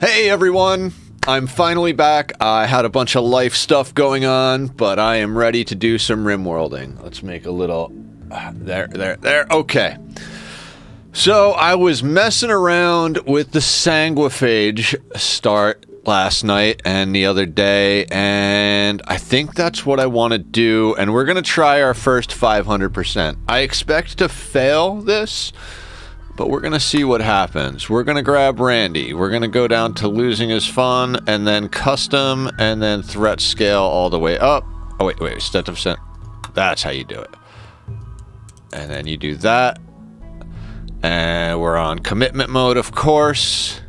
Hey everyone! I'm finally back. I had a bunch of life stuff going on, but I am ready to do some RimWorlding. Let's make a little... There. Okay. So, I was messing around with the Sanguophage start last night and the other day, and I think that's what I want to do, and we're going to try our first 500%. I expect to fail this, but we're going to see what happens. We're going to grab Randy. We're going to go down to losing is fun, and then custom, and then threat scale all the way up. Oh, wait, extent of percent. That's how you do it. And then you do that. And we're on commitment mode, of course.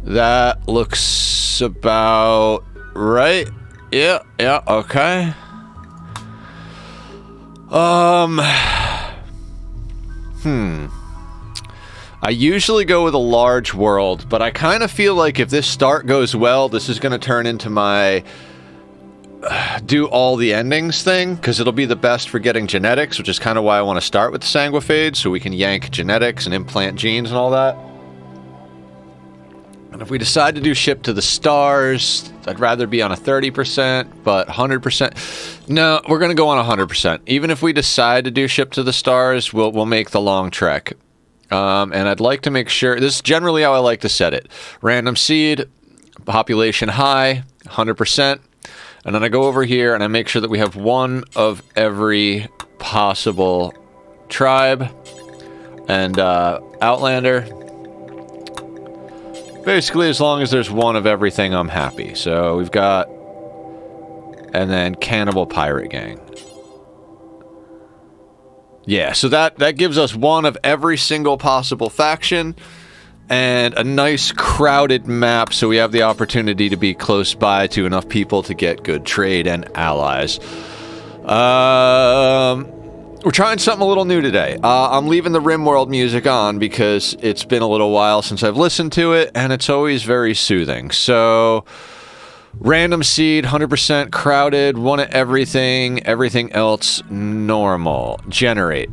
That looks about right. Yeah, okay. I usually go with a large world, but I kind of feel like if this start goes well, this is going to turn into my do all the endings thing, because it'll be the best for getting genetics, which is kind of why I want to start with the Sanguophage, so we can yank genetics and implant genes and all that. And if we decide to do ship to the stars, I'd rather be on a 30%, but 100%. No, we're going to go on 100%. Even if we decide to do ship to the stars, we'll make the long trek. And I'd like to make sure, this is generally how I like to set it. Random seed, population high, 100%. And then I go over here and I make sure that we have one of every possible tribe and Outlander. Basically, as long as there's one of everything, I'm happy. So we've got... And then Cannibal Pirate Gang. Yeah, so that gives us one of every single possible faction. And a nice crowded map, so we have the opportunity to be close by to enough people to get good trade and allies. We're trying something a little new today. I'm leaving the RimWorld music on because it's been a little while since I've listened to it, and it's always very soothing. So, random seed, 100% crowded, one of everything, everything else normal. Generate.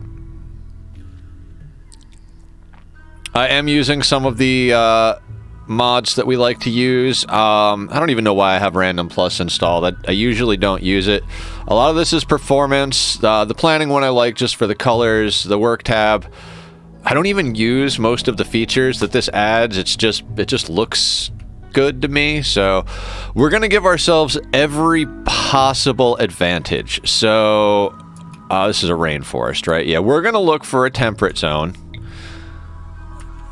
I am using some of the mods that we like to use. I don't even know why I have Random Plus installed. I usually don't use it. A lot of this is performance. The planning one I like just for the colors, the work tab. I don't even use most of the features that this adds. It just looks good to me. So we're going to give ourselves every possible advantage. So this is a rainforest, right? Yeah, we're going to look for a temperate zone.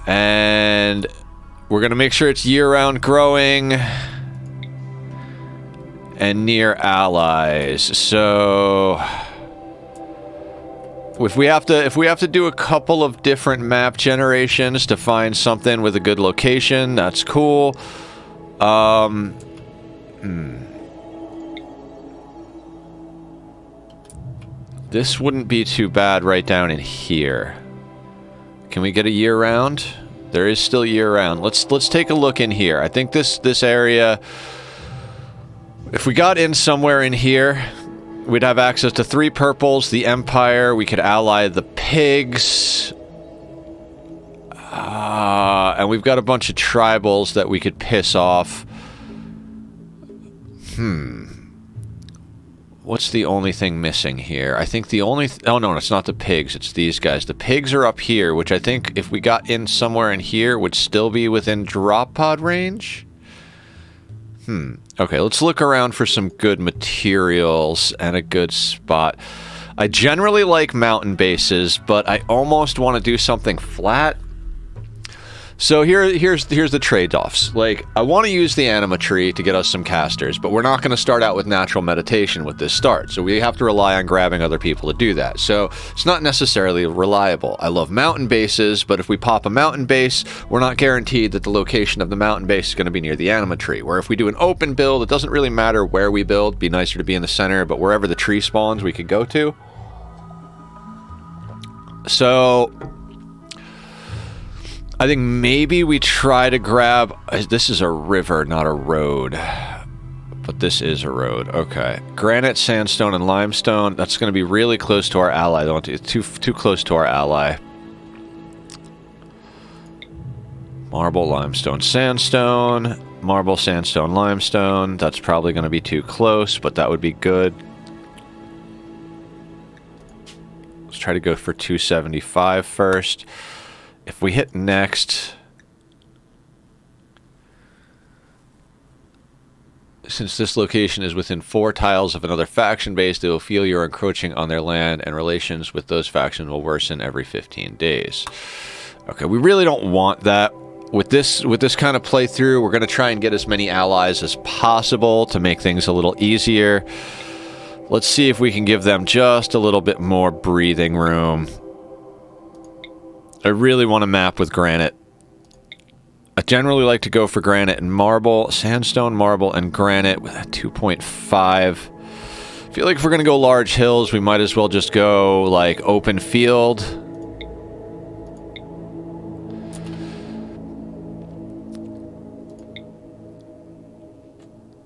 And we're going to make sure it's year-round growing and near allies. So if we have to do a couple of different map generations to find something with a good location, that's cool. This wouldn't be too bad right down in here. Can we get a year-round? There is still year-round. Let's take a look in here. I think this area, if we got in somewhere in here, we'd have access to 3 purples, the Empire, we could ally the pigs, and we've got a bunch of tribals that we could piss off. What's the only thing missing here? I think the only... oh, no, it's not the pigs. It's these guys. The pigs are up here, which I think if we got in somewhere in here would still be within drop pod range. Okay, let's look around for some good materials and a good spot. I generally like mountain bases, but I almost want to do something flat. So here's the trade-offs. Like, I want to use the anima tree to get us some casters, but we're not going to start out with natural meditation with this start, so we have to rely on grabbing other people to do that. So it's not necessarily reliable. I love mountain bases, but if we pop a mountain base, we're not guaranteed that the location of the mountain base is going to be near the anima tree. Where if we do an open build, it doesn't really matter where we build. It'd be nicer to be in the center, but wherever the tree spawns, we could go to. So I think maybe we try to grab... this is a river, not a road. But this is a road. Okay. Granite, sandstone, and limestone. That's going to be really close to our ally. I don't want to... too close to our ally. Marble, limestone, sandstone. Marble, sandstone, limestone. That's probably going to be too close, but that would be good. Let's try to go for 275 first. If we hit next... Since this location is within 4 tiles of another faction base, they will feel you're encroaching on their land, and relations with those factions will worsen every 15 days. Okay, we really don't want that. With this kind of playthrough, we're going to try and get as many allies as possible to make things a little easier. Let's see if we can give them just a little bit more breathing room. I really want to map with granite. I generally like to go for granite and marble, sandstone, marble, and granite with a 2.5. I feel like if we're going to go large hills, we might as well just go, like, open field.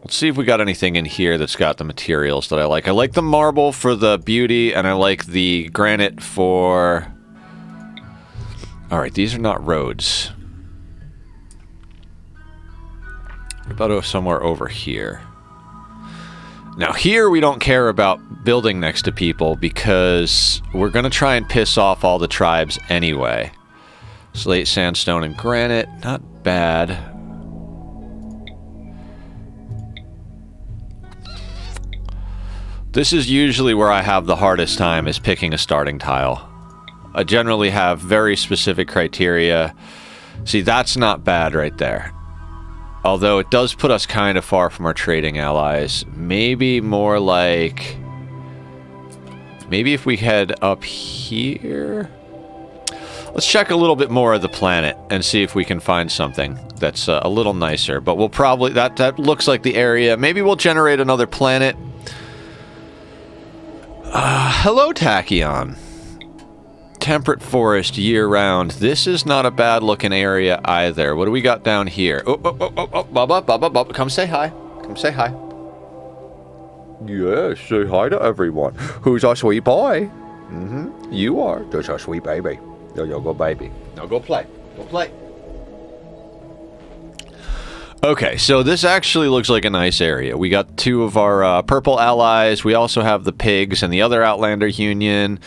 Let's see if we got anything in here that's got the materials that I like. I like the marble for the beauty, and I like the granite for... Alright, these are not roads. About somewhere over here. Now here we don't care about building next to people because we're going to try and piss off all the tribes anyway. Slate, sandstone, and granite. Not bad. This is usually where I have the hardest time, is picking a starting tile. I generally have very specific criteria. See, that's not bad right there. Although it does put us kind of far from our trading allies. Maybe more like... Maybe if we head up here... Let's check a little bit more of the planet and see if we can find something that's a little nicer. But we'll probably... That looks like the area. Maybe we'll generate another planet. Hello, Tachyon. Temperate forest year-round. This is not a bad-looking area either. What do we got down here? Oh, Bubba. Come say hi. Come say hi. Yes, say hi to everyone. Who's our sweet boy? Mm-hmm. You are. That's our sweet baby. There you go, baby. Now go play. Go play. Okay, so this actually looks like a nice area. We got 2 of our purple allies. We also have the pigs and the other Outlander Union.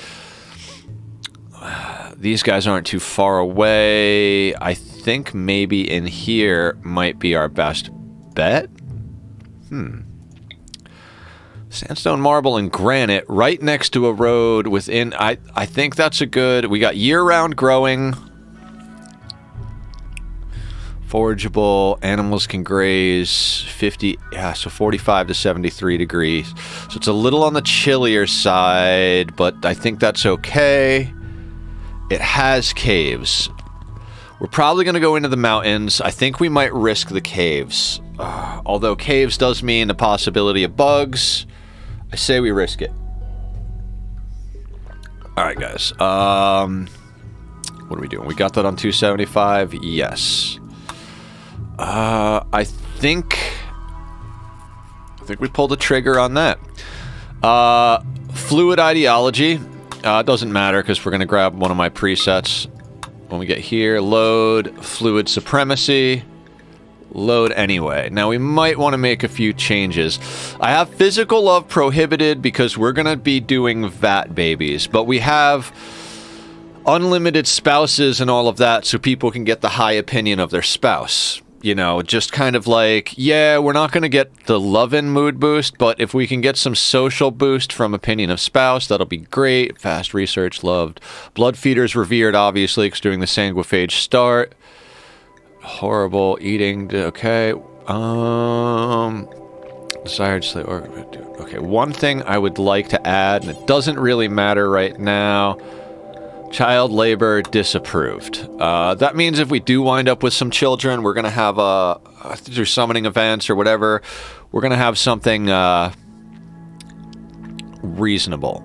These guys aren't too far away. I think maybe in here might be our best bet. Sandstone, marble, and granite right next to a road within... I think that's a good... We got year-round growing. Forageable. Animals can graze 50... Yeah, so 45 to 73 degrees. So it's a little on the chillier side, but I think that's okay. It has caves. We're probably going to go into the mountains. I think we might risk the caves. Although caves does mean the possibility of bugs. I say we risk it. Alright, guys. What are we doing? We got that on 275? Yes. I think we pulled the trigger on that. Fluid ideology. It doesn't matter because we're going to grab one of my presets when we get here. Load, fluid supremacy, load anyway. Now we might want to make a few changes. I have physical love prohibited because we're going to be doing vat babies, but we have unlimited spouses and all of that so people can get the high opinion of their spouse. You know, just kind of like, yeah, we're not going to get the love-in mood boost, but if we can get some social boost from opinion of spouse, that'll be great. Fast research, loved. Blood feeders revered, obviously, because doing the Sanguophage start. Horrible eating, okay. Desired slave, okay, one thing I would like to add, and it doesn't really matter right now. Child labor disapproved. That means if we do wind up with some children, we're going to have through summoning events or whatever, we're going to have something reasonable.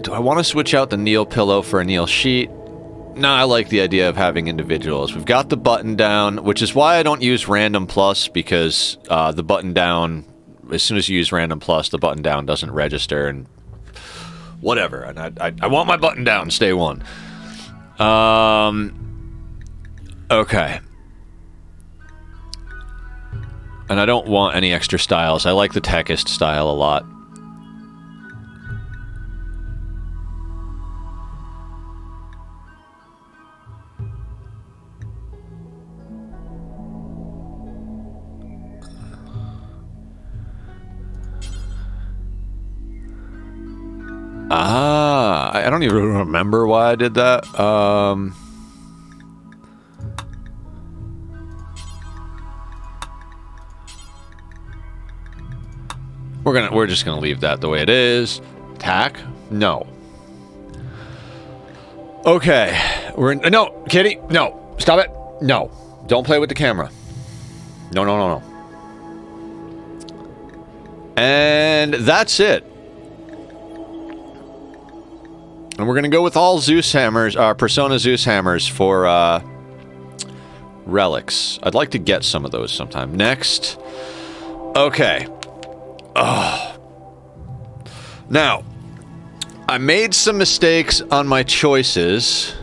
Do I want to switch out the Neil pillow for a Neil sheet? No, I like the idea of having individuals. We've got the button down, which is why I don't use random plus, because the button down, as soon as you use random plus, the button down doesn't register and whatever. And I want my button down, stay one. Okay. And I don't want any extra styles. I like the techist style a lot. I don't even remember why I did that. We're just gonna leave that the way it is. Tack? No. Okay. No, Kitty. No. Stop it. No. Don't play with the camera. No, no, no, no. And that's it. And we're gonna go with all Zeus hammers, Persona Zeus hammers for relics. I'd like to get some of those sometime. Next. Okay. Oh. Now, I made some mistakes on my choices,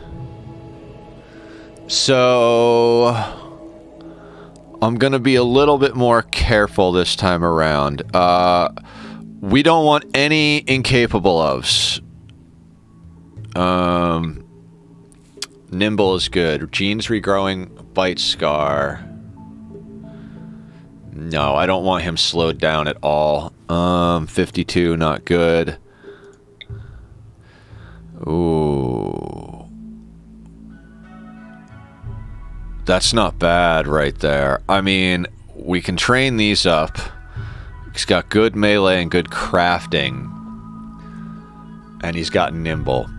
so I'm gonna be a little bit more careful this time around. We don't want any incapable ofs. Nimble is good. Genes regrowing, bite scar. No, I don't want him slowed down at all. 52, not good. Ooh. That's not bad right there. I mean, we can train these up. He's got good melee and good crafting. And he's got nimble.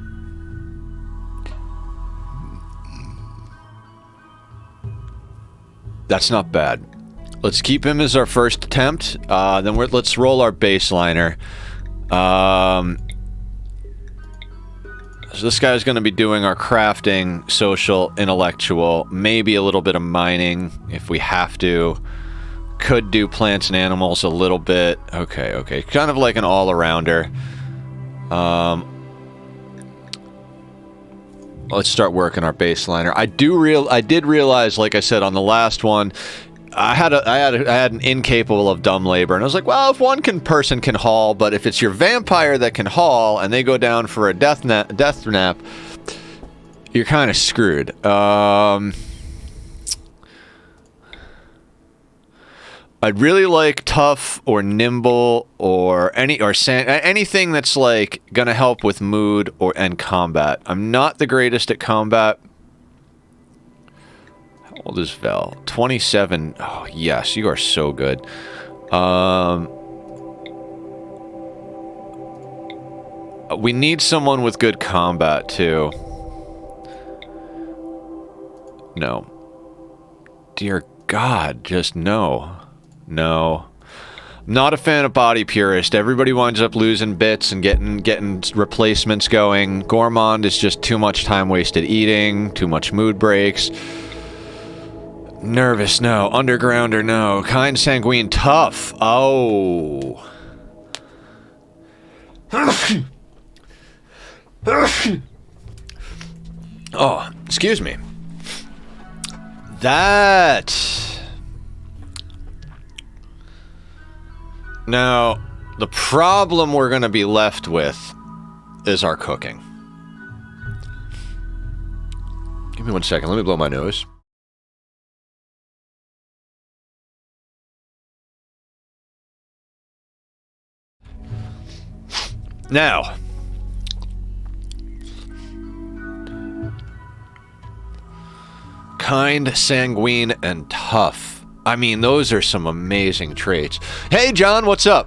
That's not bad. Let's keep him as our first attempt. Then let's roll our baseliner. So this guy's going to be doing our crafting, social, intellectual, maybe a little bit of mining if we have to. Could do plants and animals a little bit. Okay, okay. Kind of like an all-arounder. Let's start working our baseliner. I did realize, like I said on the last one, I had an incapable of dumb labor, and I was like, well, if one person can haul, but if it's your vampire that can haul and they go down for a death nap, you're kind of screwed. I'd really like tough or nimble or anything that's like gonna help with mood and combat. I'm not the greatest at combat. How old is Vel? 27. Oh yes, you are so good. We need someone with good combat too. No. Dear God, just no. No. Not a fan of body purist. Everybody winds up losing bits and getting replacements going. Gourmand is just too much time wasted eating, too much mood breaks. Nervous, no. Undergrounder, no. Kind, sanguine, tough. Oh. Oh, excuse me. That... Now, the problem we're going to be left with is our cooking. Give me 1 second. Let me blow my nose. Now, kind, sanguine, and tough. I mean, those are some amazing traits. Hey, John, what's up?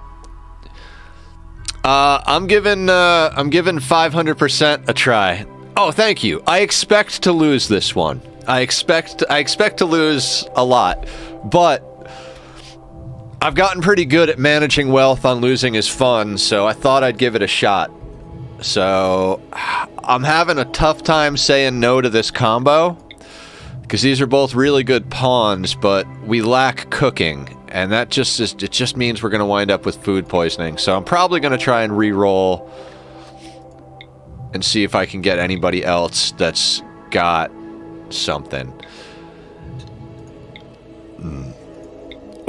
I'm giving 500% a try. Oh, thank you. I expect to lose this one. I expect to lose a lot, but I've gotten pretty good at managing wealth on losing is fun, so I thought I'd give it a shot. So, I'm having a tough time saying no to this combo. Because these are both really good pawns, but we lack cooking, and that just means we're going to wind up with food poisoning. So I'm probably going to try and re-roll and see if I can get anybody else that's got something.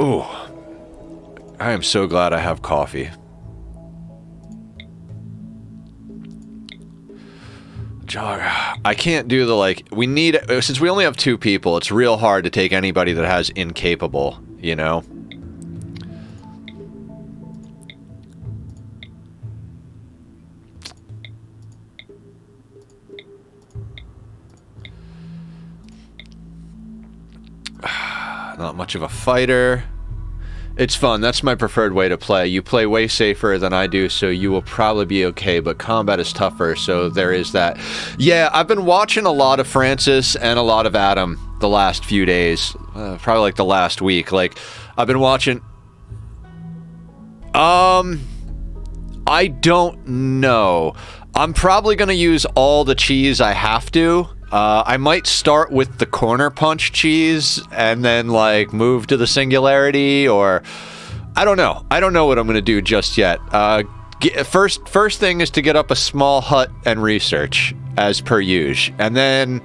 Ooh. I am so glad I have coffee. I can't do the, like, we need, since we only have 2 people, it's real hard to take anybody that has incapable, you know? Not much of a fighter. It's fun. That's my preferred way to play. You play way safer than I do, so you will probably be okay, but combat is tougher, so there is that. Yeah, I've been watching a lot of Francis and a lot of Adam the last few days. Probably like the last week. Like, I've been watching... I don't know. I'm probably going to use all the cheese I have to. I might start with the corner punch cheese and then, like, move to the singularity, or... I don't know. I don't know what I'm going to do just yet. First thing is to get up a small hut and research, as per usual. And then,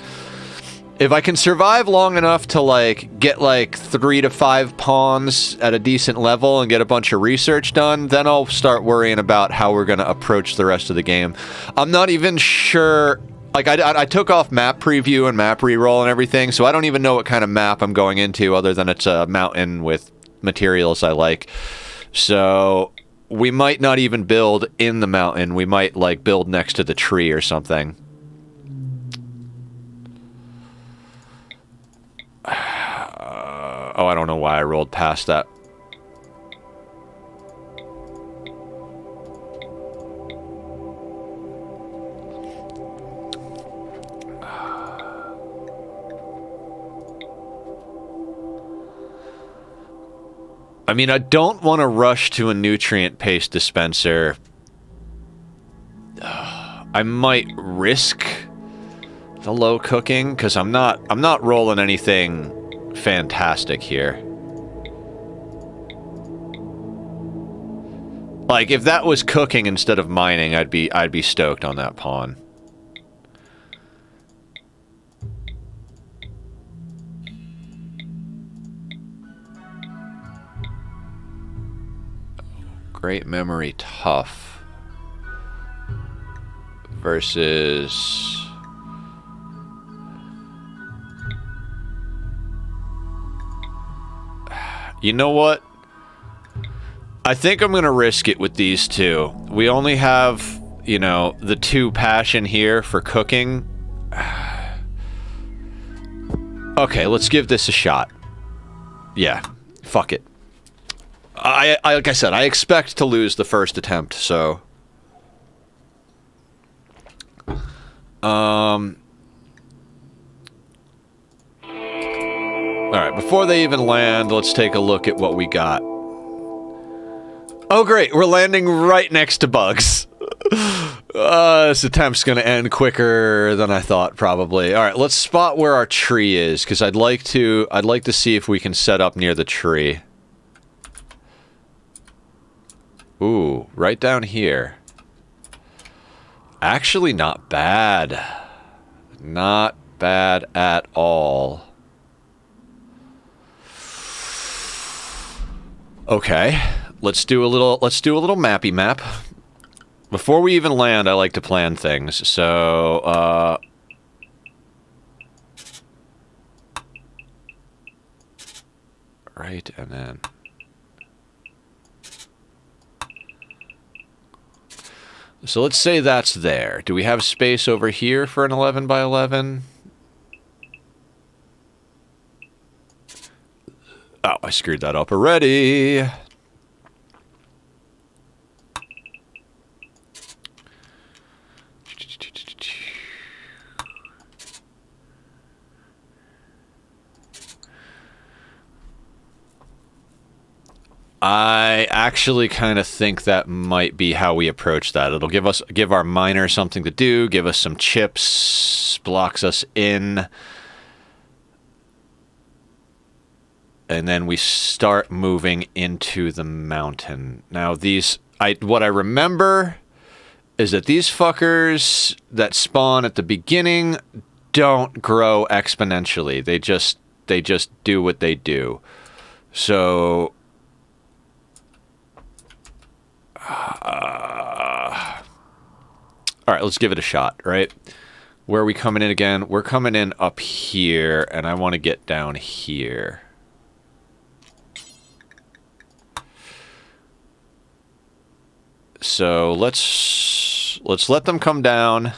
if I can survive long enough to, like, get, like, 3 to 5 pawns at a decent level and get a bunch of research done, then I'll start worrying about how we're going to approach the rest of the game. I'm not even sure... Like, I took off map preview and map reroll and everything, so I don't even know what kind of map I'm going into other than it's a mountain with materials I like. So, we might not even build in the mountain. We might, like, build next to the tree or something. Oh, I don't know why I rolled past that. I mean, I don't want to rush to a nutrient paste dispenser. I might risk the low cooking because I'm not rolling anything fantastic here. Like, if that was cooking instead of mining, I'd be stoked on that pawn. Great memory, tough. Versus... You know what? I think I'm gonna risk it with these two. We only have, you know, the 2 passion here for cooking. Okay, let's give this a shot. Yeah, fuck it. I like I said, I expect to lose the first attempt, so... Alright, before they even land, let's take a look at what we got. Oh great, we're landing right next to bugs. This attempt's gonna end quicker than I thought, probably. Alright, let's spot where our tree is, because I'd like to see if we can set up near the tree. Ooh, right down here. Actually, not bad. Not bad at all. Okay, let's do a little mappy map. Before we even land, I like to plan things. So, right, and then so let's say that's there. Do we have space over here for an 11 by 11? Oh, I screwed that up already. I actually kind of think that might be how we approach that. It'll give our miner something to do, give us some chips, blocks us in, and then we start moving into the mountain. Now what I remember is that these fuckers that spawn at the beginning don't grow exponentially. They just do what they do. So all right, let's give it a shot, right? Where are we coming in again? We're coming in up here, and I want to get down here. So let's let them come down.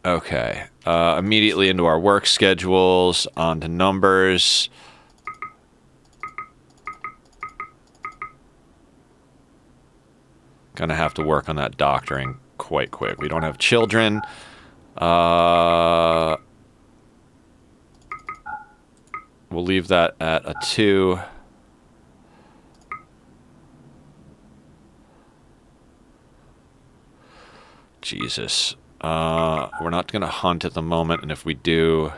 Okay. Immediately into our work schedules, onto numbers. Gonna have to work on that doctoring quite quick. We don't have children. We'll leave that at a 2. Jesus. We're not gonna hunt at the moment, and if we do...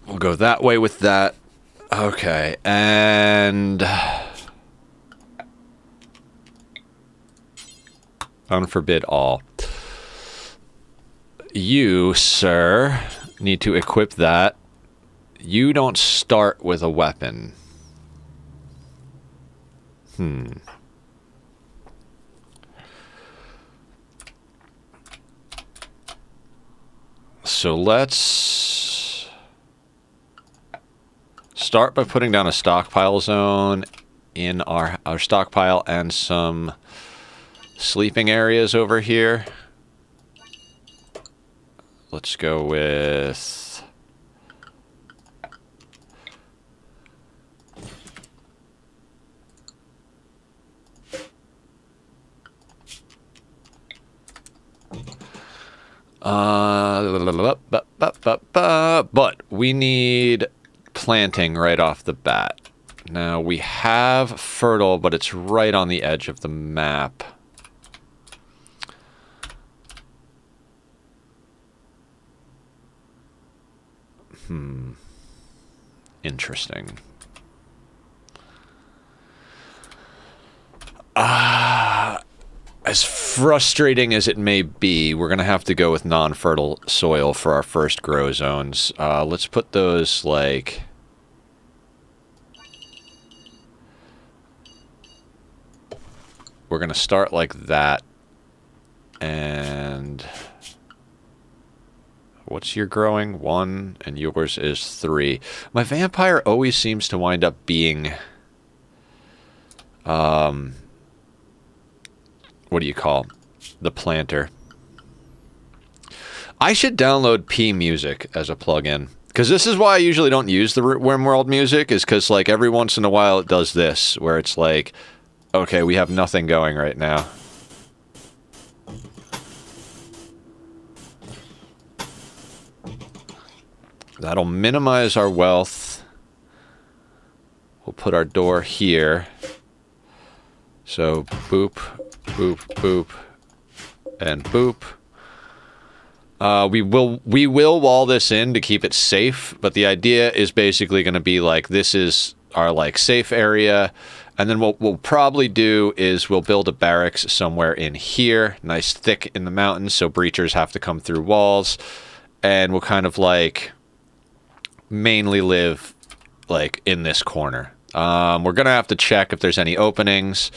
we'll go that way with that. Okay, and... unforbid all. You, sir, need to equip that. You don't start with a weapon. So let's start by putting down a stockpile zone in our stockpile and some sleeping areas over here. Let's go with... but we need planting right off the bat. Now, we have fertile, but it's right on the edge of the map. Interesting. As frustrating as it may be, we're going to have to go with non-fertile soil for our first grow zones. Let's put those, like... we're going to start like that. And... what's your growing? 1, and yours is 3. My vampire always seems to wind up being... what do you call the planter? I should download P Music as a plugin, because this is why I usually don't use the RimWorld music, is because like every once in a while it does this, where it's like, okay, we have nothing going right now. That'll minimize our wealth. We'll put our door here. So boop, boop, boop, and boop. We will wall this in to keep it safe, but the idea is basically going to be like, this is our like safe area, and then what we'll probably do is we'll build a barracks somewhere in here, nice thick in the mountains, so breachers have to come through walls, and we'll kind of like mainly live like in this corner. We're gonna have to check if there's any openings.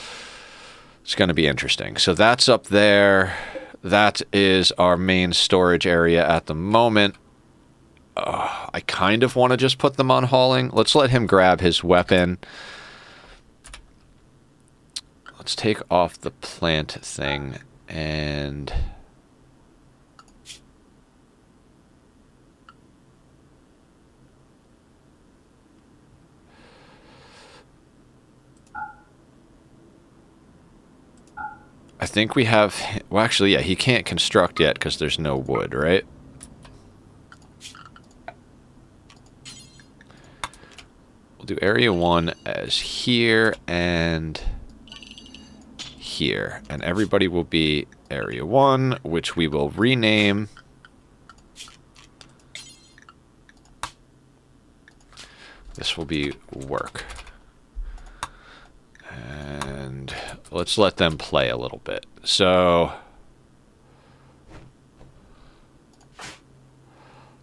It's gonna be interesting. So that's up there. That is our main storage area at the moment. I kind of want to just put them on hauling. Let's let him grab his weapon. Let's take off the plant thing and... I think we have... well, actually, yeah, he can't construct yet because there's no wood, right? we'll do area 1 as here and here. And everybody will be area 1, which we will rename. This will be work. And let's let them play a little bit. So,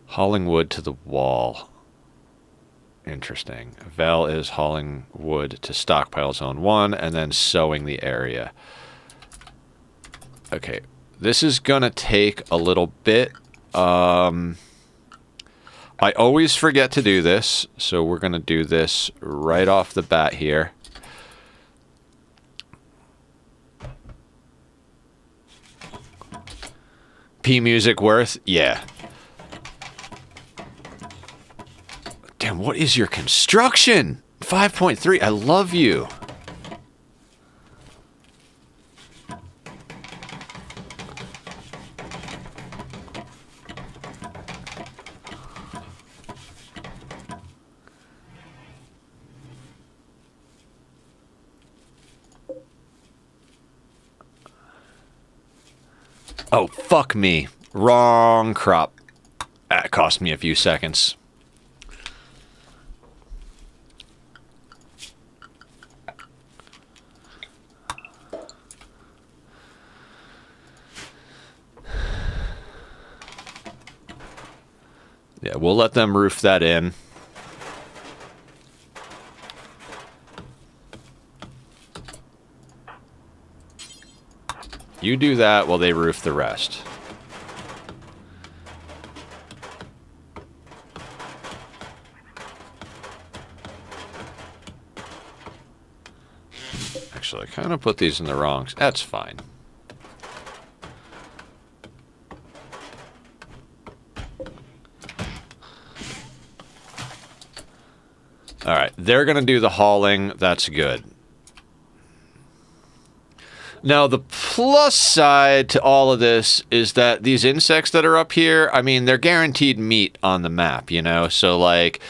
hauling wood to the wall. Interesting. Vel is hauling wood to stockpile zone 1 and then sowing the area. Okay, this is gonna take a little bit. I always forget to do this, so we're gonna do this right off the bat here. P music worth? Yeah. Damn, what is your construction? 5.3, I love you. Oh, fuck me. Wrong crop. That cost me a few seconds. Yeah, we'll let them roof that in. You do that while they roof the rest. Actually, I kind of put these in the wrong... That's fine. Alright, they're going to do the hauling. That's good. Now, the plus side to all of this is that these insects that are up here, I mean, they're guaranteed meat on the map, you know? So, like,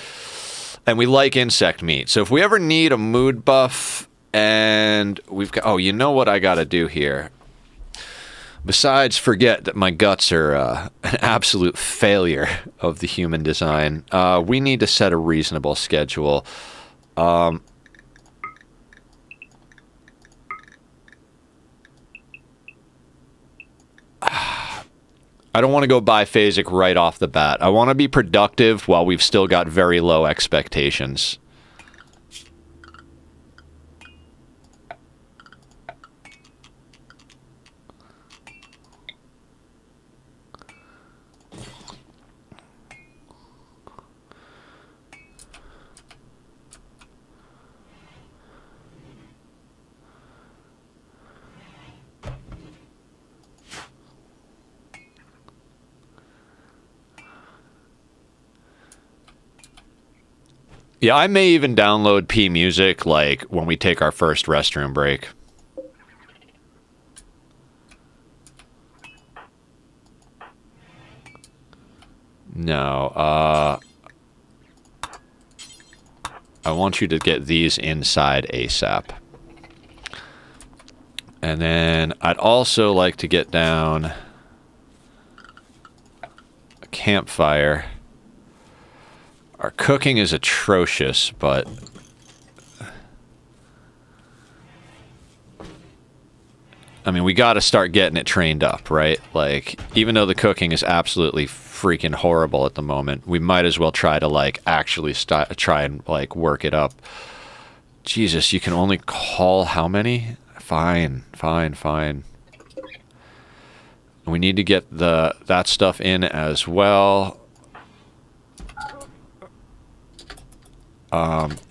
and we like insect meat. So if we ever need a mood buff and we've got, oh, you know what I got to do here? Besides forget that my guts are an absolute failure of the human design, we need to set a reasonable schedule. I don't want to go biphasic right off the bat. I want to be productive while we've still got very low expectations. Yeah, I may even download P Music, like, when we take our first restroom break. No, I want you to get these inside ASAP. And then I'd also like to get down a campfire. Our cooking is atrocious, but I mean, we got to start getting it trained up, right? Like, even though the cooking is absolutely freaking horrible at the moment, we might as well try to, like, actually try and, like, work it up. Jesus, you can only call how many? Fine, fine, fine. We need to get that stuff in as well.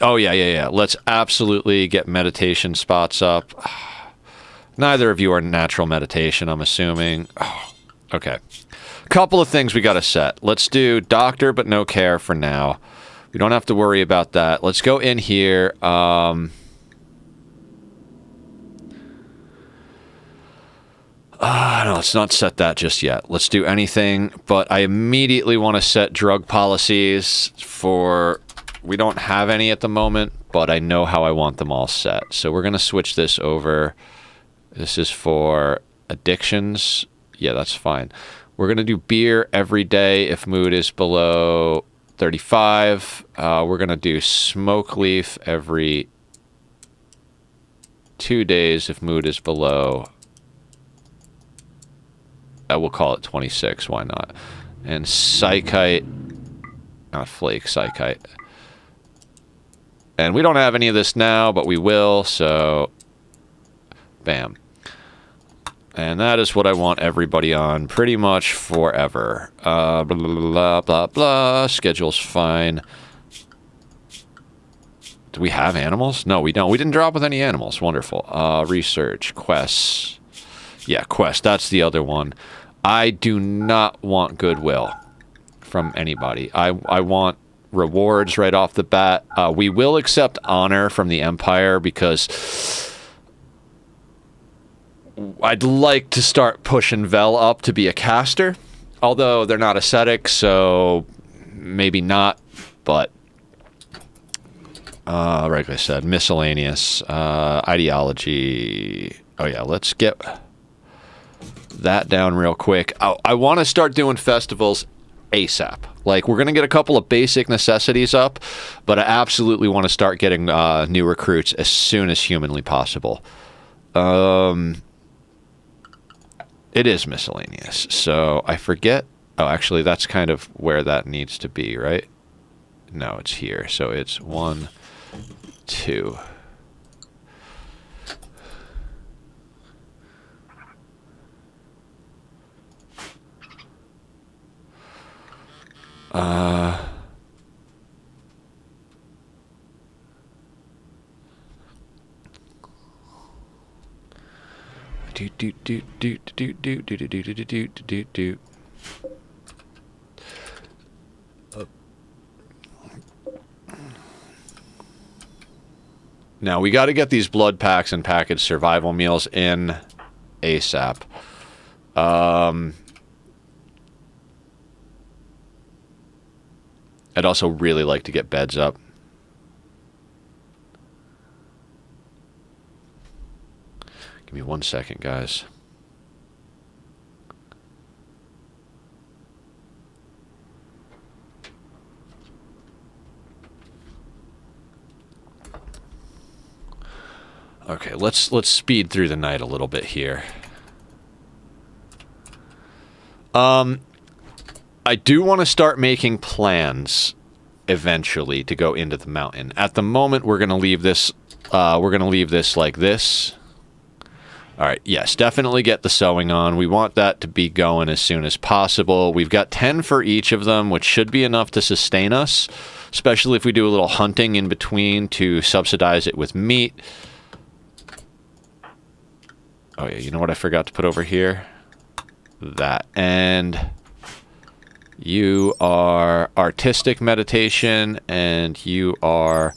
Oh, yeah. Let's absolutely get meditation spots up. Neither of you are natural meditation, I'm assuming. Oh, okay. Couple of things we got to set. Let's do doctor but no care for now. We don't have to worry about that. Let's go in here. No, let's not set that just yet. Let's do anything, but I immediately want to set drug policies for We don't have any at the moment, but I know how I want them all set. So we're going to switch this over. This is for addictions. Yeah, that's fine. We're going to do beer every day if mood is below 35. We're going to do smoke leaf every 2 days if mood is below. I will call it 26. Why not? And psychite, not flake, psychite. And we don't have any of this now, but we will, so bam. And that is what I want everybody on pretty much forever. Blah, blah, blah, blah. Schedule's fine. Do we have animals? No, we don't. We didn't drop with any animals. Wonderful. Research, quests. Yeah, quest. That's the other one. I do not want goodwill from anybody. I want rewards right off the bat. We will accept honor from the Empire because I'd like to start pushing Vel up to be a caster, although they're not ascetic, so maybe not, but like I said, miscellaneous, ideology. Oh yeah, let's get that down real quick. I want to start doing festivals ASAP. Like, we're going to get a couple of basic necessities up, but I absolutely want to start getting new recruits as soon as humanly possible. It is miscellaneous, so I forget. Oh, actually, that's kind of where that needs to be, right? No, it's here. So it's 1, 2. Now we got to get these blood packs and packaged survival meals in ASAP. I'd also really like to get beds up. Give me 1 second, guys. Okay, let's speed through the night a little bit here. I do want to start making plans eventually to go into the mountain. At the moment, we're going to leave this like this. All right, yes, definitely get the sewing on. We want that to be going as soon as possible. We've got 10 for each of them, which should be enough to sustain us, especially if we do a little hunting in between to subsidize it with meat. Oh yeah, you know what I forgot to put over here? That. And you are artistic meditation, and you are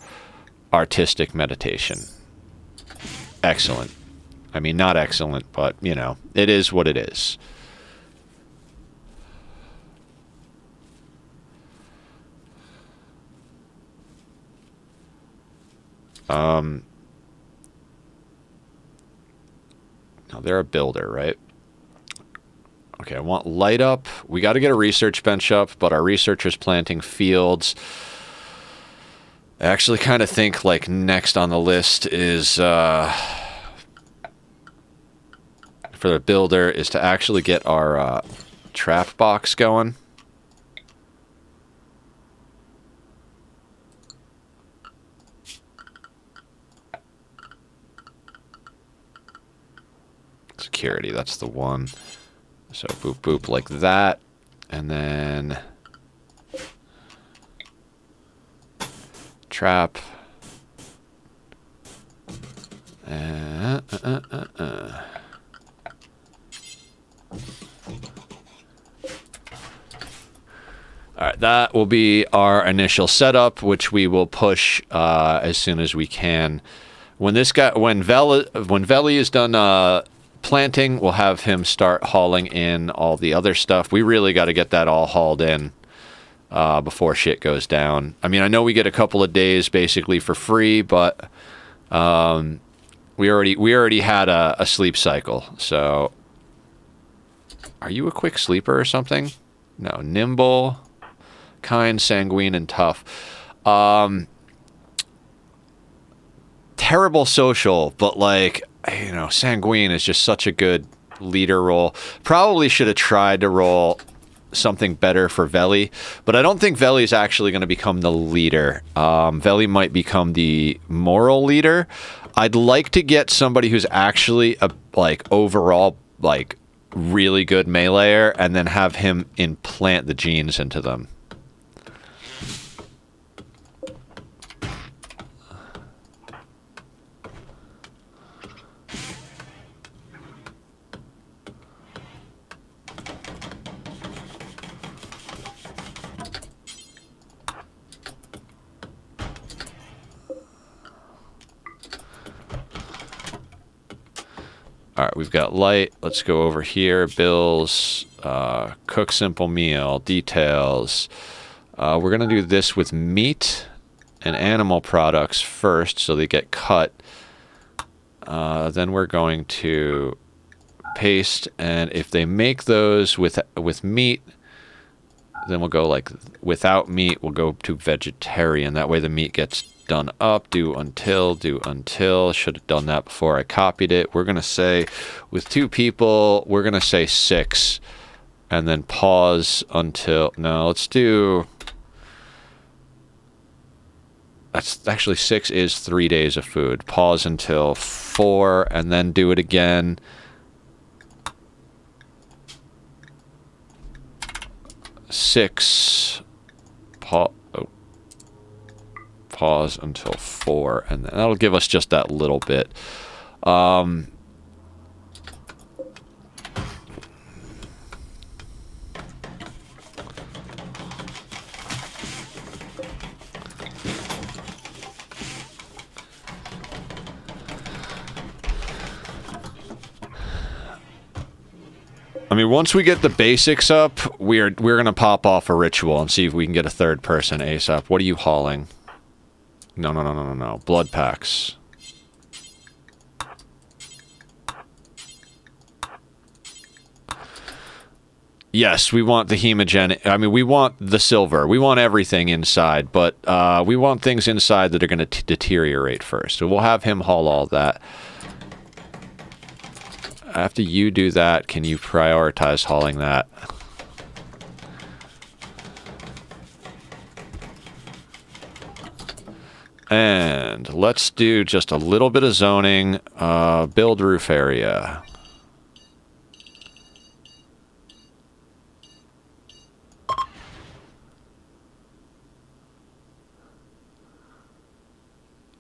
artistic meditation. Excellent. I mean, not excellent, but, you know, it is what it is. Now, they're a builder, right? Okay, I want light up. We got to get a research bench up, but our researcher's planting fields. I actually kind of think, like, next on the list is, for the builder, is to actually get our trap box going. Security, that's the one. So boop boop like that, and then trap. Alright, that will be our initial setup, which we will push as soon as we can. When Veli is done planting, we'll have him start hauling in all the other stuff. We really got to get that all hauled in before shit goes down. I mean, I know we get a couple of days basically for free, but we already had a sleep cycle. So, are you a quick sleeper or something? No, nimble, kind, sanguine, and tough. Terrible social, but like, you know, sanguine is just such a good leader role. Probably should have tried to roll something better for Veli, but I don't think Veli is actually going to become the leader. Veli might become the moral leader. I'd like to get somebody who's actually a like overall like really good meleeer, and then have him implant the genes into them. All right, we've got light. Let's go over here. Bills, cook simple meal, details. We're going to do this with meat and animal products first so they get cut. Then we're going to paste, and if they make those with meat, then we'll go like without meat, we'll go to vegetarian. That way the meat gets done up. Do until. Should have done that before I copied it. We're going to say with 2 people, we're going to say 6 and then pause until, no, let's do, that's actually 6 is 3 days of food. Pause until 4 and then do it again. Six, pause until 4, and then that'll give us just that little bit. I mean, once we get the basics up, we're gonna pop off a ritual and see if we can get a 3rd person ASAP. What are you hauling? No. Blood packs. Yes, we want the hemogenic. I mean, we want the silver. We want everything inside, but we want things inside that are going to deteriorate first. So we'll have him haul all that. After you do that, can you prioritize hauling that? And let's do just a little bit of zoning. Build roof area.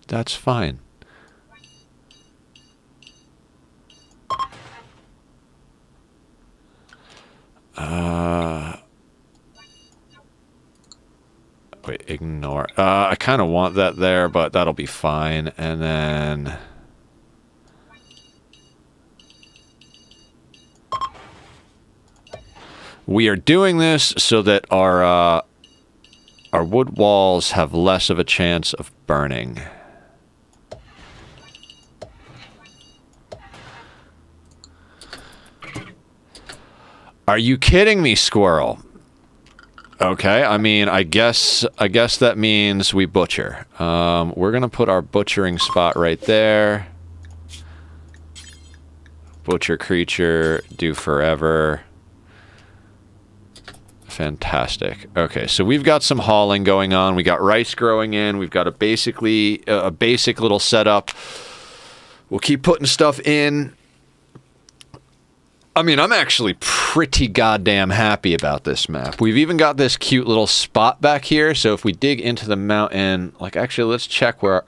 That's fine. Wait, ignore. I kind of want that there, but that'll be fine. And then we are doing this so that our wood walls have less of a chance of burning. Are you kidding me, squirrel? Okay, I mean, I guess that means we butcher. We're gonna put our butchering spot right there. Butcher creature, do forever. Fantastic. Okay, so we've got some hauling going on. We got rice growing in. We've got a basic little setup. We'll keep putting stuff in. I mean, I'm actually pretty goddamn happy about this map. We've even got this cute little spot back here. So if we dig into the mountain, like actually, let's check where.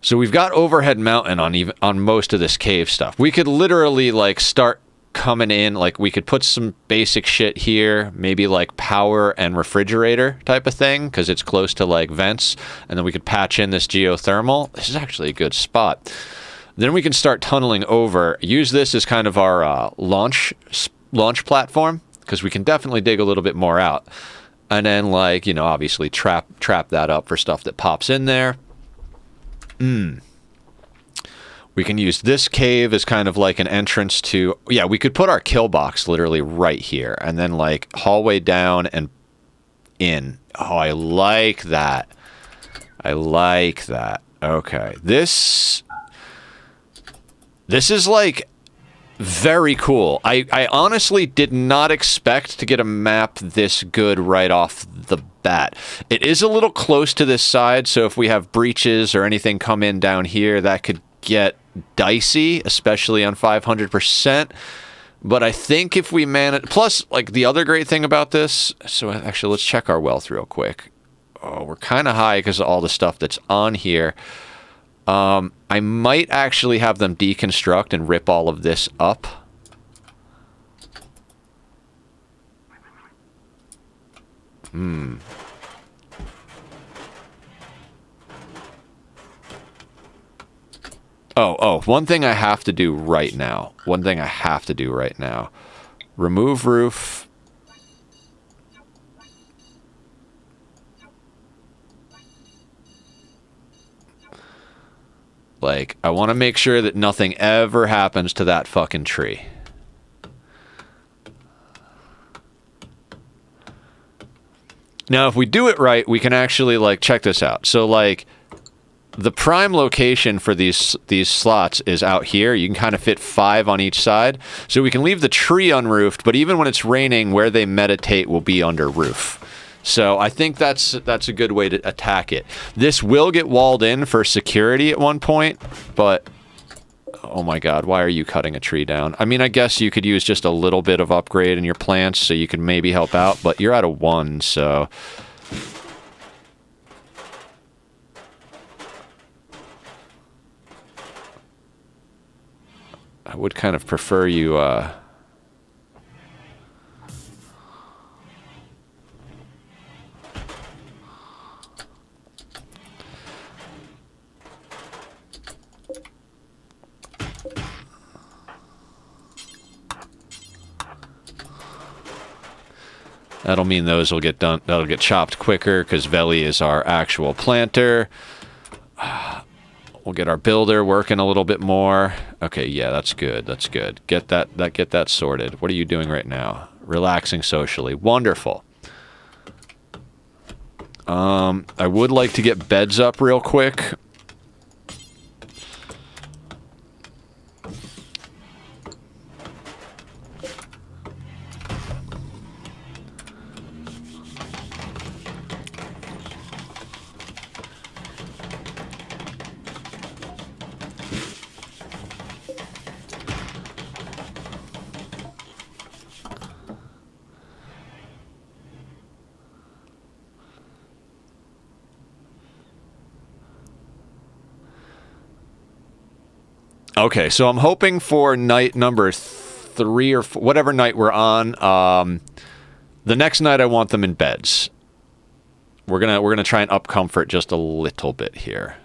So we've got overhead mountain on most of this cave stuff. We could literally like start coming in. Like we could put some basic shit here, maybe like power and refrigerator type of thing, because it's close to like vents, and then we could patch in this geothermal. This is actually a good spot. Then we can start tunneling over. Use this as kind of our launch platform, because we can definitely dig a little bit more out. And then, like, you know, obviously trap that up for stuff that pops in there. We can use this cave as kind of like an entrance to... Yeah, we could put our kill box literally right here. And then, like, hallway down and in. Oh, I like that. I like that. Okay. This is, like, very cool. I honestly did not expect to get a map this good right off the bat. It is a little close to this side, so if we have breaches or anything come in down here, that could get dicey, especially on 500%. But I think if we manage... Plus, like, the other great thing about this... So, actually, let's check our wealth real quick. Oh, we're kind of high because of all the stuff that's on here. I might actually have them deconstruct and rip all of this up. Oh, one thing I have to do right now. Remove roof. Like, I want to make sure that nothing ever happens to that fucking tree. Now, if we do it right, we can actually, like, check this out. So, like... The prime location for these slots is out here. You can kind of fit 5 on each side. So we can leave the tree unroofed, but even when it's raining, where they meditate will be under roof. So I think that's a good way to attack it. This will get walled in for security at one point, but... Oh my god, why are you cutting a tree down? I mean, I guess you could use just a little bit of upgrade in your plants so you could maybe help out, but you're at a 1, so... I would kind of prefer you, That'll mean those will get done. That'll get chopped quicker because Veli is our actual planter. We'll get our builder working a little bit more. Okay, yeah, that's good. That's good. Get that sorted. What are you doing right now? Relaxing socially. Wonderful. I would like to get beds up real quick. Okay, so I'm hoping for night number 3 or whatever night we're on. The next night I want them in beds. We're gonna try and up comfort just a little bit here.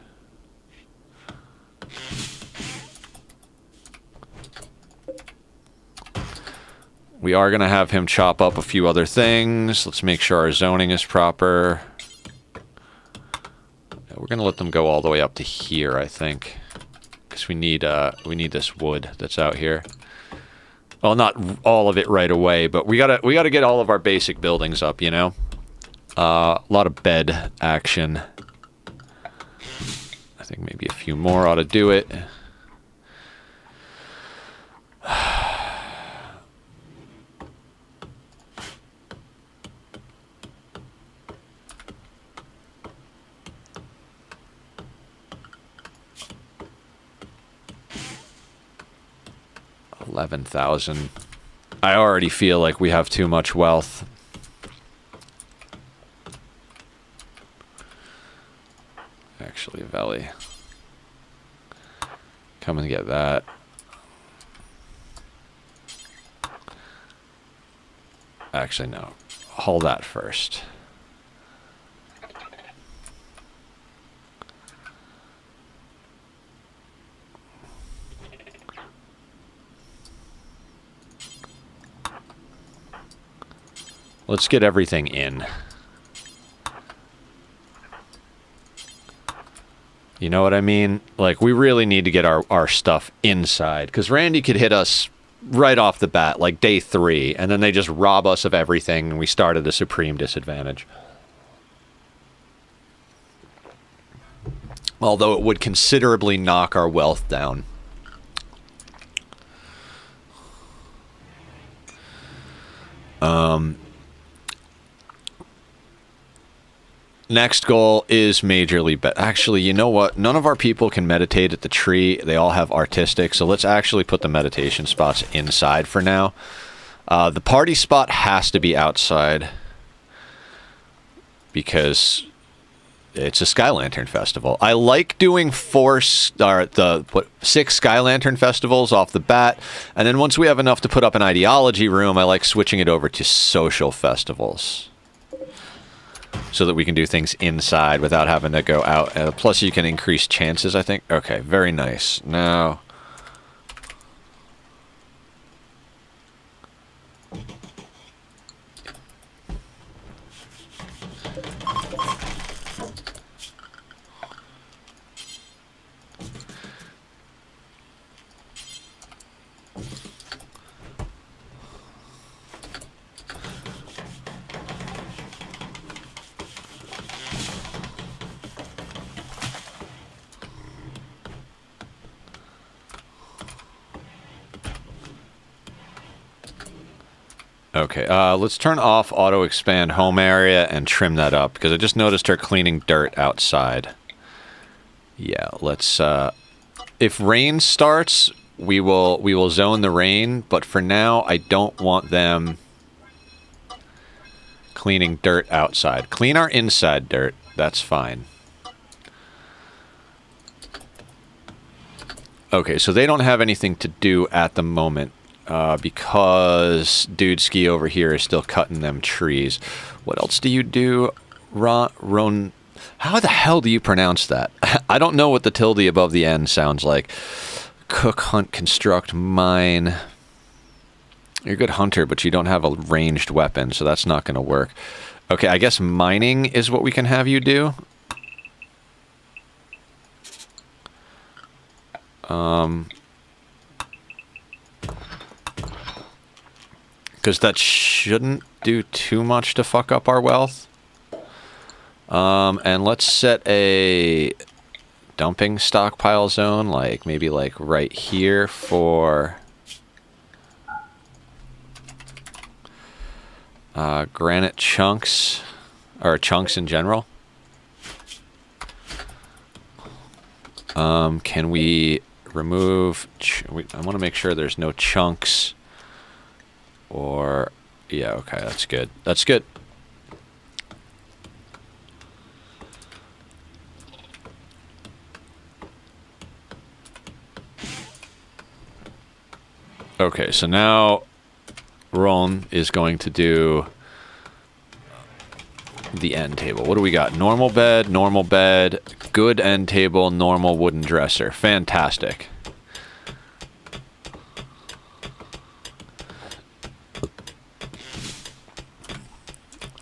We are gonna have him chop up a few other things. Let's make sure our zoning is proper. Yeah, we're gonna let them go all the way up to here, I think. We need this wood that's out here. Well, not all of it right away, but we gotta get all of our basic buildings up, you know. A lot of bed action. I think maybe a few more ought to do it. 11,000. I already feel like we have too much wealth. Actually, Veli. Come and get that. Actually, no. Haul that first. Let's get everything in. You know what I mean? Like, we really need to get our stuff inside, because Randy could hit us right off the bat, like day 3, and then they just rob us of everything, and we start at a supreme disadvantage. Although it would considerably knock our wealth down. Next goal is majorly bet. Actually, you know what? None of our people can meditate at the tree. They all have artistic, so let's actually put the meditation spots inside for now. The party spot has to be outside because it's a Sky Lantern Festival. I like doing 6 Sky Lantern Festivals off the bat, and then once we have enough to put up an ideology room, I like switching it over to social festivals, so that we can do things inside without having to go out. Plus, you can increase chances, I think. Okay, very nice. Now... Okay, let's turn off auto expand home area and trim that up, because I just noticed her cleaning dirt outside. Yeah, let's if rain starts, we will zone the rain, but for now I don't want them cleaning dirt outside. Clean our inside dirt, that's fine. Okay, so they don't have anything to do at the moment. Because Dude Ski over here is still cutting them trees. What else do you do? Ron... How the hell do you pronounce that? I don't know what the tilde above the N sounds like. Cook, hunt, construct, mine. You're a good hunter, but you don't have a ranged weapon, so that's not going to work. Okay, I guess mining is what we can have you do. Because that shouldn't do too much to fuck up our wealth. And let's set a dumping stockpile zone, like maybe like right here for granite chunks, or chunks in general. Can we remove... I want to make sure there's no chunks. Or, yeah, okay, that's good. That's good. Okay, so now Ron is going to do the end table. What do we got? Normal bed, good end table, normal wooden dresser. Fantastic.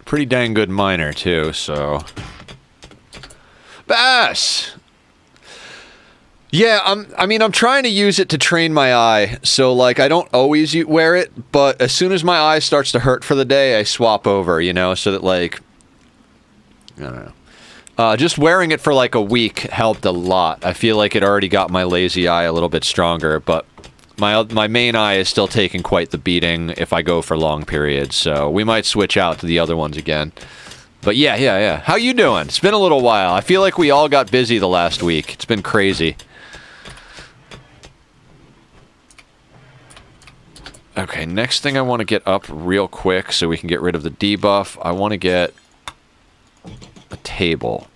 Pretty dang good miner, too, so... Bass! Yeah, I'm trying to use it to train my eye, so, like, I don't always wear it, but as soon as my eye starts to hurt for the day, I swap over, you know, so that, like... I don't know. Just wearing it for, like, a week helped a lot. I feel like it already got my lazy eye a little bit stronger, but... My main eye is still taking quite the beating if I go for long periods, so we might switch out to the other ones again. But yeah. How you doing? It's been a little while. I feel like we all got busy the last week. It's been crazy. Okay, next thing I want to get up real quick so we can get rid of the debuff. I want to get a table.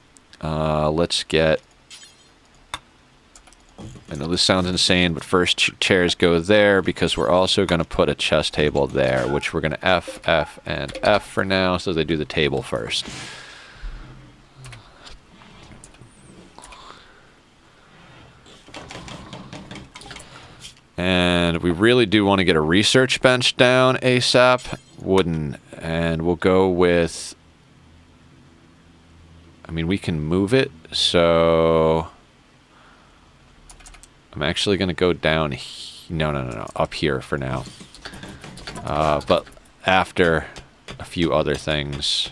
Let's get... I know this sounds insane, but first chairs go there because we're also going to put a chess table there, which we're going to F, and F for now, so they do the table first. And we really do want to get a research bench down ASAP. Wooden. And we'll go with... I mean, we can move it, so... actually going to go down. No. Up here for now. But after a few other things.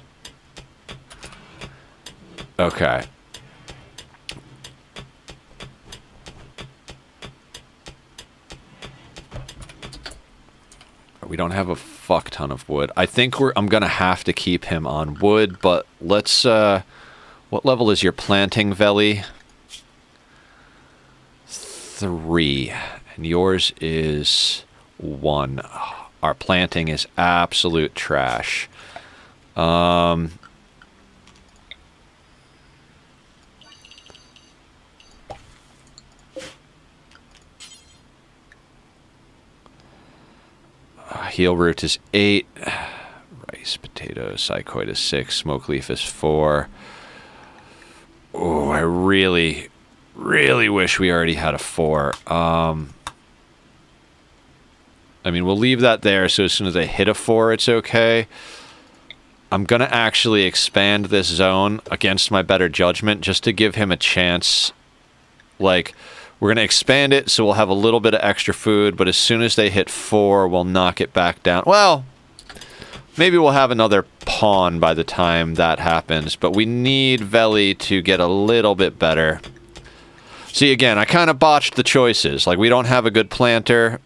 Okay. We don't have a fuck ton of wood. I think I'm gonna have to keep him on wood, but let's what level is your planting, Veli? 3. And yours is 1. Oh, our planting is absolute trash. Heel root is 8. Rice, potatoes, psychoid is 6. Smoke leaf is 4. Oh, I really, really wish we already had a 4. I mean, we'll leave that there, so as soon as I hit a 4, it's okay. I'm going to actually expand this zone against my better judgment, just to give him a chance. Like, we're going to expand it, so we'll have a little bit of extra food, but as soon as they hit 4, we'll knock it back down. Well, maybe we'll have another pawn by the time that happens, but we need Veli to get a little bit better. See, again, I kind of botched the choices. Like, we don't have a good planter.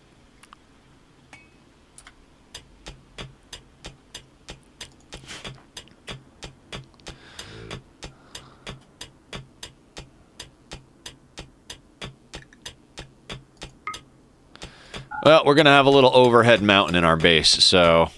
Well, we're going to have a little overhead mountain in our base, so...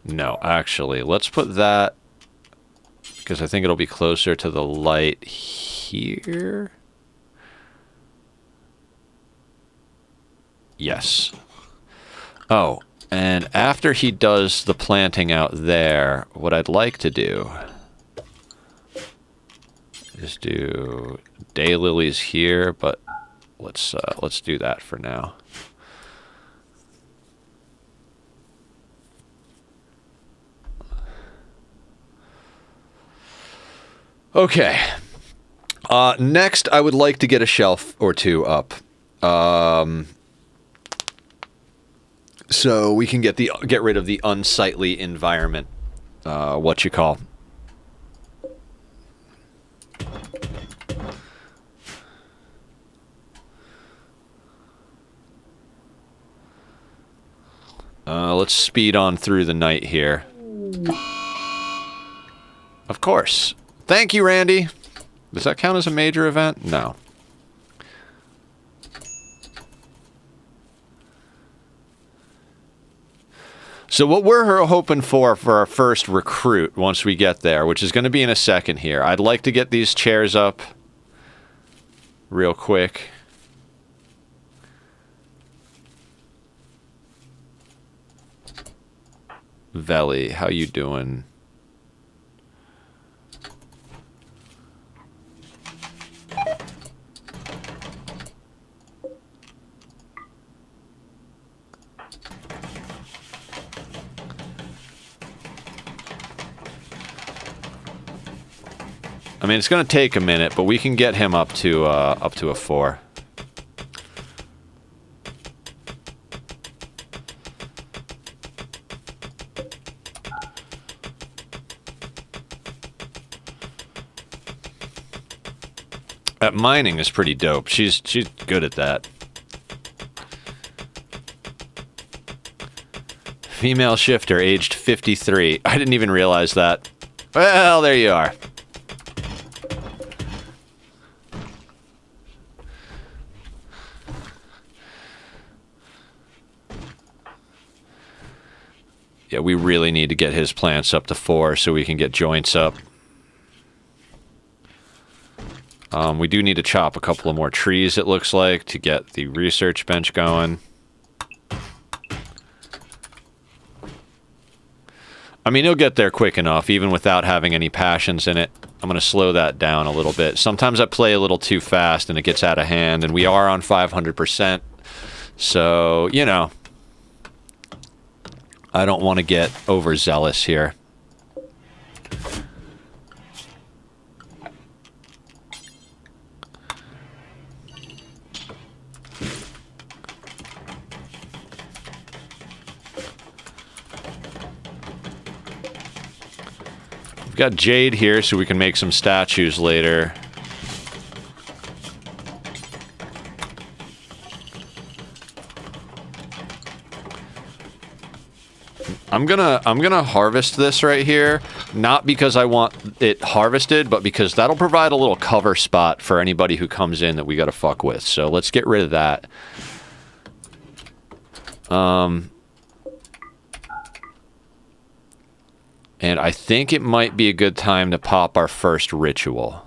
No, actually, let's put that... because I think it'll be closer to the light here. Yes. Oh, and after he does the planting out there, what I'd like to do is do daylilies here, but let's do that for now. Okay. Next, I would like to get a shelf or 2 up. So we can get rid of the unsightly environment. What you call. Let's speed on through the night here. Of course. Thank you, Randy. Does that count as a major event? No. So what we're hoping for our first recruit once we get there, which is going to be in a second here, I'd like to get these chairs up real quick. Veli, how you doing? I mean, it's going to take a minute, but we can get him up to a 4. That mining is pretty dope. She's good at that. Female shifter, aged 53. I didn't even realize that. Well, there you are. Yeah, we really need to get his plants up to 4 so we can get joints up. We do need to chop a couple of more trees, it looks like, to get the research bench going. I mean, he'll get there quick enough, even without having any passions in it. I'm going to slow that down a little bit. Sometimes I play a little too fast and it gets out of hand, and we are on 500%. So, you know, I don't want to get overzealous here. We've got jade here so we can make some statues later. I'm gonna harvest this right here, not because I want it harvested, but because that'll provide a little cover spot for anybody who comes in that we gotta fuck with. So let's get rid of that. And I think it might be a good time to pop our first ritual.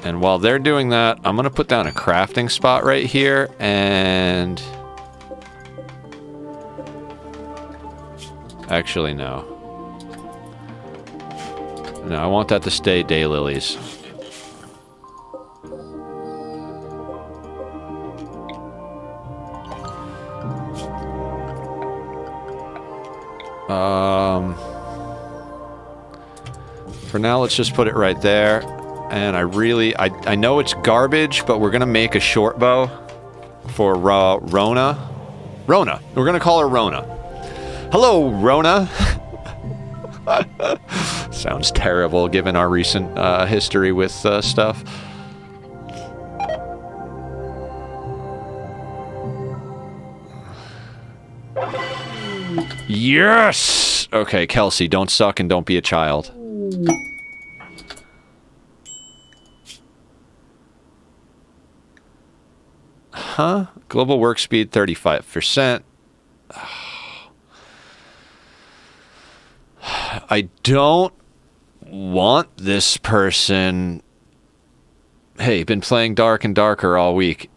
And while they're doing that, I'm going to put down a crafting spot right here, and... Actually, no. No, I want that to stay daylilies. For now, let's just put it right there. And I know it's garbage, but we're gonna make a short bow for Rona. Rona. We're gonna call her Rona. Hello, Rona. Sounds terrible given our recent history with stuff. Yes! Okay, Kelsey, don't suck and don't be a child. Huh? Global work speed 35%. I don't want this person. Hey, been playing Dark and Darker all week.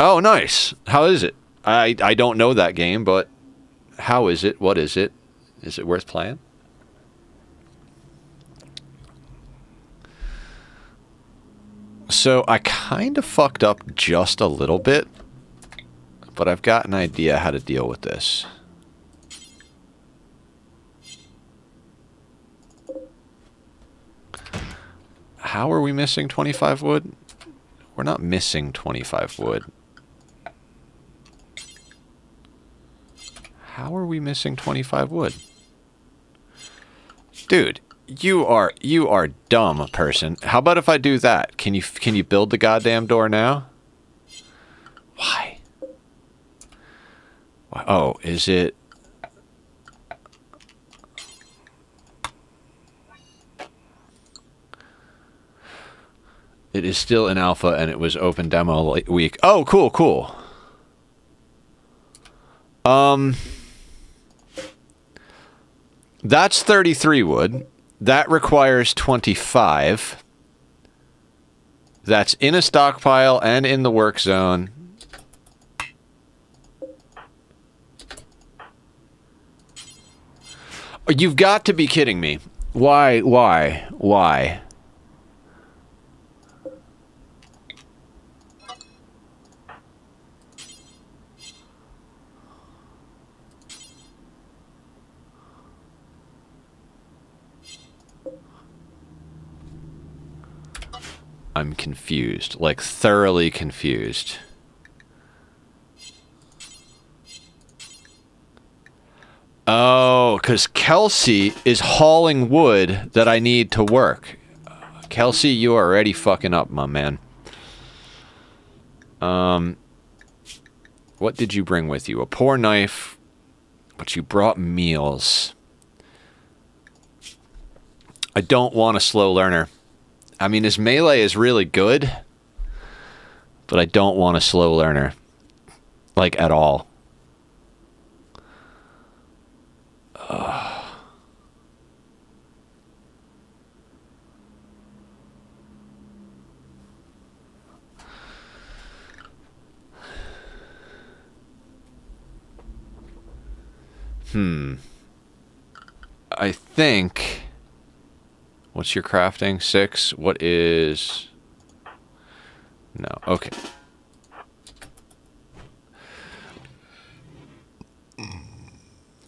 Oh, nice. How is it? I don't know that game, but how is it? What is it? Is it worth playing? So I kind of fucked up just a little bit, but I've got an idea how to deal with this. How are we missing 25 wood? We're not missing 25 wood. How are we missing 25 wood? Dude, you are dumb, person. How about if I do that? Can you build the goddamn door now? Why? Oh, is it? It is still in alpha and it was open demo week. Oh, cool, cool. That's 33 wood. That requires 25. That's in a stockpile and in the work zone. You've got to be kidding me. Why? I'm confused, like thoroughly confused. Oh, because Kelsey is hauling wood that I need to work. Kelsey, you are already fucking up, my man. What did you bring with you? A poor knife, but you brought meals. I don't want a slow learner. I mean, his melee is really good, but I don't want a slow learner. Like, at all. I think... What's your crafting? 6? What is... No, okay.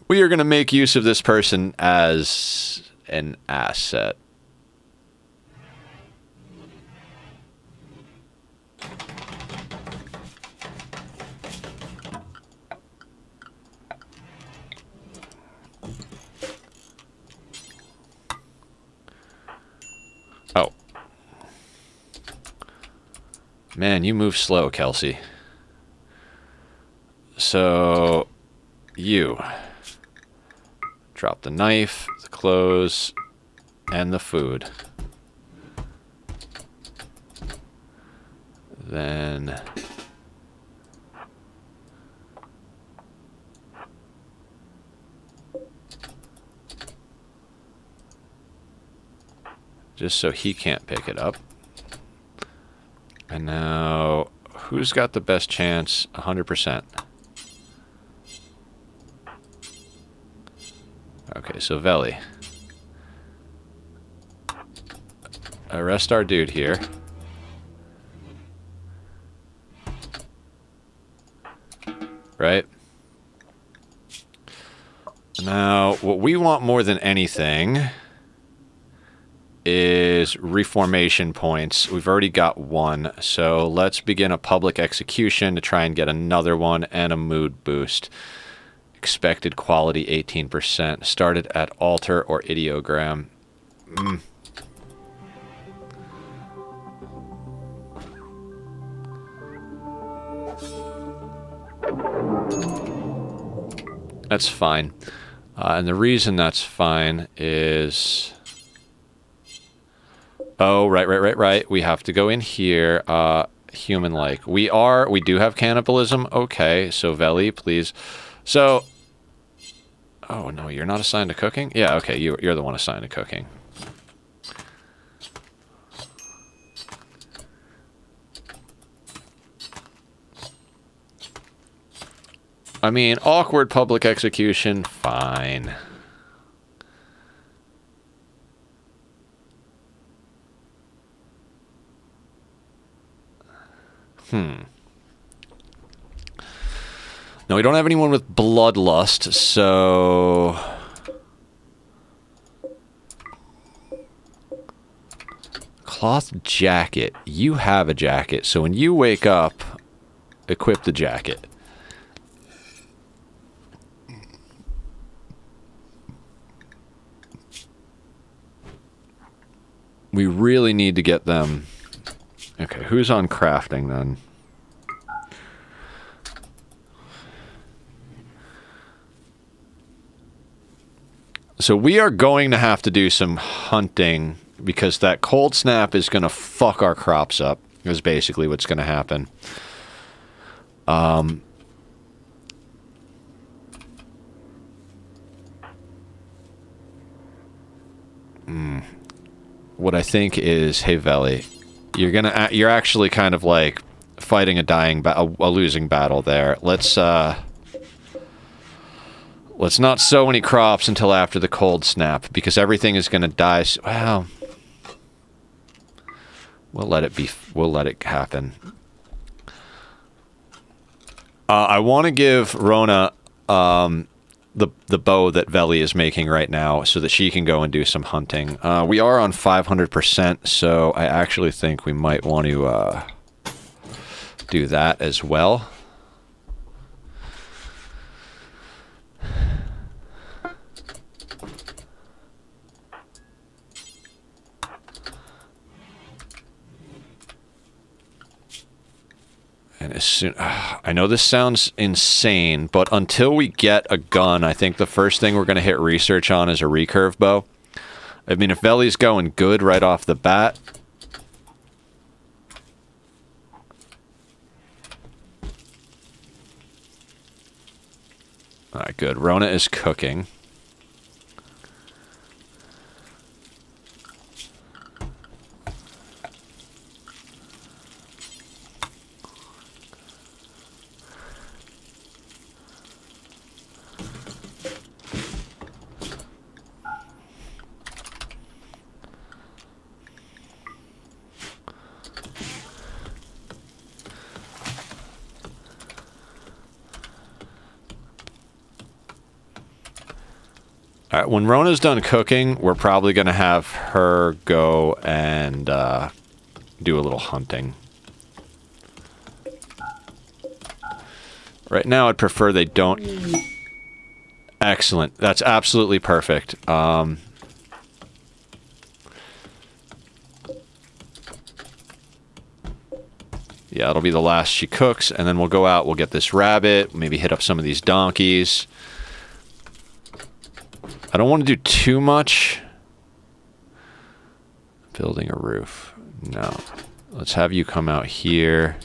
We are going to make use of this person as an asset. Oh. Man, you move slow, Kelsey. So, you drop the knife, the clothes, and the food. Then... just so he can't pick it up. And now, who's got the best chance? 100%. Okay, so Veli. Arrest our dude here. Right? Now, what we want more than anything is reformation points. We've already got 1, so let's begin a public execution to try and get another one and a mood boost. Expected quality 18%. Started at altar or ideogram. That's fine. And the reason that's fine is... Oh, right. We have to go in here. Human-like. We do have cannibalism. Okay, so Veli, please. So... Oh, no, you're not assigned to cooking? Yeah, okay, you're the one assigned to cooking. I mean, awkward public execution, fine. No, we don't have anyone with bloodlust, so... Cloth jacket. You have a jacket, so when you wake up, equip the jacket. We really need to get them... Okay, who's on crafting then? So we are going to have to do some hunting because that cold snap is going to fuck our crops up, is basically what's going to happen. What I think is, hey Veli, you're actually kind of like fighting a losing battle there. Let's not sow any crops until after the cold snap, because everything is going to die. Well, we'll let it be. We'll let it happen. I want to give Rona the bow that Veli is making right now, so that she can go and do some hunting. We are on 500%, so I actually think we might want to do that as well. And as soon, I know this sounds insane, but until we get a gun, I think the first thing we're going to hit research on is a recurve bow. I mean, if Veli's going good right off the bat. Alright, good. Rona is cooking. All right, when Rona's done cooking, we're probably going to have her go and do a little hunting. Right now, I'd prefer they don't... Excellent. That's absolutely perfect. Yeah, it'll be the last she cooks, and then we'll go out, we'll get this rabbit, maybe hit up some of these donkeys. I don't want to do too much. Building a roof. No. Let's have you come out here.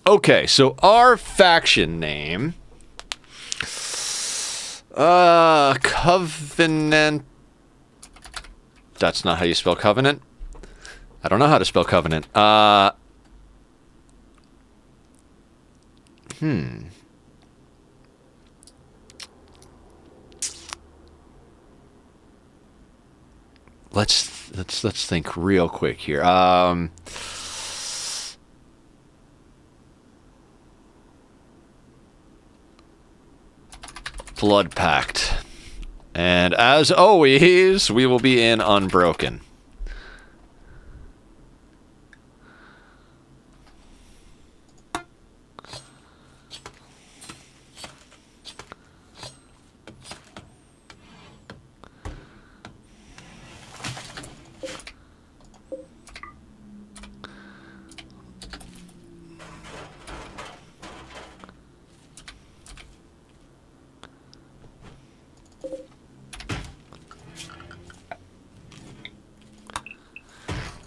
Okay, so our faction name... Covenant... That's not how you spell covenant. I don't know how to spell covenant. Let's think real quick here. Blood Pact. And as always, we will be in Unbroken.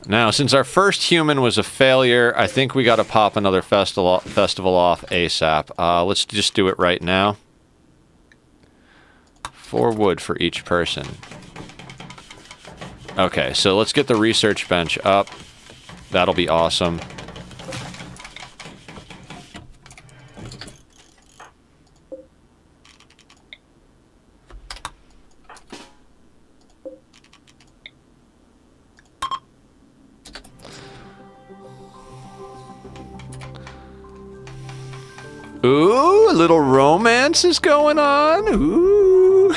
Now, since our first human was a failure, I think we got to pop another festival off ASAP. Let's just do it right now. 4 wood for each person. Okay, so let's get the research bench up. That'll be awesome. Ooh, a little romance is going on. Ooh.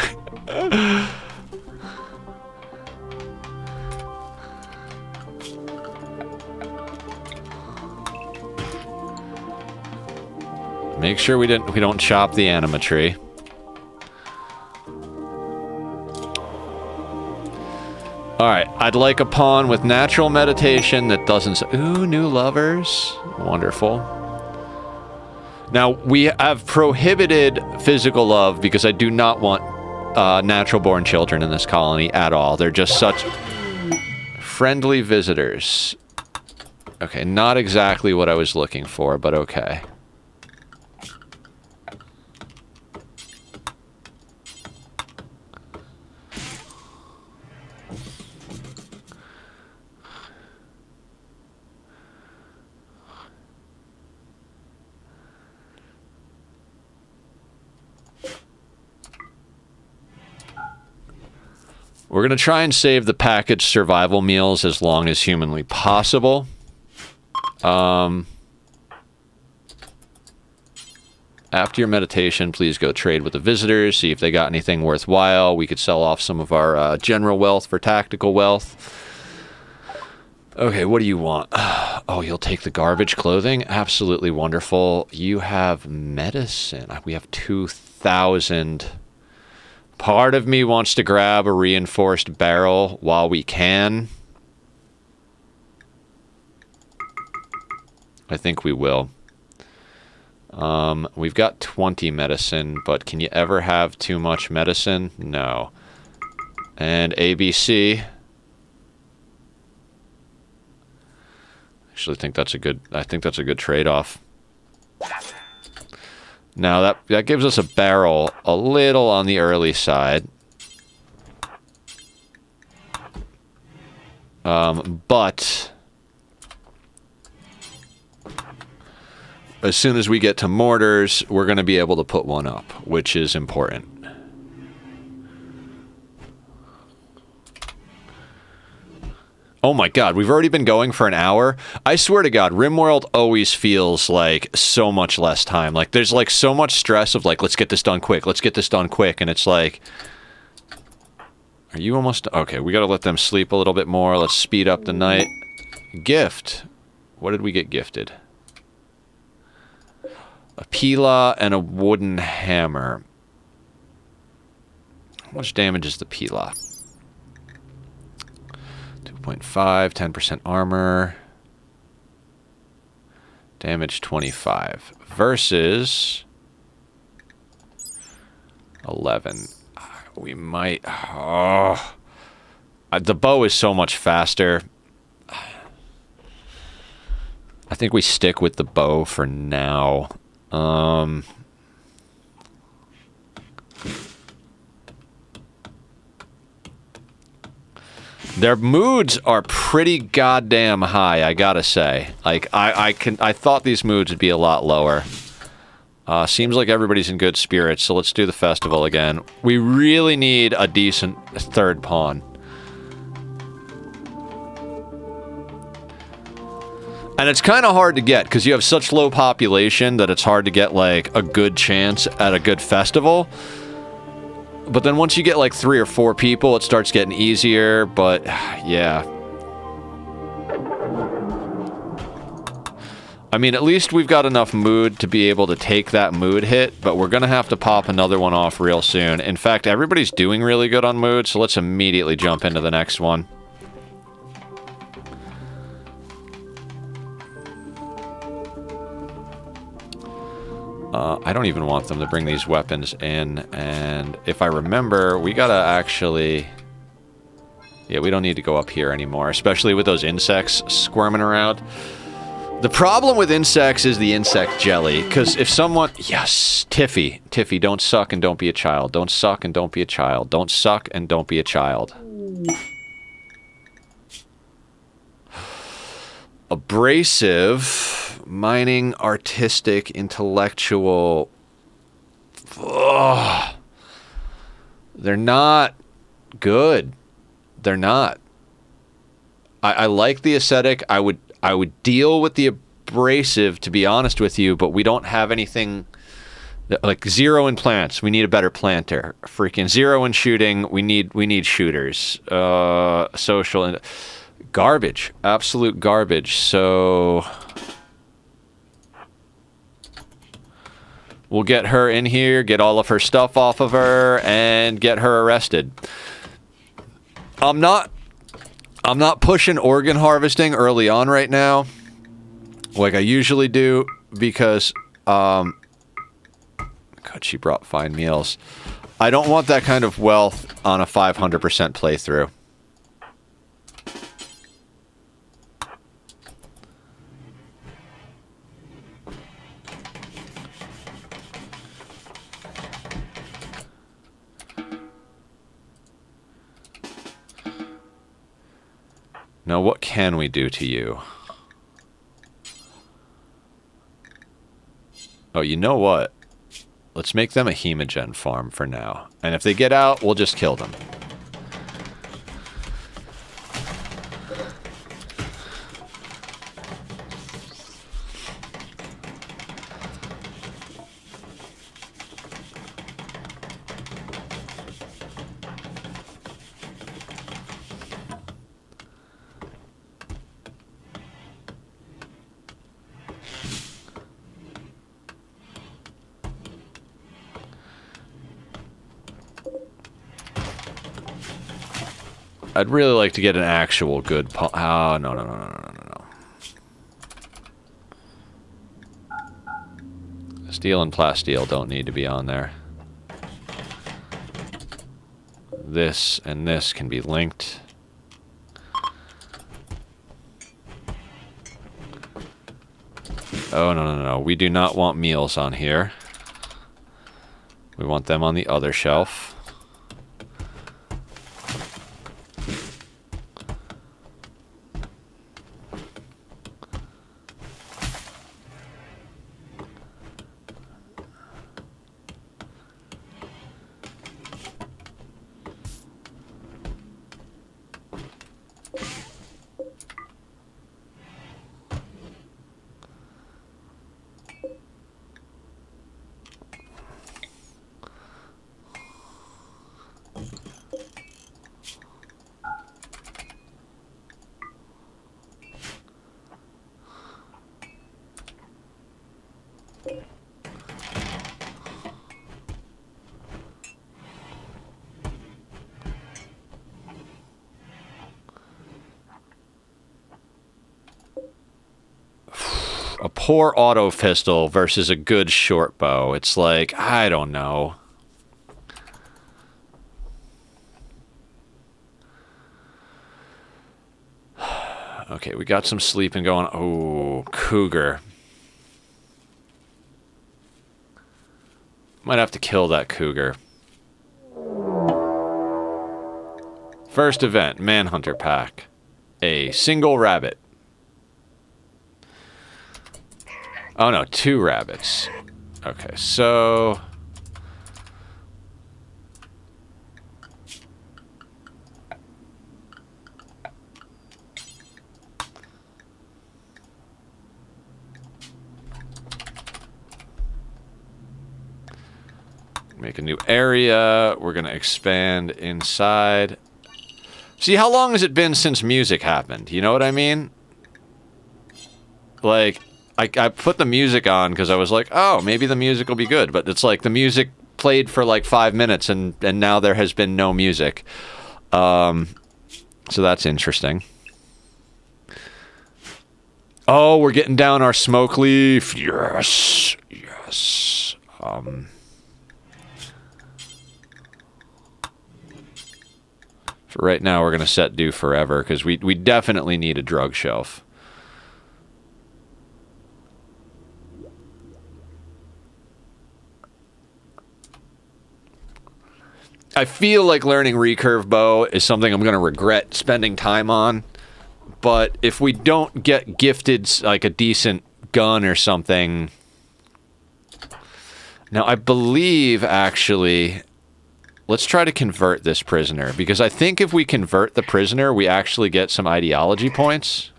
Make sure we don't chop the anima tree. All right, I'd like a pawn with natural meditation that doesn't... Ooh, new lovers. Wonderful. Now, we have prohibited physical love because I do not want natural-born children in this colony at all. They're just such friendly visitors. Okay, not exactly what I was looking for, but okay. We're going to try and save the packaged survival meals as long as humanly possible. After your meditation, please go trade with the visitors, see if they got anything worthwhile. We could sell off some of our general wealth for tactical wealth. Okay, what do you want? Oh, you'll take the garbage clothing? Absolutely wonderful. You have medicine. We have 2,000... Part of me wants to grab a reinforced barrel while we can. I think we will. We've got 20 medicine, but can you ever have too much medicine? No. And ABC. Actually, think that's a good. I think that's a good trade-off. Now that gives us a barrel a little on the early side, but as soon as we get to mortars, we're going to be able to put one up, which is important. Oh my god, we've already been going for an hour? I swear to god, RimWorld always feels like so much less time. Like, there's like so much stress of like, let's get this done quick, let's get this done quick, and it's like... Are you almost... Okay, we gotta let them sleep a little bit more. Let's speed up the night. Gift. What did we get gifted? A Pila and a wooden hammer. How much damage is the Pila? 2.5, 10% armor. Damage 25. Versus 11. We might... Oh. The bow is so much faster. I think we stick with the bow for now. Their moods are pretty goddamn high, I gotta say. Like, I thought these moods would be a lot lower. Seems like everybody's in good spirits, so let's do the festival again. We really need a decent third pawn. And it's kind of hard to get, because you have such low population that it's hard to get, like, a good chance at a good festival. But then once you get, like, 3 or 4 people, it starts getting easier, but, yeah. I mean, at least we've got enough mood to be able to take that mood hit, but we're gonna have to pop another one off real soon. In fact, everybody's doing really good on mood, so let's immediately jump into the next one. I don't even want them to bring these weapons in, and if I remember, we gotta actually... Yeah, we don't need to go up here anymore, especially with those insects squirming around. The problem with insects is the insect jelly, because if someone... Yes, Tiffy. Tiffy, don't suck and don't be a child. Don't suck and don't be a child. Don't suck and don't be a child. Abrasive... Mining, artistic, intellectual. Ugh. They're not good. They're not. I like the aesthetic. I would deal with the abrasive, to be honest with you, but we don't have anything that, like 0 in plants. We need a better planter. Freaking 0 in shooting. We need shooters. Social and garbage. Absolute garbage. So we'll get her in here, get all of her stuff off of her, and get her arrested. I'm not pushing organ harvesting early on right now, like I usually do, because, God, she brought fine meals. I don't want that kind of wealth on a 500% playthrough. Now, what can we do to you? Oh, you know what? Let's make them a hemogen farm for now. And if they get out, we'll just kill them. I'd really like to get an actual good oh, no. Steel and plasteel don't need to be on there. This and this can be linked. Oh, no, no, no. We do not want meals on here. We want them on the other shelf. A poor auto pistol versus a good short bow. It's like, I don't know. Okay, we got some sleeping going. Oh, cougar. Might have to kill that cougar. First event, Manhunter Pack. A single rabbit. Oh no, 2 rabbits. Okay, so... make a new area. We're gonna expand inside. See, how long has it been since music happened? You know what I mean? Like... I put the music on because I was like, oh, maybe the music will be good. But it's like the music played for like 5 minutes and now there has been no music. So that's interesting. Oh, we're getting down our smoke leaf. Yes. Yes. For right now, we're going to set do forever because we definitely need a drug shelf. I feel like learning recurve bow is something I'm going to regret spending time on, but if we don't get gifted like a decent gun or something... Now, I believe, actually... Let's try to convert this prisoner, because I think if we convert the prisoner, we actually get some ideology points.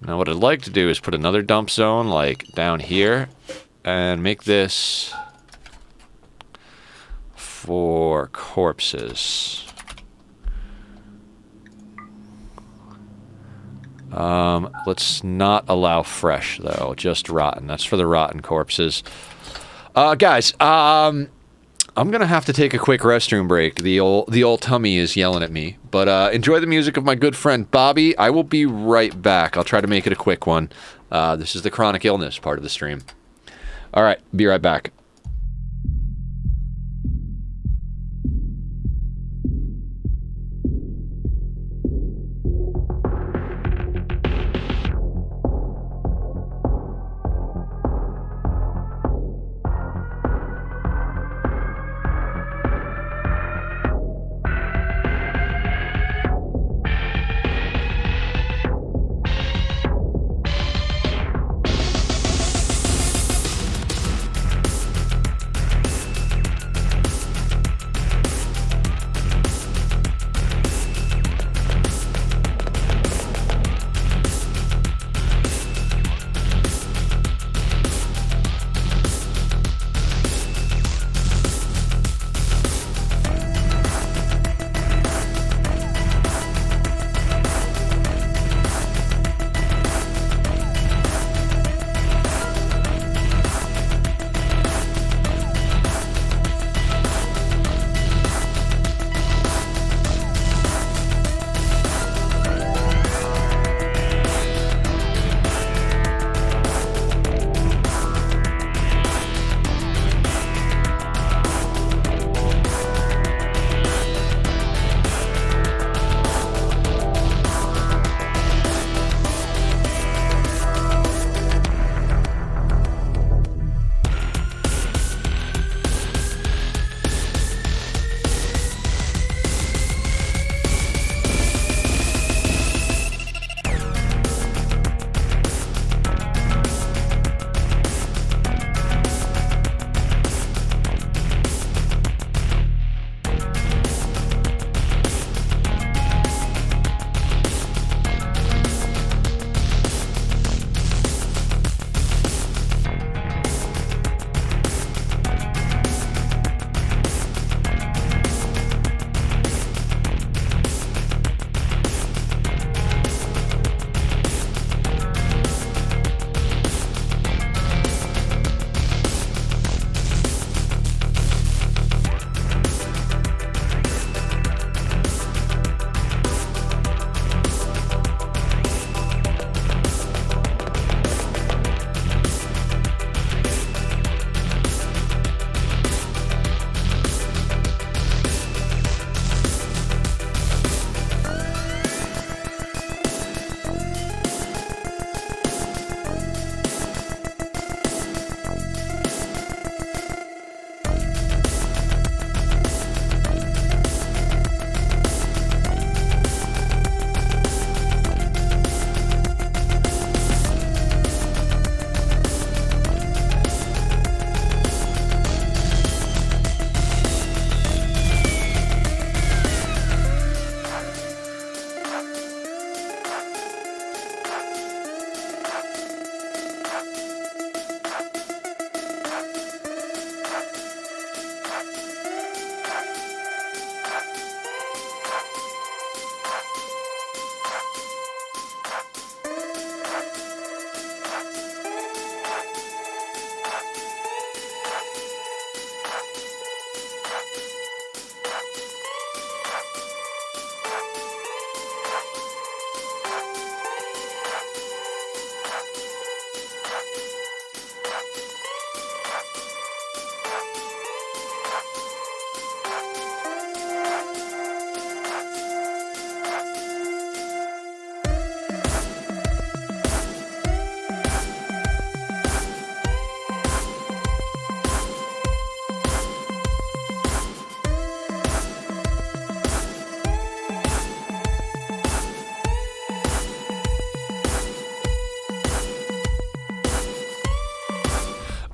Now what I'd like to do is put another dump zone, like, down here, and make this for corpses. Let's not allow fresh, though, just rotten. That's for the rotten corpses. Guys, I'm gonna have to take a quick restroom break. The old tummy is yelling at me. But enjoy the music of my good friend Bobby. I will be right back. I'll try to make it a quick one. This is the chronic illness part of the stream. All right, be right back.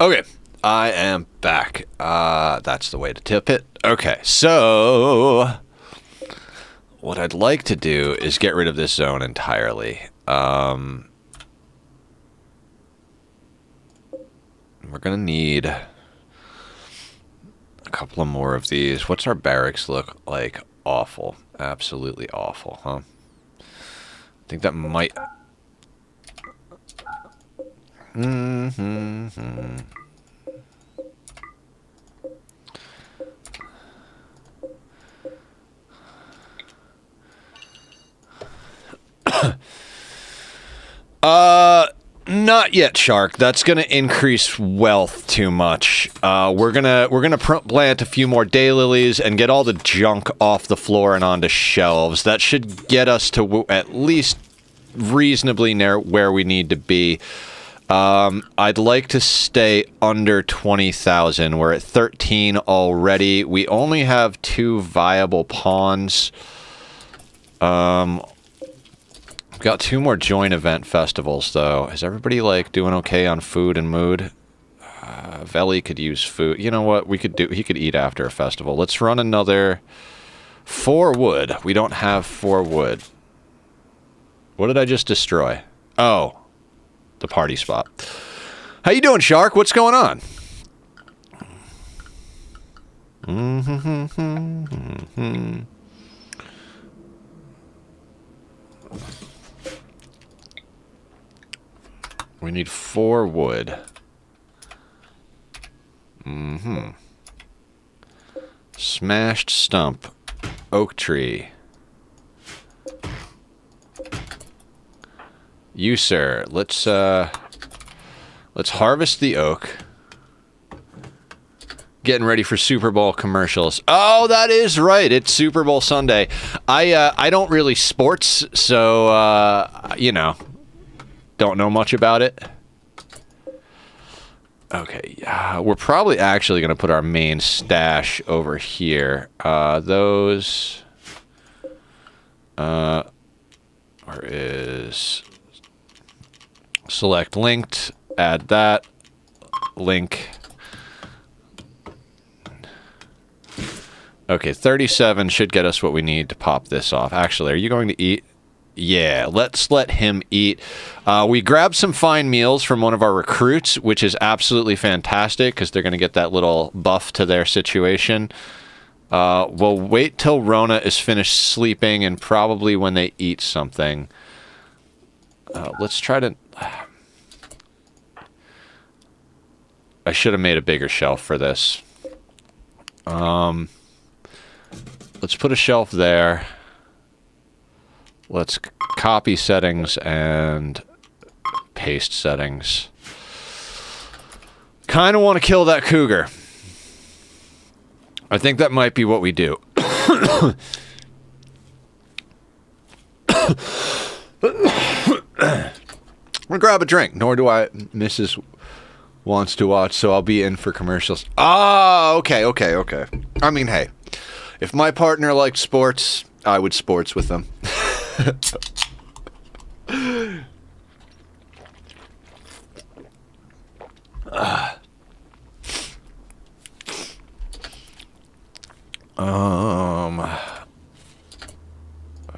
Okay, I am back. That's the way to tip it. Okay, so what I'd like to do is get rid of this zone entirely. We're gonna need a couple of more of these. What's our barracks look like? Awful. Absolutely awful, huh? I think that might... Not yet, Shark. That's gonna increase wealth too much. We're gonna plant a few more daylilies and get all the junk off the floor and onto shelves. That should get us to at least reasonably near where we need to be. I'd like to stay under 20,000. We're at 13 already. We only have 2 viable pawns. We've got 2 more joint event festivals, though. Is everybody, like, doing okay on food and mood? Veli could use food. You know what? He could eat after a festival. Let's run another 4 wood. We don't have 4 wood. What did I just destroy? Oh, the party spot. How you doing, Shark? What's going on? We need 4 wood. Smashed stump. Oak tree. You, sir. Let's harvest the oak. Getting ready for Super Bowl commercials. Oh, that is right. It's Super Bowl Sunday. I don't really sports, so you know, don't know much about it. Okay, we're probably actually going to put our main stash over here. Those... where is... Select linked, add that, link. Okay, 37 should get us what we need to pop this off. Actually, are you going to eat? Yeah, let's let him eat. We grabbed some fine meals from one of our recruits, which is absolutely fantastic because they're going to get that little buff to their situation. We'll wait till Rona is finished sleeping and probably when they eat something. Let's try to... I should have made a bigger shelf for this. Let's put a shelf there. Let's copy settings and paste settings. Kind of want to kill that cougar. I think that might be what we do. I'm gonna grab a drink. Nor do I. Mrs. wants to watch, so I'll be in for commercials. Ah, okay. I mean, hey, if my partner liked sports, I would sports with them.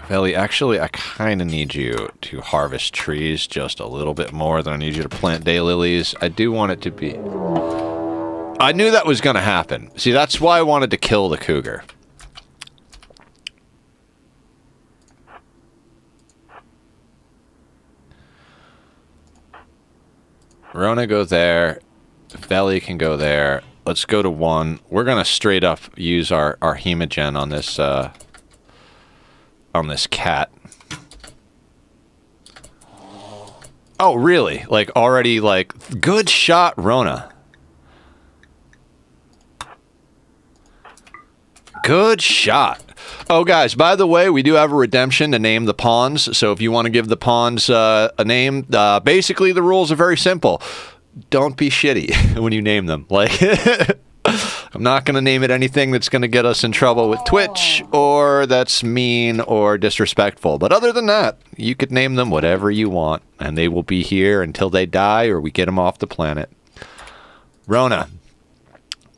Veli, actually, I kind of need you to harvest trees just a little bit more than I need you to plant daylilies. I do want it to be... I knew that was going to happen. See, that's why I wanted to kill the cougar. Rona, go there. Veli can go there. Let's go to 1. We're going to straight up use our hemogen on this cat. Oh, really? Like, already, like, good shot, Rona. Good shot. Oh, guys, by the way, we do have a redemption to name the pawns, so if you want to give the pawns a name, basically the rules are very simple. Don't be shitty when you name them. Like, I'm not going to name it anything that's going to get us in trouble with Twitch, or that's mean or disrespectful. But other than that, you could name them whatever you want, and they will be here until they die or we get them off the planet. Rona,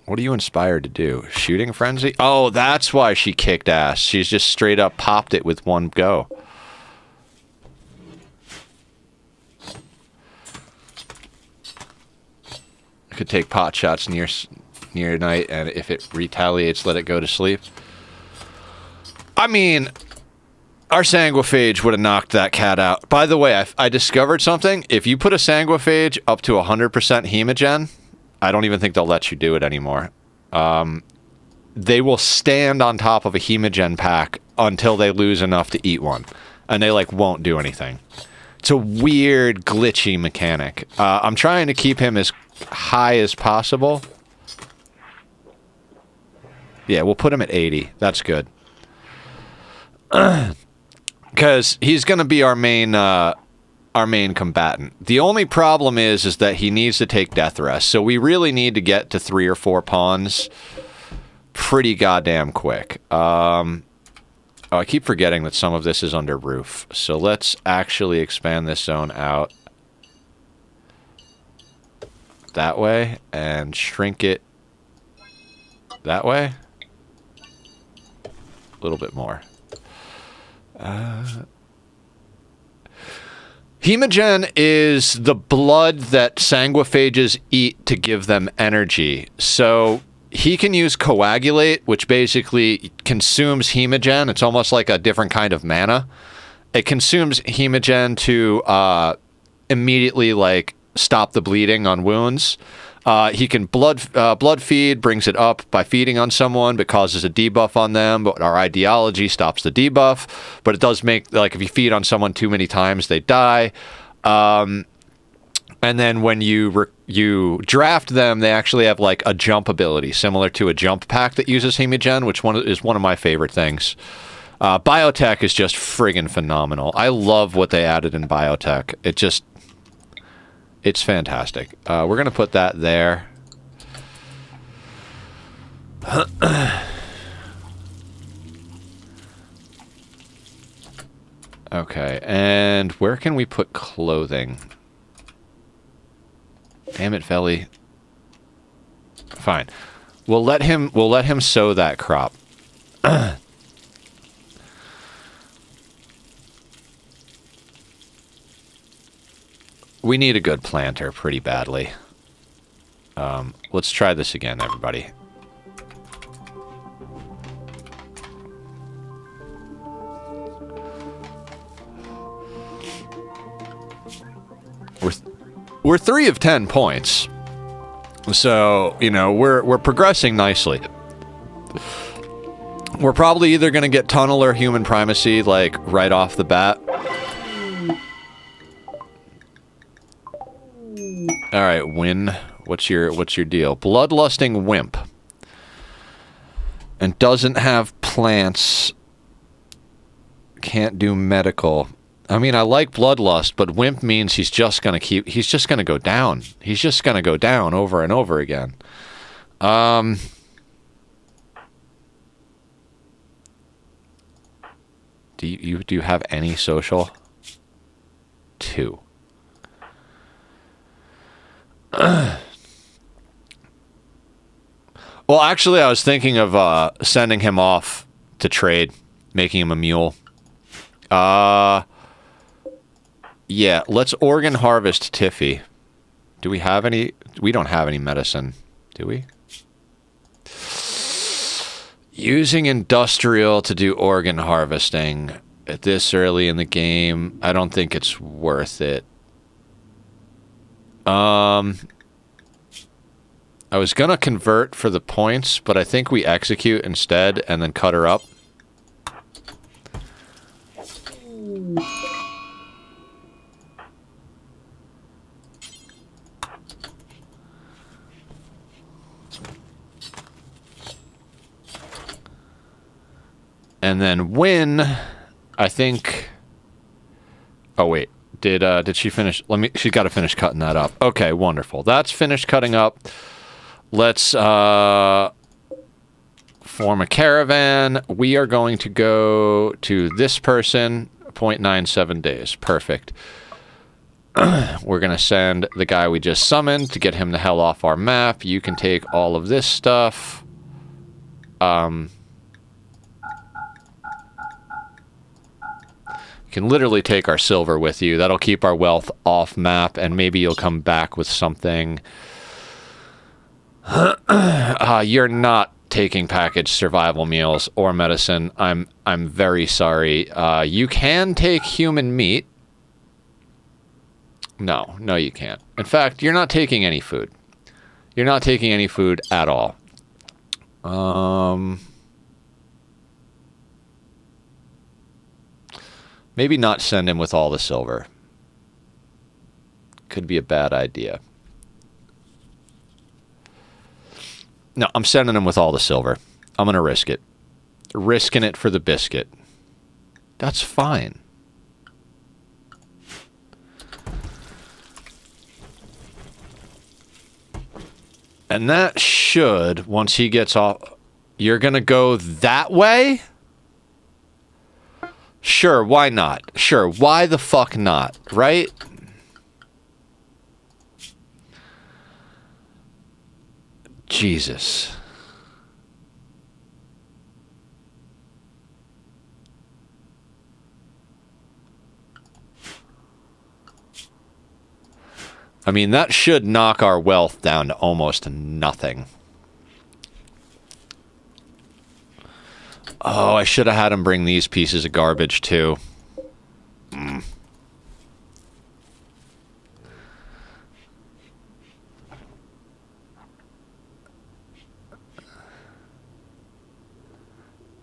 what are you inspired to do? Shooting frenzy? Oh, that's why she kicked ass. She's just straight up popped it with one go. I could take pot shots near night, and if it retaliates, let it go to sleep. I mean, our Sanguophage would have knocked that cat out. By the way, I discovered something. If you put a Sanguophage up to 100% hemogen, I don't even think they'll let you do it anymore. They will stand on top of a hemogen pack until they lose enough to eat one. And they, like, won't do anything. It's a weird, glitchy mechanic. I'm trying to keep him as high as possible. Yeah, we'll put him at 80. That's good. Because he's going to be our main combatant. The only problem is that he needs to take death rest. So we really need to get to 3 or 4 pawns pretty goddamn quick. Oh, I keep forgetting that some of this is under roof. So let's actually expand this zone out that way and shrink it that way. A little bit more. Hemogen is the blood that sanguophages eat to give them energy. So he can use coagulate, which basically consumes hemogen. It's almost like a different kind of mana. It consumes hemogen to immediately, like, stop the bleeding on wounds. He can blood feed, brings it up by feeding on someone, but causes a debuff on them. But our ideology stops the debuff. But it does make, like, if you feed on someone too many times, they die. And then when you draft them, they actually have, like, a jump ability, similar to a jump pack that uses hemogen, which is one of my favorite things. Biotech is just friggin' phenomenal. I love what they added in Biotech. It's fantastic. We're going to put that there. Okay, and where can we put clothing? Damn it, Felly. Fine. We'll let him sow that crop. We need a good planter pretty badly. Let's try this again, everybody. We're 3 of 10 points. So, you know, we're progressing nicely. We're probably either going to get tunnel or human primacy, like, right off the bat. Alright, Win. What's your deal? Bloodlusting Wimp. And doesn't have plants. Can't do medical. I mean, I like Bloodlust, but Wimp means he's just gonna go down. He's just gonna go down over and over again. Do you have any social? 2. Well, actually, I was thinking of sending him off to trade, making him a mule. Yeah, let's organ harvest Tiffy. Do we have any? We don't have any medicine, do we? Using industrial to do organ harvesting at this early in the game, I don't think it's worth it. I was gonna convert for the points, but I think we execute instead and then cut her up. And then Win, I think... Oh, wait. Did she finish? She's got to finish cutting that up. Okay, wonderful. That's finished cutting up. Let's form a caravan. We are going to go to this person, 0.97 days. Perfect. We're going to send the guy we just summoned to get him the hell off our map. You can take all of this stuff. You can literally take our silver with you. That'll keep our wealth off map, and maybe you'll come back with something. You're not taking packaged survival meals or medicine. I'm very sorry. You can take human meat. No, you can't. In fact, you're not taking any food. You're not taking any food at all. Maybe not send him with all the silver. Could be a bad idea. No, I'm sending him with all the silver. I'm going to risk it. Risking it for the biscuit. That's fine. And that should, once he gets off... You're going to go that way? Sure, why not? Sure, why the fuck not, right? Jesus. I mean, that should knock our wealth down to almost nothing. Oh, I should have had him bring these pieces of garbage, too.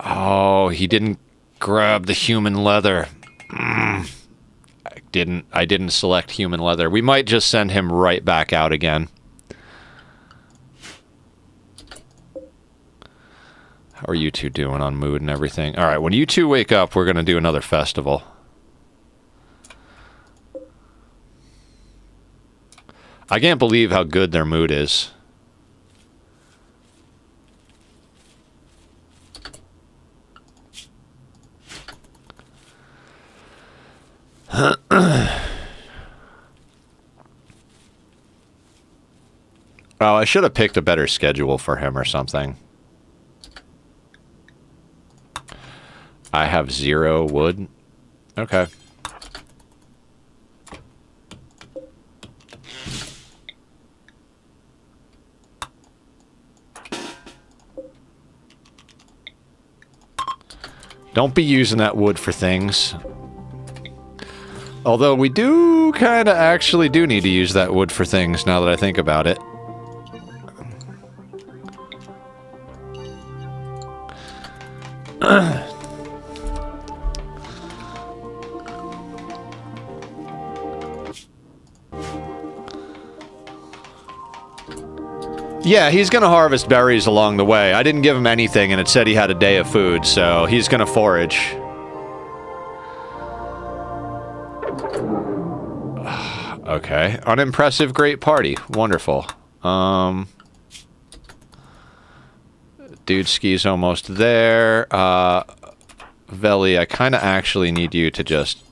Oh, he didn't grab the human leather. I didn't select human leather. We might just send him right back out again. How are you two doing on mood and everything? All right, when you two wake up, we're going to do another festival. I can't believe how good their mood is. Oh, I should have picked a better schedule for him or something. I have 0 wood. Okay. Don't be using that wood for things. Although we do kind of actually do need to use that wood for things now that I think about it. Yeah, he's gonna harvest berries along the way. I didn't give him anything and it said he had a day of food, so he's gonna forage. Okay. Unimpressive great party. Wonderful. Dude ski's almost there. Veli, I kind of actually need you to just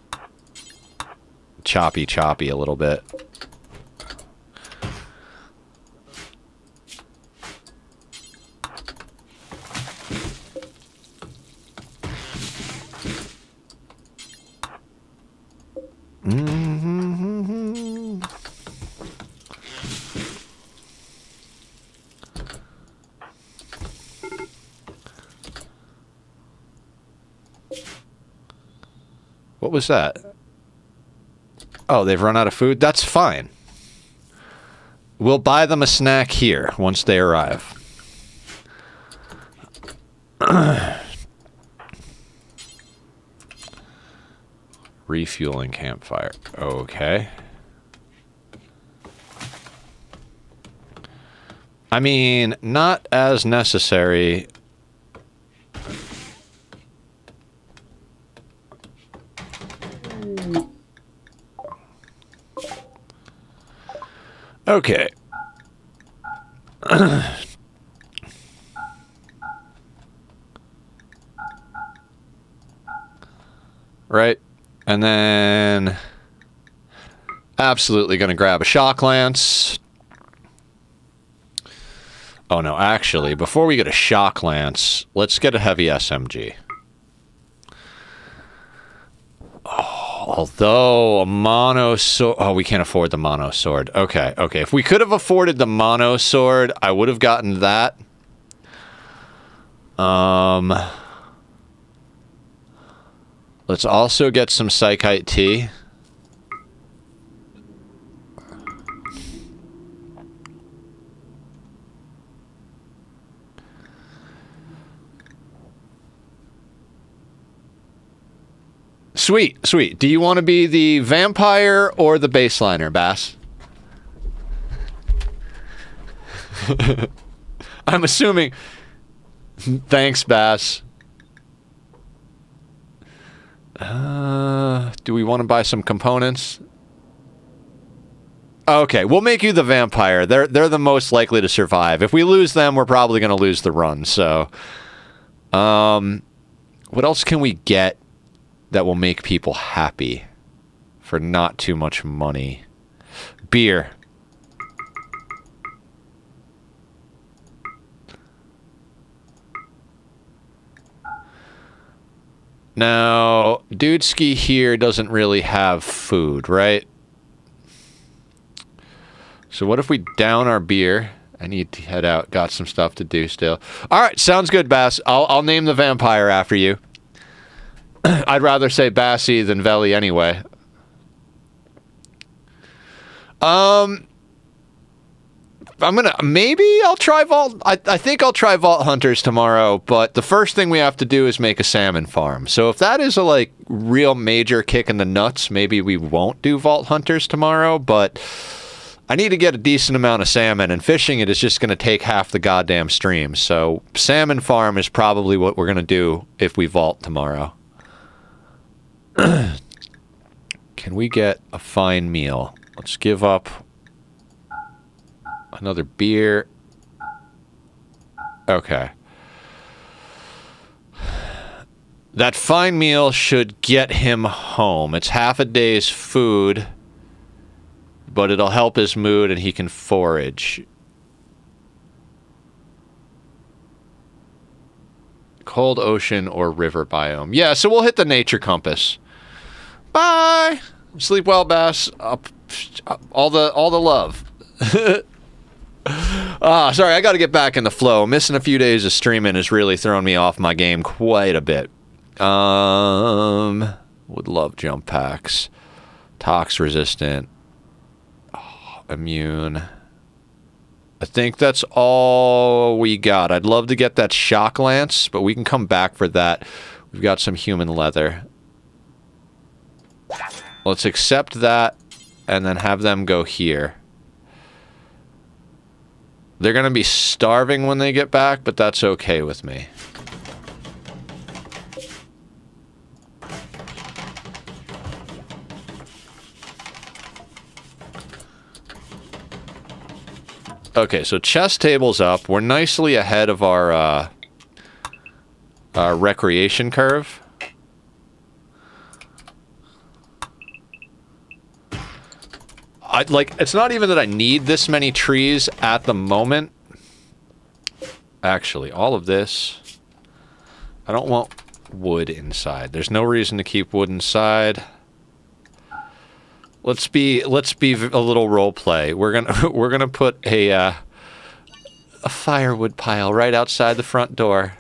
choppy a little bit. What was that? Oh, they've run out of food? That's fine. We'll buy them a snack here once they arrive. Refueling campfire. Okay. I mean, not as necessary. Okay. Right. And then Absolutely going to grab a shock lance. Oh no, actually, before we get a shock lance, let's get a heavy SMG. Oh, although a mono sword... Oh, we can't afford the mono sword. Okay, okay. If we could have afforded the mono sword, I would have gotten that. Let's also get some Psychite tea. Sweet, sweet. Do you want to be the vampire or the baseliner, Bass? I'm assuming... Thanks, Bass. Do we want to buy some components? Okay, we'll make you the vampire. They're the most likely to survive. If we lose them, we're probably going to lose the run, so... what else can we get that will make people happy for not too much money? Beer. Now, Dudeski here doesn't really have food, right? So what if we down our beer? I need to head out. Got some stuff to do still. All right, sounds good, Bass. I'll name the vampire after you. I'd rather say Bassy than Veli anyway. Maybe I'll try Vault... I think I'll try Vault Hunters tomorrow, but the first thing we have to do is make a salmon farm. So if that is a, like, real major kick in the nuts, maybe we won't do Vault Hunters tomorrow, but I need to get a decent amount of salmon, and fishing it is just going to take half the goddamn stream. So salmon farm is probably what we're going to do if we vault tomorrow. Can we get a fine meal? Let's give up another beer. Okay. That fine meal should get him home. It's half a day's food, but it'll help his mood and he can forage. Cold ocean or river biome. Yeah, so we'll hit the nature compass. Bye. Sleep well, Bass. All the love. Sorry, I got to get back in the flow. Missing a few days of streaming has really thrown me off my game quite a bit. Would love jump packs. Tox resistant. Oh, immune. I think that's all we got. I'd love to get that shock lance, but we can come back for that. We've got some human leather. Let's accept that and then have them go here. They're going to be starving when they get back, but that's okay with me. Okay, so chess table's up. We're nicely ahead of our recreation curve. It's not even that I need this many trees at the moment. Actually, all of this. I don't want wood inside. There's no reason to keep wood inside. Let's be a little role play. We're gonna put a firewood pile right outside the front door.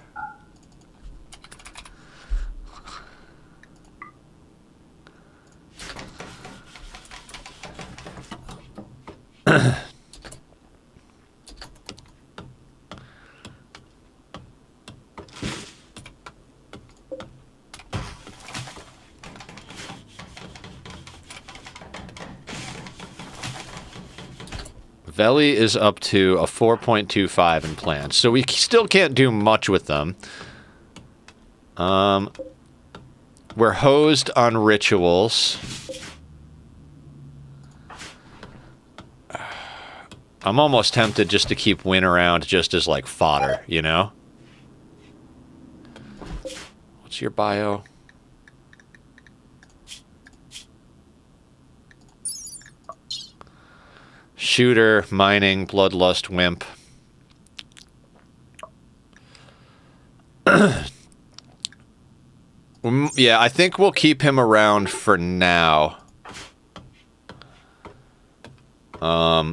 Veli is up to a 4.25 in plants, so we still can't do much with them. We're hosed on rituals. I'm almost tempted just to keep Win around just as, like, fodder, you know? What's your bio? shooter, mining, bloodlust, wimp. Yeah, I think we'll keep him around for now.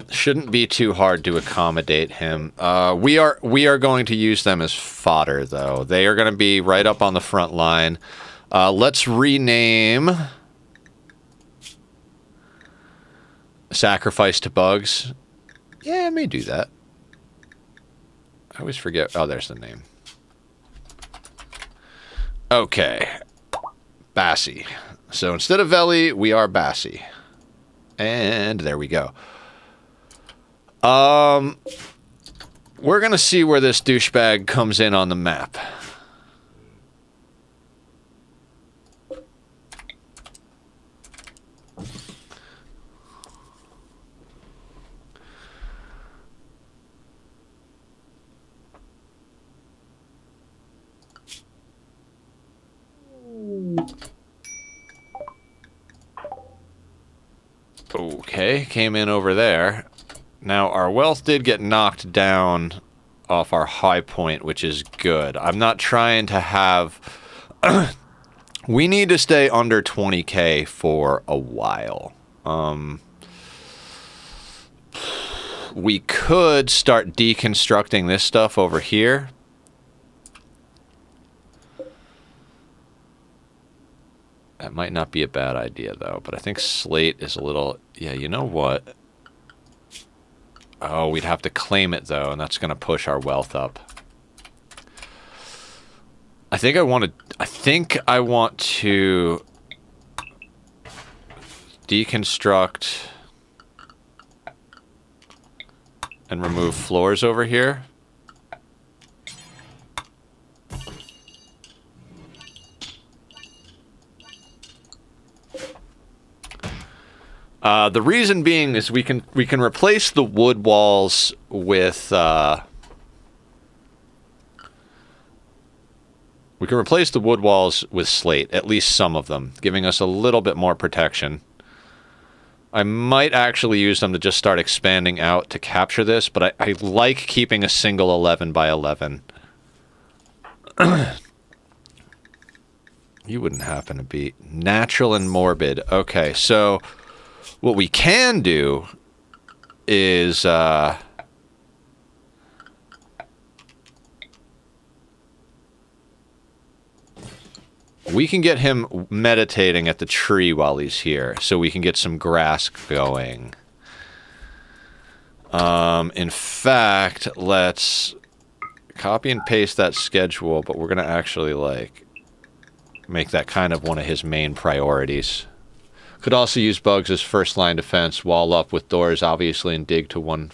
Shouldn't be too hard to accommodate him. We are going to use them as fodder, though. They are going to be right up on the front line. Let's rename Sacrifice to Bugs. Yeah, I may do that. I always forget. Oh, there's the name. Okay. Bassie. So instead of Veli, we are Bassie. And there we go. We're going to see where this douchebag comes in on the map. Okay, came in over there. Now, our wealth did get knocked down off our high point, which is good. I'm not trying to have... We need to stay under 20k for a while. We could start deconstructing this stuff over here. That might not be a bad idea, though. But I think slate is a little... Yeah, you know what? Oh, we'd have to claim it, though, and that's going to push our wealth up. I think I want to deconstruct and remove floors over here. The reason being is we can replace the wood walls with slate, at least some of them, giving us a little bit more protection. I might actually use them to just start expanding out to capture this, but I like keeping a single 11 by 11. You wouldn't happen to be natural and morbid. Okay, so what we can do is we can get him meditating at the tree while he's here, so we can get some grass going. In fact, let's copy and paste that schedule, but we're going to actually, like, make that kind of one of his main priorities. Could also use bugs as first-line defense, wall up with doors, obviously, and dig to one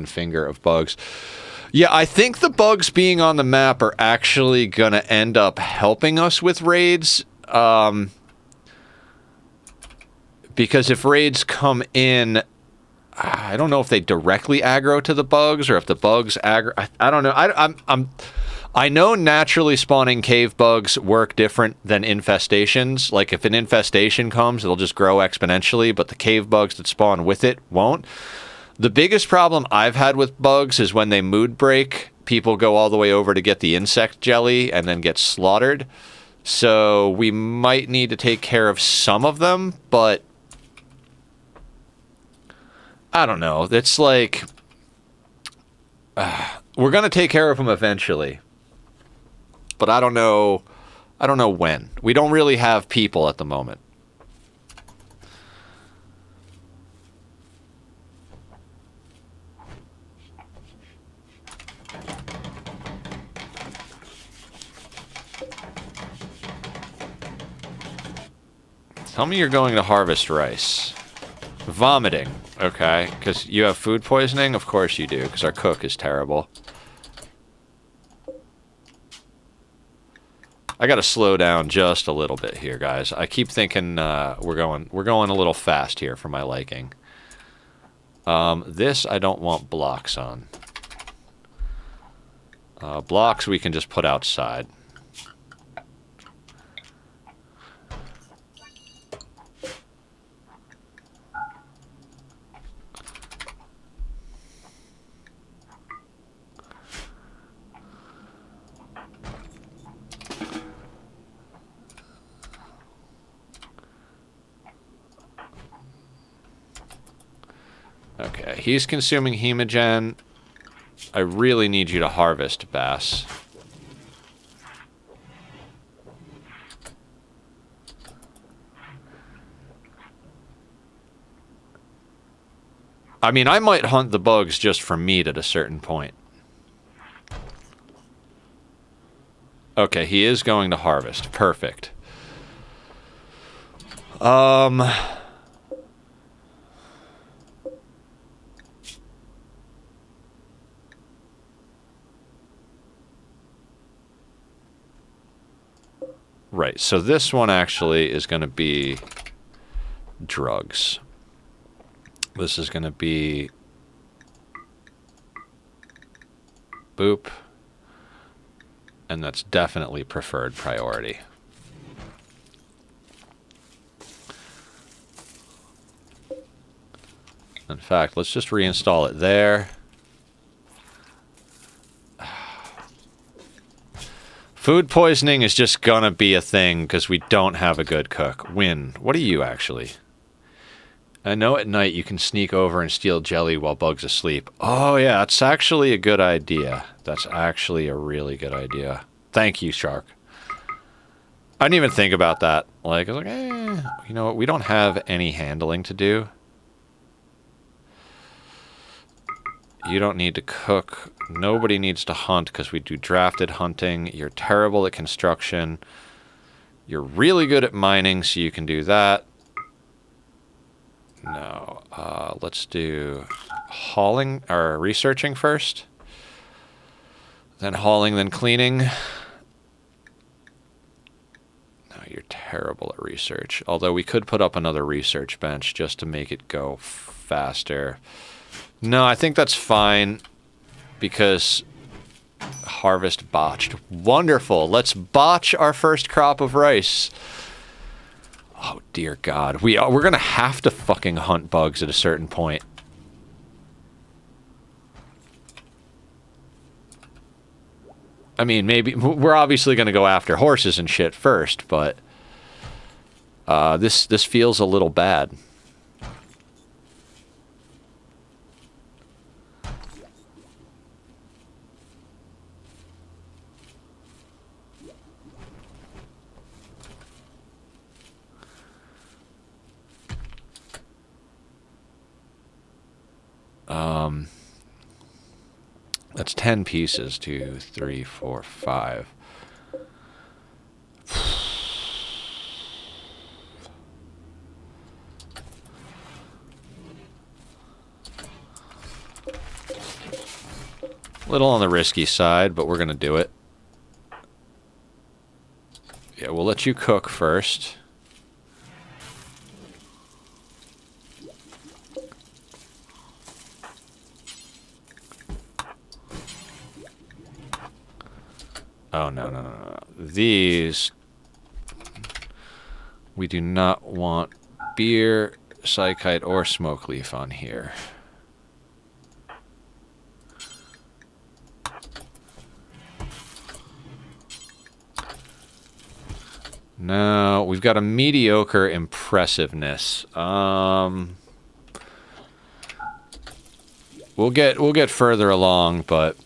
finger of bugs. Yeah, I think the bugs being on the map are actually going to end up helping us with raids. Because if raids come in, I don't know if they directly aggro to the bugs or if the bugs aggro. I don't know. I know naturally spawning cave bugs work different than infestations. Like, if an infestation comes, it'll just grow exponentially, but the cave bugs that spawn with it won't. The biggest problem I've had with bugs is when they mood break, people go all the way over to get the insect jelly and then get slaughtered. So we might need to take care of some of them, but I don't know. It's like we're going to take care of them eventually. But I don't know when. We don't really have people at the moment. Tell me you're going to harvest rice. Vomiting. Okay, because you have food poisoning? Of course you do, because our cook is terrible. I gotta slow down just a little bit here, guys. I keep thinking we're going a little fast here for my liking. This I don't want blocks on. Blocks we can just put outside. he's consuming hemogen. I really need you to harvest, Bass. I mean, I might hunt the bugs just for meat at a certain point. Okay, he is going to harvest. Perfect. Right, so this one actually is going to be drugs. This is going to be boop, and that's definitely preferred priority. In fact, let's just reinstall it there. Food poisoning is just gonna be a thing because we don't have a good cook. Win. What are you actually? I know at night you can sneak over and steal jelly while Bug's asleep. Oh yeah, that's actually a good idea. That's actually a really good idea. Thank you, Shark. I didn't even think about that. Like, I was like, you know what? We don't have any handling to do. You don't need to cook. Nobody needs to hunt because we do drafted hunting. You're terrible at construction. You're really good at mining, so you can do that. No. Let's do hauling or researching first. Then hauling, then cleaning. No, you're terrible at research. Although we could put up another research bench just to make it go faster. No, I think that's fine because harvest botched. Wonderful. Let's botch our first crop of rice. Oh, dear God. We're going to have to fucking hunt bugs at a certain point. I mean, maybe we're obviously going to go after horses and shit first, but this feels a little bad. That's 10 pieces. 2, 3, 4, 5. Little on the risky side, but we're gonna do it. Yeah, we'll let you cook first. Oh, no. These... We do not want beer, psychite, or smoke leaf on here. No, we've got a mediocre impressiveness. We'll get further along, but...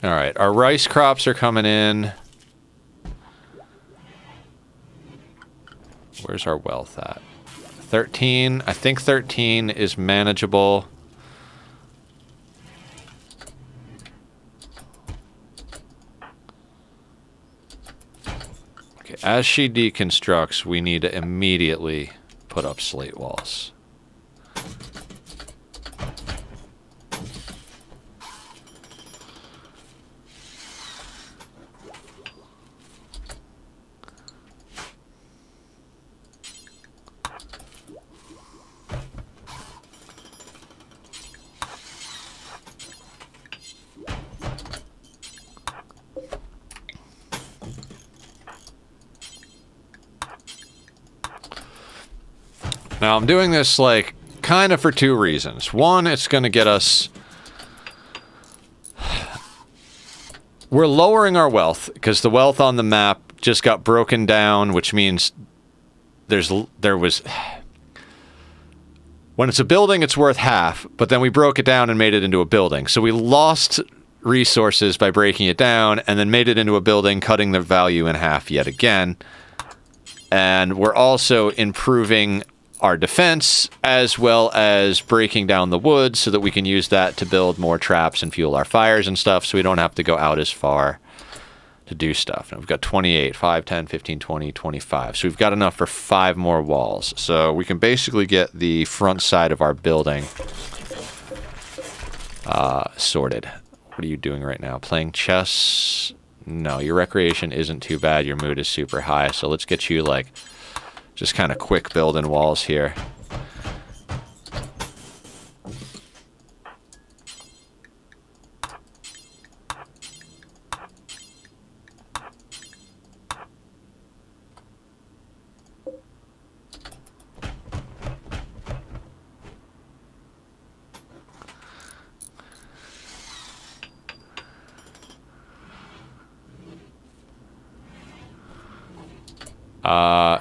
Alright, our rice crops are coming in. Where's our wealth at? 13. I think 13 is manageable. Okay, as she deconstructs, we need to immediately put up slate walls. Now, I'm doing this, like, kind of for two reasons. One, it's going to get us we're lowering our wealth because the wealth on the map just got broken down, which means there was... When it's a building, it's worth half, but then we broke it down and made it into a building. So we lost resources by breaking it down and then made it into a building, cutting the value in half yet again. And we're also improving our defense as well as breaking down the wood so that we can use that to build more traps and fuel our fires and stuff so we don't have to go out as far to do stuff. Now we've got 28, 5, 10, 15, 20, 25. So we've got enough for 5 more walls. So we can basically get the front side of our building sorted. What are you doing right now? Playing chess? No, your recreation isn't too bad. Your mood is super high. So let's get you like just kind of quick building walls here.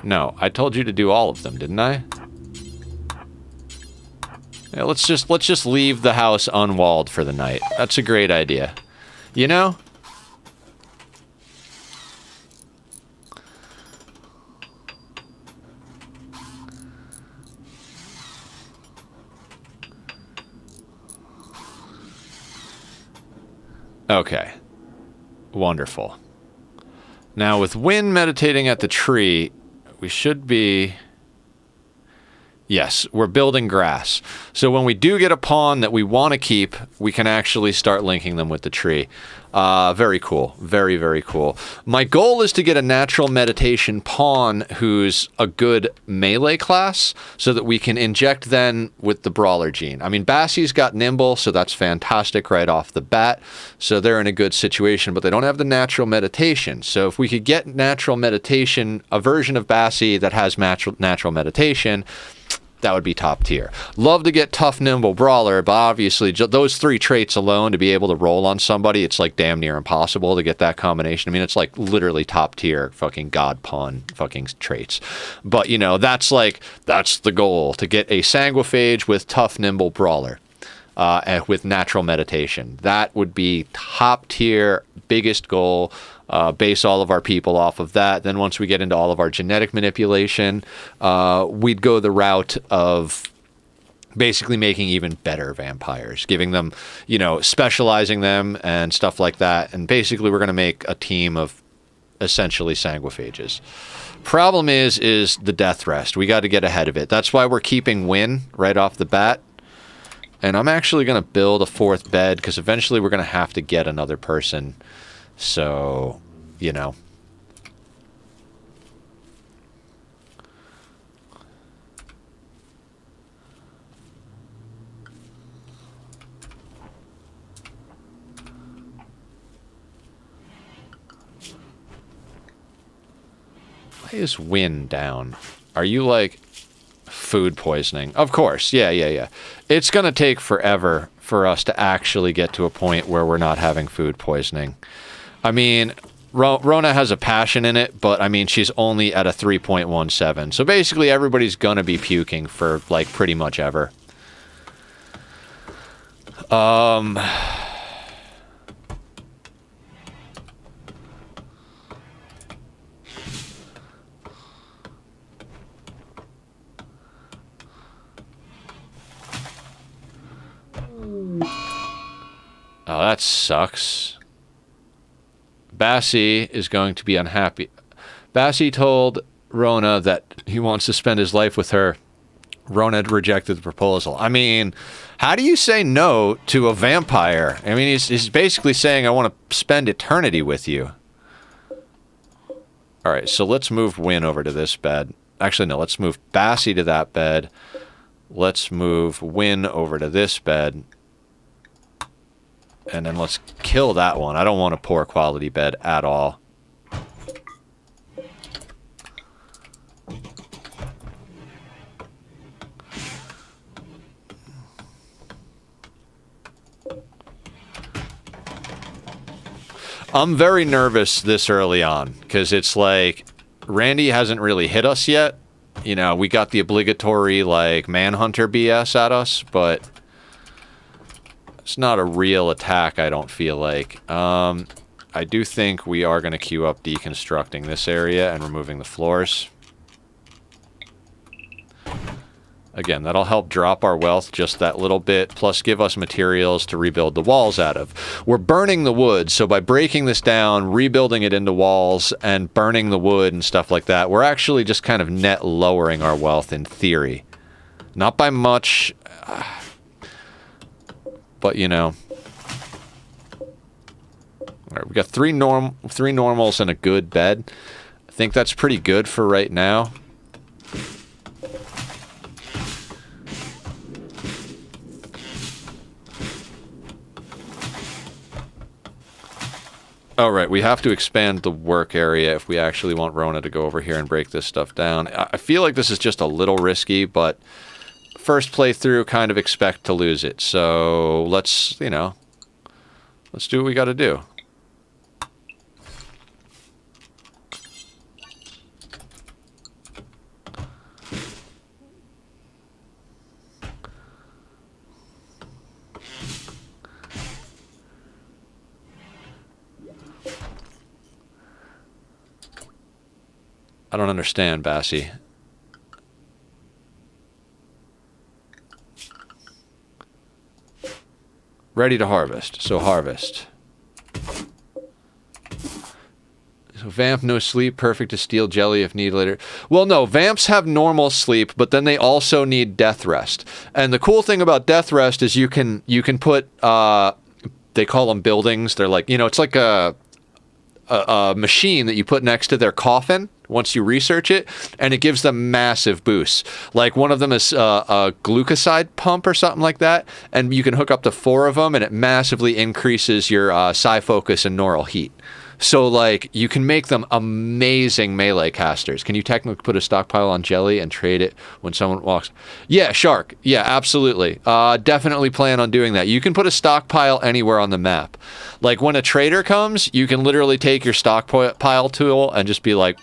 No, I told you to do all of them, didn't I? Yeah, let's just leave the house unwalled for the night. That's a great idea. You know? Okay. Wonderful. Now, with Wynn meditating at the tree, we should be... Yes, we're building grass. So when we do get a pawn that we want to keep, we can actually start linking them with the tree. Very cool. Very, very cool. My goal is to get a natural meditation pawn who's a good melee class so that we can inject then with the brawler gene. I mean, Bassie's got nimble, so that's fantastic right off the bat. So they're in a good situation, but they don't have the natural meditation. So if we could get natural meditation, a version of Bassie that has natural meditation, that would be top tier. Love to get tough, nimble, brawler, but obviously those 3 traits alone to be able to roll on somebody, it's like damn near impossible to get that combination. I mean, it's like literally top tier fucking god pawn fucking traits. But, you know, that's the goal, to get a Sanguophage with tough, nimble, brawler. And with natural meditation. That would be top tier, biggest goal. Base all of our people off of that. Then once we get into all of our genetic manipulation, we'd go the route of basically making even better vampires, giving them, you know, specializing them and stuff like that. And basically we're going to make a team of essentially Sanguophages. Problem is the death rest. We got to get ahead of it. That's why we're keeping Wynn right off the bat. And I'm actually going to build a 4th bed because eventually we're going to have to get another person. So, you know. Why is Wynn down? Are you like food poisoning? Of course. Yeah. It's going to take forever for us to actually get to a point where we're not having food poisoning. I mean, Rona has a passion in it, but I mean, she's only at a 3.17. So basically everybody's going to be puking for like pretty much ever. Oh, that sucks. Bassie is going to be unhappy. Bassie told Rona that he wants to spend his life with her. Rona rejected the proposal. I mean, how do you say no to a vampire? I mean, he's basically saying, I want to spend eternity with you. All right, so let's move Wynn over to this bed. Actually, no, let's move Bassie to that bed. Let's move Wynn over to this bed. And then let's kill that one. I don't want a poor quality bed at all. I'm very nervous this early on, because it's like, Randy hasn't really hit us yet. You know, we got the obligatory, like, Manhunter BS at us, but it's not a real attack, I don't feel like. I do think we are going to queue up deconstructing this area and removing the floors. Again, that'll help drop our wealth just that little bit, plus give us materials to rebuild the walls out of. We're burning the wood, so by breaking this down, rebuilding it into walls, and burning the wood and stuff like that, we're actually just kind of net lowering our wealth in theory. Not by much, but you know. Alright, we got three normals and a good bed. I think that's pretty good for right now. Alright, we have to expand the work area if we actually want Rona to go over here and break this stuff down. I feel like this is just a little risky, but first playthrough, kind of expect to lose it. So let's, you know, let's do what we gotta do. I don't understand, Bassie. Ready to harvest, so harvest. So Vamp, no sleep, perfect to steal jelly if need later. Well, no, Vamps have normal sleep, but then they also need death rest. And the cool thing about death rest is you can put, they call them buildings. They're like, you know, it's like a machine that you put next to their coffin once you research it, and it gives them massive boosts. Like one of them is a glucoside pump or something like that, and you can hook up to 4 of them, and it massively increases your psi focus and neural heat. So like you can make them amazing melee casters. Can you technically put a stockpile on jelly and trade it when someone walks? Yeah, Shark. Yeah, absolutely. Definitely plan on doing that. You can put a stockpile anywhere on the map. Like when a trader comes, you can literally take your stockpile tool and just be like,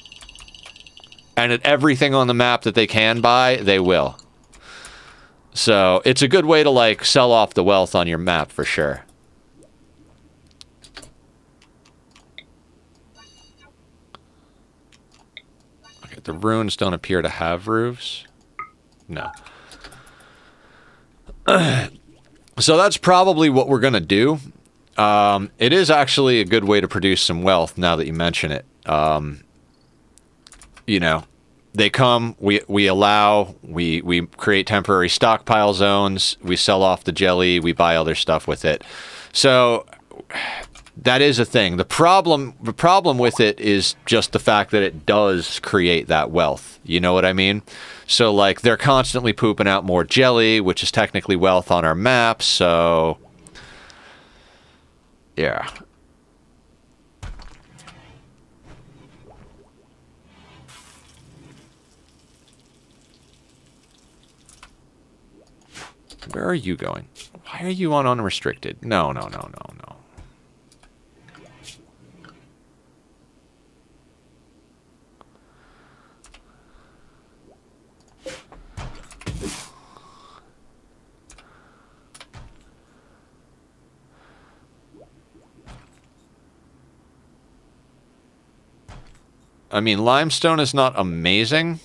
and at everything on the map that they can buy, they will. So it's a good way to like sell off the wealth on your map for sure. Okay, the ruins don't appear to have roofs. No. So that's probably what we're gonna do. It is actually a good way to produce some wealth now that you mention it. You know, they come, we create temporary stockpile zones, we sell off the jelly, we buy other stuff with it. So that is a thing. The problem with it is just the fact that it does create that wealth. You know what I mean? So like they're constantly pooping out more jelly, which is technically wealth on our map. So yeah. Where are you going? Why are you on unrestricted? No, no, no, no, no. I mean, limestone is not amazing,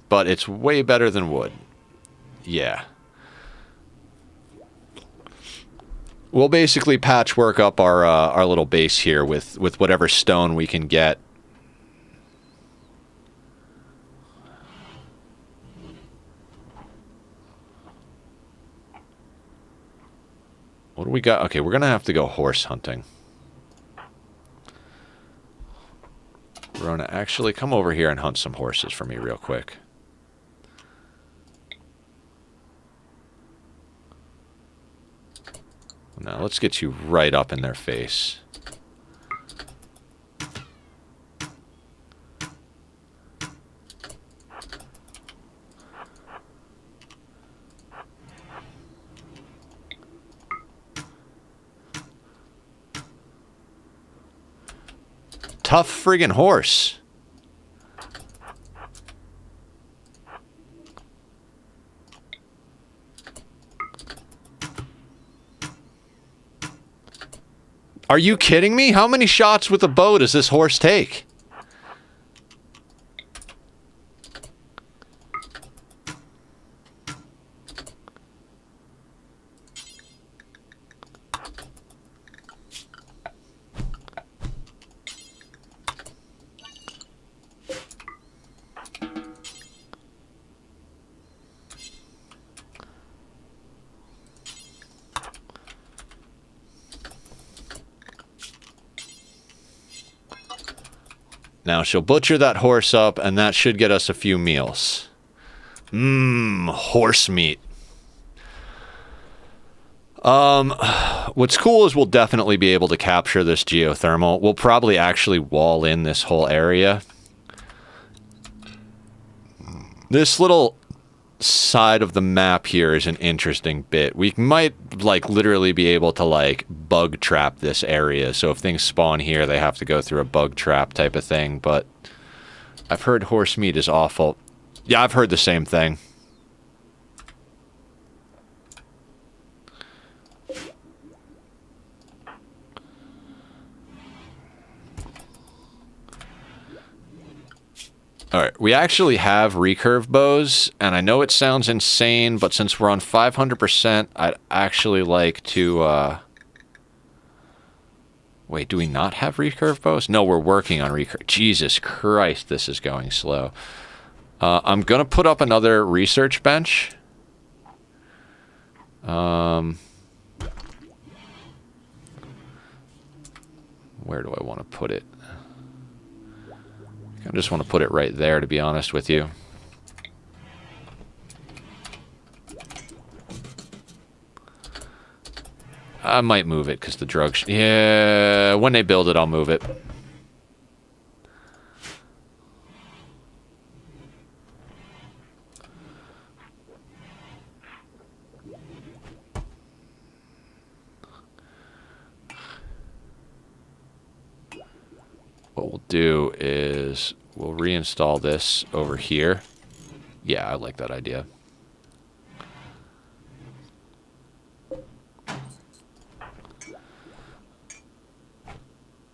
but it's way better than wood. Yeah. We'll basically patchwork up our little base here with whatever stone we can get. What do we got? Okay, we're gonna have to go horse hunting. Rona, actually, come over here and hunt some horses for me real quick. Now, let's get you right up in their face. tough friggin' horse. Are you kidding me? How many shots with a bow does this horse take? Now she'll butcher that horse up, and that should get us a few meals. Mmm, horse meat. What's cool is we'll definitely be able to capture this geothermal. We'll probably actually wall in this whole area. This little side of the map here is an interesting bit. We might, like, literally be able to, like, bug trap this area. So if things spawn here, they have to go through a bug trap type of thing. But I've heard horse meat is awful. Yeah, I've heard the same thing. Alright, we actually have recurve bows, and I know it sounds insane, but since we're on 500%, I'd actually like to, Wait, do we not have recurve bows? No, we're working on recurve. Jesus Christ, this is going slow. I'm gonna put up another research bench. Where do I want to put it? I just want to put it right there, to be honest with you. I might move it because the drug... yeah, when they build it, I'll move it. What we'll do is we'll reinstall this over here. Yeah, I like that idea.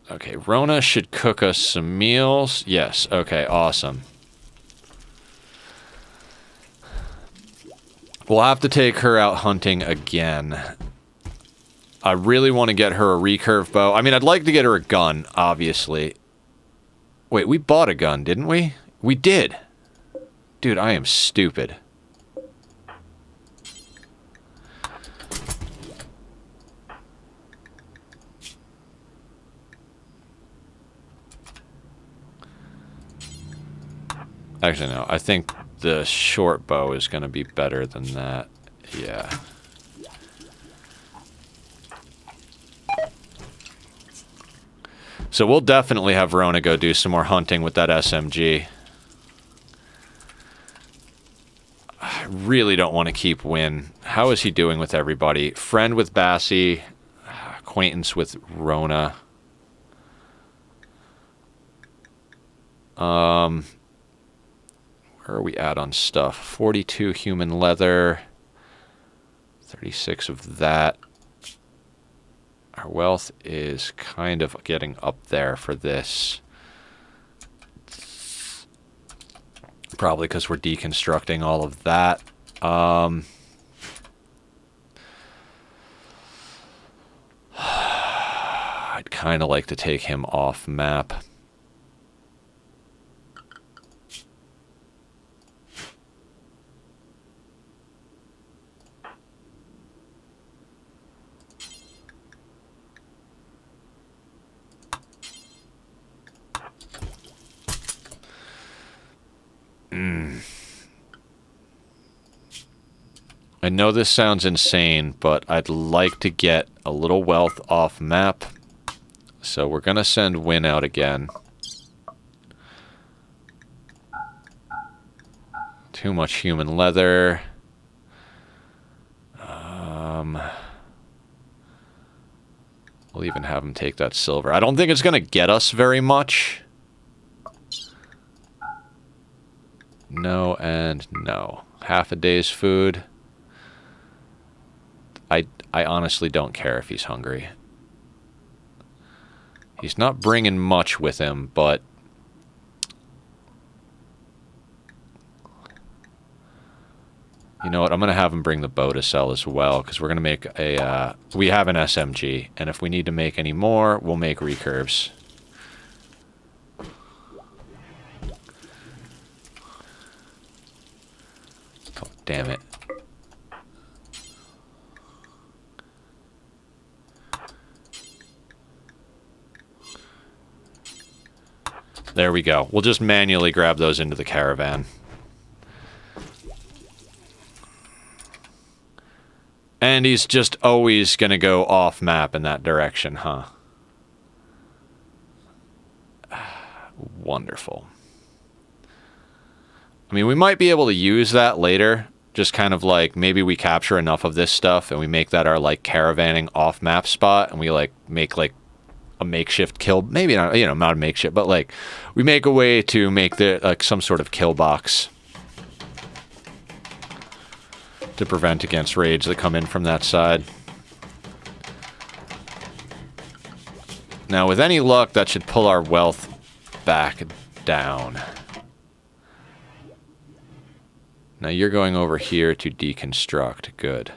Okay, Rona should cook us some meals. Yes, okay, awesome. We'll have to take her out hunting again. I really want to get her a recurve bow. I mean, I'd like to get her a gun, obviously. Wait, we bought a gun, didn't we? We did. Dude, I am stupid. Actually, no. I think the short bow is going to be better than that. Yeah. So we'll definitely have Rona go do some more hunting with that SMG. I really don't want to keep Win. How is he doing with everybody? Friend with Bassie. Acquaintance with Rona. Where are we at on stuff? 42 human leather. 36 of that. Our wealth is kind of getting up there for this. Probably because we're deconstructing all of that. I'd kind of like to take him off map. I know this sounds insane, but I'd like to get a little wealth off map. So we're going to send Win out again. Too much human leather. We'll even have him take that silver. I don't think it's going to get us very much. No and no. Half a day's food. I honestly don't care if he's hungry. He's not bringing much with him, but... You know what? I'm going to have him bring the bow to sell as well, because we're going to make a... we have an SMG, and if we need to make any more, we'll make recurves. Oh, damn it. There we go. We'll just manually grab those into the caravan. And he's just always going to go off map in that direction, huh? Wonderful. I mean, we might be able to use that later. Just kind of like, maybe we capture enough of this stuff and we make that our, like, caravanning off-map spot. And we, like, make, like, a makeshift kill... Maybe not, you know, not a makeshift, but, like, we make a way to make the, like, some sort of kill box to prevent against raids that come in from that side. Now, with any luck, that should pull our wealth back down. Now, you're going over here to deconstruct. Good.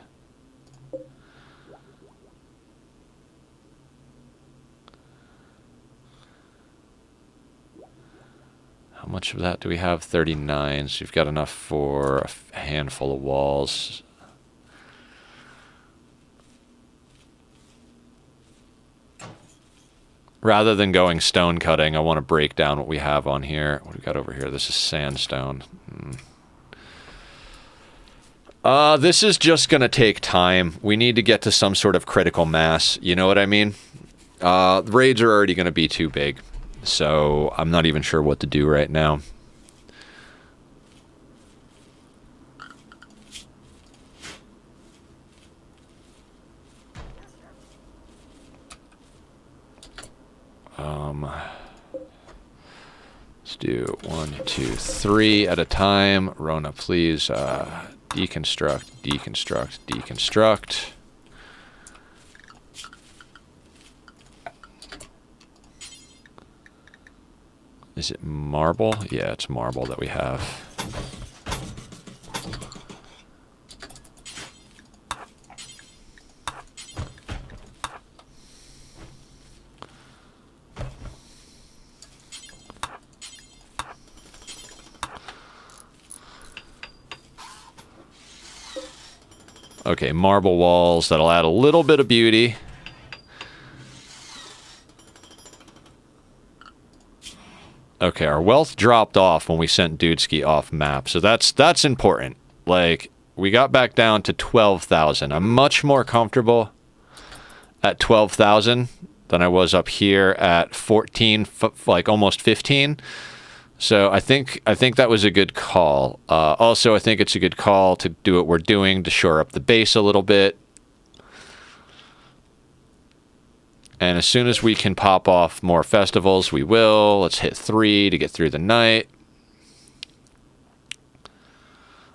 How much of that do we have? 39. So you've got enough for a handful of walls. Rather than going stone cutting, I want to break down what we have on here. What do we got over here? This is sandstone. This is just going to take time. We need to get to some sort of critical mass. You know what I mean? The raids are already going to be too big. So I'm not even sure what to do right now. Let's do 1, 2, 3 at a time. Rona, please. Deconstruct, deconstruct, deconstruct. Is it marble? Yeah, it's marble that we have. Okay, marble walls. That'll add a little bit of beauty. Okay, our wealth dropped off when we sent Dudesky off map, so that's important. Like, we got back down to 12,000. I'm much more comfortable at 12,000 than I was up here at 14, like almost 15. So I think that was a good call. Also, I think it's a good call to do what we're doing to shore up the base a little bit. And as soon as we can pop off more festivals, we will. Let's hit 3 to get through the night.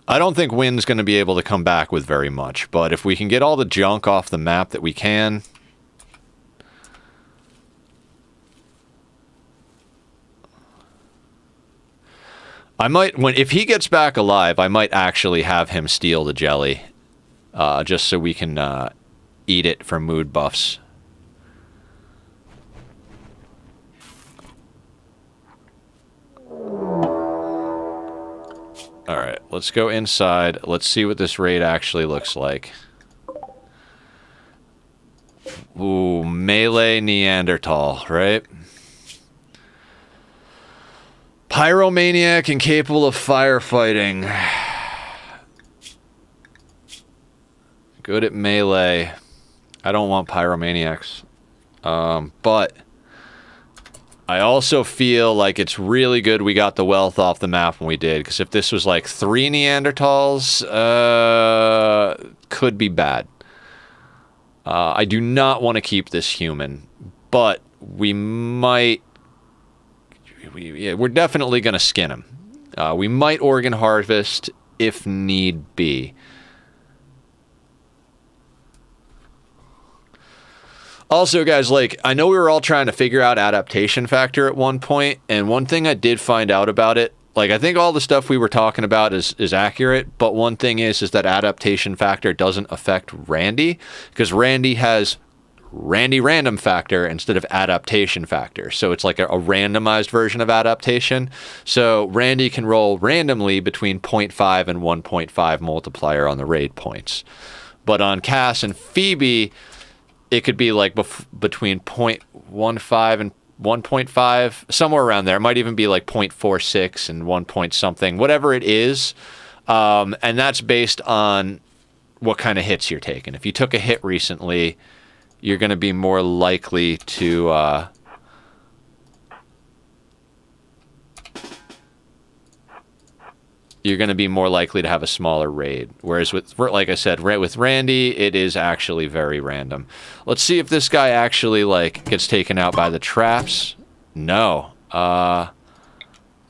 I don't think Wind's going to be able to come back with very much, but if we can get all the junk off the map that we can... I might, if he gets back alive, I might actually have him steal the jelly, just so we can eat it for mood buffs. Alright, let's go inside. Let's see what this raid actually looks like. Ooh, melee Neanderthal, right? Pyromaniac and capable of firefighting. Good at melee. I don't want pyromaniacs. But I also feel like it's really good we got the wealth off the map when we did, because if this was like 3 Neanderthals, could be bad. I do not want to keep this human, but we might... we're definitely going to skin him. We might organ harvest if need be. Also, guys, like, I know we were all trying to figure out adaptation factor at one point, and one thing I did find out about it, like, I think all the stuff we were talking about is accurate, but one thing is that adaptation factor doesn't affect Randy, because Randy has Randy random factor instead of adaptation factor. So it's like a randomized version of adaptation. So Randy can roll randomly between 0.5 and 1.5 multiplier on the raid points. But on Cass and Phoebe, it could be like between 0.15 and 1.5, somewhere around there. It might even be like 0.46 and 1 point something, whatever it is. And that's based on what kind of hits you're taking. If you took a hit recently, you're going to be more likely to... you're going to be more likely to have a smaller raid. Whereas with, like I said, with Randy, it is actually very random. Let's see if this guy actually, like, gets taken out by the traps. No. I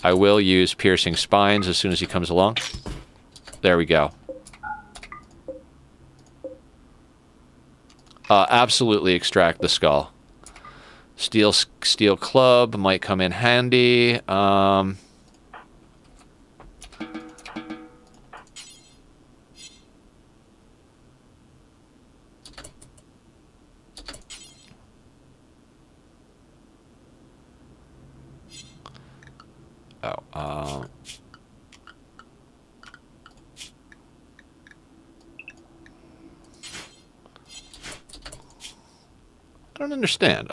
will use piercing spines as soon as he comes along. There we go. Absolutely extract the skull. Steel club might come in handy. I don't understand.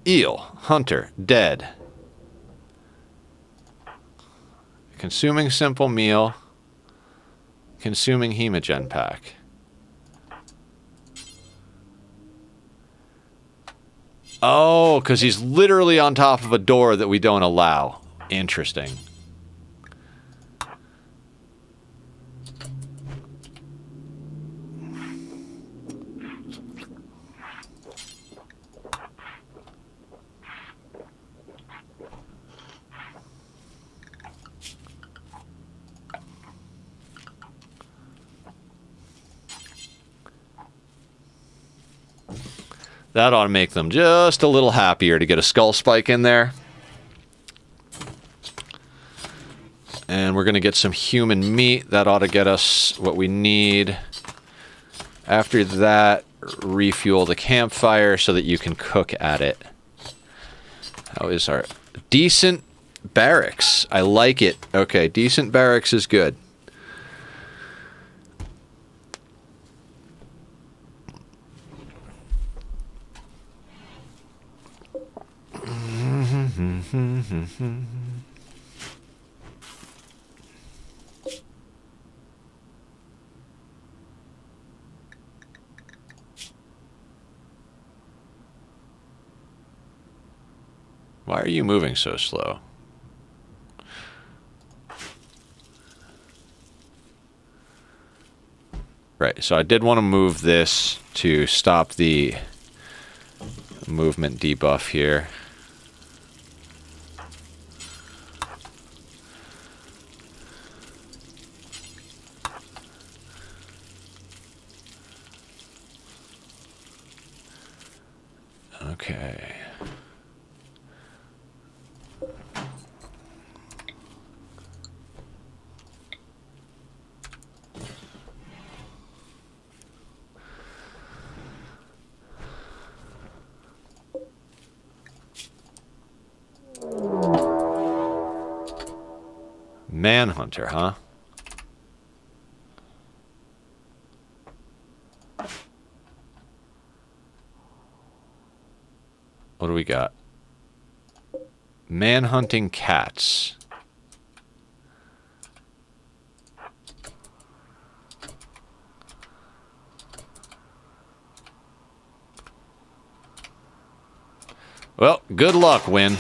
Eel, hunter, dead. Consuming simple meal. Consuming hemogen pack. Oh, because he's literally on top of a door that we don't allow. Interesting. That ought to make them just a little happier to get a skull spike in there. And we're going to get some human meat. That ought to get us what we need. After that, refuel the campfire so that you can cook at it. How is our... Decent barracks. I like it. Okay, decent barracks is good. Why are you moving so slow? Right, so I did want to move this to stop the movement debuff here. Okay. Manhunter, huh? What do we got? Manhunting cats. Well, good luck, Win.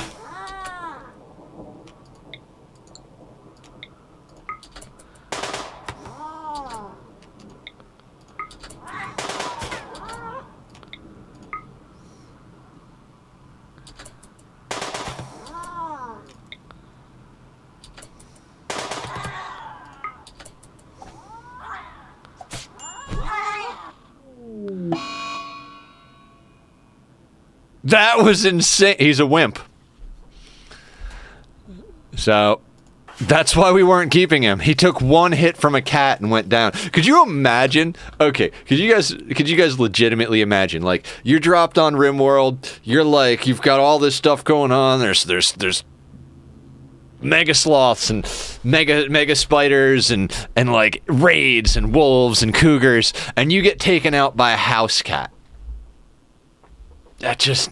That was insane. He's a wimp. So that's why we weren't keeping him. He took one hit from a cat and went down. Could you imagine? Okay, could you guys legitimately imagine? Like, you're dropped on RimWorld. You're like, you've got all this stuff going on. There's mega sloths and mega spiders and like raids and wolves and cougars, and you get taken out by a house cat. That just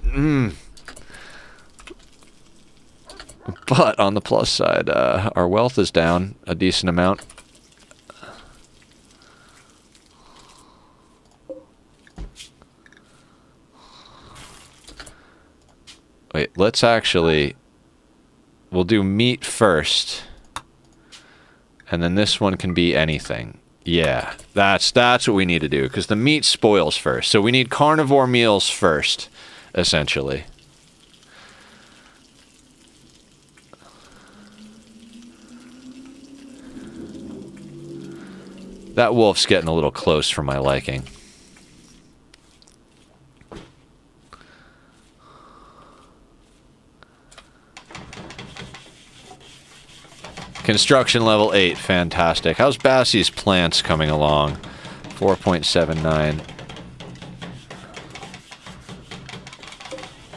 But on the plus side, our wealth is down a decent amount. Wait, let's actually... We'll do meat first. And then this one can be anything. Yeah, that's what we need to do, because the meat spoils first. So we need carnivore meals first, essentially. That wolf's getting a little close for my liking. Construction level 8, fantastic. How's Bassie's plants coming along? 4.79.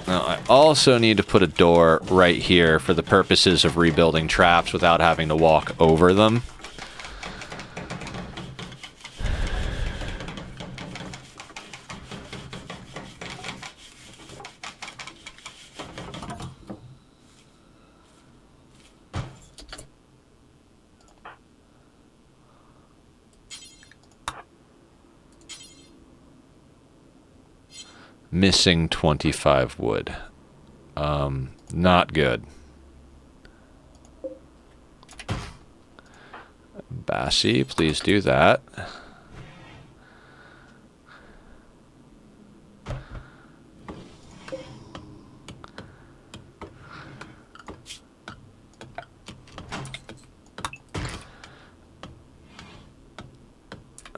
Now, I also need to put a door right here for the purposes of rebuilding traps without having to walk over them. Missing 25 wood. Not good. Bassie, please do that.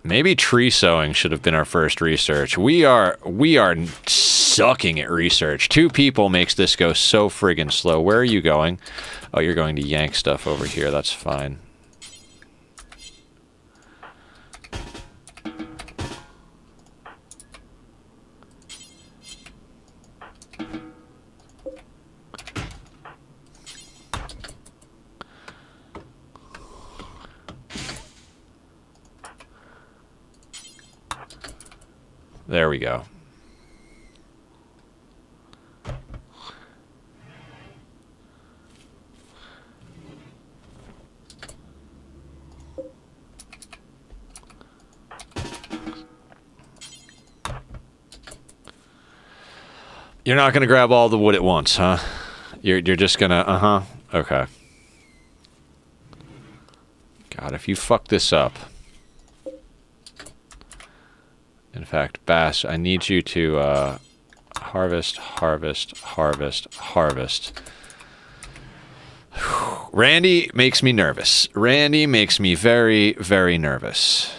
Maybe tree sowing should have been our first research. We are sucking at research. 2 people makes this go so friggin' slow. Where are you going? Oh, you're going to yank stuff over here. That's fine. There we go. You're not going to grab all the wood at once, huh? You're just going to... Okay. God, if you fuck this up... In fact, Bass, I need you to harvest. Randy makes me nervous. Randy makes me very, very nervous.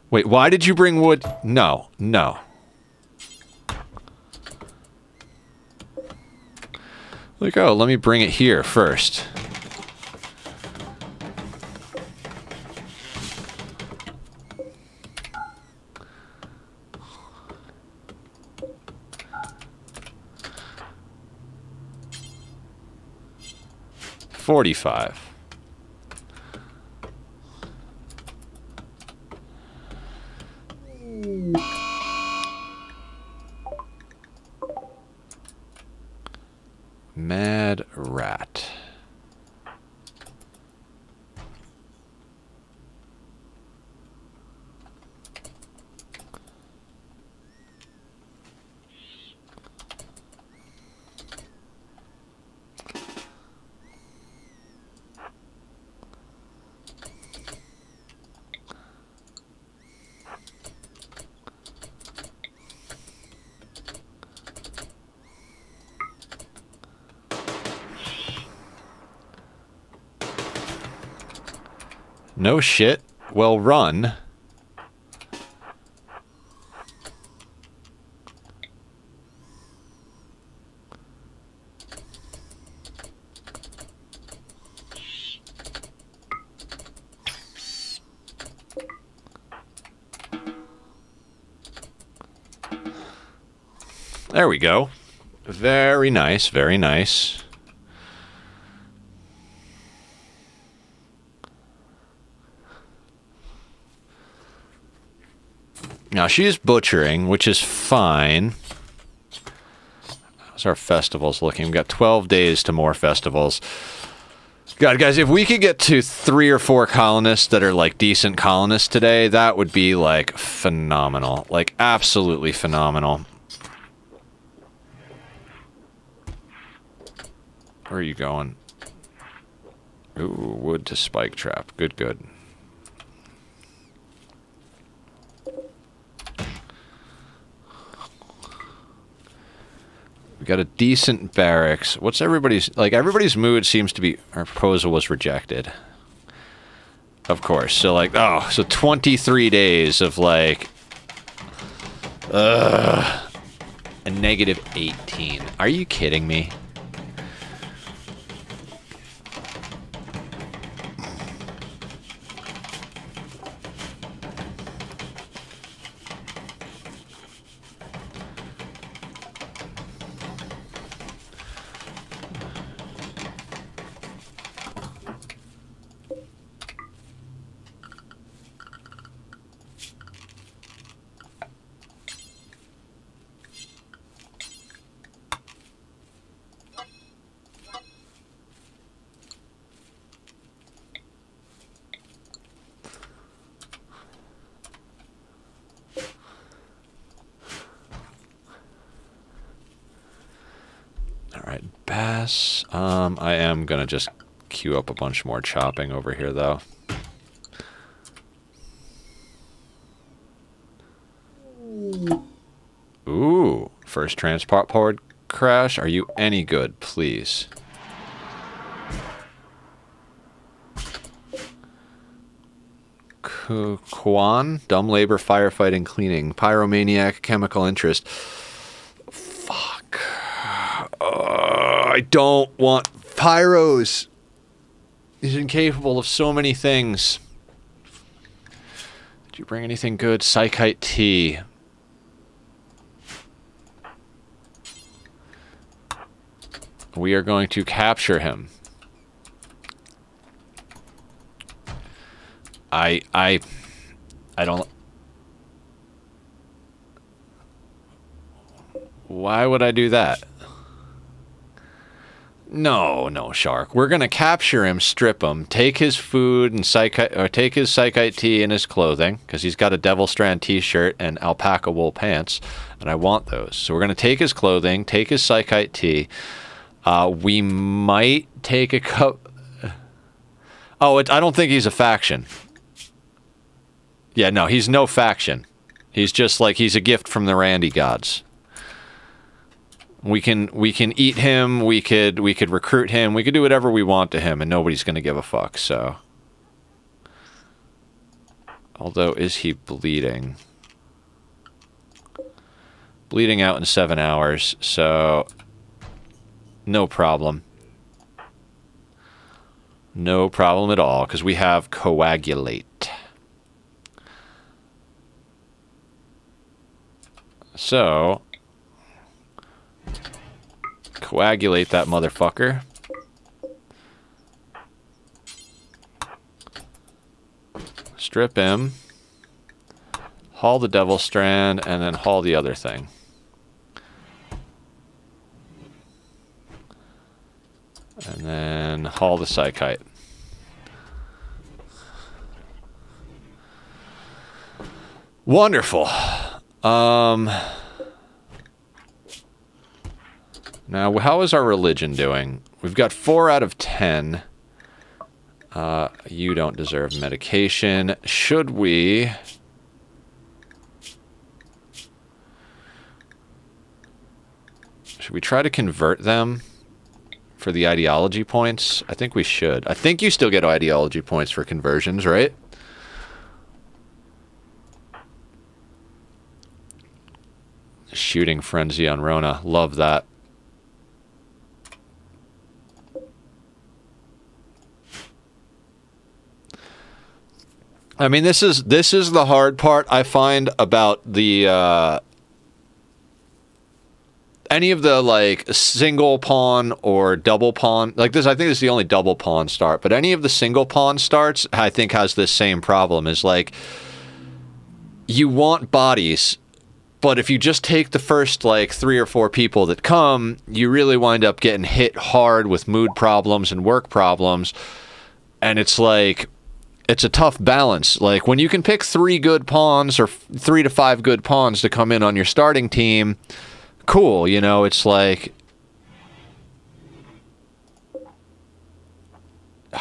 Wait, why did you bring wood? No, no. Like, oh, let me bring it here first. $45. Mad rat. No shit. Well run. There we go. Very nice, very nice. Now she's butchering, which is fine. How's our festivals looking? We've got 12 days to more festivals. God, guys, if we could get to 3 or 4 colonists that are, like, decent colonists today, that would be, like, phenomenal. Like, absolutely phenomenal. Where are you going? Ooh, wood to spike trap. Good, good. We got a decent barracks. What's everybody's... Like, everybody's mood seems to be... Our proposal was rejected. Of course. So, like, oh, so 23 days of, like... a negative 18. Are you kidding me? I am gonna just queue up a bunch more chopping over here, though. Ooh, first transport pod crash. Are you any good, please? Kwan, dumb labor, firefighting, cleaning, pyromaniac, chemical interest. Fuck. I don't want pyros. He's incapable of so many things. Did you bring anything good? Psychite tea. We are going to capture him. I don't... Why would I do that? No, Shark. We're gonna capture him, strip him, take his food and take his psychite tea and his clothing, because he's got a Devil Strand t-shirt and alpaca wool pants, and I want those. So we're gonna take his clothing, take his psychite tea. We might take a cup. Oh, I don't think he's a faction. Yeah, no, he's no faction. He's just like, he's a gift from the Randy gods. We can eat him, we could recruit him, we could do whatever we want to him, and nobody's gonna give a fuck, so. Although, is he bleeding? Bleeding out in 7 hours, so no problem. No problem at all, because we have coagulate. So coagulate that motherfucker. Strip him. Haul the Devil Strand, and then haul the other thing. And then haul the psychite. Wonderful. Now, how is our religion doing? We've got 4 out of 10. You don't deserve medication. Should we... Should we try to convert them for the ideology points? I think we should. I think you still get ideology points for conversions, right? Shooting frenzy on Rona. Love that. I mean, this is the hard part I find about the any of the like single pawn or double pawn like this. I think this is the only double pawn start, but any of the single pawn starts I think has this same problem. Is like you want bodies, but if you just take the first like 3 or 4 people that come, you really wind up getting hit hard with mood problems and work problems, and it's like it's a tough balance. Like when you can pick 3 good pawns or 3 to 5 good pawns to come in on your starting team, cool, you know, it's like,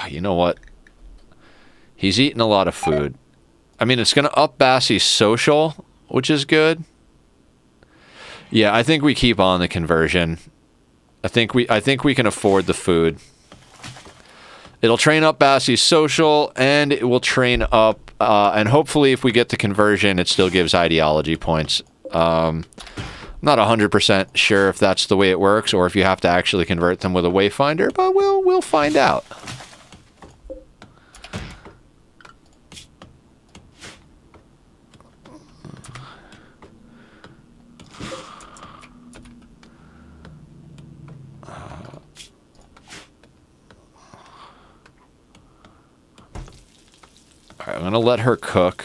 you know what? He's eating a lot of food. I mean, it's going to up Bassie's social, which is good. Yeah, I think we keep on the conversion. I think we can afford the food. It'll train up Bassie's social, and it will train up, and hopefully if we get the conversion, it still gives ideology points. I'm not 100% sure if that's the way it works, or if you have to actually convert them with a wayfinder, but we'll find out. Alright, I'm gonna let her cook.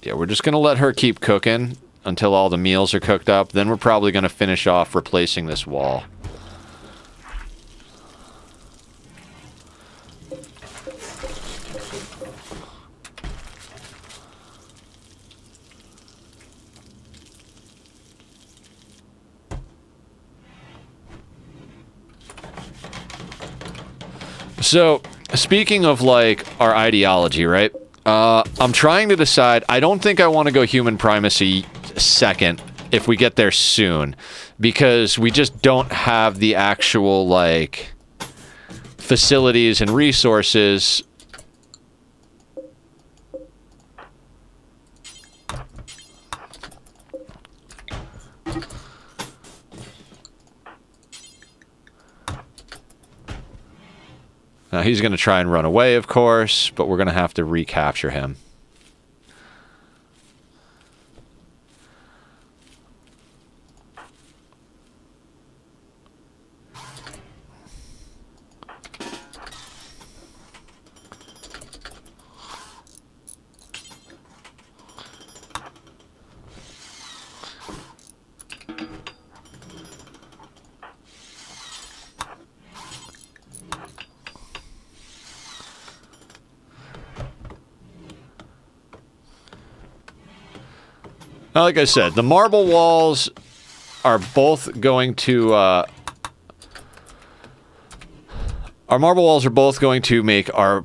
Yeah, we're just gonna let her keep cooking until all the meals are cooked up. Then we're probably gonna finish off replacing this wall. So, speaking of, like, our ideology, right? I'm trying to decide. I don't think I want to go human primacy second if we get there soon, because we just don't have the actual, like, facilities and resources. Now, he's going to try and run away, of course, but we're going to have to recapture him. Now, like I said, the marble walls are both going to, our marble walls are both going to make our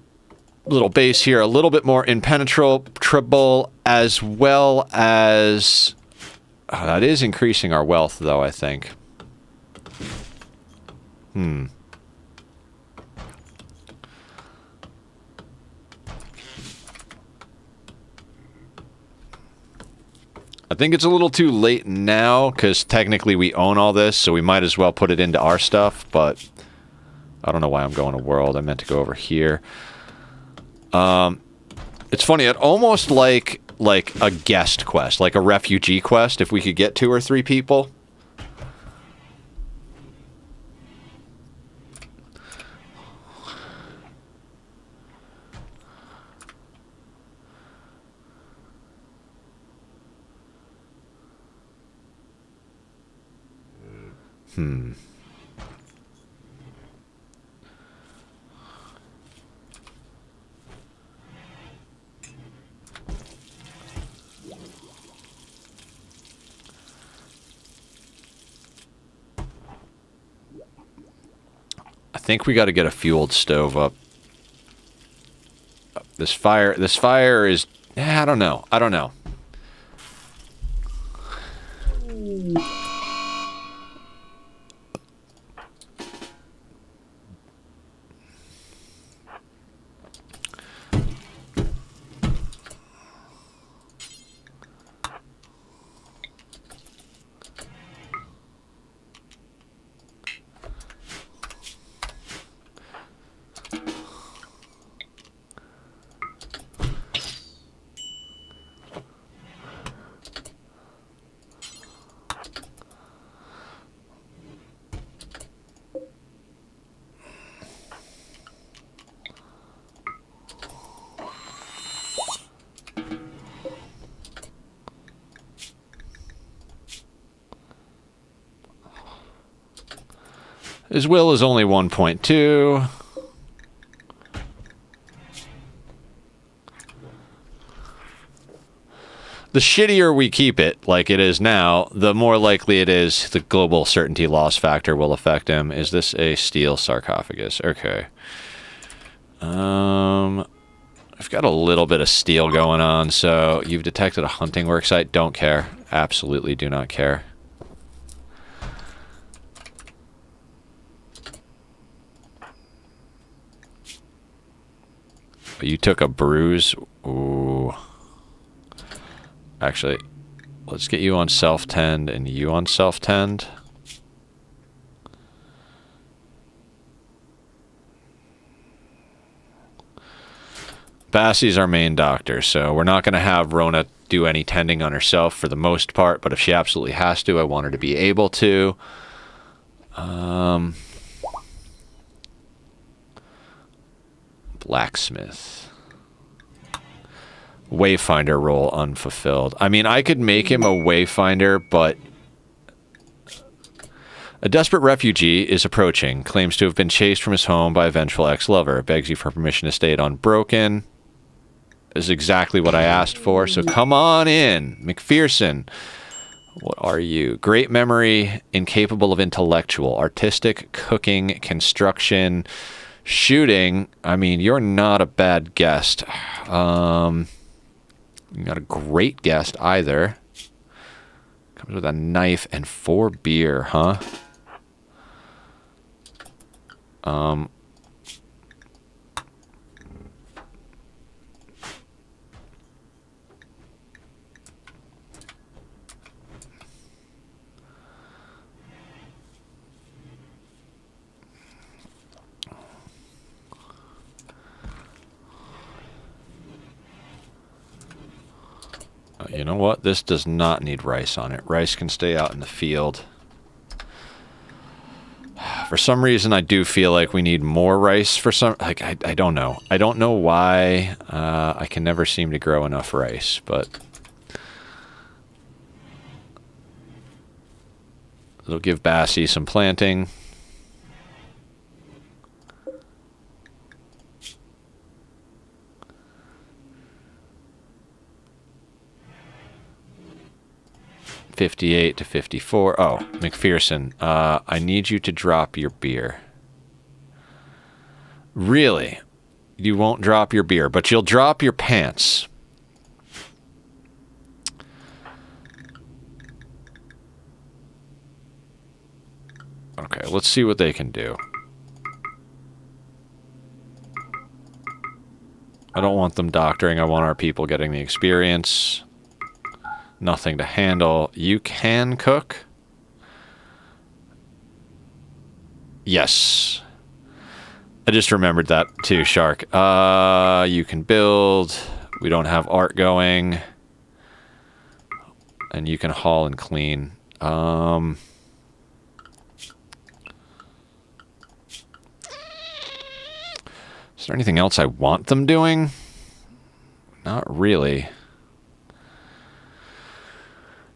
little base here a little bit more impenetrable, as well as, that is increasing our wealth, though, I think. I think it's a little too late now, because technically we own all this, so we might as well put it into our stuff, but I don't know why I'm going to world. I meant to go over here. It's funny, I'd almost like a guest quest, like a refugee quest, if we could get 2 or 3 people. I think we got to get a fueled stove up. This fire is, I don't know. His will is only 1.2. The shittier we keep it, like it is now, the more likely it is the global certainty loss factor will affect him. Is this a steel sarcophagus? Okay. I've got a little bit of steel going on, so you've detected a hunting work site. Don't care. Absolutely do not care. You took a bruise. Ooh. Actually, let's get you on self-tend and you on self-tend. Bassie's our main doctor, so we're not going to have Rona do any tending on herself for the most part, but if she absolutely has to, I want her to be able to. Blacksmith. Wayfinder role unfulfilled. I mean, I could make him a wayfinder, but a desperate refugee is approaching, claims to have been chased from his home by a vengeful ex-lover, begs you for permission to stay at Unbroken. Is exactly what I asked for, so come on in. McPherson. What are you? Great memory, incapable of intellectual, artistic, cooking, construction, shooting. I mean, you're not a bad guest. You're not a great guest either. Comes with a knife and 4 beer, huh? You know what? This does not need rice on it. Rice can stay out in the field. For some reason, I do feel like we need more rice for some... Like, I don't know. I don't know why I can never seem to grow enough rice, but... It'll give Bassie some planting. $58 to $54. Oh, McPherson, I need you to drop your beer. Really? You won't drop your beer, but you'll drop your pants. Okay, let's see what they can do. I don't want them doctoring. I want our people getting the experience. Nothing to handle. You can cook? Yes. I just remembered that too, Shark. You can build. We don't have art going. And you can haul and clean. Is there anything else I want them doing? Not really.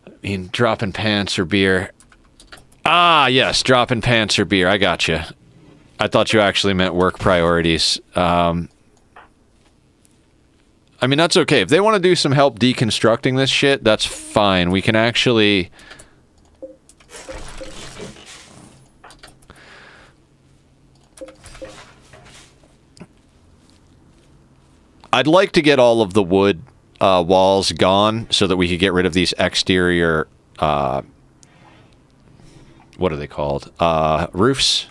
I mean, dropping pants or beer. Ah, yes, dropping pants or beer. I got you. I thought you actually meant work priorities. I mean, that's okay. If they want to do some help deconstructing this shit, that's fine. We can actually... I'd like to get all of the wood walls gone so that we could get rid of these exterior what are they called? Roofs.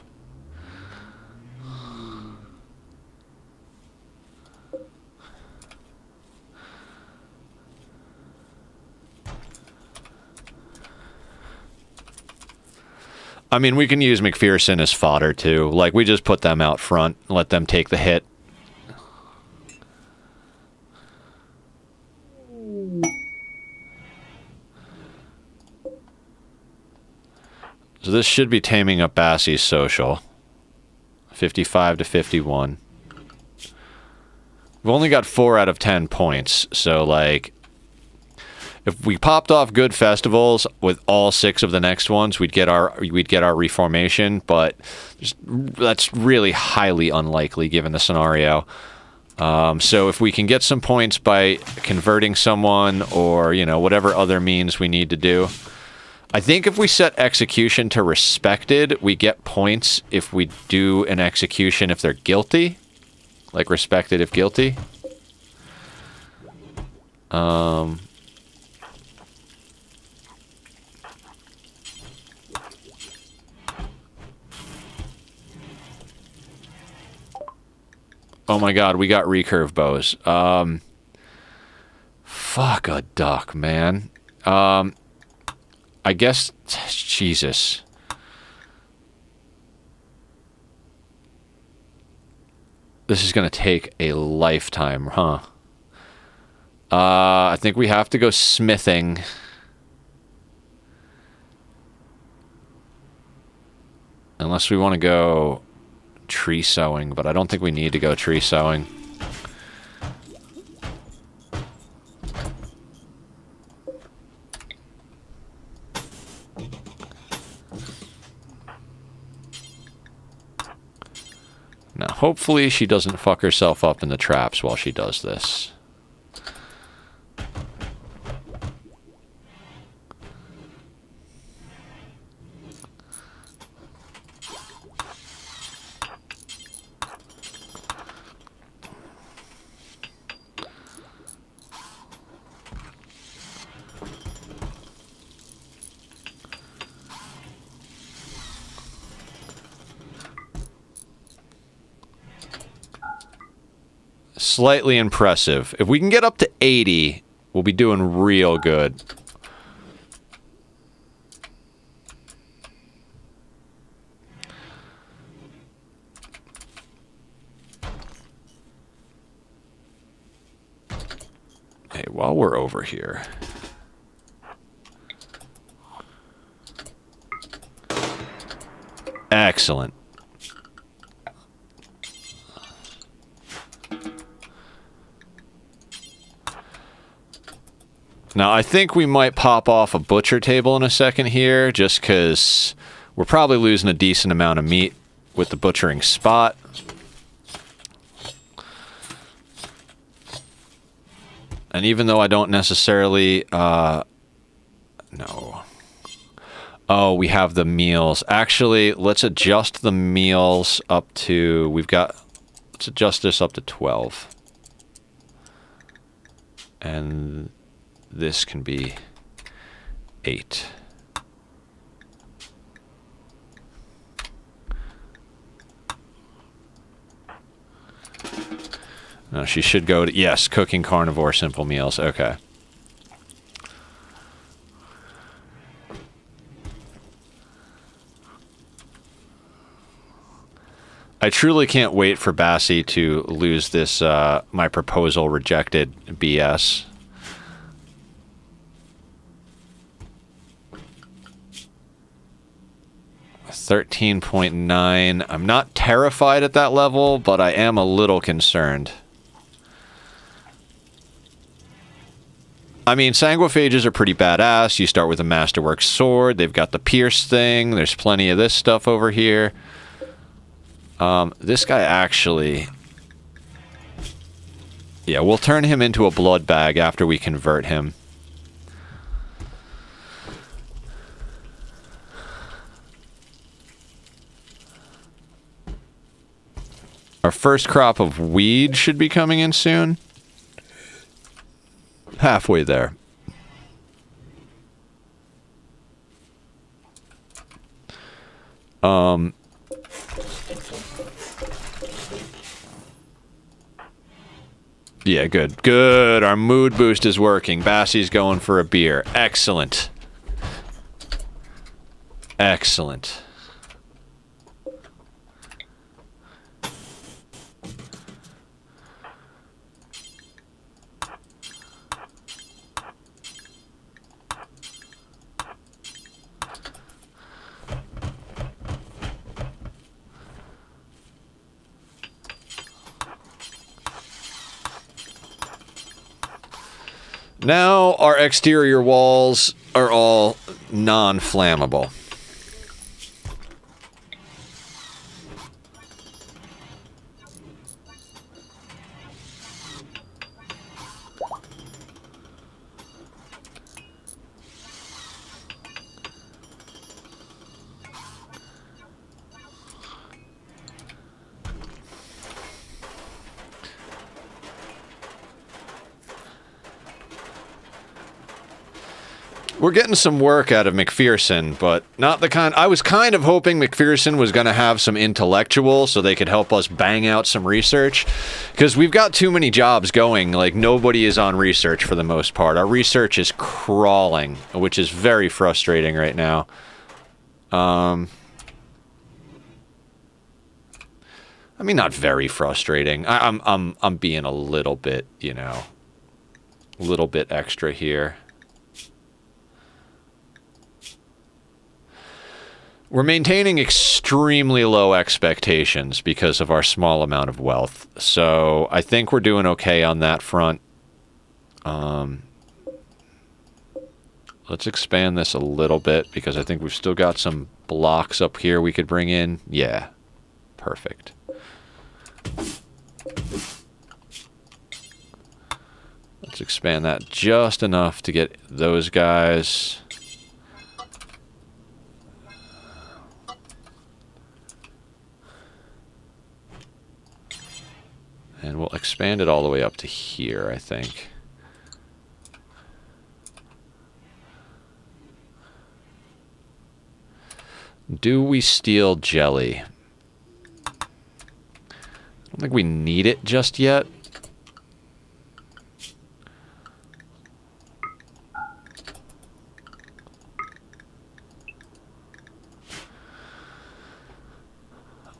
I mean, we can use McPherson as fodder, too. Like, we just put them out front, let them take the hit. So this should be taming up Bassie's social. 55 to 51. We've only got 4 out of 10 points, so, like... If we popped off good festivals with all 6 of the next ones, we'd get our reformation, but that's really highly unlikely given the scenario. So if we can get some points by converting someone or, you know, whatever other means we need to do. I think if we set execution to respected, we get points if we do an execution if they're guilty. Like respected if guilty. Oh my god, we got recurve bows. Fuck a duck, man. I guess... Jesus. This is gonna take a lifetime, huh? I think we have to go smithing. Unless we want to go... tree sowing, but I don't think we need to go tree sowing. Now, hopefully she doesn't fuck herself up in the traps while she does this. Slightly impressive. If we can get up to 80, we'll be doing real good. Hey, while we're over here... Excellent. Now, I think we might pop off a butcher table in a second here, just because we're probably losing a decent amount of meat with the butchering spot. And even though I don't necessarily... no. Oh, we have the meals. Actually, let's adjust the meals up to... We've got... Let's adjust this up to 12. And... This can be 8. No, she should go to... Yes, cooking carnivore simple meals. Okay. I truly can't wait for Bassie to lose this my proposal rejected BS. 13.9. I'm not terrified at that level, but I am a little concerned. I mean, Sanguophages are pretty badass. You start with a Masterwork sword. They've got the pierce thing. There's plenty of this stuff over here. This guy actually... Yeah, we'll turn him into a blood bag after we convert him. Our first crop of weed should be coming in soon. Halfway there. Yeah, good. Good. Our mood boost is working. Bassie's going for a beer. Excellent. Excellent. Now our exterior walls are all non-flammable. We're getting some work out of McPherson, but not the kind... I was kind of hoping McPherson was going to have some intellectual so they could help us bang out some research. Because we've got too many jobs going. Like, nobody is on research for the most part. Our research is crawling, which is very frustrating right now. I mean, not very frustrating. I'm being a little bit, you know, a little bit extra here. We're maintaining extremely low expectations because of our small amount of wealth. So I think we're doing okay on that front. Let's expand this a little bit because I think we've still got some blocks up here we could bring in. Yeah, perfect. Let's expand that just enough to get those guys... And we'll expand it all the way up to here, I think. Do we steal jelly? I don't think we need it just yet.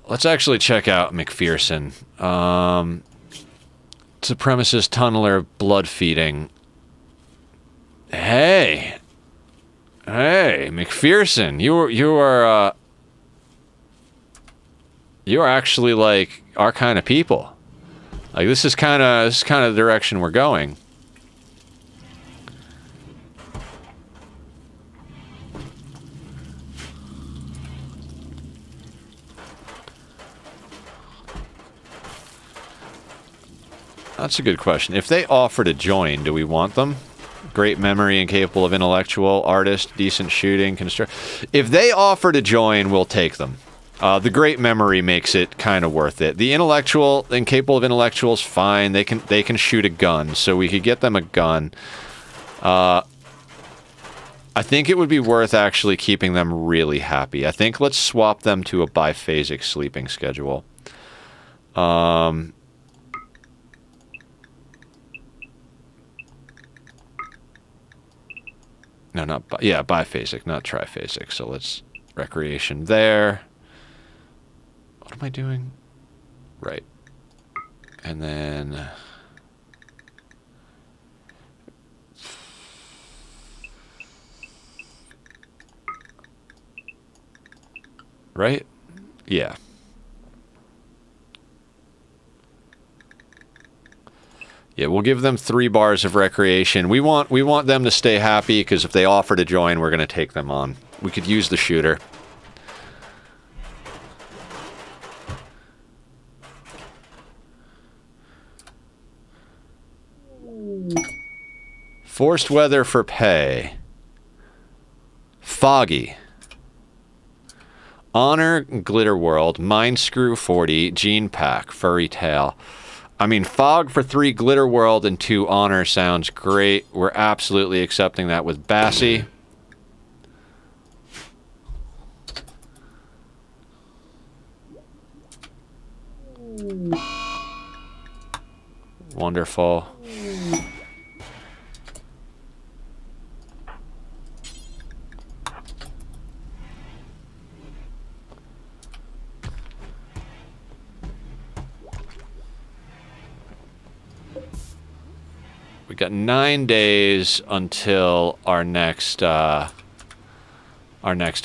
Let's actually check out McPherson. Supremacist tunneler blood feeding. Hey, McPherson, you are actually like our kind of people. Like this is kind of the direction we're going. That's a good question. If they offer to join, do we want them? Great memory and capable of intellectual, artist, decent shooting, construct. If they offer to join, we'll take them. The great memory makes it kind of worth it. The intellectual and capable of intellectual is fine. They can shoot a gun, so we could get them a gun. I think it would be worth actually keeping them really happy. I think let's swap them to a biphasic sleeping schedule. No, not biphasic, not triphasic. So let's recreation there. What am I doing? Right. And then right? Yeah. Yeah, we'll give them 3 bars of recreation. We want them to stay happy because if they offer to join, we're going to take them on. We could use the shooter. Forced weather for pay. Foggy. Honor Glitter World, Mind Screw 40, Gene Pack, Furry Tail. I mean, Fog for 3 Glitter World and 2 Honor sounds great. We're absolutely accepting that with Bassie. Wonderful. We got 9 days until our next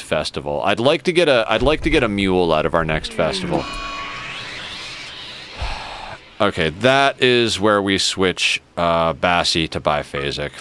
festival. I'd like to get a mule out of our next festival. Okay, that is where we switch Bassi to biphasic.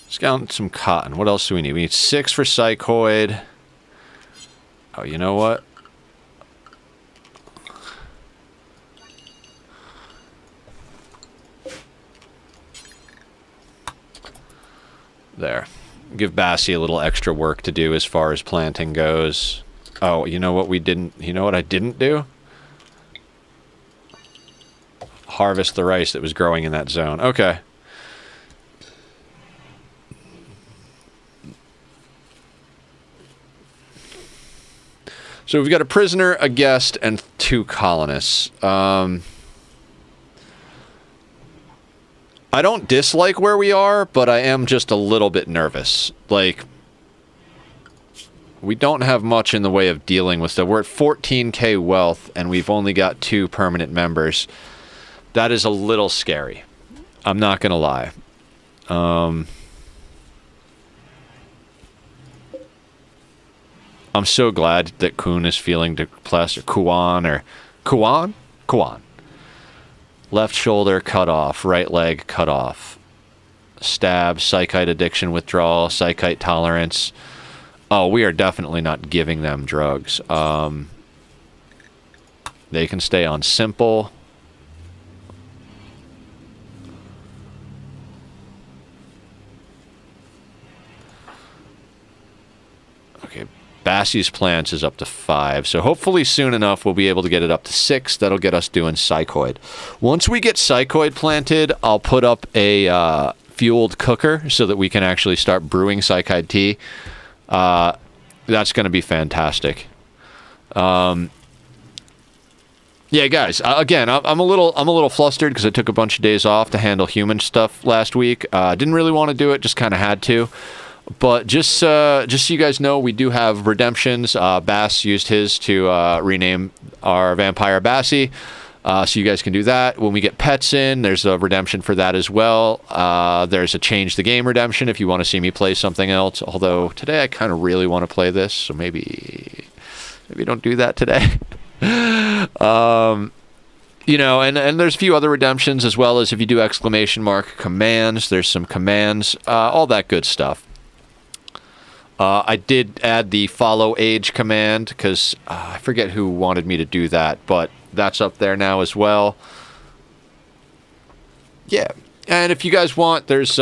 Let's count some cotton. What else do we need? We need 6 for psychoid. Oh, you know what? There. Give Bassi a little extra work to do as far as planting goes. Oh, you know what we didn't... You know what I didn't do? Harvest the rice that was growing in that zone. Okay. So we've got a prisoner, a guest, and 2 colonists. I don't dislike where we are, but I am just a little bit nervous. Like, we don't have much in the way of dealing with stuff. We're at 14k wealth, and we've only got 2 permanent members. That is a little scary. I'm not going to lie. I'm so glad that Kuhn is feeling depressed, or Kuan, or... Kuan? Kuan. Left shoulder cut off, right leg cut off. Stab, psychite addiction withdrawal, psychite tolerance. Oh, we are definitely not giving them drugs. They can stay on simple. Okay, Bassi's plants is up to 5, so hopefully soon enough we'll be able to get it up to 6. That'll get us doing psychoid. Once we get psychoid planted, I'll put up a fueled cooker so that we can actually start brewing psychide tea. That's going to be fantastic. Yeah, guys. Again, I'm a little flustered because I took a bunch of days off to handle human stuff last week. Didn't really want to do it, just kind of had to. But just so you guys know, we do have redemptions. Bass used his to rename our vampire Bassi. So you guys can do that. When we get pets in, there's a redemption for that as well. There's a change the game redemption if you want to see me play something else. Although today I kind of really want to play this, so maybe don't do that today. You know, and there's a few other redemptions as well, as if you do exclamation mark commands, there's some commands, all that good stuff. I did add the follow age command because I forget who wanted me to do that, but that's up there now as well. Yeah, and if you guys want, there's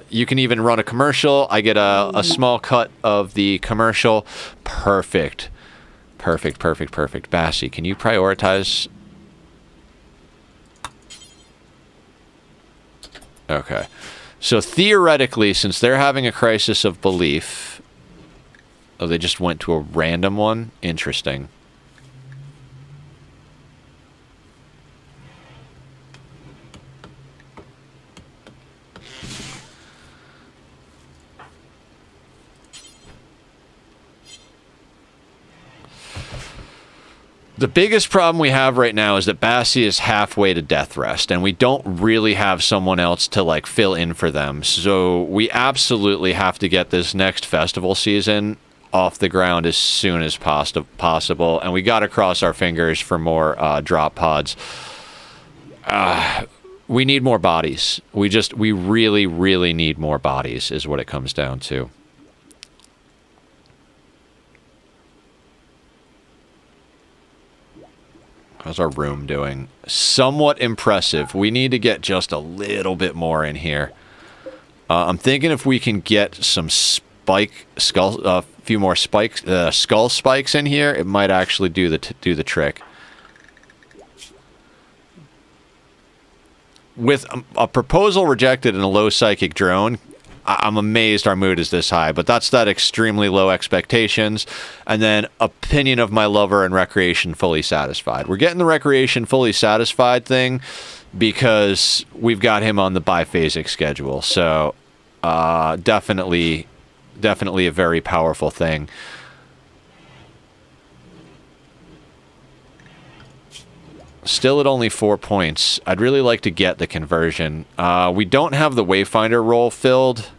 you can even run a commercial. I get a small cut of the commercial. Perfect. Bassi, can you prioritize? Okay. So theoretically, since they're having a crisis of belief... Oh, they just went to a random one? Interesting. The biggest problem we have right now is that Bassi is halfway to death rest, and we don't really have someone else to, like, fill in for them. So we absolutely have to get this next festival season off the ground as soon as possible, and we got to cross our fingers for more drop pods. We need more bodies. We really need more bodies is what it comes down to. How's our room doing? Somewhat impressive. We need to get just a little bit more in here. I'm thinking if we can get some a few more skull spikes in here, it might actually do the trick. With a proposal rejected and a low psychic drone, I'm amazed our mood is this high, but that's that extremely low expectations. And then opinion of my lover and recreation fully satisfied. We're getting the recreation fully satisfied thing because we've got him on the biphasic schedule. So definitely a very powerful thing. Still at only 4 points. I'd really like to get the conversion. We don't have the Wayfinder role filled.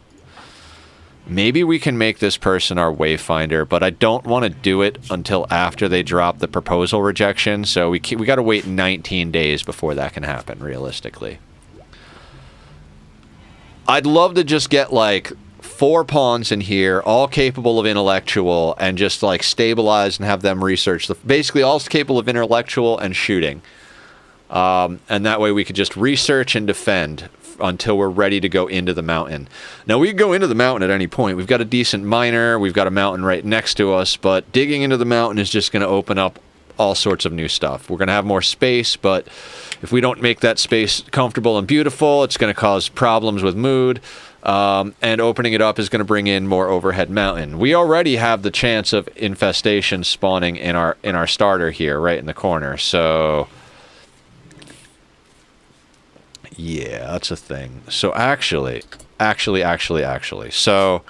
Maybe we can make this person our Wayfinder, but I don't want to do it until after they drop the proposal rejection, so we got to wait 19 days before that can happen, realistically. I'd love to just get, like, 4 pawns in here, all capable of intellectual, and just, like, stabilize and have them research. Basically, all capable of intellectual and shooting. And that way we could just research and defend until we're ready to go into the mountain. Now, we can go into the mountain at any point. We've got a decent miner. We've got a mountain right next to us. But digging into the mountain is just going to open up all sorts of new stuff. We're going to have more space, but if we don't make that space comfortable and beautiful, it's going to cause problems with mood. And opening it up is going to bring in more overhead mountain. We already have the chance of infestation spawning in our starter here, right in the corner. So yeah, that's a thing. So actually, so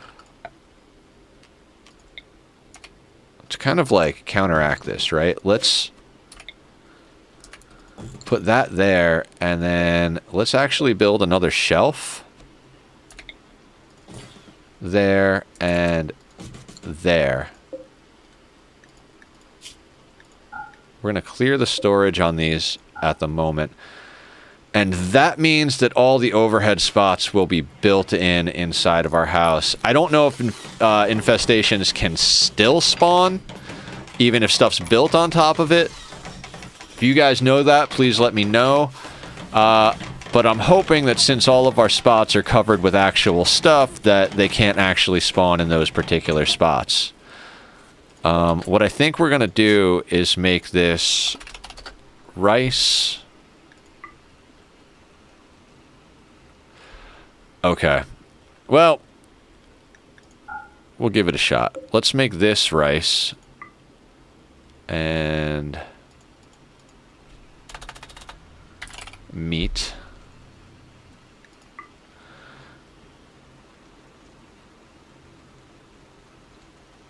to kind of like counteract this, right? Let's put that there, and then let's actually build another shelf there and there. We're going to clear the storage on these at the moment. And that means that all the overhead spots will be built inside of our house. I don't know if infestations can still spawn, even if stuff's built on top of it. If you guys know that, please let me know. But I'm hoping that since all of our spots are covered with actual stuff, that they can't actually spawn in those particular spots. What I think we're going to do is make this rice. Okay. Well, we'll give it a shot. Let's make this rice. And meat.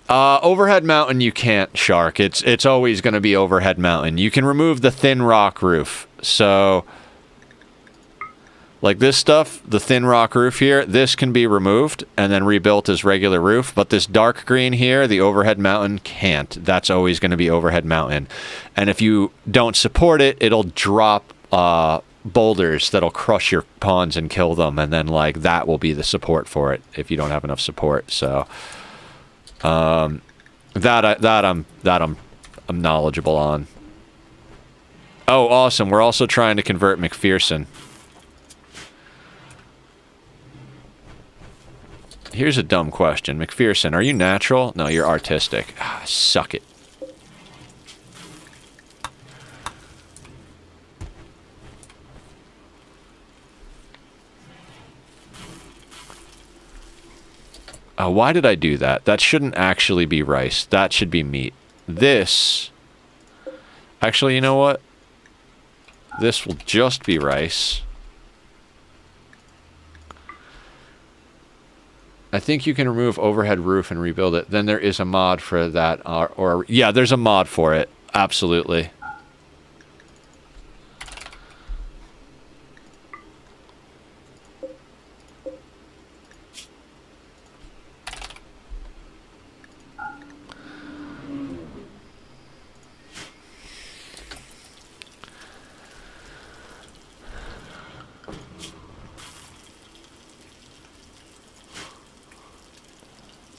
Overhead mountain you can't, Shark. It's always going to be overhead mountain. You can remove the thin rock roof. So like this stuff, the thin rock roof here, this can be removed and then rebuilt as regular roof. But this dark green here, the overhead mountain, can't. That's always going to be overhead mountain. And if you don't support it, it'll drop boulders that'll crush your pawns and kill them. And then like that will be the support for it if you don't have enough support. So I'm knowledgeable on. Oh, awesome. We're also trying to convert McPherson. Here's a dumb question. McPherson, are you natural? No, you're artistic. Ah, suck it. Why did I do that? That shouldn't actually be rice. That should be meat. This... Actually, you know what? This will just be rice. I think you can remove overhead roof and rebuild it. Then there is a mod for that. Or yeah, there's a mod for it. Absolutely.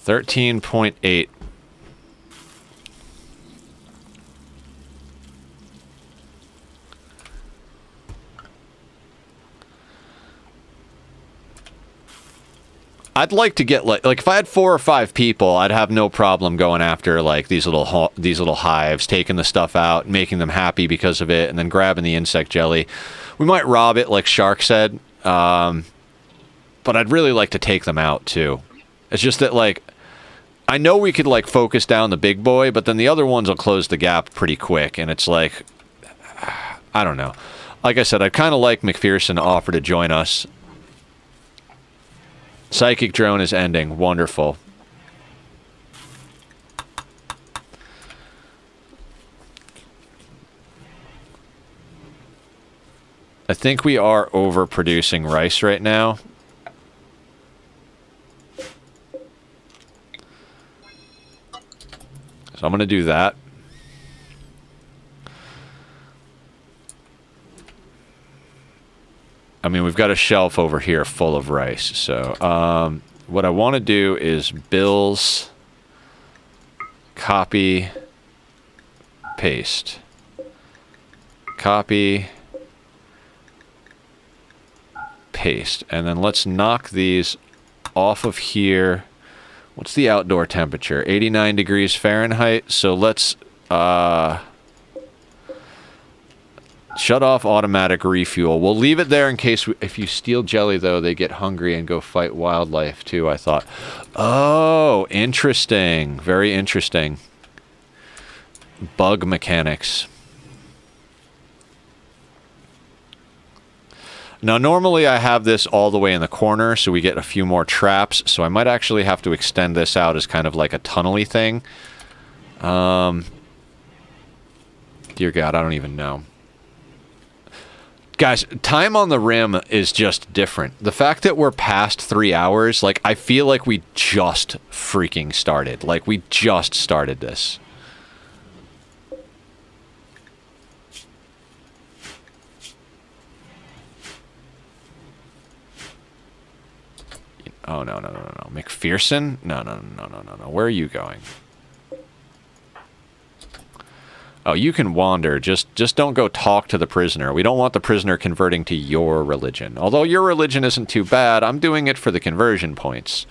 $13.8. I'd like to get like if I had 4 or 5 people, I'd have no problem going after like these little hives, taking the stuff out, making them happy because of it, and then grabbing the insect jelly. We might rob it, like Shark said, but I'd really like to take them out too. It's just that like I know we could like focus down the big boy, but then the other ones will close the gap pretty quick, and it's like I don't know. Like I said, I'd kind of like McPherson to offer to join us. Psychic drone is ending. Wonderful. I think we are overproducing rice right now. So I'm going to do that. I mean, we've got a shelf over here full of rice. So what I want to do is bills, copy, paste. Copy, paste. And then let's knock these off of here. What's the outdoor temperature? 89 degrees Fahrenheit. So let's shut off automatic refuel. We'll leave it there in case if you steal jelly, though, they get hungry and go fight wildlife, too, I thought. Oh, interesting. Very interesting. Bug mechanics. Now, normally I have this all the way in the corner, so we get a few more traps. So I might actually have to extend this out as kind of like a tunnel-y thing. Dear God, I don't even know. Guys, time on the rim is just different. The fact that we're past 3 hours, like, I feel like we just freaking started. Like, we just started this. Oh, no. McPherson? No. Where are you going? Oh, you can wander. Just don't go talk to the prisoner. We don't want the prisoner converting to your religion. Although your religion isn't too bad, I'm doing it for the conversion points.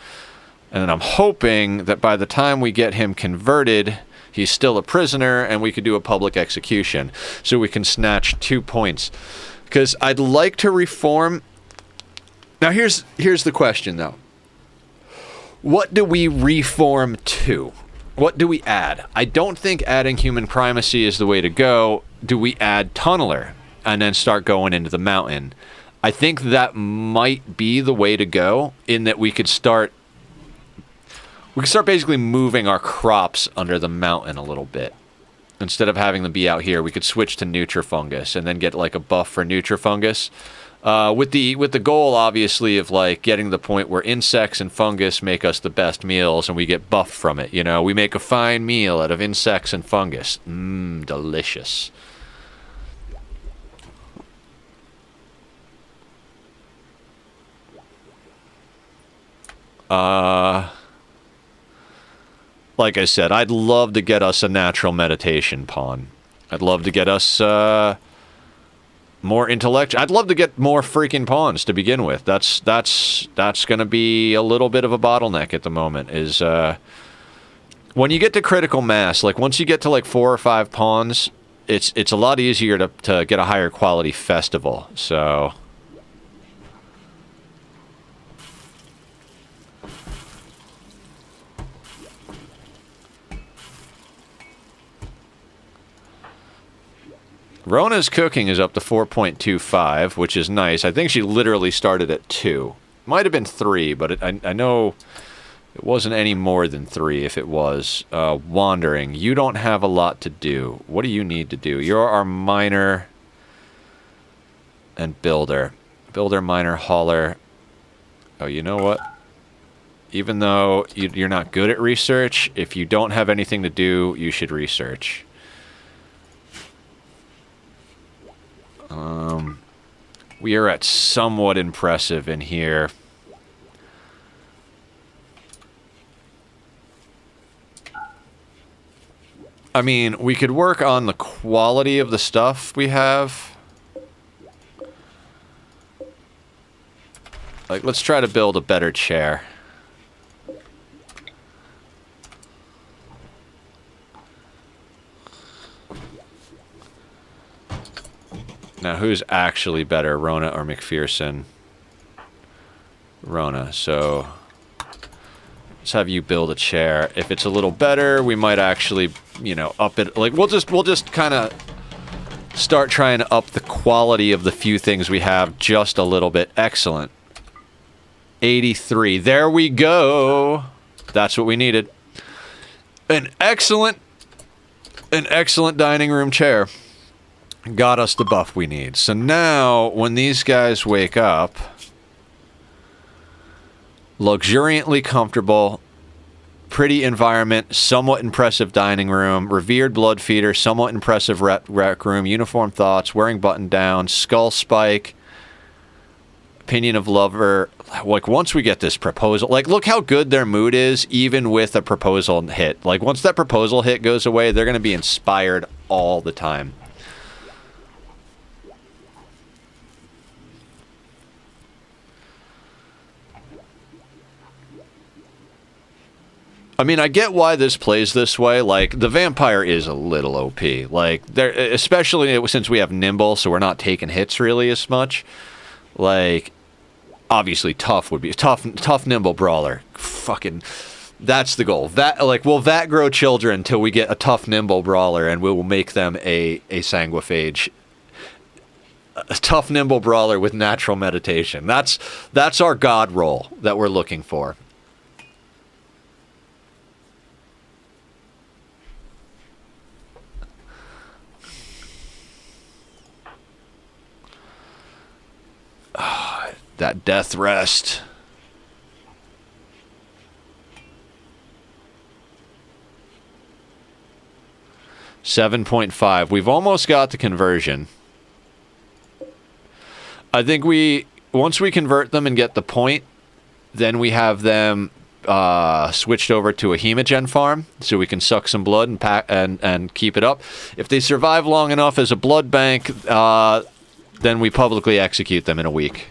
And I'm hoping that by the time we get him converted, he's still a prisoner and we could do a public execution. So we can snatch 2 points. Because I'd like to reform... Now here's the question, though. What do we reform to? What do we add? I don't think adding human primacy is the way to go. Do we add tunneler and then start going into the mountain? I think that might be the way to go, in that we could start basically moving our crops under the mountain a little bit. Instead of having them be out here, we could switch to Nutrifungus and then get like a buff for Nutrifungus. With the goal, obviously, of like getting to the point where insects and fungus make us the best meals and we get buffed from it. You know, we make a fine meal out of insects and fungus. Delicious. Like I said, I'd love to get us a natural meditation pawn. I'd love to get us more intellectual. I'd love to get more freaking pawns to begin with. That's going to be a little bit of a bottleneck at the moment. Is when you get to critical mass, like once you get to like 4 or 5 pawns, it's a lot easier to get a higher quality festival. So. Rona's cooking is up to 4.25, which is nice. I think she literally started at 2. Might have been 3, but I know it wasn't any more than 3 if it was. Wandering. You don't have a lot to do. What do you need to do? You're our miner and builder. Builder, miner, hauler. Oh, you know what? Even though you're not good at research, if you don't have anything to do, you should research. We are at somewhat impressive in here. I mean, we could work on the quality of the stuff we have. Like, let's try to build a better chair. Now, who's actually better, Rona or McPherson? Rona, so let's have you build a chair. If it's a little better, we might actually, you know, up it. Like, we'll just kind of start trying to up the quality of the few things we have just a little bit. Excellent. 83. There we go. That's what we needed. An excellent dining room chair. Got us the buff we need. So now, when these guys wake up, luxuriantly comfortable, pretty environment, somewhat impressive dining room, revered blood feeder, somewhat impressive rec room, uniform thoughts, wearing button down, skull spike, opinion of lover. Like, once we get this proposal, like, look how good their mood is, even with a proposal hit. Like, once that proposal hit goes away, they're going to be inspired all the time. I mean, I get why this plays this way. Like, the vampire is a little OP. Like, there, especially since we have nimble, so we're not taking hits really as much. Like, obviously, tough would be tough nimble brawler. Fucking, that's the goal. That, like, we'll vat grow children till we get a tough nimble brawler, and we will make them a Sanguophage. A tough nimble brawler with natural meditation. That's our god roll that we're looking for. That death rest. $7.5. We've almost got the conversion. I think once we convert them and get the point, then we have them switched over to a hemogen farm, so we can suck some blood and pack and keep it up. If they survive long enough as a blood bank, then we publicly execute them in a week.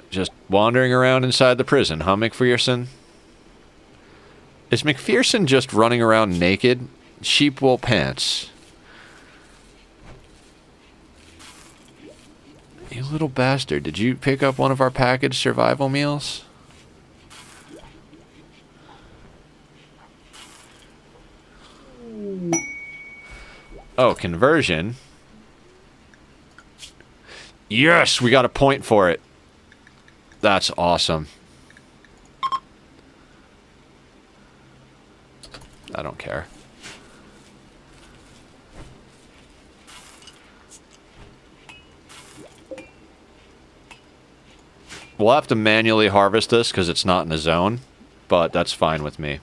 Just wandering around inside the prison, huh, McPherson? Is McPherson just running around naked? Sheep wool pants. You little bastard. Did you pick up one of our packaged survival meals? Oh, conversion. Yes, we got a point for it. That's awesome. I don't care. We'll have to manually harvest this because it's not in the zone, but that's fine with me.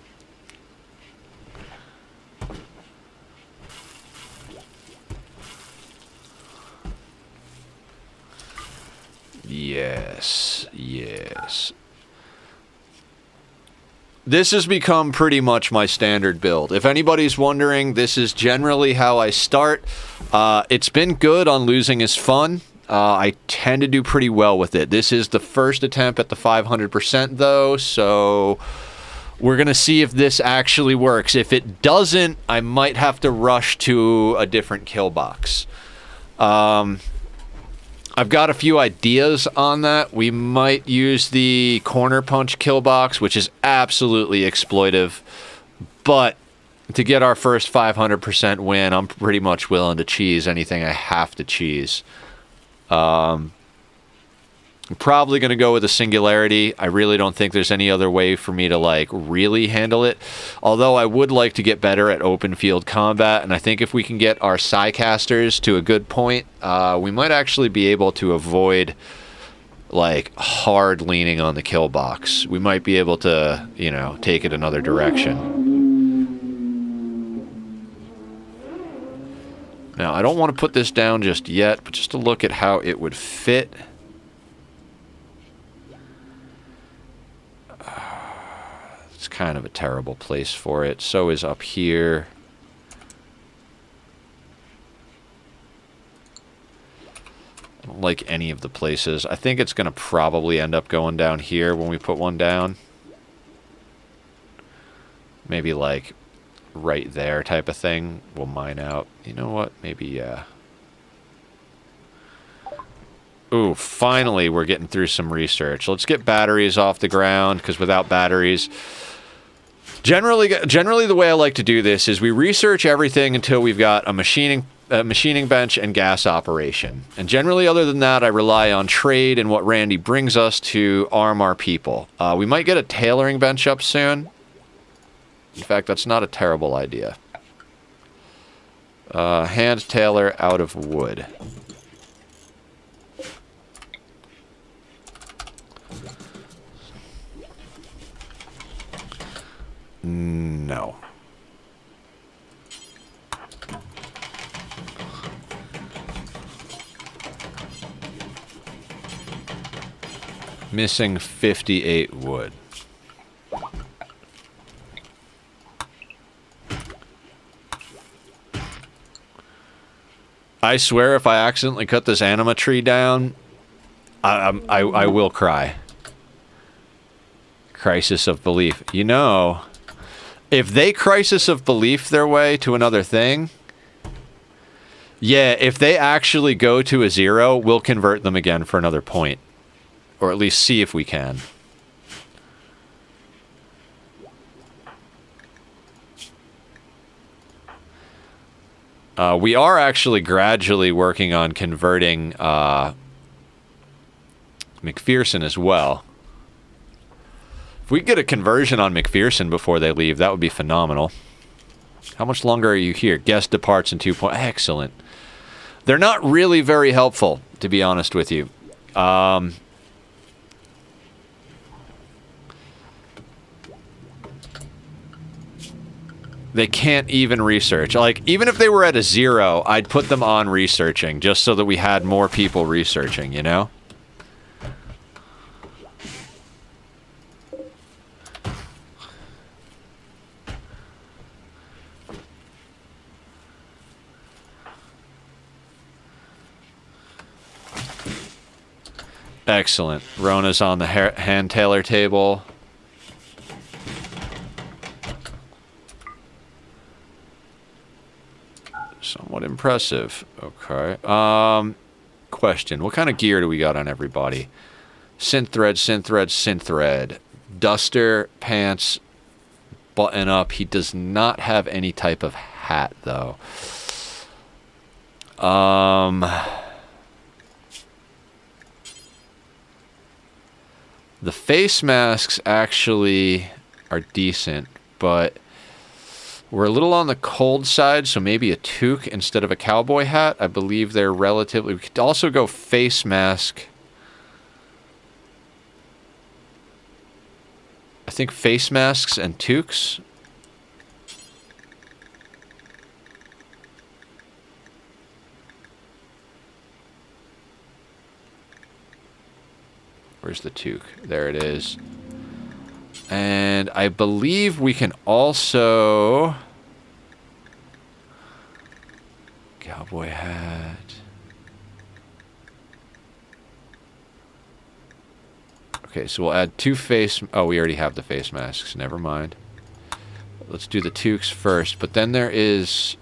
Yes, yes. This has become pretty much my standard build. If anybody's wondering, this is generally how I start. It's been good on losing is fun. I tend to do pretty well with it. This is the first attempt at the 500% though, so we're going to see if this actually works. If it doesn't, I might have to rush to a different kill box. I've got a few ideas on that. We might use the corner punch kill box, which is absolutely exploitive. But to get our first 500% win, I'm pretty much willing to cheese anything I have to cheese. I'm probably going to go with a singularity. I really don't think there's any other way for me to, like, really handle it. Although I would like to get better at open field combat, and I think if we can get our Psycasters to a good point, we might actually be able to avoid, like, hard leaning on the kill box. We might be able to, you know, take it another direction. Now, I don't want to put this down just yet, but just to look at how it would fit. It's kind of a terrible place for it. So is up here. don't like any of the places. I think it's going to probably end up going down here when we put one down. Maybe like right there type of thing. We'll mine out. You know what? Maybe, yeah. Ooh, finally we're getting through some research. Let's get batteries off the ground, because without batteries... Generally, the way I like to do this is we research everything until we've got a machining bench and gas operation. And generally, other than that, I rely on trade and what Randy brings us to arm our people. We might get a tailoring bench up soon. In fact, that's not a terrible idea. Hand tailor out of wood. No. Missing 58 wood. I swear if I accidentally cut this anima tree down, I will cry. Crisis of belief. You know... If they crisis of belief their way to another thing, yeah, if they actually go to a 0, we'll convert them again for another point. Or at least see if we can. We are actually gradually working on converting McPherson as well. If we get a conversion on McPherson before they leave, that would be phenomenal. How much longer are you here? Guest departs in 2 points. Excellent. They're not really very helpful, to be honest with you. They can't even research. Like, even if they were at a 0, I'd put them on researching, just so that we had more people researching, you know? Excellent. Rona's on the hand tailor table. Somewhat impressive. Okay. Question. What kind of gear do we got on everybody? Synth thread, synth thread, synth thread. Duster, pants, button up. He does not have any type of hat, though. The face masks actually are decent, but we're a little on the cold side, so maybe a toque instead of a cowboy hat. I believe they're relatively... We could also go face mask. I think face masks and toques. Where's the toque? There it is. And I believe we can also... Cowboy hat. Okay, so we'll add 2 face... Oh, we already have the face masks. Never mind. Let's do the toques first. But then there is...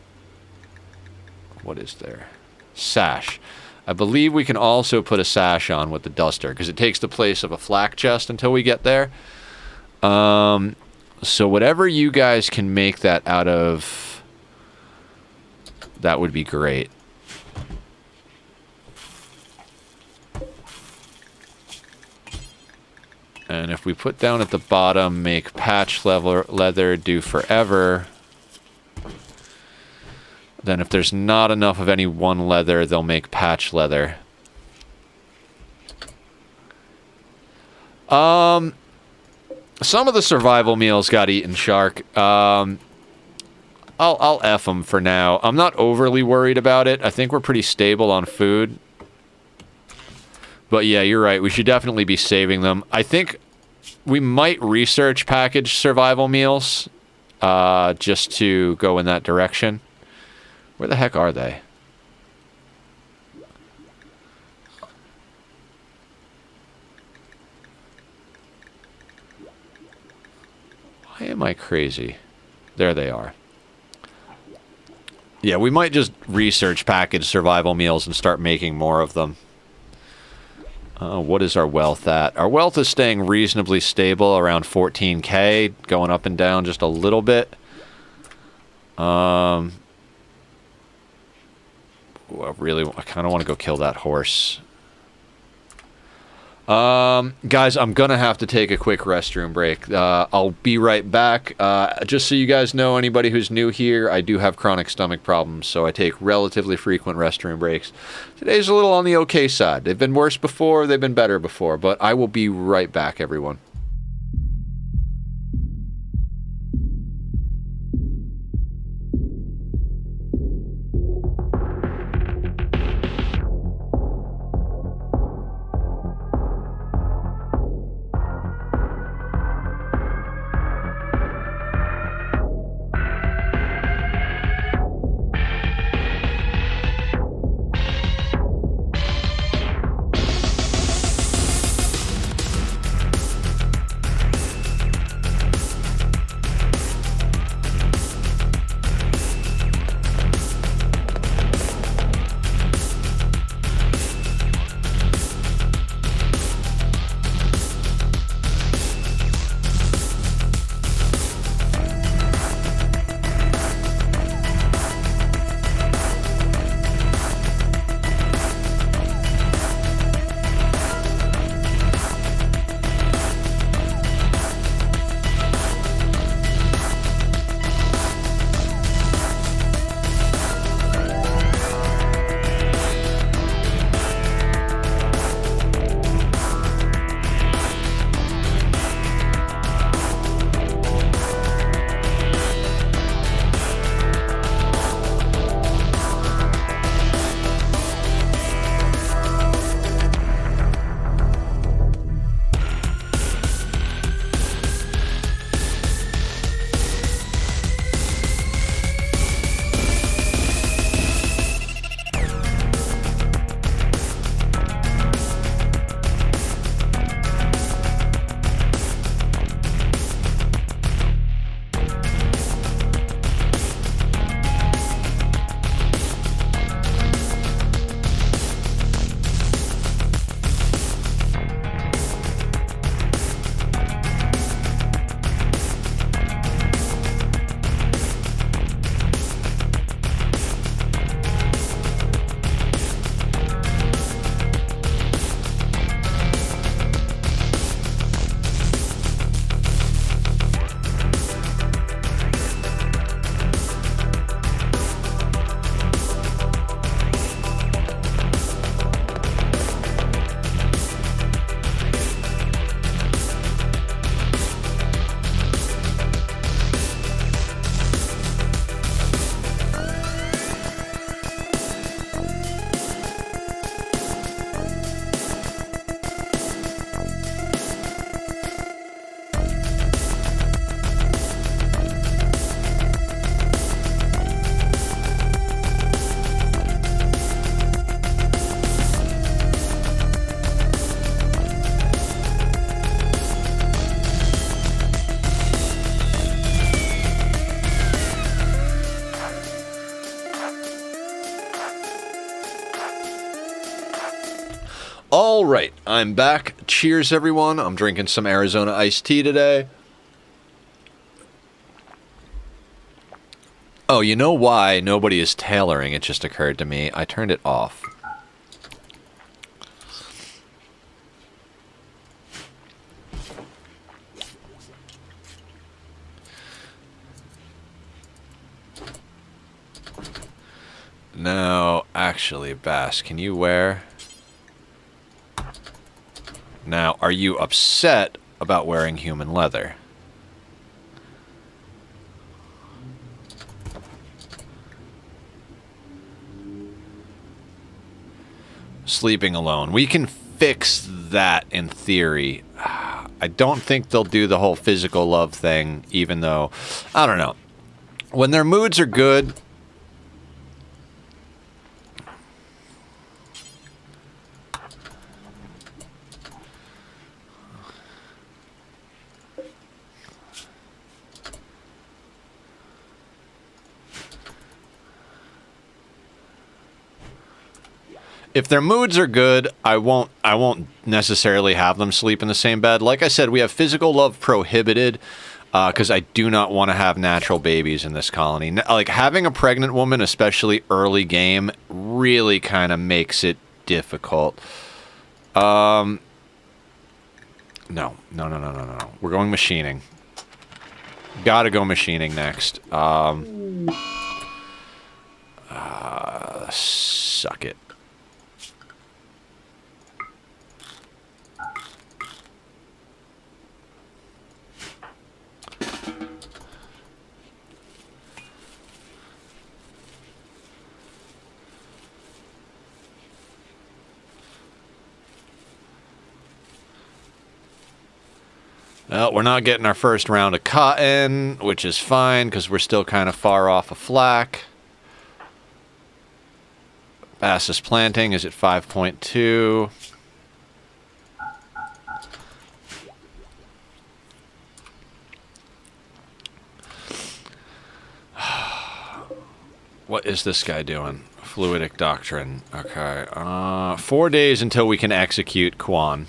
What is there? Sash. I believe we can also put a sash on with the duster, because it takes the place of a flak chest until we get there. So whatever you guys can make that out of, that would be great. And if we put down at the bottom, make patch leather do forever, then if there's not enough of any one leather, they'll make patch leather. Some of the survival meals got eaten, Shark. I'll F them for now. I'm not overly worried about it. I think we're pretty stable on food. But yeah, you're right. We should definitely be saving them. I think we might research packaged survival meals just to go in that direction. Where the heck are they? Why am I crazy? There they are. Yeah, we might just research packaged survival meals and start making more of them. What is our wealth at? Our wealth is staying reasonably stable, around 14k, going up and down just a little bit. I kind of want to go kill that horse. Guys, I'm gonna have to take a quick restroom break. I'll be right back. Just so you guys know, anybody who's new here, I do have chronic stomach problems, so I take relatively frequent restroom breaks. Today's a little on the okay side. They've been worse before, they've been better before, but I will be right back, everyone. All right, I'm back. Cheers, everyone. I'm drinking some Arizona iced tea today. Oh, you know why nobody is tailoring? It just occurred to me. I turned it off. No, actually, Bass, can you wear... Now, are you upset about wearing human leather? Sleeping alone. We can fix that in theory. I don't think they'll do the whole physical love thing, even though, I don't know. When their moods are good... If their moods are good, I won't necessarily have them sleep in the same bed. Like I said, we have physical love prohibited because I do not want to have natural babies in this colony. Like, having a pregnant woman, especially early game, really kind of makes it difficult. No. We're going machining. Gotta go machining next. Suck it. Well, we're not getting our first round of cotton, which is fine because we're still kind of far off of flax. Fastest planting is at 5.2. What is this guy doing? Fluidic doctrine. Okay. 4 days until we can execute Quan.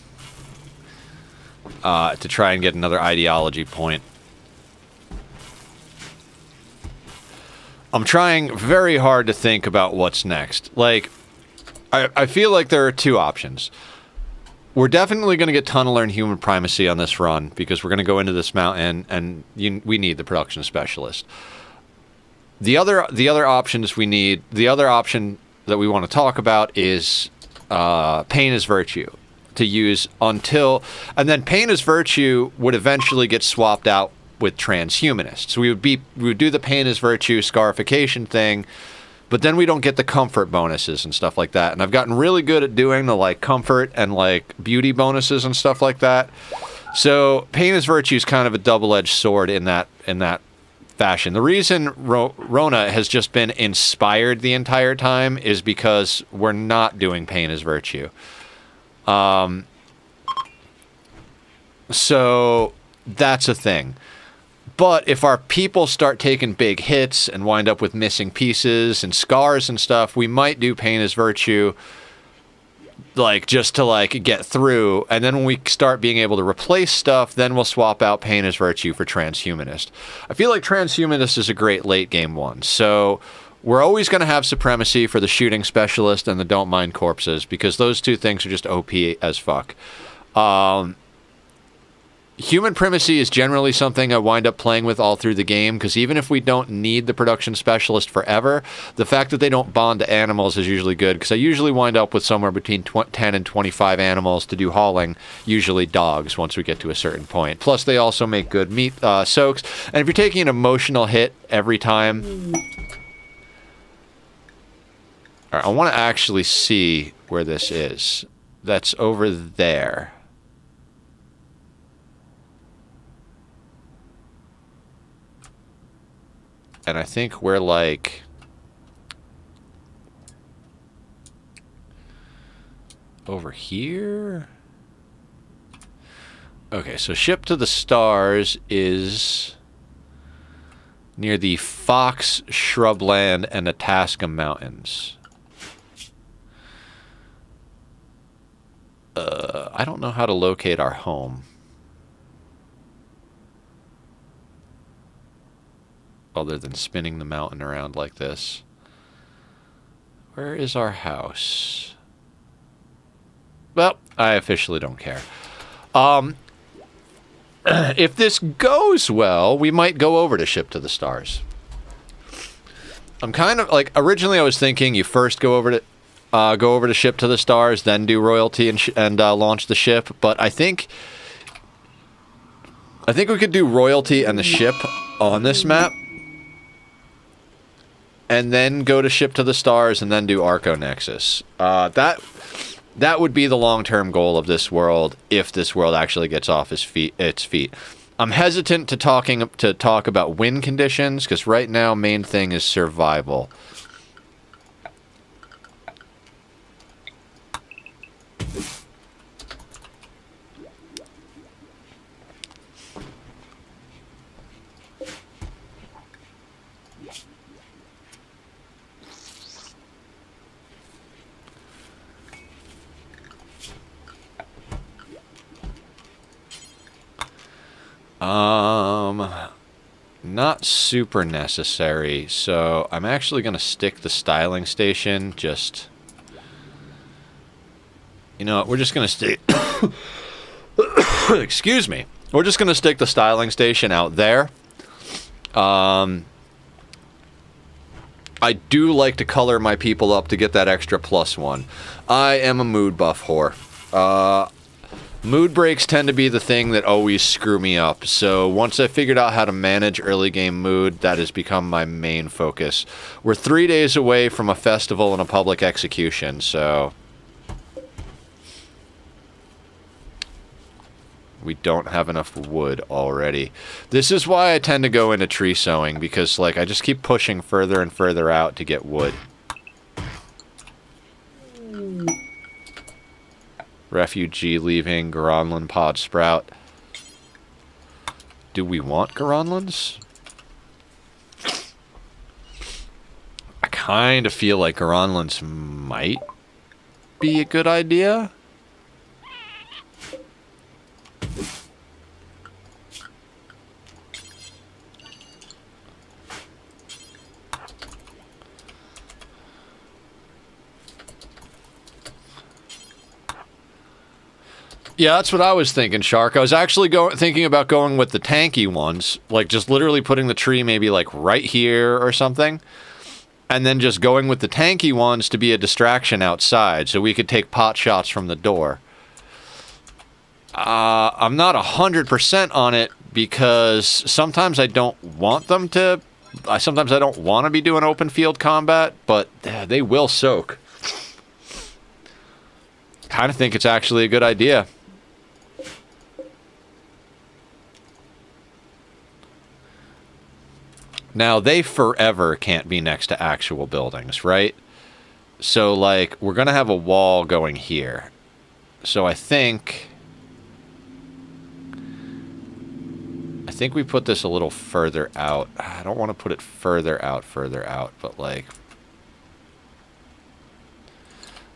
To try and get another ideology point. I'm trying very hard to think about what's next. Like, I feel like there are two options. We're definitely going to get tunneler and human primacy on this run because we're going to go into this mountain and we need the production specialist. The other options we need, the other option that we want to talk about is pain is virtue to use until, and then pain is virtue would eventually get swapped out with transhumanist. So we would do the pain is virtue scarification thing, but then we don't get the comfort bonuses and stuff like that. And I've gotten really good at doing the like comfort and like beauty bonuses and stuff like that. So pain is virtue is kind of a double-edged sword in that fashion. The reason Rona has just been inspired the entire time is because we're not doing pain is virtue. So that's a thing. But if our people start taking big hits and wind up with missing pieces and scars and stuff, we might do pain as virtue, like just to like get through. And then when we start being able to replace stuff, then we'll swap out pain as virtue for transhumanist. I feel like transhumanist is a great late game one. So we're always going to have supremacy for the shooting specialist and the don't mind corpses because those two things are just OP as fuck. Human primacy is generally something I wind up playing with all through the game because even if we don't need the production specialist forever, the fact that they don't bond to animals is usually good because I usually wind up with somewhere between 10 and 25 animals to do hauling, usually dogs once we get to a certain point. Plus they also make good meat soaks. And if you're taking an emotional hit every time... All right, I want to actually see where this is. That's over there. And I think we're like... over here? Okay, so Ship to the Stars is near the Fox Shrubland and Itasca Mountains. I don't know how to locate our home. Other than spinning the mountain around like this. Where is our house? Well, I officially don't care. If this goes well, we might go over to Ship to the Stars. I'm kind of like, originally I was thinking you first go over to Ship to the Stars, then do royalty and launch the ship. But I think we could do royalty and the ship on this map, and then go to Ship to the Stars and then do Arco Nexus. That would be the long-term goal of this world if this world actually gets off its feet. I'm hesitant to talk about win conditions because right now main thing is survival. Not super necessary, so I'm actually going to stick the styling station just... You know what, we're just going to stick... Excuse me. We're just going to stick the styling station out there. I do like to color my people up to get that extra +1. I am a mood buff whore. Mood breaks tend to be the thing that always screw me up, so once I figured out how to manage early game mood, that has become my main focus. We're 3 days away from a festival and a public execution, so... We don't have enough wood already. This is why I tend to go into tree sowing, because, like, I just keep pushing further and further out to get wood. Refugee leaving, Garanlan pod sprout. Do we want Garanlans? I kind of feel like Garanlans might be a good idea. Yeah, that's what I was thinking, Shark. I was actually thinking about going with the tanky ones, like just literally putting the tree maybe like right here or something, and then just going with the tanky ones to be a distraction outside, so we could take pot shots from the door. I'm not 100% on it because sometimes I don't want them to. Sometimes I don't want to be doing open field combat, but they will soak. Kind of think it's actually a good idea. Now, they forever can't be next to actual buildings, right? So, like, we're going to have a wall going here. So I think we put this a little further out. I don't want to put it further out, but, like...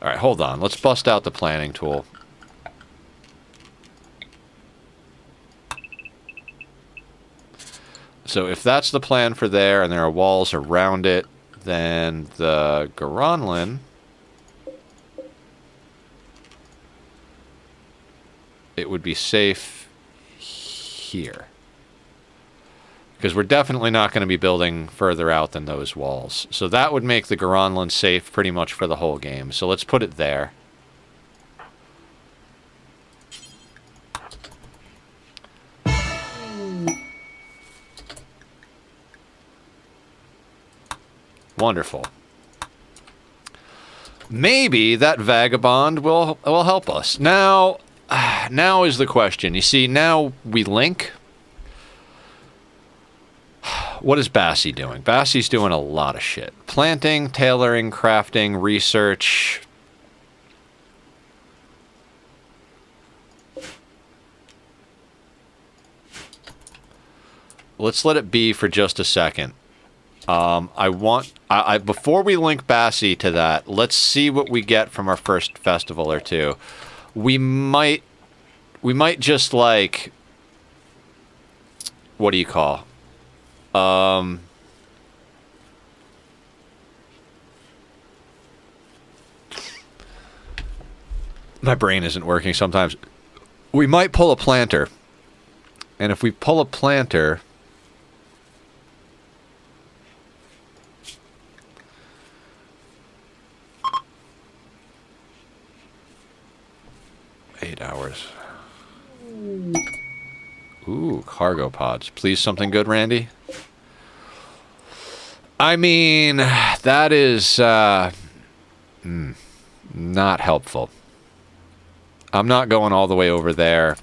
Alright, hold on. Let's bust out the planning tool. So if that's the plan for there, and there are walls around it, then the Garanlan... It would be safe here. Because we're definitely not going to be building further out than those walls. So that would make the Garanlan safe pretty much for the whole game. So let's put it there. Wonderful. Maybe that vagabond will help us. Now is the question. You see, now we link. What is Bassie doing? Bassie's doing a lot of shit. Planting, tailoring, crafting, research. Let's let it be for just a second. Before we link Bassie to that, let's see what we get from our first festival or two. We might just, like, what do you call? My brain isn't working sometimes. We might pull a planter. And if we pull a planter... hours. Ooh, cargo pods. Please, something good, Randy? I mean, that is not helpful. I'm not going all the way over there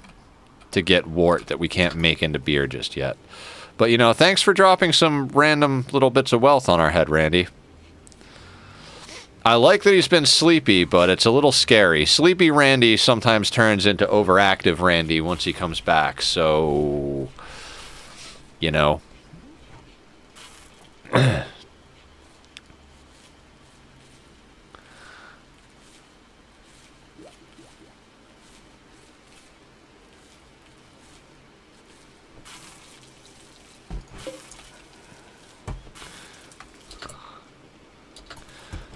to get wort that we can't make into beer just yet. But, you know, thanks for dropping some random little bits of wealth on our head, Randy. I like that he's been sleepy, but it's a little scary. Sleepy Randy sometimes turns into overactive Randy once he comes back, so... You know.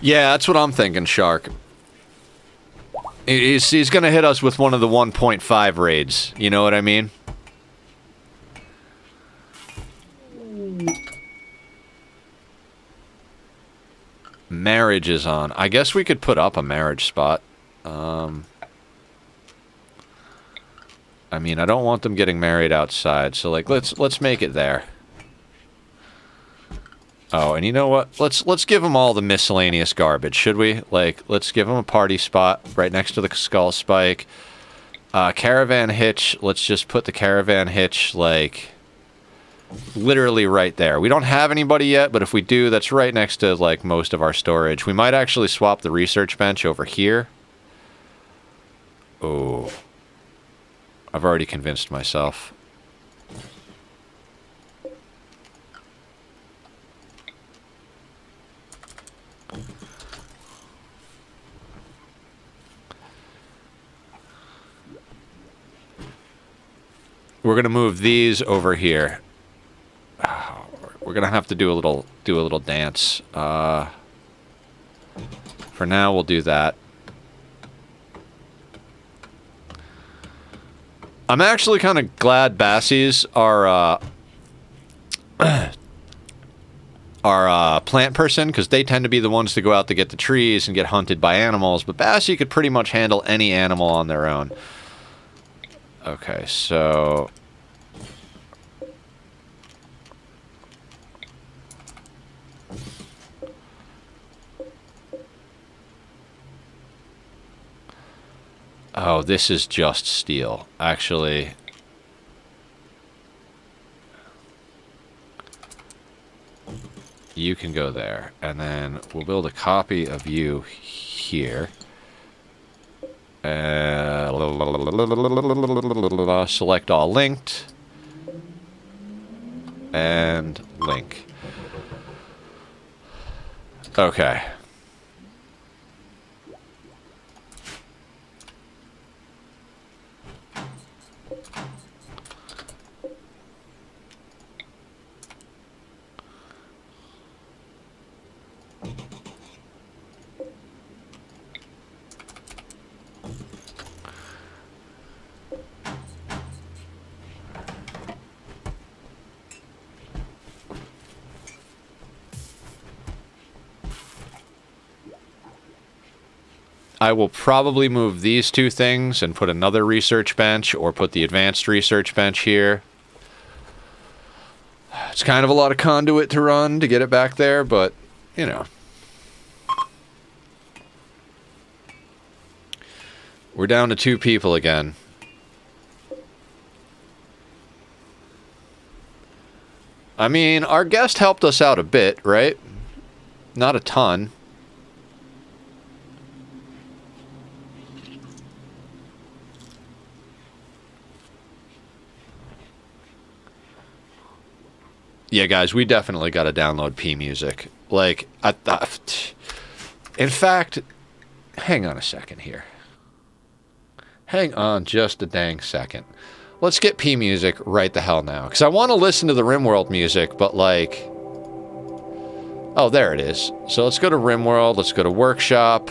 Yeah, that's what I'm thinking, Shark. He's gonna hit us with one of the 1.5 raids. You know what I mean? Marriage is on. I guess we could put up a marriage spot. I mean, I don't want them getting married outside, so like let's make it there. Oh, and you know what? Let's give them all the miscellaneous garbage, should we? Like, let's give them a party spot right next to the skull spike. Caravan hitch. Let's just put the caravan hitch like literally right there. We don't have anybody yet, but if we do, that's right next to like most of our storage. We might actually swap the research bench over here. Oh. I've already convinced myself. We're gonna move these over here. Oh, we're gonna have to do a little dance. For now, we'll do that. I'm actually kind of glad Bassies are plant person, because they tend to be the ones to go out to get the trees and get hunted by animals, but Bassie could pretty much handle any animal on their own. Okay, so... Oh, this is just steel. Actually... You can go there, and then we'll build a copy of you here. Select all linked. And link. Okay. I will probably move these two things and put another research bench, or put the advanced research bench here. It's kind of a lot of conduit to run to get it back there, but, you know. We're down to 2 people again. I mean, our guest helped us out a bit, right? Not a ton. Yeah, guys, we definitely got to download P Music. Like, in fact, hang on a second here. Hang on just a dang second. Let's get P Music right the hell now. Because I want to listen to the RimWorld music, but like... Oh, there it is. So let's go to RimWorld. Let's go to Workshop.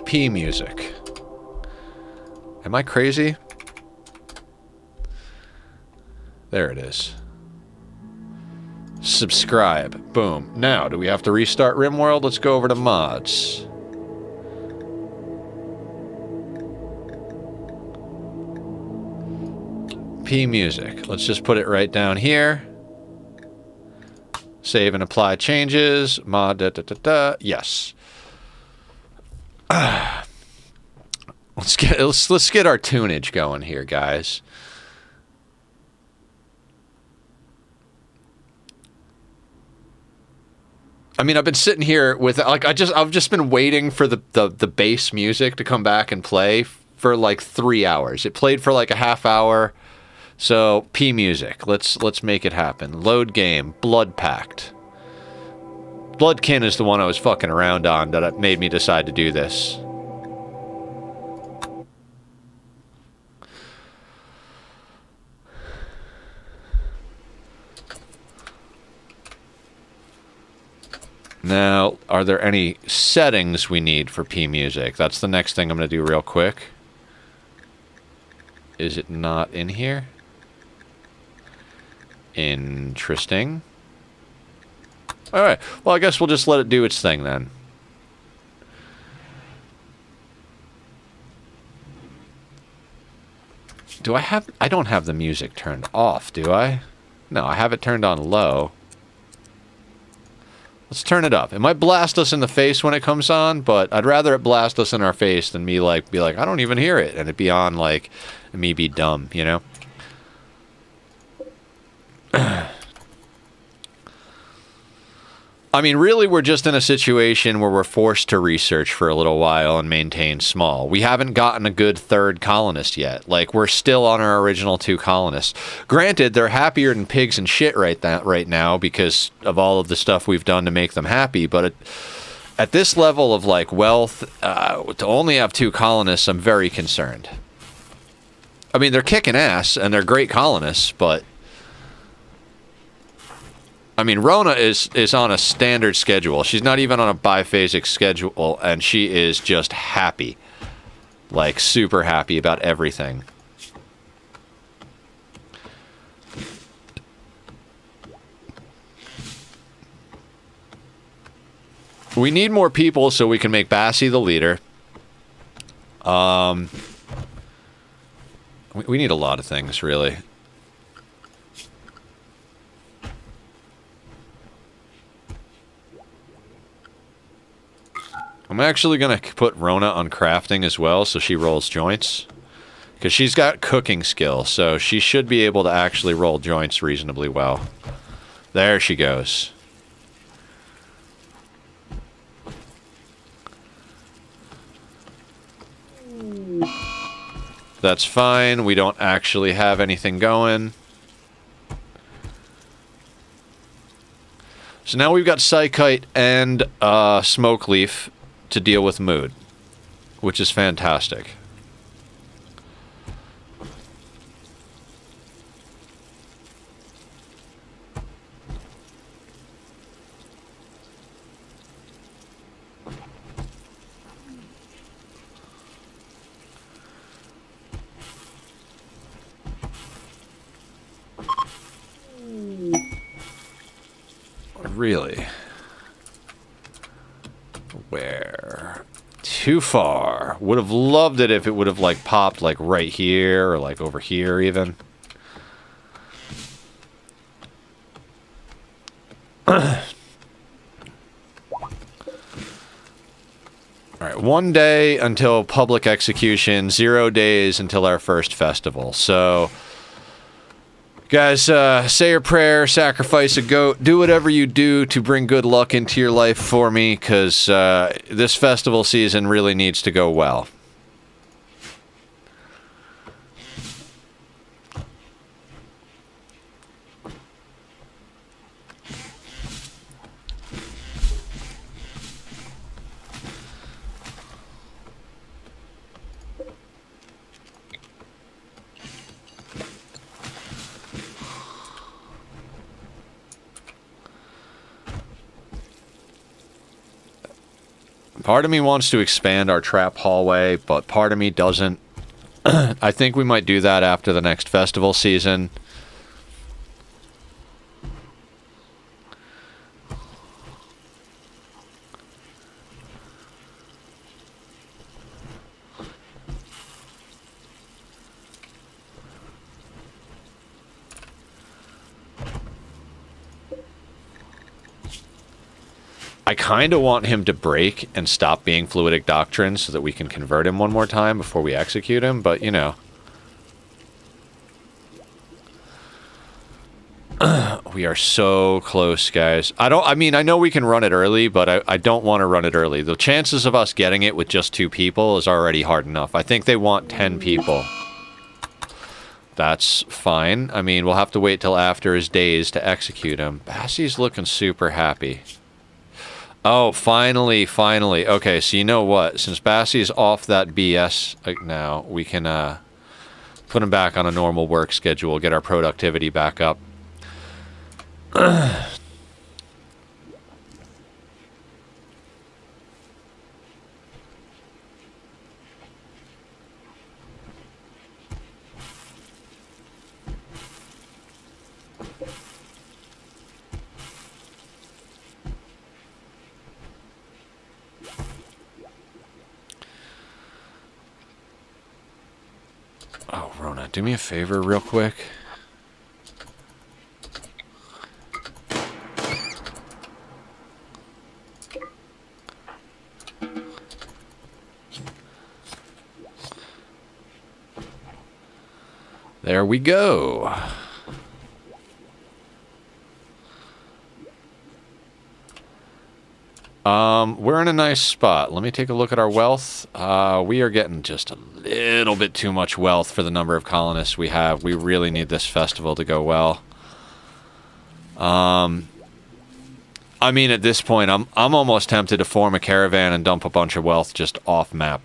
P Music. Am I crazy? There it is. Subscribe. Boom. Now, do we have to restart RimWorld? Let's go over to mods. P Music. Let's just put it right down here. Save and apply changes. Mod da da da da. Yes. Let's get our tunage going here, guys. I mean, I've been sitting here with like I've just been waiting for the bass music to come back and play for like 3 hours. It played for like a half hour. So P Music, let's make it happen. Load game, Blood Pact. Bloodkin is the one I was fucking around on that made me decide to do this. Now, are there any settings we need for P music? That's the next thing I'm going to do real quick. Is it not in here? Interesting. Alright, well I guess we'll just let it do its thing then. Do I have... I don't have the music turned off, do I? No, I have it turned on low. Let's turn it up. It might blast us in the face when it comes on, but I'd rather it blast us in our face than me, like, be like, I don't even hear it, and it be on, like, and me be dumb, you know? I mean, really, we're just in a situation where we're forced to research for a little while and maintain small. We haven't gotten a good third colonist yet. Like, we're still on our original 2 colonists. Granted, they're happier than pigs and shit right now because of all of the stuff we've done to make them happy. But at this level of, like, wealth, to only have 2 colonists, I'm very concerned. I mean, they're kicking ass, and they're great colonists, but... I mean, Rona is on a standard schedule. She's not even on a biphasic schedule, and she is just happy. Like, super happy about everything. We need more people so we can make Bassie the leader. We need a lot of things, really. I'm actually going to put Rona on crafting as well, so she rolls joints. Because she's got cooking skill, so she should be able to actually roll joints reasonably well. There she goes. That's fine, we don't actually have anything going. So now we've got Psychite and Smoke Leaf to deal with mood, which is fantastic. Really? Where? Too far. Would have loved it if it would have, like, popped, like, right here, or, like, over here, even. Alright, 1 day until public execution, 0 days until our first festival. So, guys, say your prayer, sacrifice a goat, do whatever you do to bring good luck into your life for me, because this festival season really needs to go well. Part of me wants to expand our trap hallway, but part of me doesn't. I think we might do that after the next festival season. I kind of want him to break and stop being Fluidic Doctrine so that we can convert him one more time before we execute him, but, you know. We are so close, guys. I mean, I know we can run it early, but I don't want to run it early. The chances of us getting it with just 2 people is already hard enough. I think they want 10 people. That's fine. I mean, we'll have to wait till after his days to execute him. Bassie's looking super happy. Oh, finally, finally. Okay, so you know what? Since Bassie's off that BS now, we can put him back on a normal work schedule, get our productivity back up. Oh, Rona, do me a favor real quick. There we go. We're in a nice spot. Let me take a look at our wealth. We are getting just a little bit too much wealth for the number of colonists we have. We really need this festival to go well. I mean, at this point, I'm almost tempted to form a caravan and dump a bunch of wealth just off map.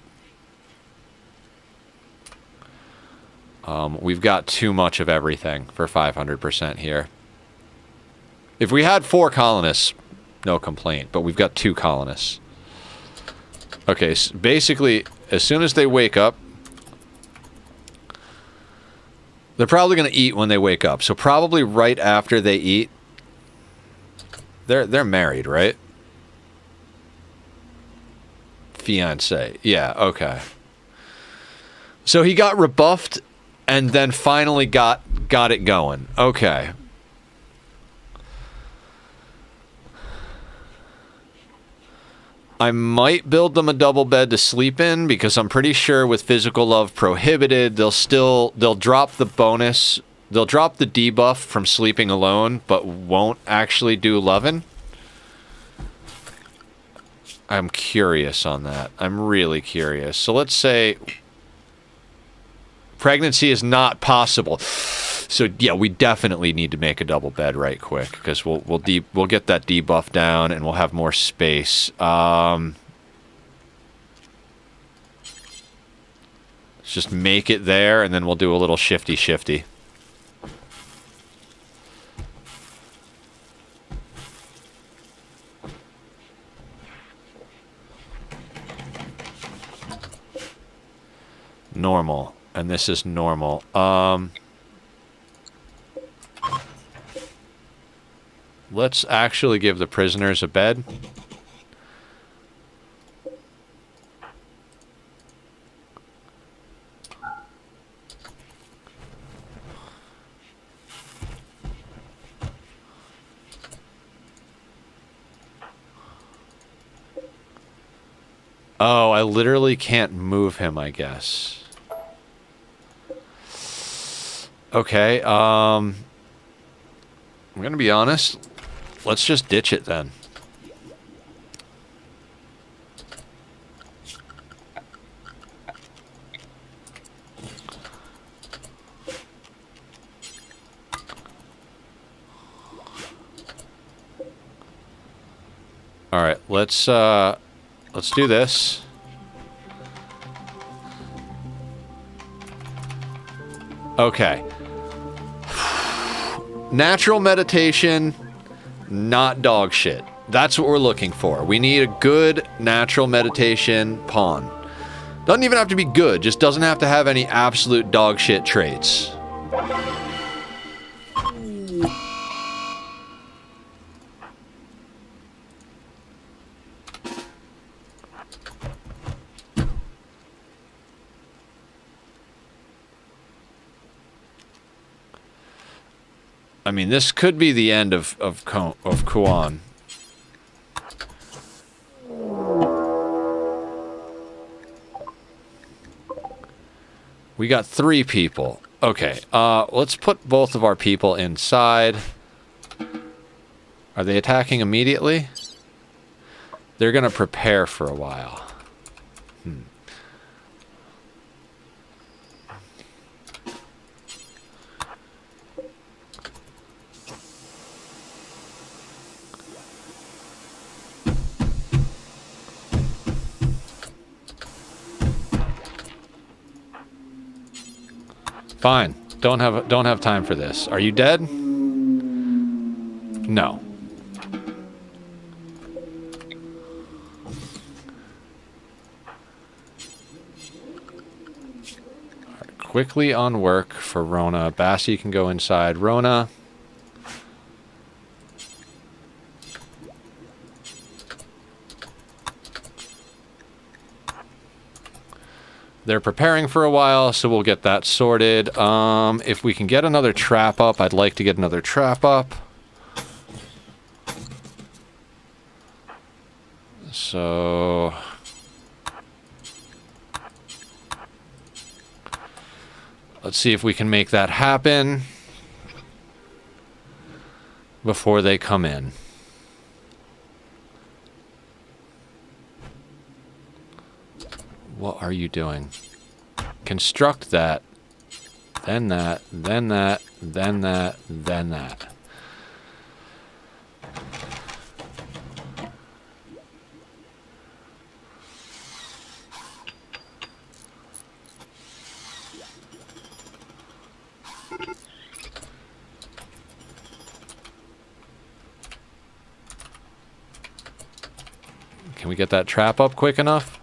We've got too much of everything for 500% here. If we had 4 colonists, no complaint, but we've got 2 colonists. Okay, so basically, as soon as they wake up, they're probably going to eat when they wake up. So probably right after they eat, they're married, right? Fiancé. Yeah, okay. So he got rebuffed and then finally got it going. Okay. I might build them a double bed to sleep in because I'm pretty sure with physical love prohibited, they'll drop the bonus, they'll drop the debuff from sleeping alone, but won't actually do lovin'. I'm curious on that. I'm really curious. So let's say pregnancy is not possible. So yeah, we definitely need to make a double bed right quick because we'll get that debuff down and we'll have more space. Let's just make it there and then we'll do a little shifty. Normal, and this is normal. Let's actually give the prisoners a bed. Oh, I literally can't move him, I guess. Okay, I'm gonna be honest. Let's just ditch it then. All right, let's do this. Okay. Natural meditation, not dog shit. That's what we're looking for. We need a good natural meditation pawn. Doesn't even have to be good, just doesn't have to have any absolute dog shit traits. I mean, this could be the end of Kuan. We got 3 people. Okay, let's put both of our people inside. Are they attacking immediately? They're gonna prepare for a while. Fine. Don't have time for this. Are you dead? No. Right, quickly on work for Rona. Bassi can go inside. Rona. They're preparing for a while, so we'll get that sorted. If we can get another trap up, I'd like to get another trap up. So... let's see if we can make that happen before they come in. What are you doing? Construct that, then that, then that, then that, then that. Can we get that trap up quick enough?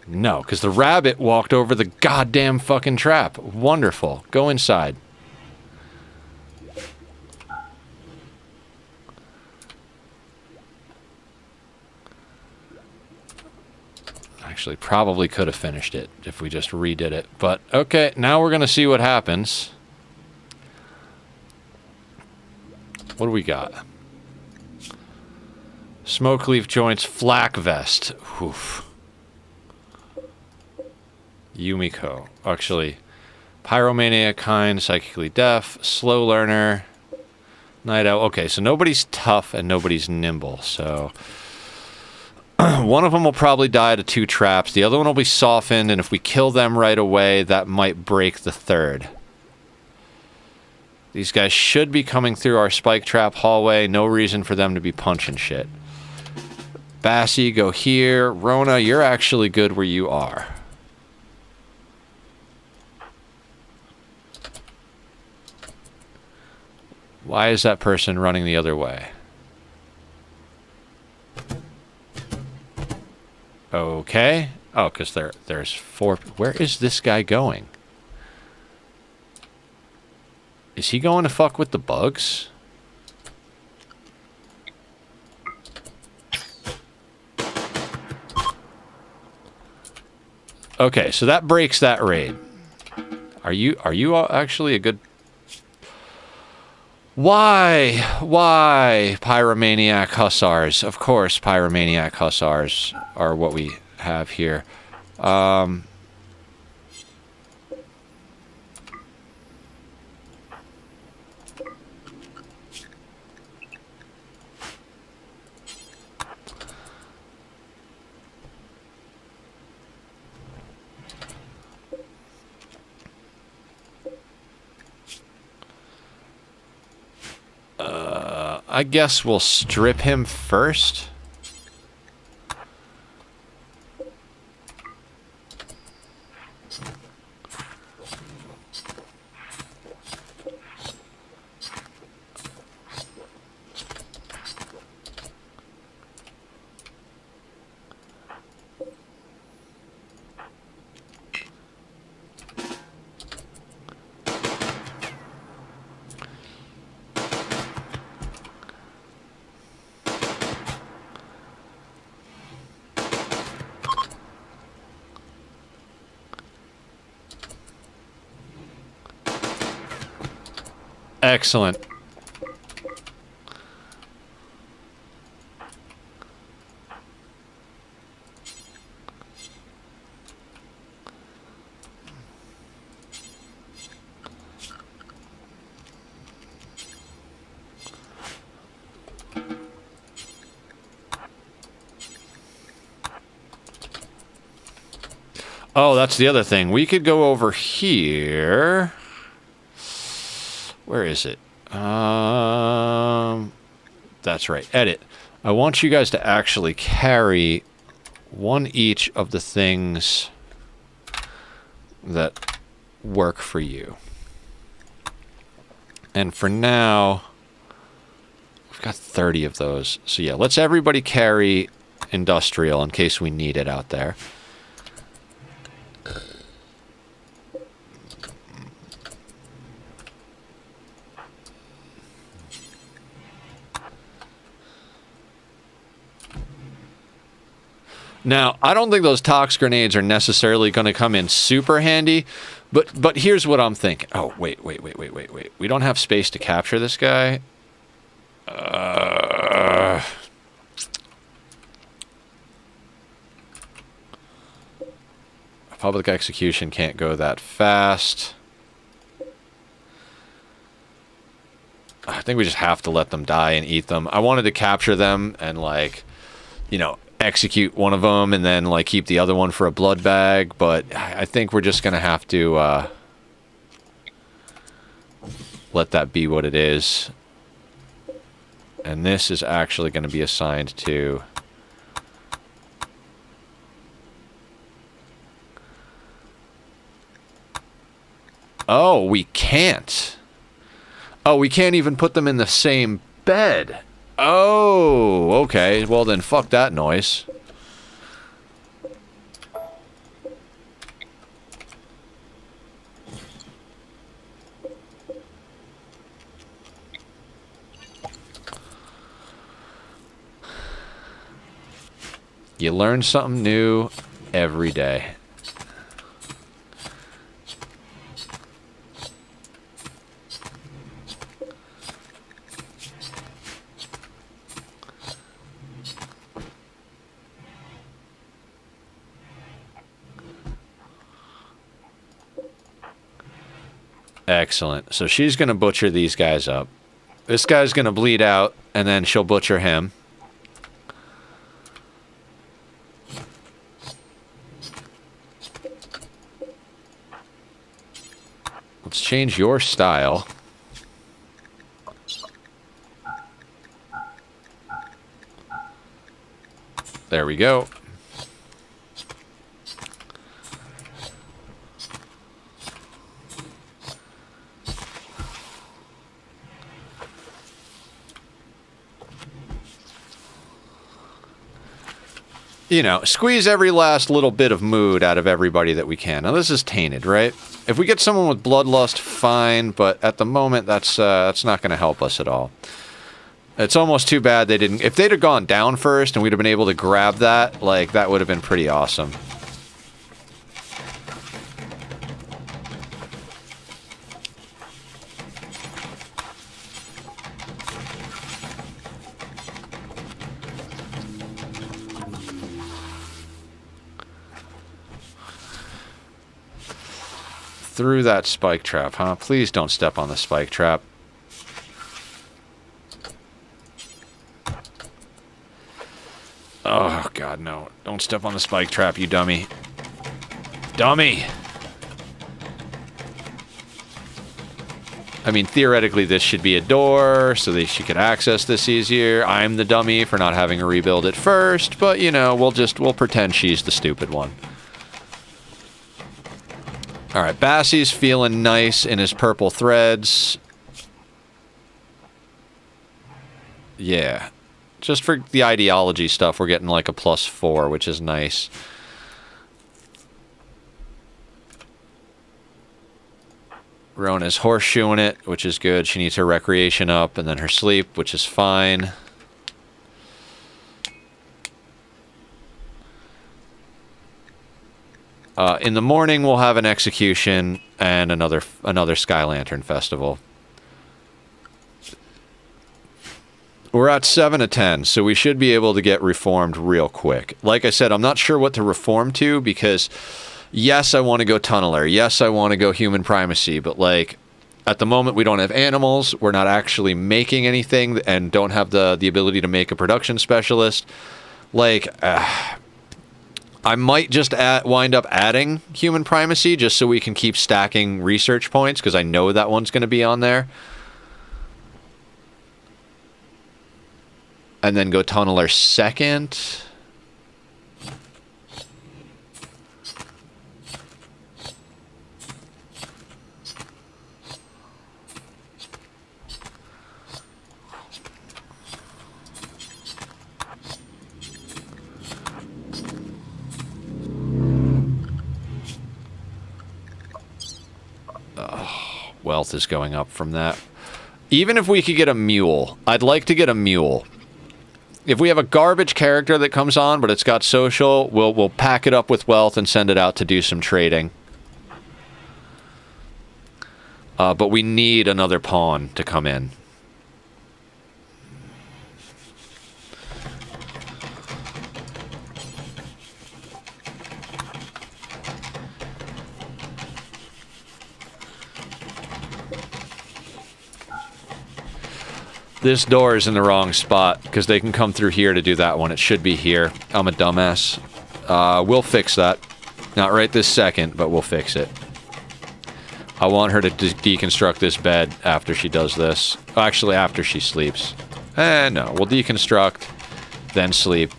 No, because the rabbit walked over the goddamn fucking trap. Wonderful. Go inside. Actually, probably could have finished it if we just redid it. But, okay, now we're going to see what happens. What do we got? Smoke leaf joints, flak vest. Oof. Yumiko. Actually, pyromaniac kind, psychically deaf, slow learner, night owl. Okay, so nobody's tough and nobody's nimble. So one of them will probably die to 2 traps. The other one will be softened, and if we kill them right away, that might break the third. These guys should be coming through our spike trap hallway. No reason for them to be punching shit. Bassie, go here. Rona, you're actually good where you are. Why is that person running the other way? Okay. Oh, because there's 4... Where is this guy going? Is he going to fuck with the bugs? Okay, so that breaks that raid. Are you actually a good... Why? Why Pyromaniac Hussars? Of course, Pyromaniac Hussars are what we have here. I guess we'll strip him first. Excellent. Oh, that's the other thing. We could go over here. Where is it? That's right. Edit. I want you guys to actually carry one each of the things that work for you. And for now, we've got 30 of those. So yeah, let's everybody carry industrial in case we need it out there. Now, I don't think those tox grenades are necessarily going to come in super handy, but here's what I'm thinking. Oh, wait. We don't have space to capture this guy. Public execution can't go that fast. I think we just have to let them die and eat them. I wanted to capture them and, like, you know, execute one of them and then, like, keep the other one for a blood bag, but I think we're just gonna have to let that be what it is. And this is actually going to be assigned to... Oh, we can't. Oh, we can't even put them in the same bed. Oh, okay. Well, then fuck that noise. You learn something new every day. Excellent. So she's going to butcher these guys up. This guy's going to bleed out, and then she'll butcher him. Let's change your style. There we go. You know, squeeze every last little bit of mood out of everybody that we can. Now, this is tainted, right? If we get someone with bloodlust, fine, but at the moment, that's not going to help us at all. It's almost too bad they didn't... If they'd have gone down first and we'd have been able to grab that, like, that would have been pretty awesome. Through that spike trap, huh? Please don't step on the spike trap. Oh, God, no. Don't step on the spike trap, you dummy. Dummy! I mean, theoretically, this should be a door, so that she could access this easier. I'm the dummy for not having to rebuild it first, but, you know, we'll pretend she's the stupid one. Alright, Bassie's feeling nice in his purple threads. Yeah. Just for the ideology stuff, we're getting like a +4, which is nice. Rona's horseshoeing it, which is good. She needs her recreation up, and then her sleep, which is fine. In the morning, we'll have an execution and another Sky Lantern Festival. We're at 7 of 10, so we should be able to get reformed real quick. Like I said, I'm not sure what to reform to, because yes, I want to go Tunneler. Yes, I want to go Human Primacy, but like, at the moment, we don't have animals. We're not actually making anything and don't have the ability to make a production specialist. Like... I might just wind up adding Human Primacy just so we can keep stacking research points, because I know that one's going to be on there. And then go Tunneler second. Wealth is going up from that. Even if we could get a mule, I'd like to get a mule. If we have a garbage character that comes on, but it's got social, we'll pack it up with wealth and send it out to do some trading. But we need another pawn to come in. This door is in the wrong spot, because they can come through here to do that one. It should be here. I'm a dumbass. We'll fix that. Not right this second, but we'll fix it. I want her to deconstruct this bed after she does this. Actually, after she sleeps. No. We'll deconstruct, then sleep.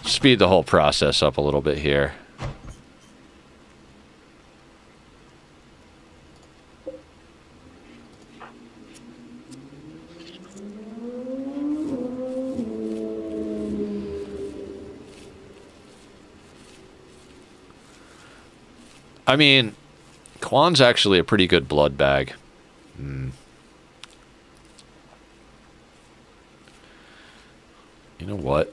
Speed the whole process up a little bit here. I mean, Quan's actually a pretty good blood bag. You know what?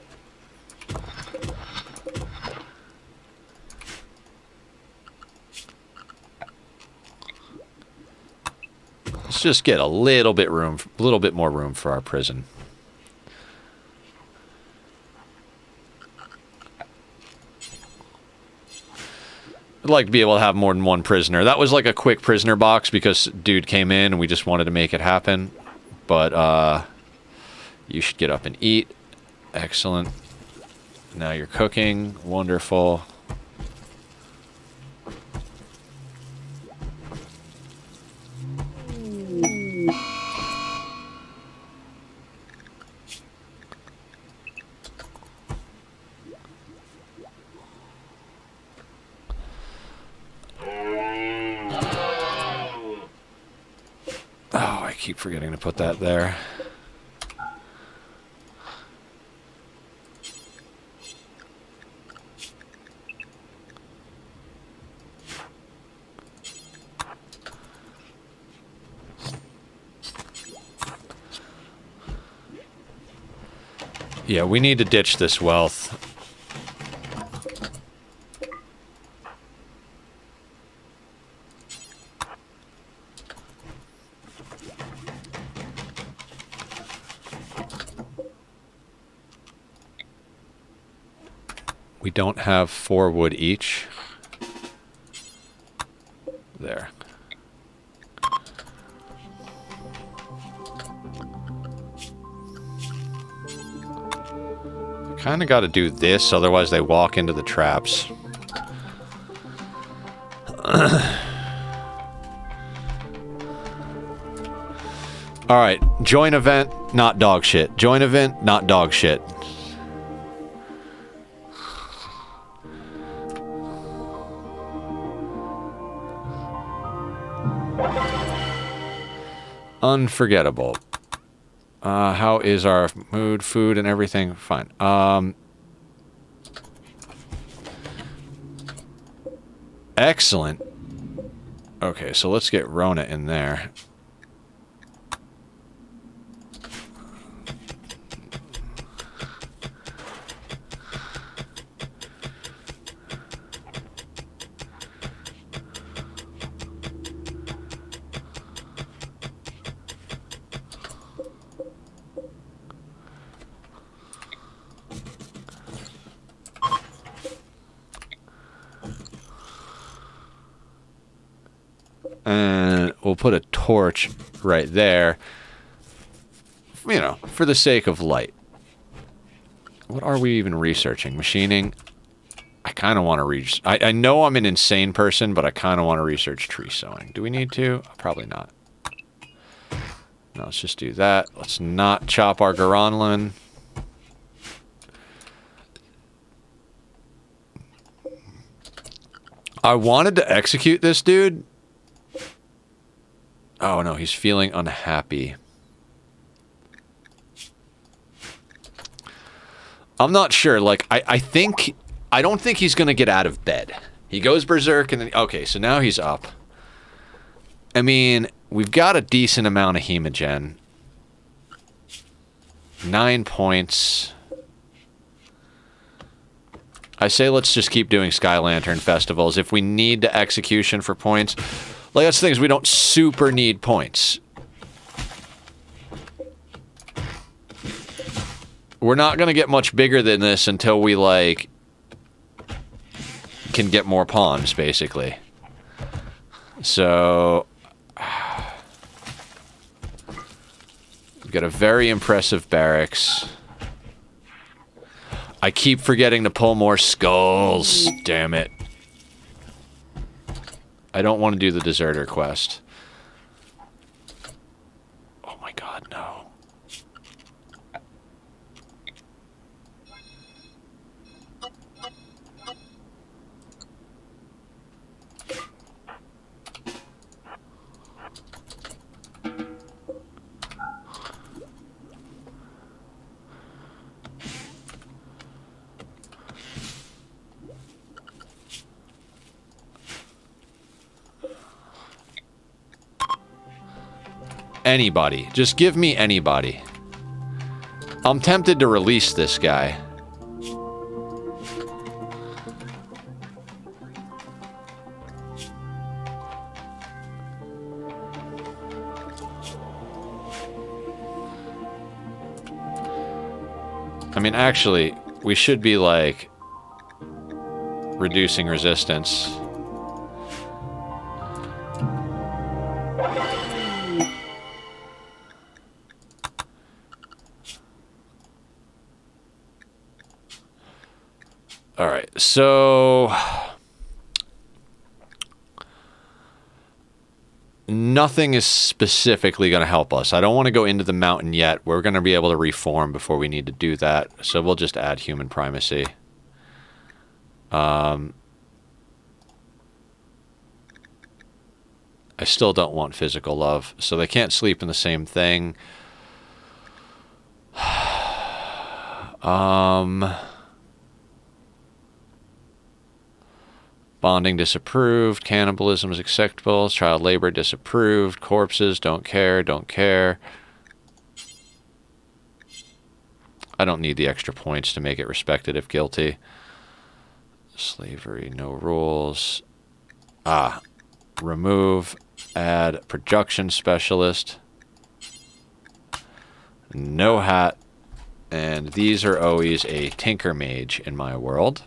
Let's just get a little bit more room for our prison. I'd like to be able to have more than one prisoner. That was like a quick prisoner box because dude came in and we just wanted to make it happen. But you should get up and eat. Excellent. Now you're cooking. Wonderful. Keep forgetting to put that there. Yeah, we need to ditch this wealth. We don't have 4 wood each. There. Kind of got to do this, otherwise they walk into the traps. Alright, join event, not dog shit. Join event, not dog shit. Unforgettable. How is our mood, food, and everything? Fine. Excellent. Okay, so let's get Rona in there. And we'll put a torch right there, you know, for the sake of light. What are we even researching? Machining? I kind of want to reach... I know I'm an insane person, but I kind of want to research tree sewing. Do we need to? Probably not. No, let's just do that. Let's not chop our Garanlin. I wanted to execute this dude. Oh no, he's feeling unhappy. I'm not sure. Like, I don't think he's going to get out of bed. He goes berserk and then... Okay, so now he's up. I mean, we've got a decent amount of hemogen. 9 points. I say let's just keep doing Sky Lantern festivals. If we need the execution for points... Like, that's the thing is we don't super need points. We're not going to get much bigger than this until we, like... can get more pawns, basically. So... we've got a very impressive barracks. I keep forgetting to pull more skulls. Damn it. I don't want to do the deserter quest. Oh my god, no. Anybody. Just give me anybody. I'm tempted to release this guy. I mean, actually, we should be, like, reducing resistance. Alright, so... nothing is specifically going to help us. I don't want to go into the mountain yet. We're going to be able to reform before we need to do that. So we'll just add human primacy. I still don't want physical love. So they can't sleep in the same thing. Bonding disapproved. Cannibalism is acceptable. Child labor disapproved. Corpses don't care. Don't care. I don't need the extra points to make it respected if guilty. Slavery, no rules. Remove. Add production specialist. No hat. And these are always a tinker mage in my world.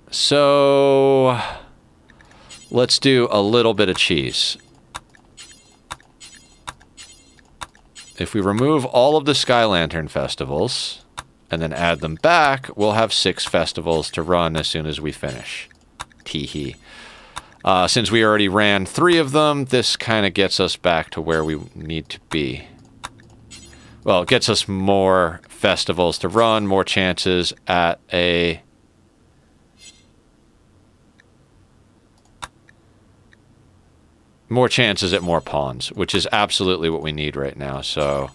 So let's do a little bit of cheese. If we remove all of the Sky Lantern festivals and then add them back, we'll have 6 festivals to run as soon as we finish. Teehee. Since we already ran 3 of them, this kind of gets us back to where we need to be. Well, it gets us more festivals to run, more chances at a... more chances at more pawns, which is absolutely what we need right now, so...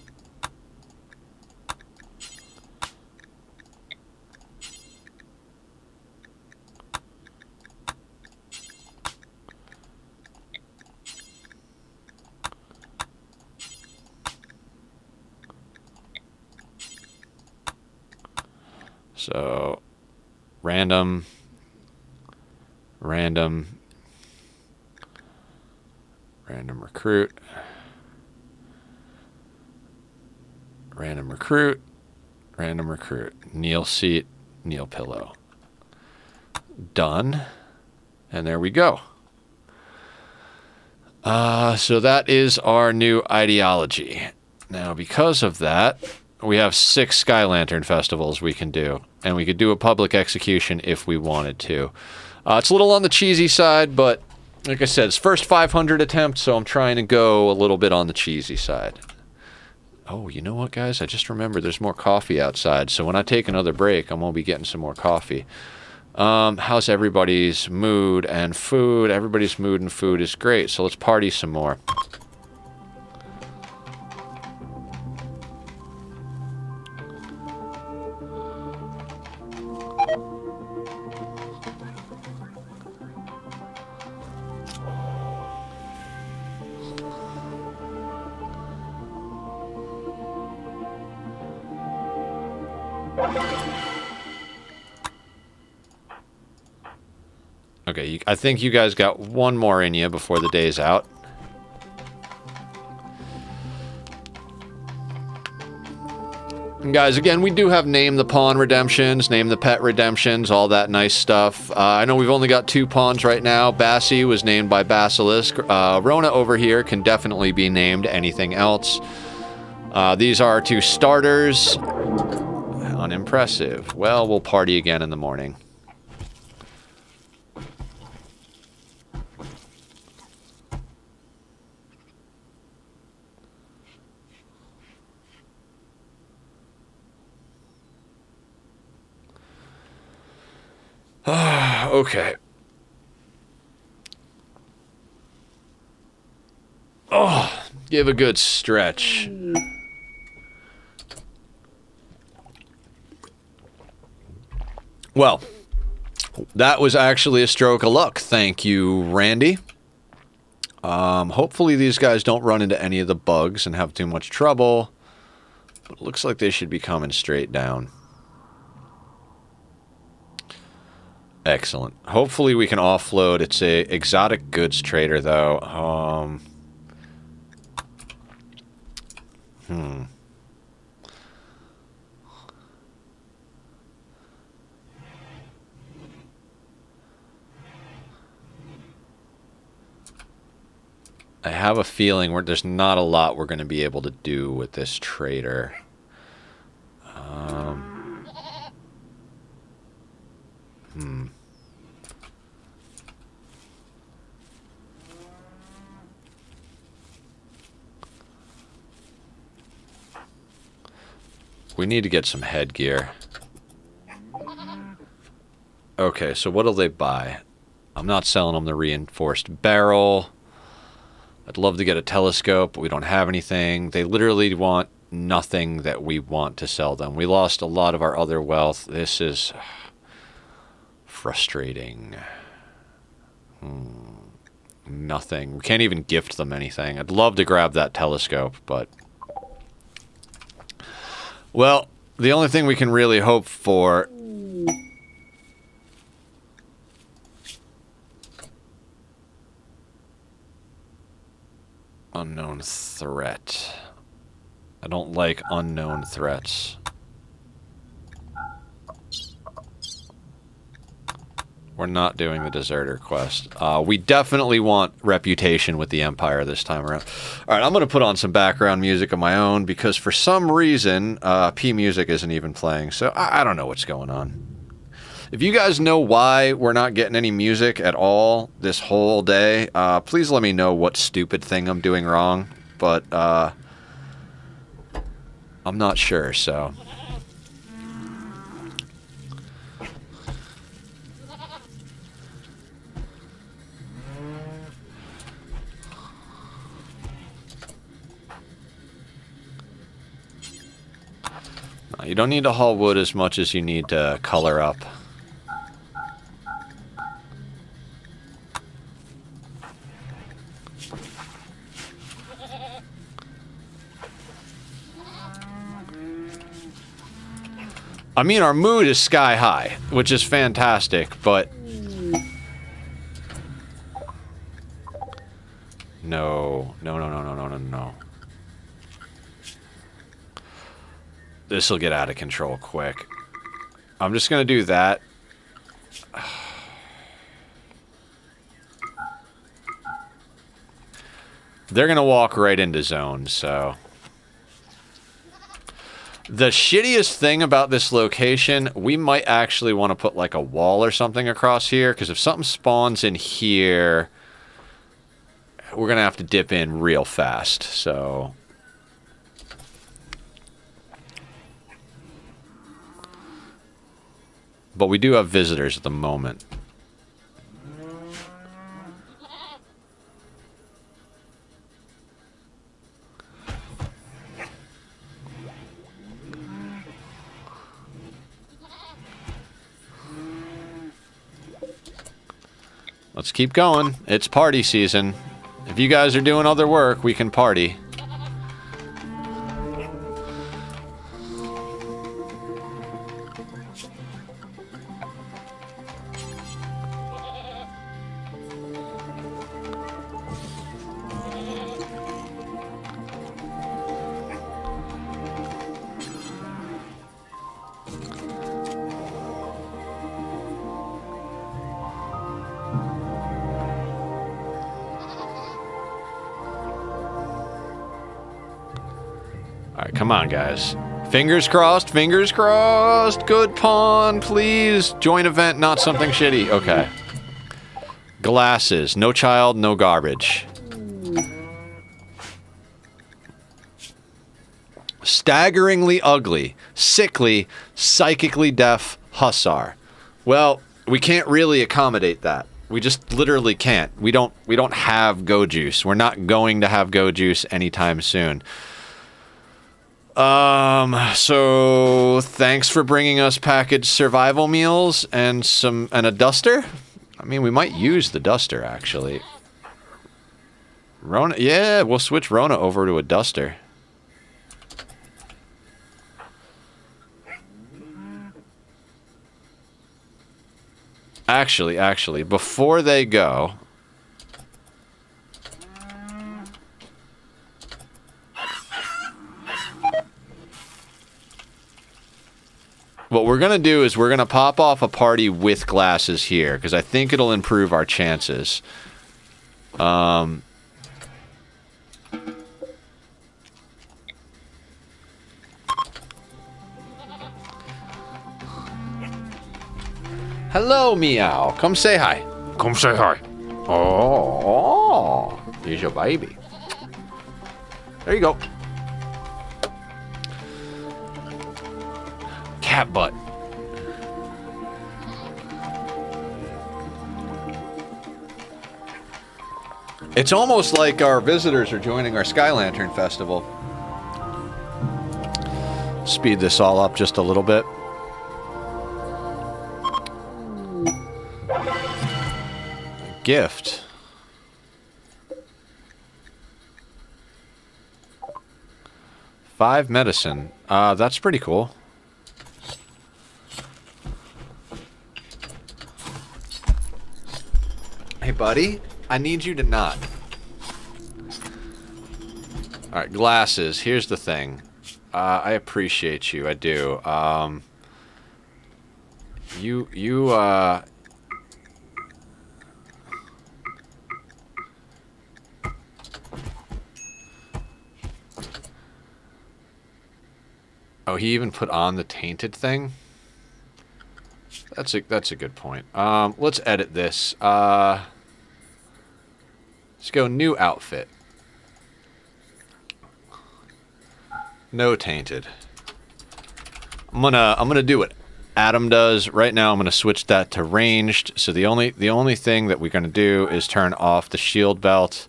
So, random, random, random recruit, random recruit, random recruit, kneel seat, kneel pillow. Done. And there we go. So that is our new ideology. Now, because of that, we have 6 Sky Lantern festivals we can do. And we could do a public execution if we wanted to. It's a little on the cheesy side, but like I said, it's first 500 attempt, so I'm trying to go a little bit on the cheesy side. Oh, you know what, guys? I just remembered there's more coffee outside, so when I take another break, I'm going to be getting some more coffee. How's everybody's mood and food? Everybody's mood and food is great, so let's party some more. Okay, I think you guys got one more in you before the day's out. And guys, again, we do have name the pawn redemptions, name the pet redemptions, all that nice stuff. I know we've only got 2 pawns right now. Bassie was named by Basilisk. Rona over here can definitely be named anything else. These are 2 starters. Unimpressive. Well, we'll party again in the morning. Okay. Oh, give a good stretch. Well, that was actually a stroke of luck. Thank you, Randy. Hopefully these guys don't run into any of the bugs and have too much trouble. But it looks like they should be coming straight down. Excellent. Hopefully we can offload. It's a exotic goods trader, though. I have a feeling there's not a lot we're going to be able to do with this trader. We need to get some headgear. Okay, so what'll they buy? I'm not selling them the reinforced barrel. I'd love to get a telescope, but we don't have anything. They literally want nothing that we want to sell them. We lost a lot of our other wealth. This is frustrating. Nothing. We can't even gift them anything. I'd love to grab that telescope, but... Well, the only thing we can really hope for... Unknown threat. I don't like unknown threats. We're not doing the deserter quest. We definitely want reputation with the Empire this time around. Alright, I'm going to put on some background music of my own because for some reason, P Music isn't even playing, so I don't know what's going on. If you guys know why we're not getting any music at all this whole day, please let me know what stupid thing I'm doing wrong, but I'm not sure, so... You don't need to haul wood as much as you need to color up. I mean, our mood is sky high, which is fantastic, but... No. No. This will get out of control quick. I'm just going to do that. They're going to walk right into zone, so... The shittiest thing about this location, we might actually want to put like a wall or something across here, because if something spawns in here, we're going to have to dip in real fast, so... But we do have visitors at the moment. Let's keep going. It's party season. If you guys are doing other work, we can party. Alright, come on, guys. Fingers crossed, fingers crossed. Good pawn, please. Join event, not something shitty. Okay. Glasses. No child, no garbage. Staggeringly ugly, sickly, psychically deaf hussar. Well, we can't really accommodate that. We just literally can't. We don't have go juice. We're not going to have go juice anytime soon. So thanks for bringing us packaged survival meals and a duster. I mean, we might use the duster actually. Rona, yeah, we'll switch Rona over to a duster. Actually, before they go, what we're going to do is we're going to pop off a party with glasses here, because I think it'll improve our chances. Hello, Meow. Come say hi. Come say hi. Oh, here's your baby. There you go. Cat butt. It's almost like our visitors are joining our Sky Lantern Festival. Speed this all up just a little bit. Gift. Five medicine. That's pretty cool. Hey, buddy, I need you to not. Alright, glasses. Here's the thing. I appreciate you. I do. Oh, he even put on the tainted thing? That's a good point. Let's edit this. Let's go new outfit. No tainted. I'm gonna do what Adam does. Right now I'm gonna switch that to ranged. So the only thing that we're gonna do is turn off the shield belt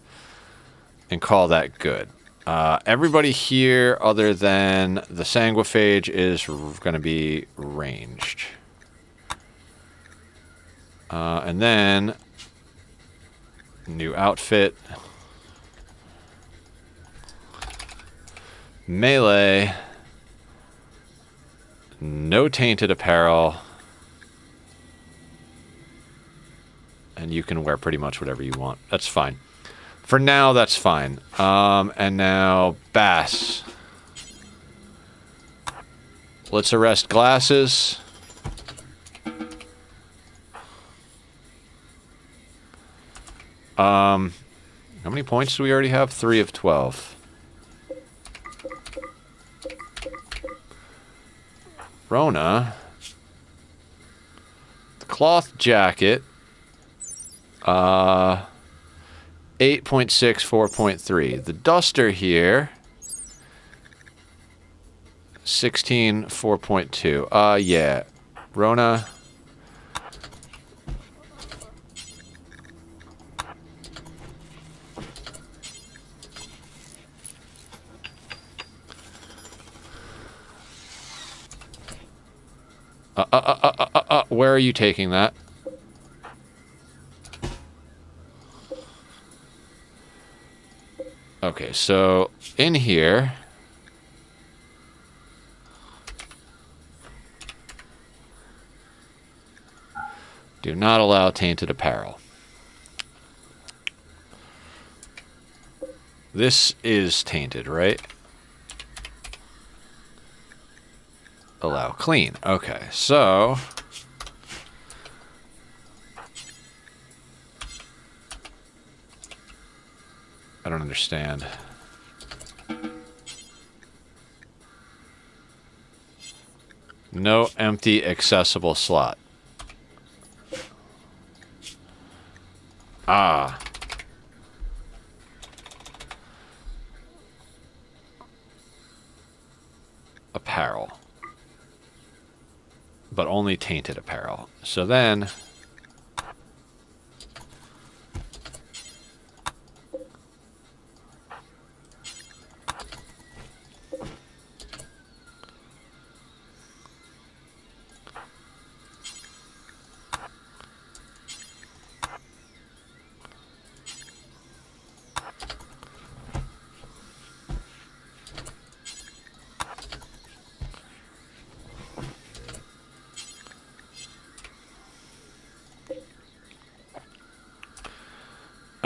and call that good. Everybody here other than the Sanguophage is gonna be ranged. And then new outfit. Melee. No tainted apparel. And you can wear pretty much whatever you want. That's fine. For now, that's fine. And now, Bass. Let's arrest glasses. How many points do we already have? 3 of 12. Rona. The cloth jacket. 8.6, 4.3. The duster here. 16, 4.2. Yeah. Rona, Where are you taking that? Okay, so in here... Do not allow tainted apparel. This is tainted, right? Allow clean. Okay, so... I don't understand. No empty accessible slot. Ah. Apparel. But only tainted apparel. So then...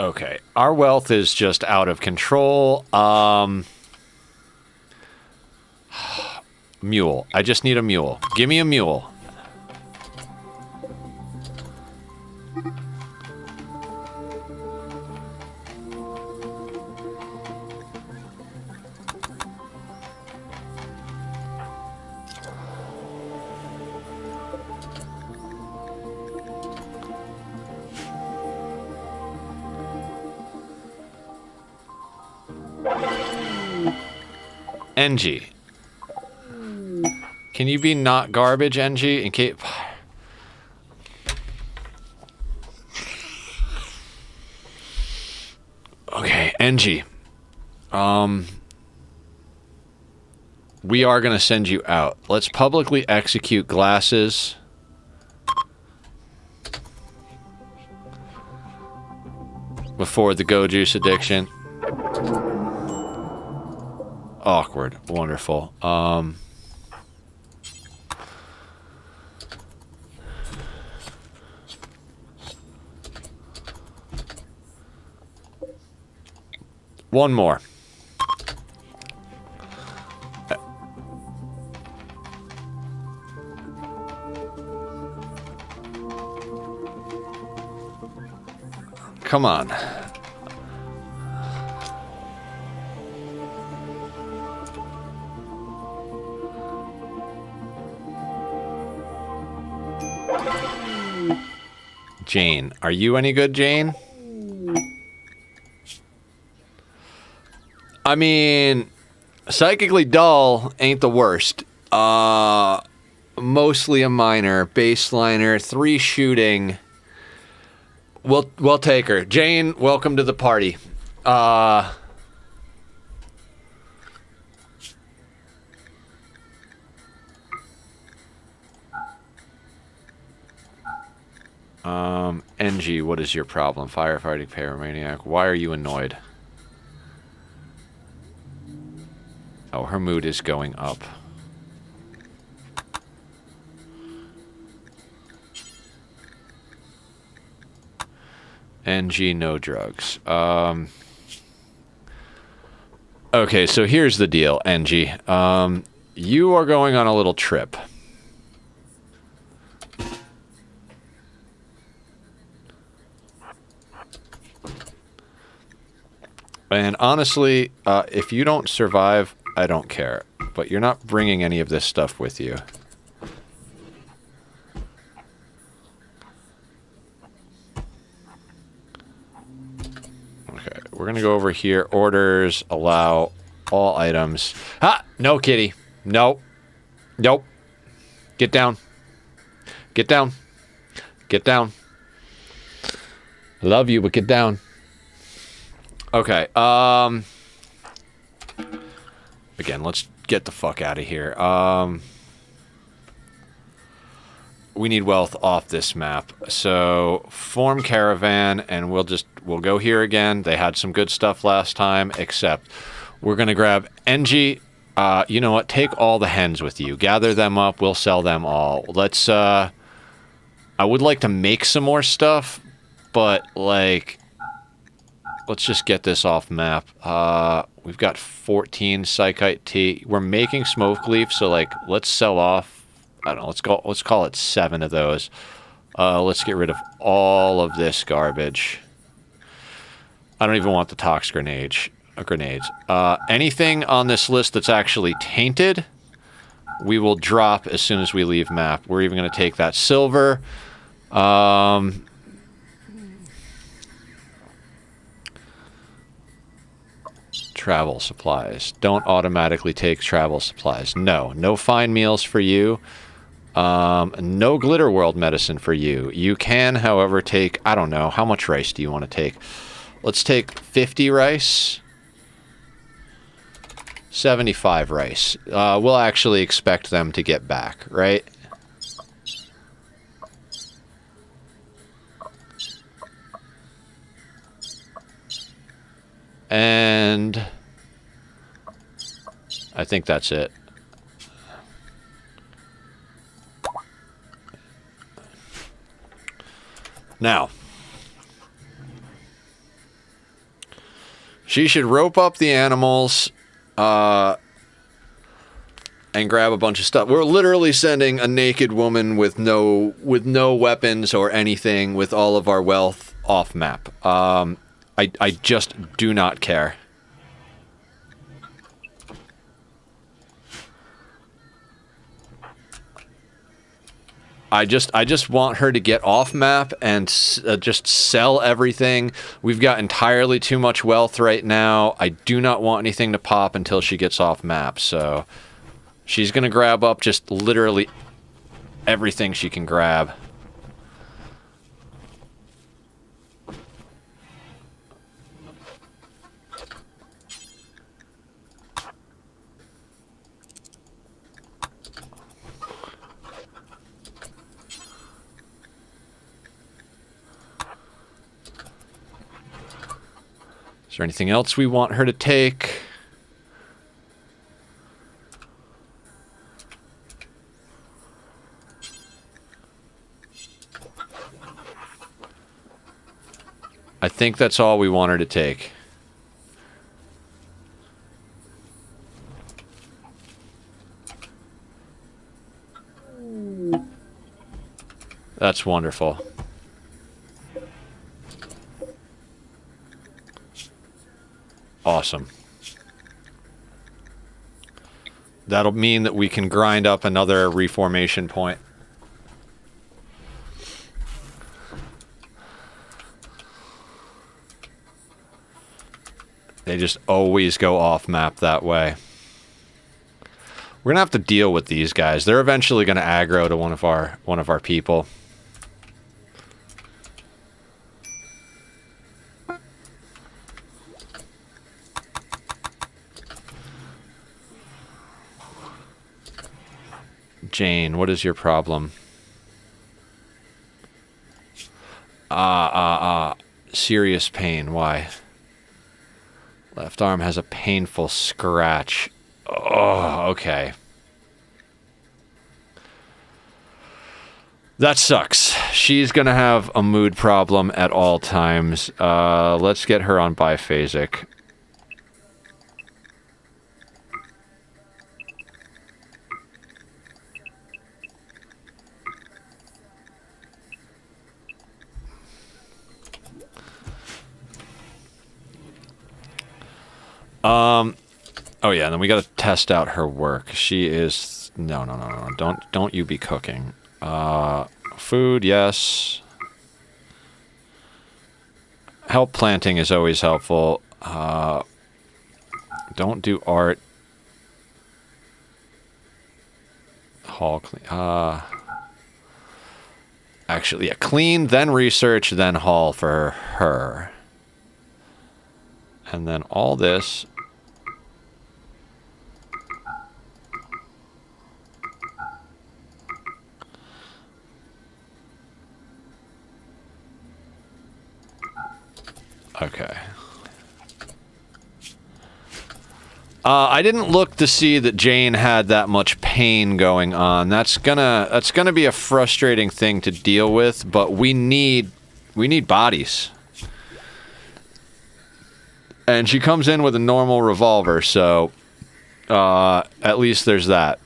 Okay, our wealth is just out of control. Mule. I just need a mule. Give me a mule. NG. Can you be not garbage, NG? In case... Okay, NG. We are going to send you out. Let's publicly execute glasses. Before the Go Juice addiction. Awkward. Wonderful. One more. Come on. Jane. Are you any good, Jane? I mean, psychically dull ain't the worst. Mostly a minor. Baseliner. 3 shooting. We'll take her. Jane, welcome to the party. NG, what is your problem? Firefighting pyromaniac. Why are you annoyed? Oh, her mood is going up. NG, no drugs. Okay, so here's the deal, NG. You are going on a little trip. And honestly, if you don't survive, I don't care. But you're not bringing any of this stuff with you. Okay, we're going to go over here. Orders, allow all items. Ah! No, kitty. Nope. Nope. Get down. Get down. Get down. Love you, but get down. Okay, again, let's get the fuck out of here. wealth off this map. So form caravan, and we'll go here again. They had some good stuff last time, except we're gonna grab NG. You know what? Take all the hens with you. Gather them up. We'll sell them all. Let's. I would like to make some more stuff, but like, let's just get this off map. We've got 14 psychite tea. We're making smoke leaf, so like, let's sell off. I don't know. Let's call it 7 of those. Let's get rid of all of this garbage. I don't even want the tox grenades. Anything on this list that's actually tainted, we will drop as soon as we leave map. We're even going to take that silver. Travel supplies. Don't automatically take travel supplies. No fine meals for you. No glitter world medicine for you. You can, however, take, I don't know, how much rice do you want to take? Let's take 50 rice. 75 rice. We'll actually expect them to get back, right? And I think that's it. Now, she should rope up the animals and grab a bunch of stuff. We're literally sending a naked woman with no weapons or anything, with all of our wealth off map. I just do not care. I just want her to get off map and just sell everything. We've got entirely too much wealth right now. I do not want anything to pop until she gets off map. So she's going to grab up just literally everything she can grab. Is there anything else we want her to take? I think that's all we want her to take. That's wonderful. Awesome. That'll mean that we can grind up another reformation point. They just always go off map that way. We're gonna have to deal with these guys. They're eventually gonna aggro to one of our people. Jane, what is your problem? Serious pain. Why? Left arm has a painful scratch. Oh, okay. That sucks. She's gonna have a mood problem at all times. Let's get her on biphasic. Oh yeah, and then we gotta test out her work. She is... No. Don't you be cooking. Food, yes. Help planting is always helpful. Don't do art. Haul clean. Actually, yeah, clean, then research, then haul for her. And then all this... Okay. I didn't look to see that Jane had that much pain going on. That's gonna be a frustrating thing to deal with, but we need bodies. And she comes in with a normal revolver, so at least there's that.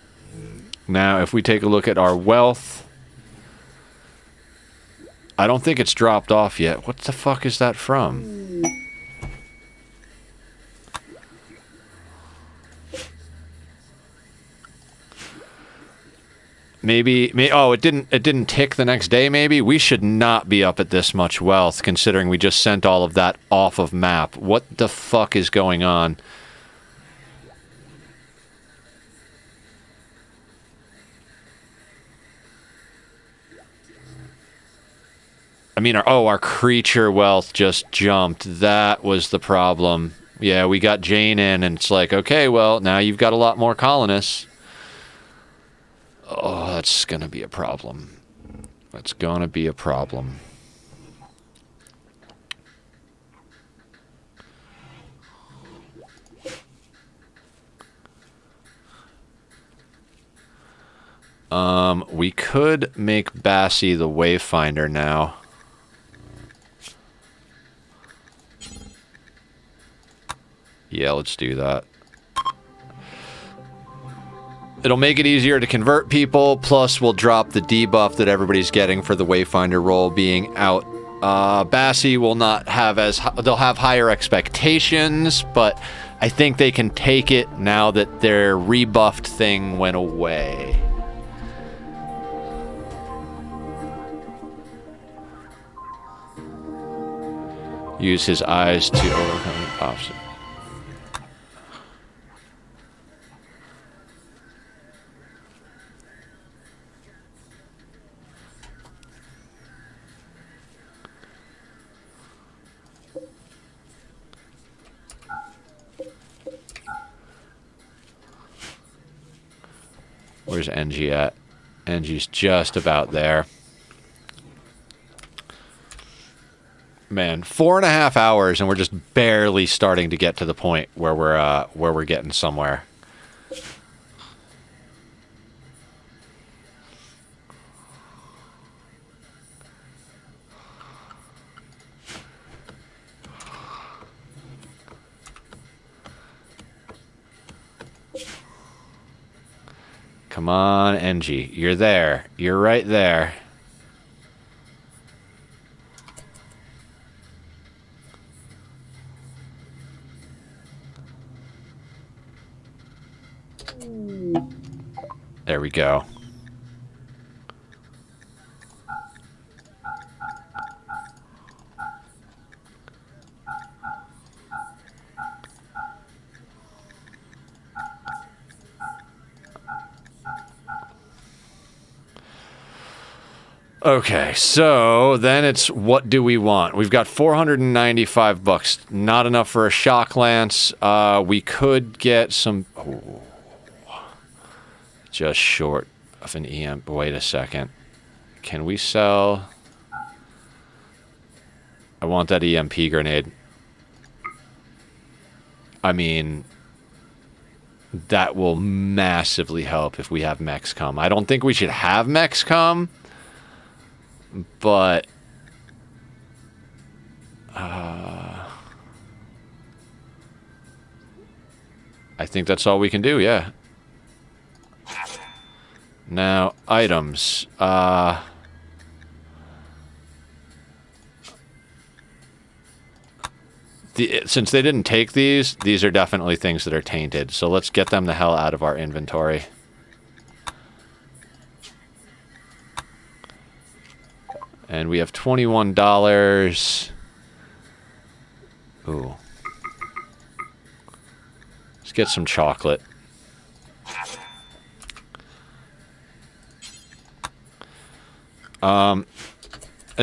Now, if we take a look at our wealth, I don't think it's dropped off yet. What the fuck is that from? Oh, it didn't tick the next day, maybe? We should not be up at this much wealth, considering we just sent all of that off of map. What the fuck is going on? I mean, our creature wealth just jumped. That was the problem. Yeah, we got Jane in, and it's like, okay, well, now you've got a lot more colonists. Oh, that's gonna be a problem. That's gonna be a problem. We could make Bassie the Wayfinder now. Yeah, let's do that. It'll make it easier to convert people, plus we'll drop the debuff that everybody's getting for the Wayfinder role being out. Bassie will not have they'll have higher expectations, but I think they can take it now that their rebuffed thing went away. Use his eyes to overcome the opposite. Where's NG at? NG's just about there. Man, 4.5 hours and we're just barely starting to get to the point where we're getting somewhere. Come on, NG. You're there. You're right there. There we go. Okay, so then it's what do we want? We've got 495 bucks. Not enough for a shock lance. We could get some... Oh, just short of an EM. Wait a second. Can we sell... I want that EMP grenade. I mean... that will massively help if we have mechs come. I don't think we should have mechs come... but I think that's all we can do, yeah. Now, items. Since they didn't take these are definitely things that are tainted. So let's get them the hell out of our inventory. And we have $21. Ooh. Let's get some chocolate. And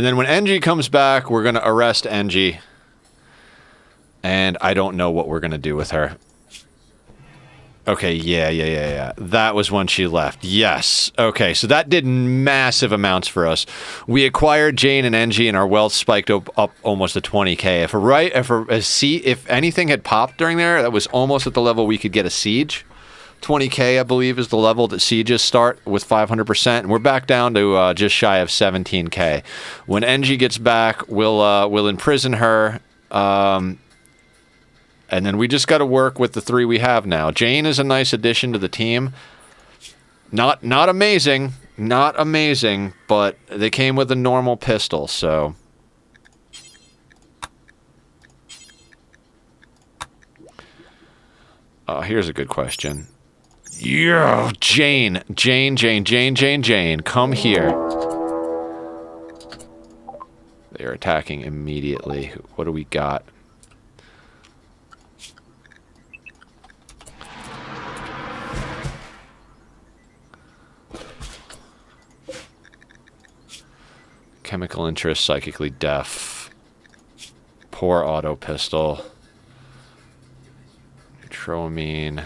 then when NG comes back, we're going to arrest NG. And I don't know what we're going to do with her. Okay, yeah. That was when she left. Yes. Okay, so that did massive amounts for us. We acquired Jane and Engie, and our wealth spiked up almost to 20k. If anything had popped during there, that was almost at the level we could get a siege. 20k, I believe, is the level that sieges start with 500%, and we're back down to just shy of 17k. When Engie gets back, we'll imprison her. And then we just got to work with the 3 we have now. Jane is a nice addition to the team. Not amazing, but they came with a normal pistol, so. Here's a good question. Yeah, Jane, come here. They're attacking immediately. What do we got? Chemical interest, psychically deaf. Poor auto pistol. Neutroamine.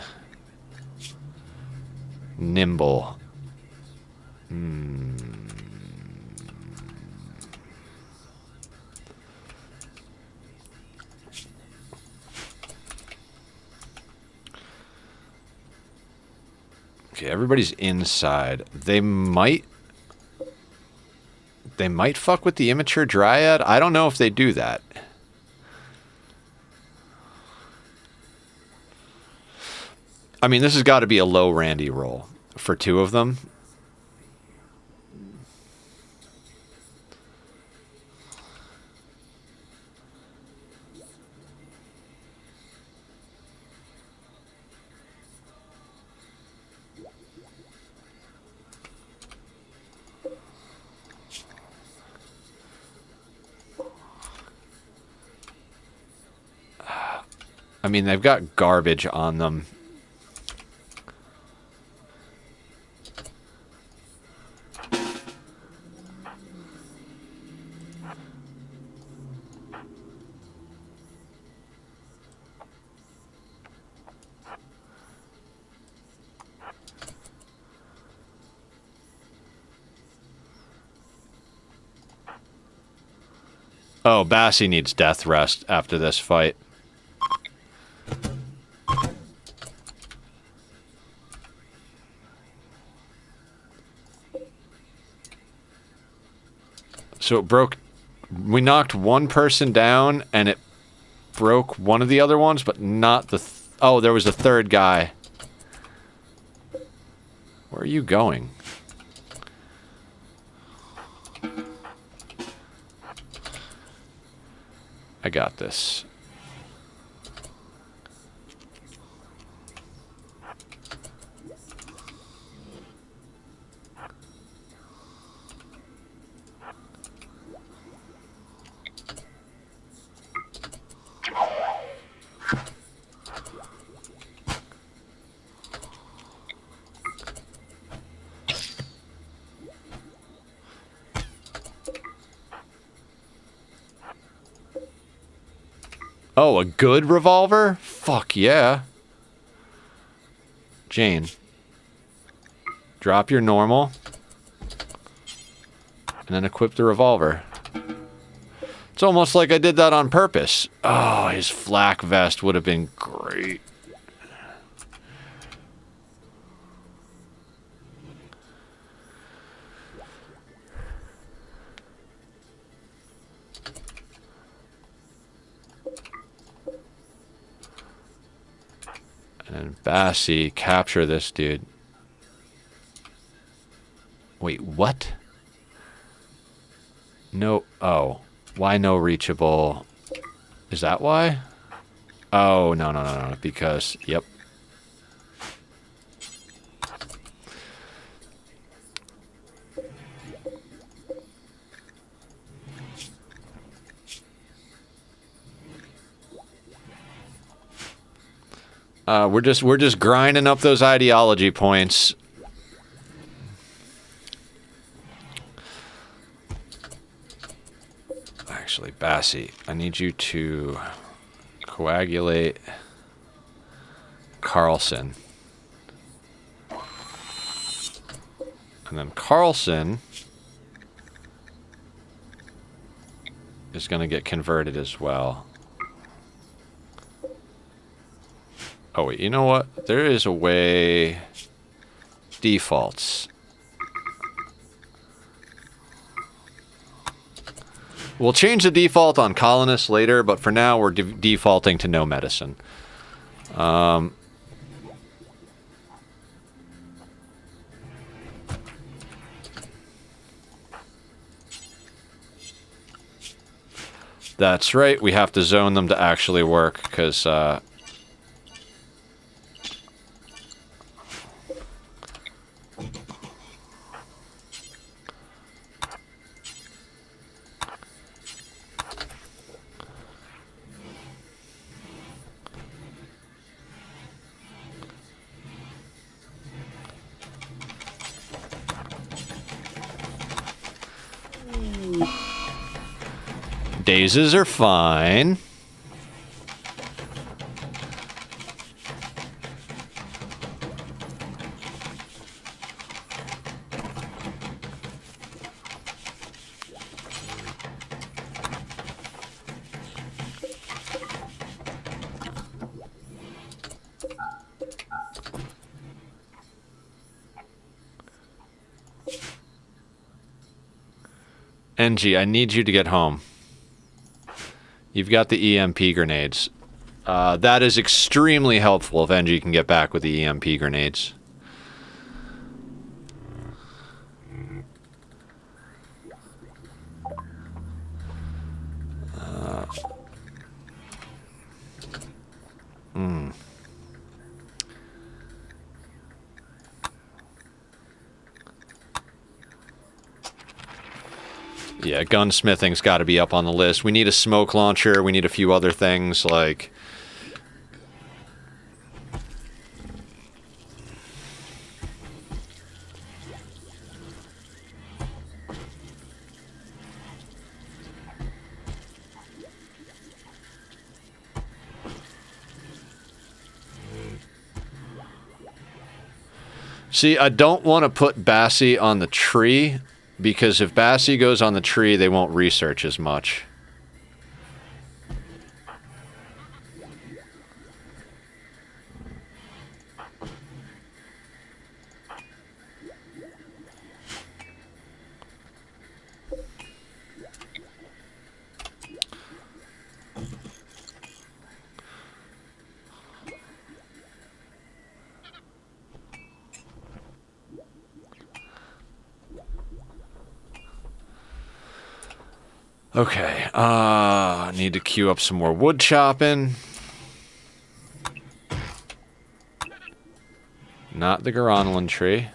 Nimble. Okay, everybody's inside. They might fuck with the immature dryad. I don't know if they do that. I mean, this has got to be a low Randy roll for 2 of them. I mean, they've got garbage on them. Oh, Bassie needs death rest after this fight. So it broke. We knocked one person down, and it broke one of the other ones, but not the. Oh, there was a third guy. Where are you going? I got this. Oh, a good revolver? Fuck yeah. Jane. Drop your normal. And then equip the revolver. It's almost like I did that on purpose. Oh, his flak vest would have been great. And Bassie, capture this dude. Wait, what? No, oh. Why no reachable? Is that why? Oh, no, because, yep. We're just grinding up those ideology points. Actually, Bassie, I need you to coagulate Carlson. And then Carlson is going to get converted as well. Oh, wait, you know what? There is a way... Defaults. We'll change the default on colonists later, but for now we're defaulting to no medicine. That's right, we have to zone them to actually work, because... Dazes are fine. NG, I need you to get home. You've got the EMP grenades. That is extremely helpful if NG can get back with the EMP grenades. Yeah, gunsmithing's got to be up on the list. We need a smoke launcher. We need a few other things like... See, I don't want to put Bassie on the tree, because if Bassie goes on the tree, they won't research as much. Okay, I need to queue up some more wood chopping. Not the Garanolin tree.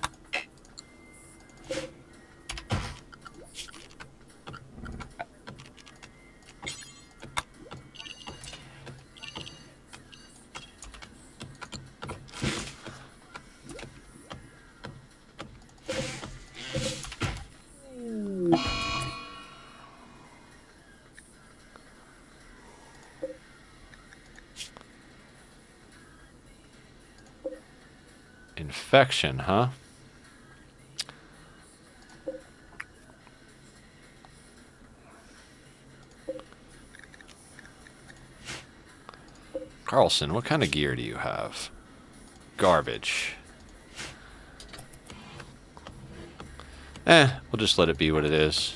Infection, huh? Carlson, what kind of gear do you have? Garbage. We'll just let it be what it is.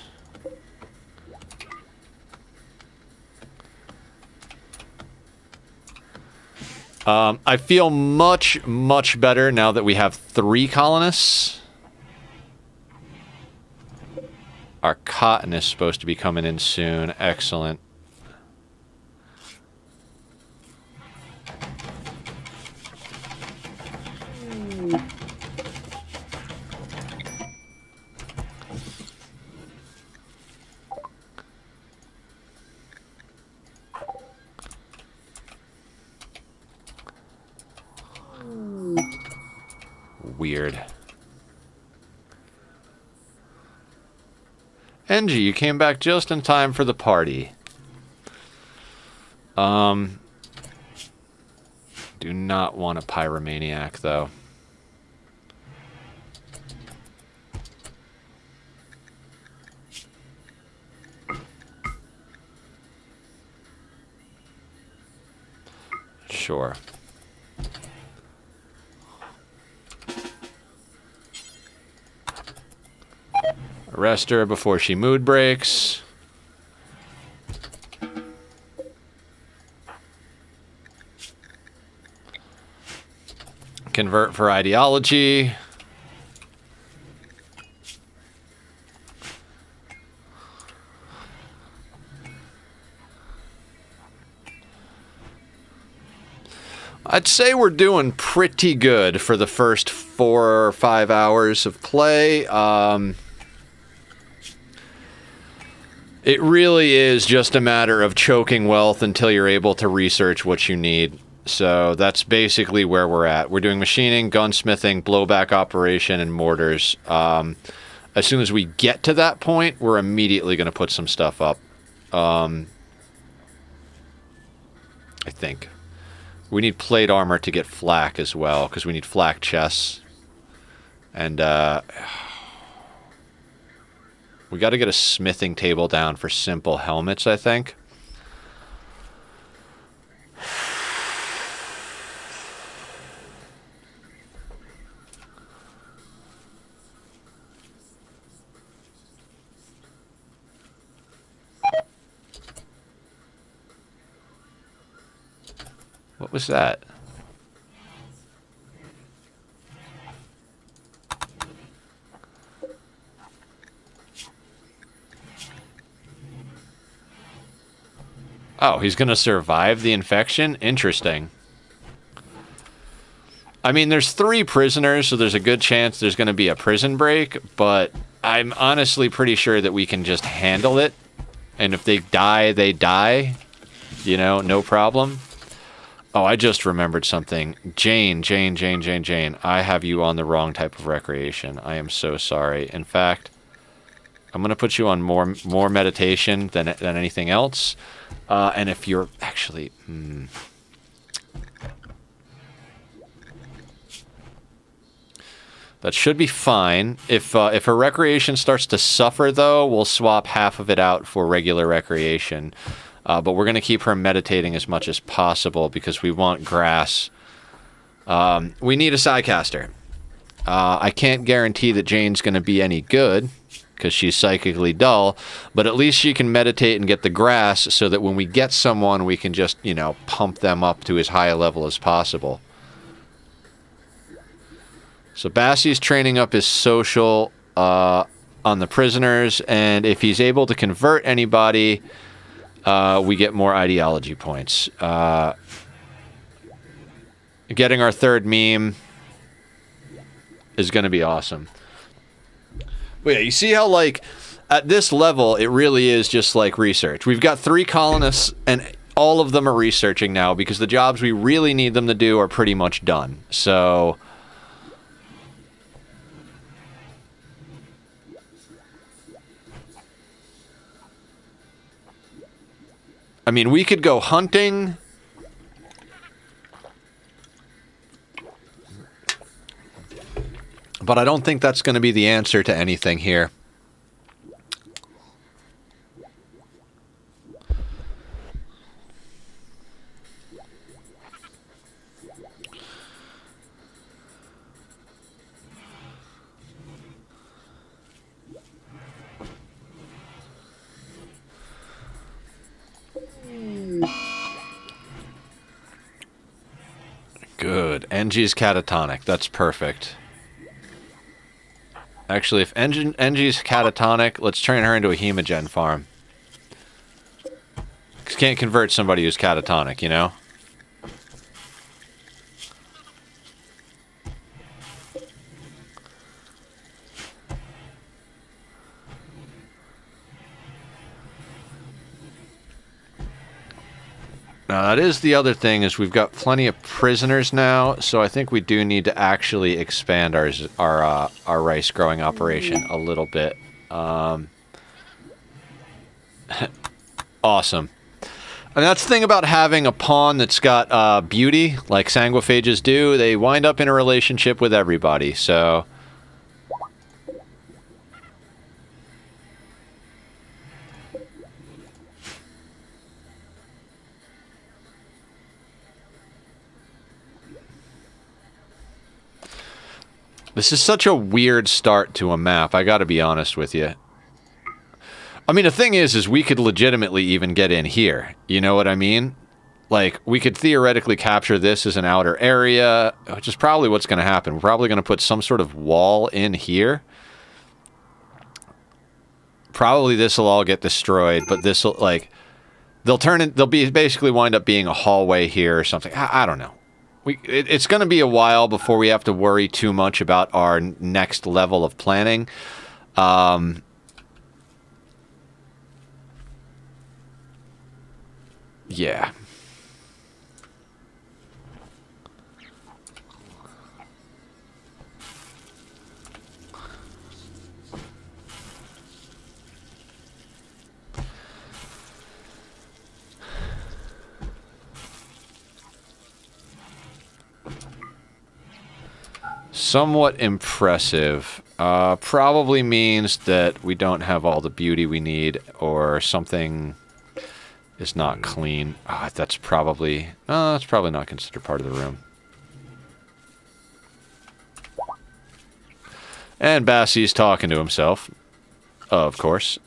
I feel much, much better now that we have 3 colonists. Our cotton is supposed to be coming in soon. Excellent. Weird. Engie, you came back just in time for the party. Do not want a pyromaniac, though. Sure. Arrest her before she mood breaks. Convert for ideology. I'd say we're doing pretty good for the first 4 or 5 hours of play. It really is just a matter of choking wealth until you're able to research what you need. So that's basically where we're at. We're doing machining, gunsmithing, blowback operation, and mortars. As soon as we get to that point, we're immediately going to put some stuff up. I think. We need plate armor to get flak as well, because we need flak chests. And, we got to get a smithing table down for simple helmets, I think. What was that? Oh, he's going to survive the infection? Interesting. I mean, there's 3 prisoners, so there's a good chance there's going to be a prison break, but I'm honestly pretty sure that we can just handle it. And if they die, they die. You know, no problem. Oh, I just remembered something. Jane. I have you on the wrong type of recreation. I am so sorry. In fact, I'm going to put you on more meditation than anything else. And if you're actually... That should be fine. If her recreation starts to suffer, though, we'll swap half of it out for regular recreation. But we're going to keep her meditating as much as possible because we want grass. We need a Psycaster. I can't guarantee that Jane's going to be any good because she's psychically dull, but at least she can meditate and get the grass so that when we get someone, we can just, you know, pump them up to as high a level as possible. So Bassie's training up his social on the prisoners, and if he's able to convert anybody, we get more ideology points. Getting our 3rd meme is going to be awesome. But yeah, you see how, like, at this level, it really is just like research. We've got 3 colonists, and all of them are researching now because the jobs we really need them to do are pretty much done. So... I mean, we could go hunting. But I don't think that's going to be the answer to anything here. Good. Engie's catatonic. That's perfect. Actually, if Engie's catatonic, let's turn her into a hemogen farm. Because can't convert somebody who's catatonic, you know? Now, that is the other thing, is we've got plenty of prisoners now, so I think we do need to actually expand our rice growing operation a little bit. Awesome. And that's the thing about having a pawn that's got beauty, like Sanguophages do. They wind up in a relationship with everybody, so... This is such a weird start to a map, I gotta be honest with you. I mean, the thing is we could legitimately even get in here. You know what I mean? Like, we could theoretically capture this as an outer area, which is probably what's going to happen. We're probably going to put some sort of wall in here. Probably this will all get destroyed, but this will, like, they'll basically wind up being a hallway here or something. I don't know. It's going to be a while before we have to worry too much about our next level of planning. Yeah. Somewhat impressive. Probably means that we don't have all the beauty we need, or something is not clean. That's probably not considered part of the room. And Bassie's talking to himself, of course.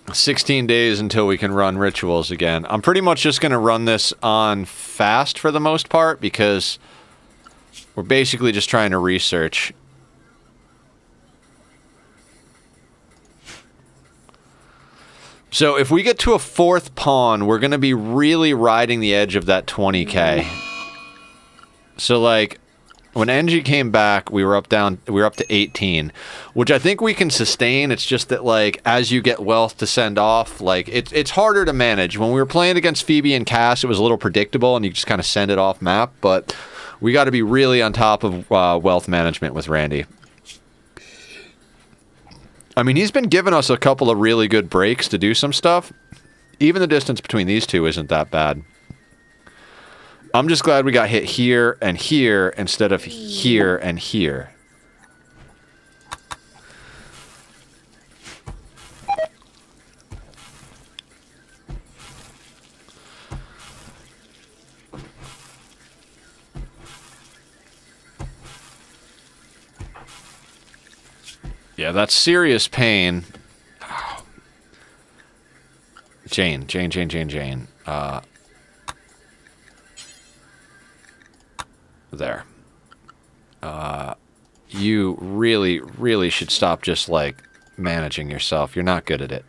$16 days until we can run rituals again. I'm pretty much just going to run this on fast for the most part, because we're basically just trying to research. So if we get to a 4th pawn, we're going to be really riding the edge of that 20k. So, like, when NG came back, we were up to 18, which I think we can sustain. It's just that, like, as you get wealth to send off, like, it's harder to manage. When we were playing against Phoebe and Cass, it was a little predictable, and you just kind of send it off map. But we got to be really on top of wealth management with Randy. I mean, he's been giving us a couple of really good breaks to do some stuff. Even the distance between these two isn't that bad. I'm just glad we got hit here and here instead of here and here. Yeah, that's serious pain. Jane. There. You really should stop just, like, managing yourself. You're not good at it.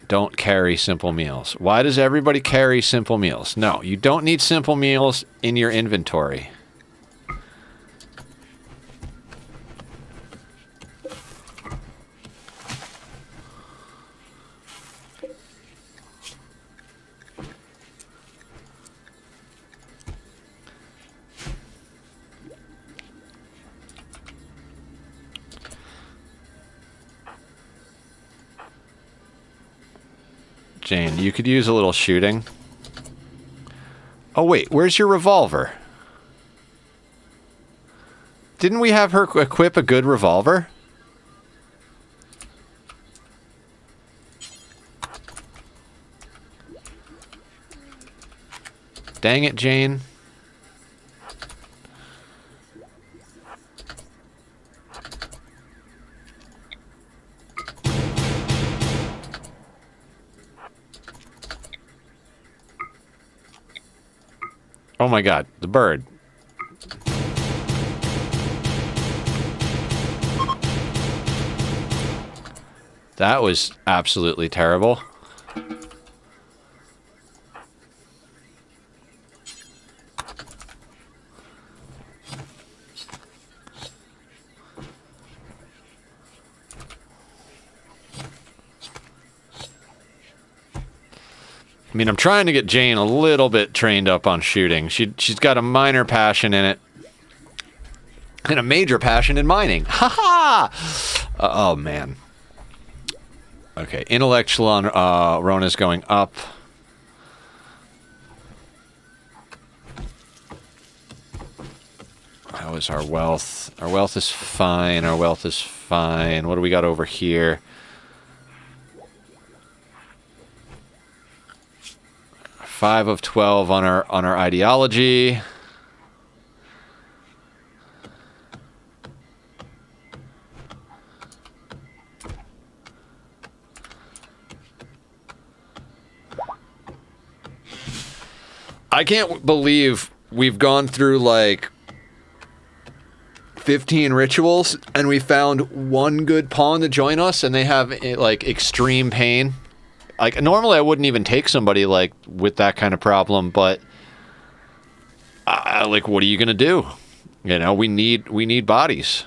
Don't carry simple meals. Why does everybody carry simple meals? No, you don't need simple meals in your inventory. Jane, you could use a little shooting. Oh wait, where's your revolver? Didn't we have her equip a good revolver? Dang it, Jane. Oh my god, the bird. That was absolutely terrible. I mean, I'm trying to get Jane a little bit trained up on shooting. She's got a minor passion in it. And a major passion in mining. Ha ha! Oh, man. Okay, intellectual on Rona's going up. How is our wealth? Our wealth is fine. Our wealth is fine. What do we got over here? Five of 12 on our ideology. I can't believe we've gone through like 15 rituals and we found one good pawn to join us and they have like extreme pain. Like normally I wouldn't even take somebody like with that kind of problem, but like what are you gonna do? You know, we need bodies.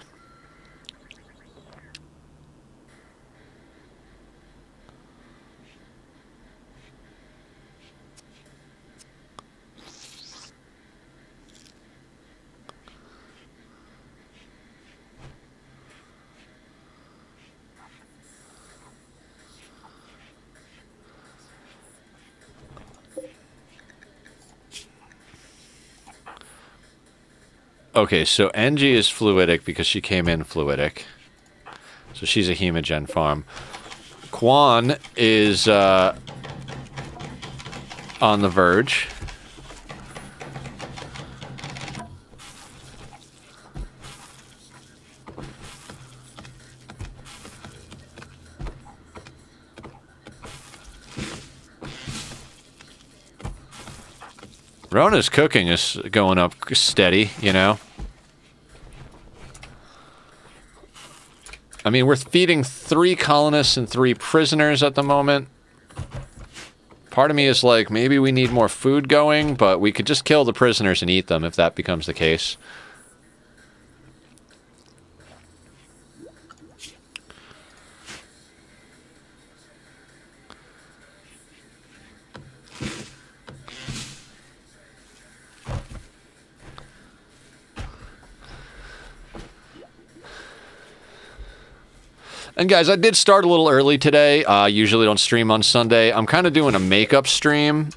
Okay, so NG is fluidic because she came in fluidic. So she's a hemogen farm. Quan is on the verge. Rona's cooking is going up steady, you know? I mean, we're feeding 3 colonists and 3 prisoners at the moment. Part of me is like, maybe we need more food going, but we could just kill the prisoners and eat them if that becomes the case. And guys, I did start a little early today. Usually don't stream on Sunday. I'm kind of doing a makeup stream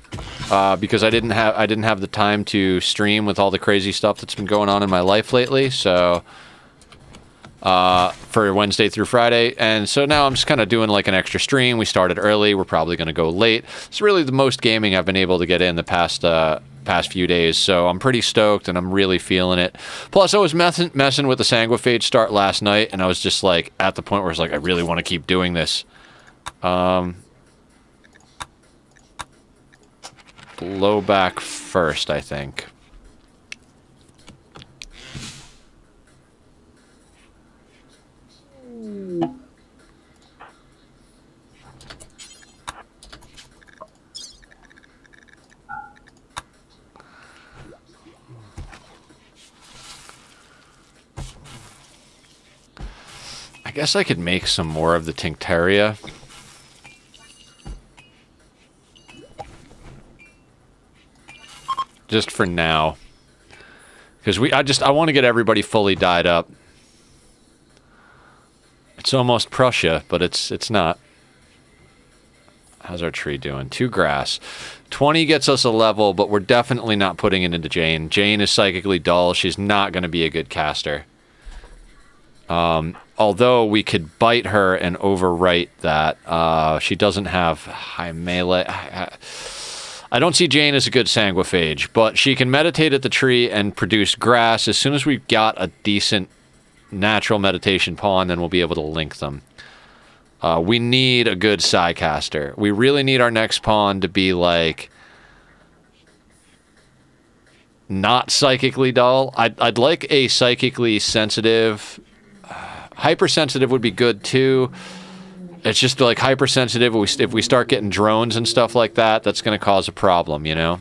because I didn't have the time to stream with all the crazy stuff that's been going on in my life lately. So for Wednesday through Friday, and so now I'm just kind of doing like an extra stream. We started early. We're probably going to go late. It's really the most gaming I've been able to get in the past few days, so I'm pretty stoked and I'm really feeling it. Plus, I was messing with the Sanguophage start last night, and I was just like at the point where it's like I really want to keep doing this. Blow back first, I think. I guess I could make some more of the Tinctaria. Just for now. Because I want to get everybody fully dyed up. It's almost Prussia, but it's not. How's our tree doing? 2 grass. 20 gets us a level, but we're definitely not putting it into Jane. Jane is psychically dull. She's not going to be a good caster. Although we could bite her and overwrite that. She doesn't have high melee. I don't see Jane as a good Sanguophage, but she can meditate at the tree and produce grass. As soon as we've got a decent natural meditation pawn, then we'll be able to link them. We need a good Psycaster. We really need our next pawn to be like not psychically dull. I'd like a psychically sensitive. Hypersensitive would be good too. It's just like hypersensitive. If we start getting drones and stuff like that, that's going to cause a problem, you know?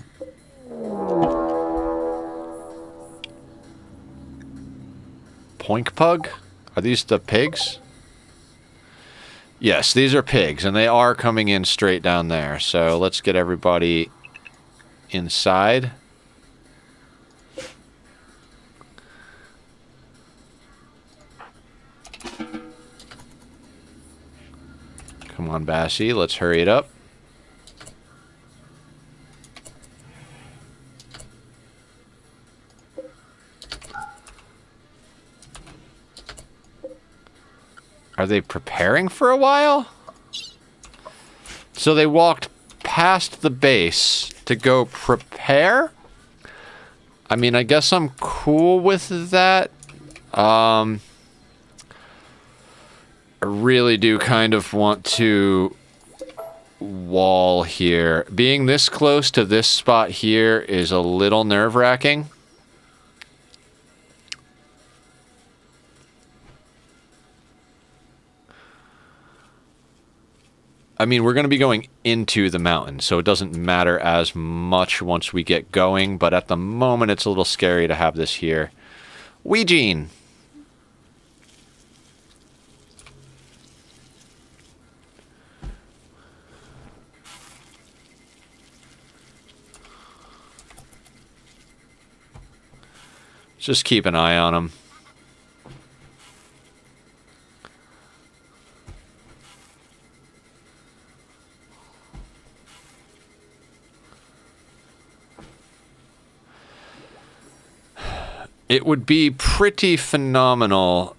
Poink pug? Are these the pigs? Yes, these are pigs, and they are coming in straight down there. So let's get everybody inside. Come on, Bassie, let's hurry it up. Are they preparing for a while? So they walked past the base to go prepare? I mean, I guess I'm cool with that. I really do kind of want to wall here. Being this close to this spot here is a little nerve-wracking. I mean, we're going to be going into the mountain, so it doesn't matter as much once we get going, but at the moment it's a little scary to have this here. Weegene! Just keep an eye on him. It would be pretty phenomenal.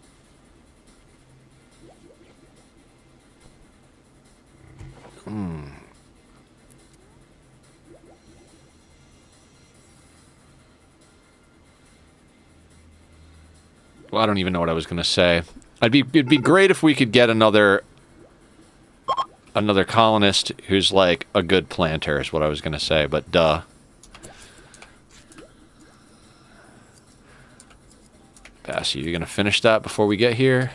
Well, I don't even know what I was going to say. It'd be great if we could get another colonist who's like a good planter is what I was going to say, but duh. Bassie, you gonna finish that before we get here?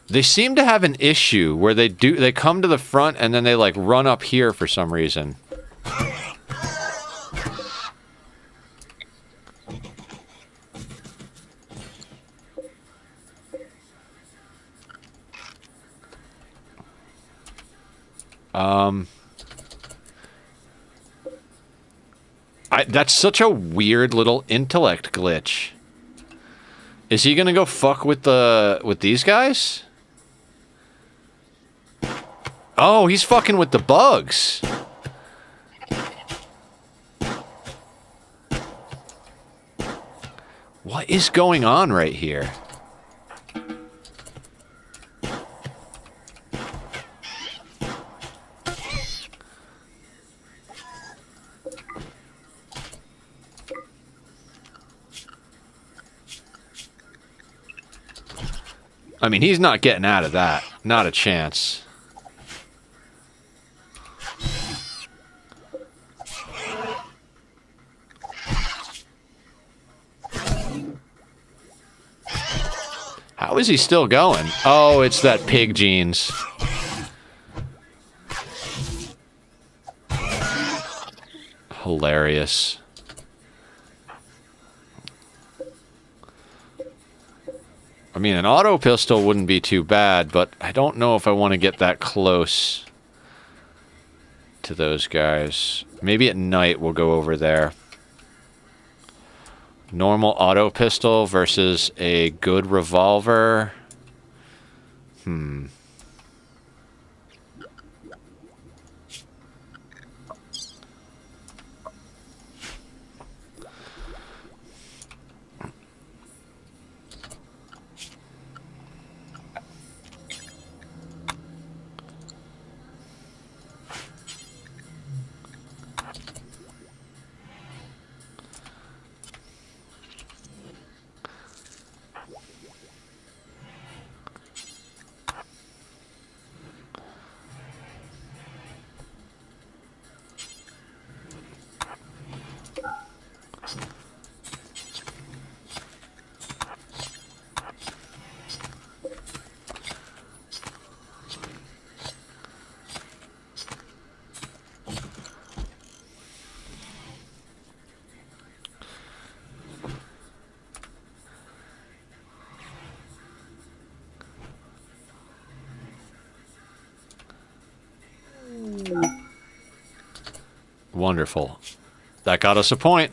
They seem to have an issue where they come to the front and then they like run up here for some reason. That's such a weird little intellect glitch. Is he gonna go fuck with these guys? Oh, he's fucking with the bugs. What is going on right here? I mean, he's not getting out of that. Not a chance. How is he still going? Oh, it's that pig genes. Hilarious. I mean, an auto pistol wouldn't be too bad, but I don't know if I want to get that close to those guys. Maybe at night we'll go over there. Normal auto pistol versus a good revolver. Wonderful. That got us a point.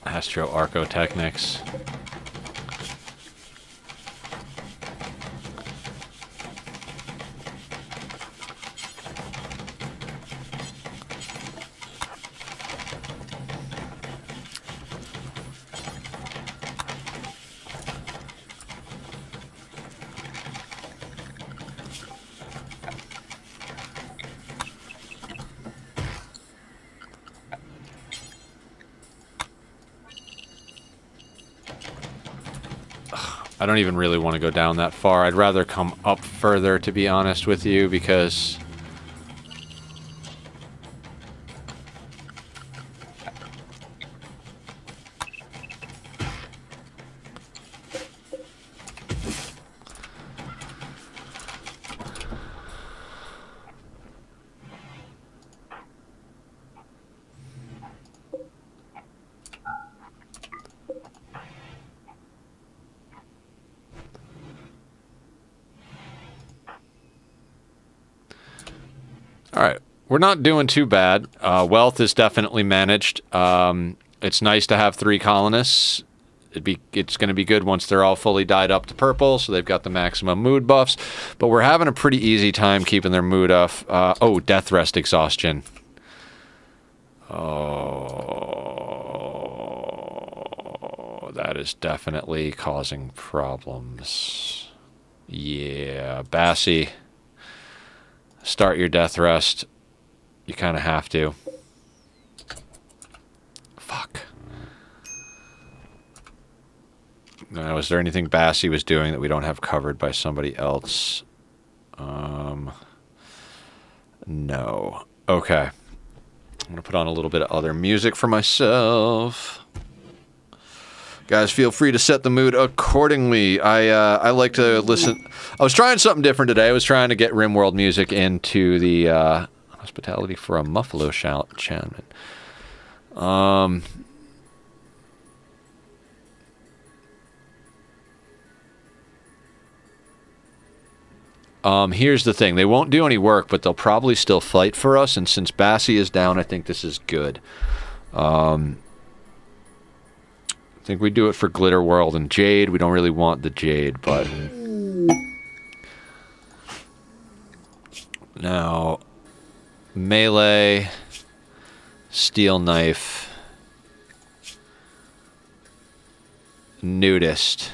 Astro Archotechnics. I don't even really want to go down that far. I'd rather come up further, to be honest with you, because... Alright, we're not doing too bad. Wealth is definitely managed. It's nice to have 3 colonists. It's going to be good once they're all fully dyed up to purple, so they've got the maximum mood buffs. But we're having a pretty easy time keeping their mood off. Oh, death rest exhaustion. Oh, that is definitely causing problems. Yeah, Bassie. Start your death rest. You kind of have to. Fuck. Now, is there anything Bassie was doing that we don't have covered by somebody else? No. Okay. I'm going to put on a little bit of other music for myself. Guys, feel free to set the mood accordingly. I like to listen. I was trying something different today. I was trying to get RimWorld music into the Hospitality for a Muffalo Shaman. Here's the thing. They won't do any work, but they'll probably still fight for us. And since Bassie is down, I think this is good. I think we do it for Glitter World and Jade. We don't really want the Jade, but... Now, melee, steel knife, nudist.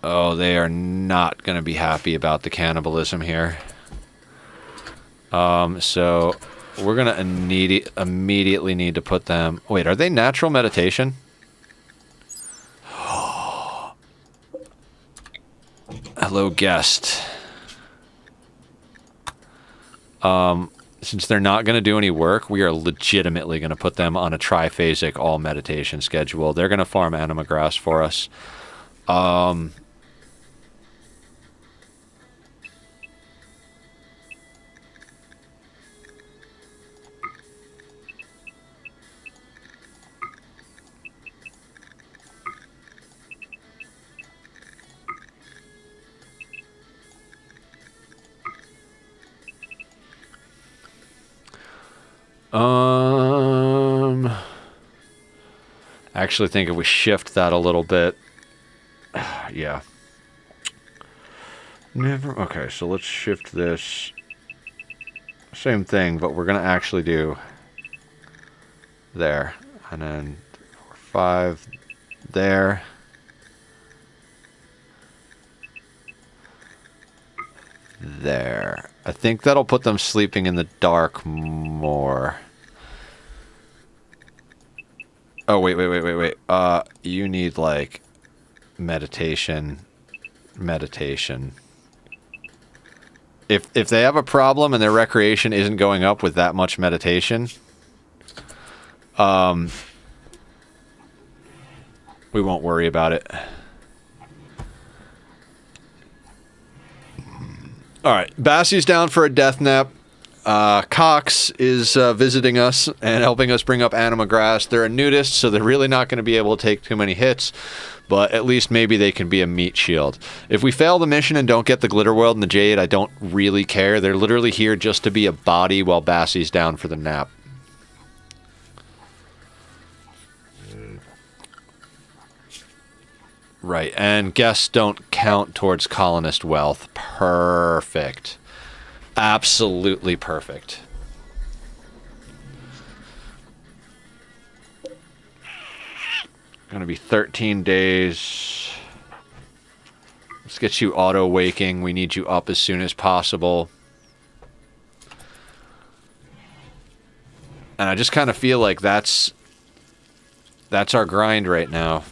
Oh, they are not going to be happy about the cannibalism here. So we're going to immediately need to put them... Wait, are they natural meditation? Hello, guest. Since they're not going to do any work, we are legitimately going to put them on a triphasic all meditation schedule. They're going to farm anima grass for us. I actually think if we shift that a little bit, yeah. Never. Okay, so let's shift this. Same thing, but we're gonna actually do there, and then 5 there. There. I think that'll put them sleeping in the dark more. Oh, wait. You need, like, meditation. If they have a problem and their recreation isn't going up with that much meditation, we won't worry about it. Alright, Bassie's down for a death nap. Cox is visiting us and helping us bring up Anima Grass. They're a nudist, so they're really not going to be able to take too many hits, but at least maybe they can be a meat shield. If we fail the mission and don't get the Glitter World and the Jade, I don't really care. They're literally here just to be a body while Bassie's down for the nap. Right, and guests don't count towards colonist wealth. Perfect. Absolutely perfect. Gonna be 13 days. Let's get you auto-waking. We need you up as soon as possible. And I just kind of feel like that's our grind right now.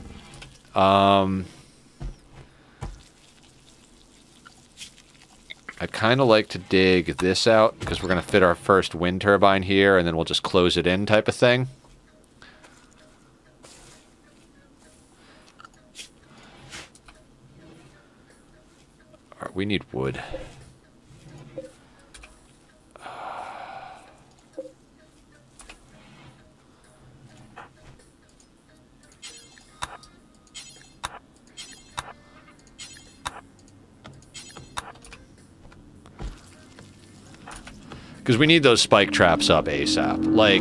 I'd kind of like to dig this out because we're going to fit our first wind turbine here and then we'll just close it in type of thing. All right, we need wood. Because we need those spike traps up ASAP. Like...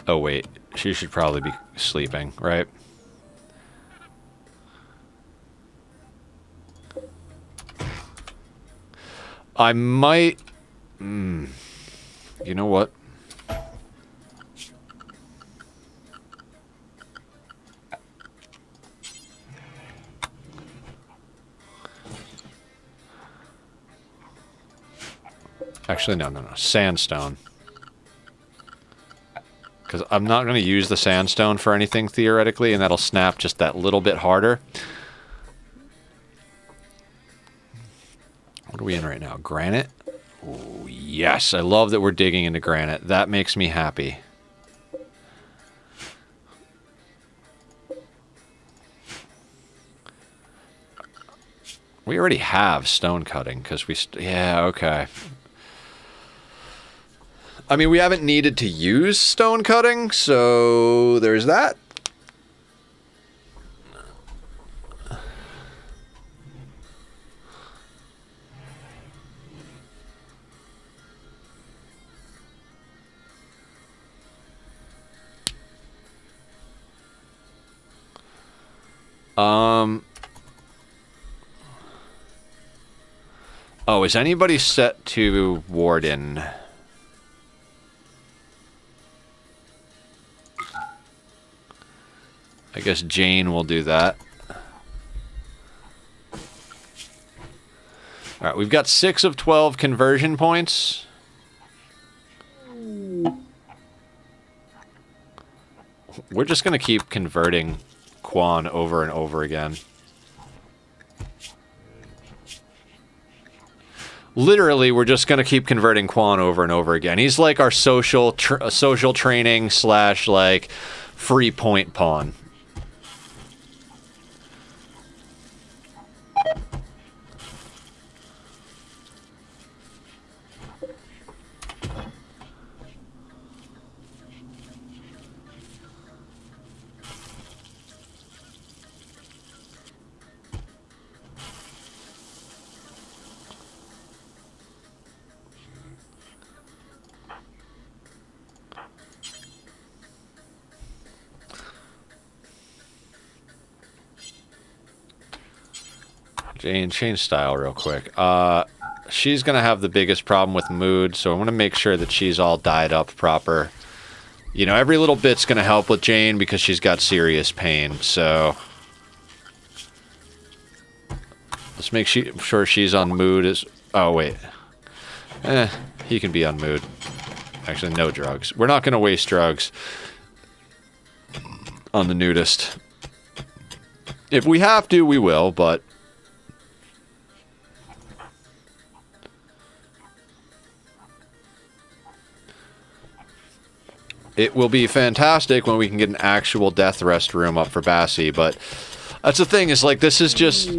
Oh, wait. She should probably be sleeping, right? I might... You know what? Actually, no. Sandstone. Because I'm not going to use the sandstone for anything, theoretically, and that'll snap just that little bit harder. What are we in right now? Granite? Ooh, yes, I love that we're digging into granite. That makes me happy. We already have stone cutting, because we... yeah, okay. I mean, we haven't needed to use stone cutting, so there's that. Oh, is anybody set to Warden? I guess Jane will do that. Alright, we've got 6 of 12 conversion points. We're just going to keep converting Quan over and over again. Literally, we're just going to keep converting Quan over and over again. He's like our social training slash, like, free point pawn. Jane, change style real quick. She's going to have the biggest problem with mood, so I want to make sure that she's all dyed up proper. You know, every little bit's going to help with Jane because she's got serious pain, so... let's make sure she's on mood. Oh, wait. He can be on mood. Actually, no drugs. We're not going to waste drugs on the nudist. If we have to, we will, but... it will be fantastic when we can get an actual death rest room up for Bassie, but that's the thing, is like, this is just...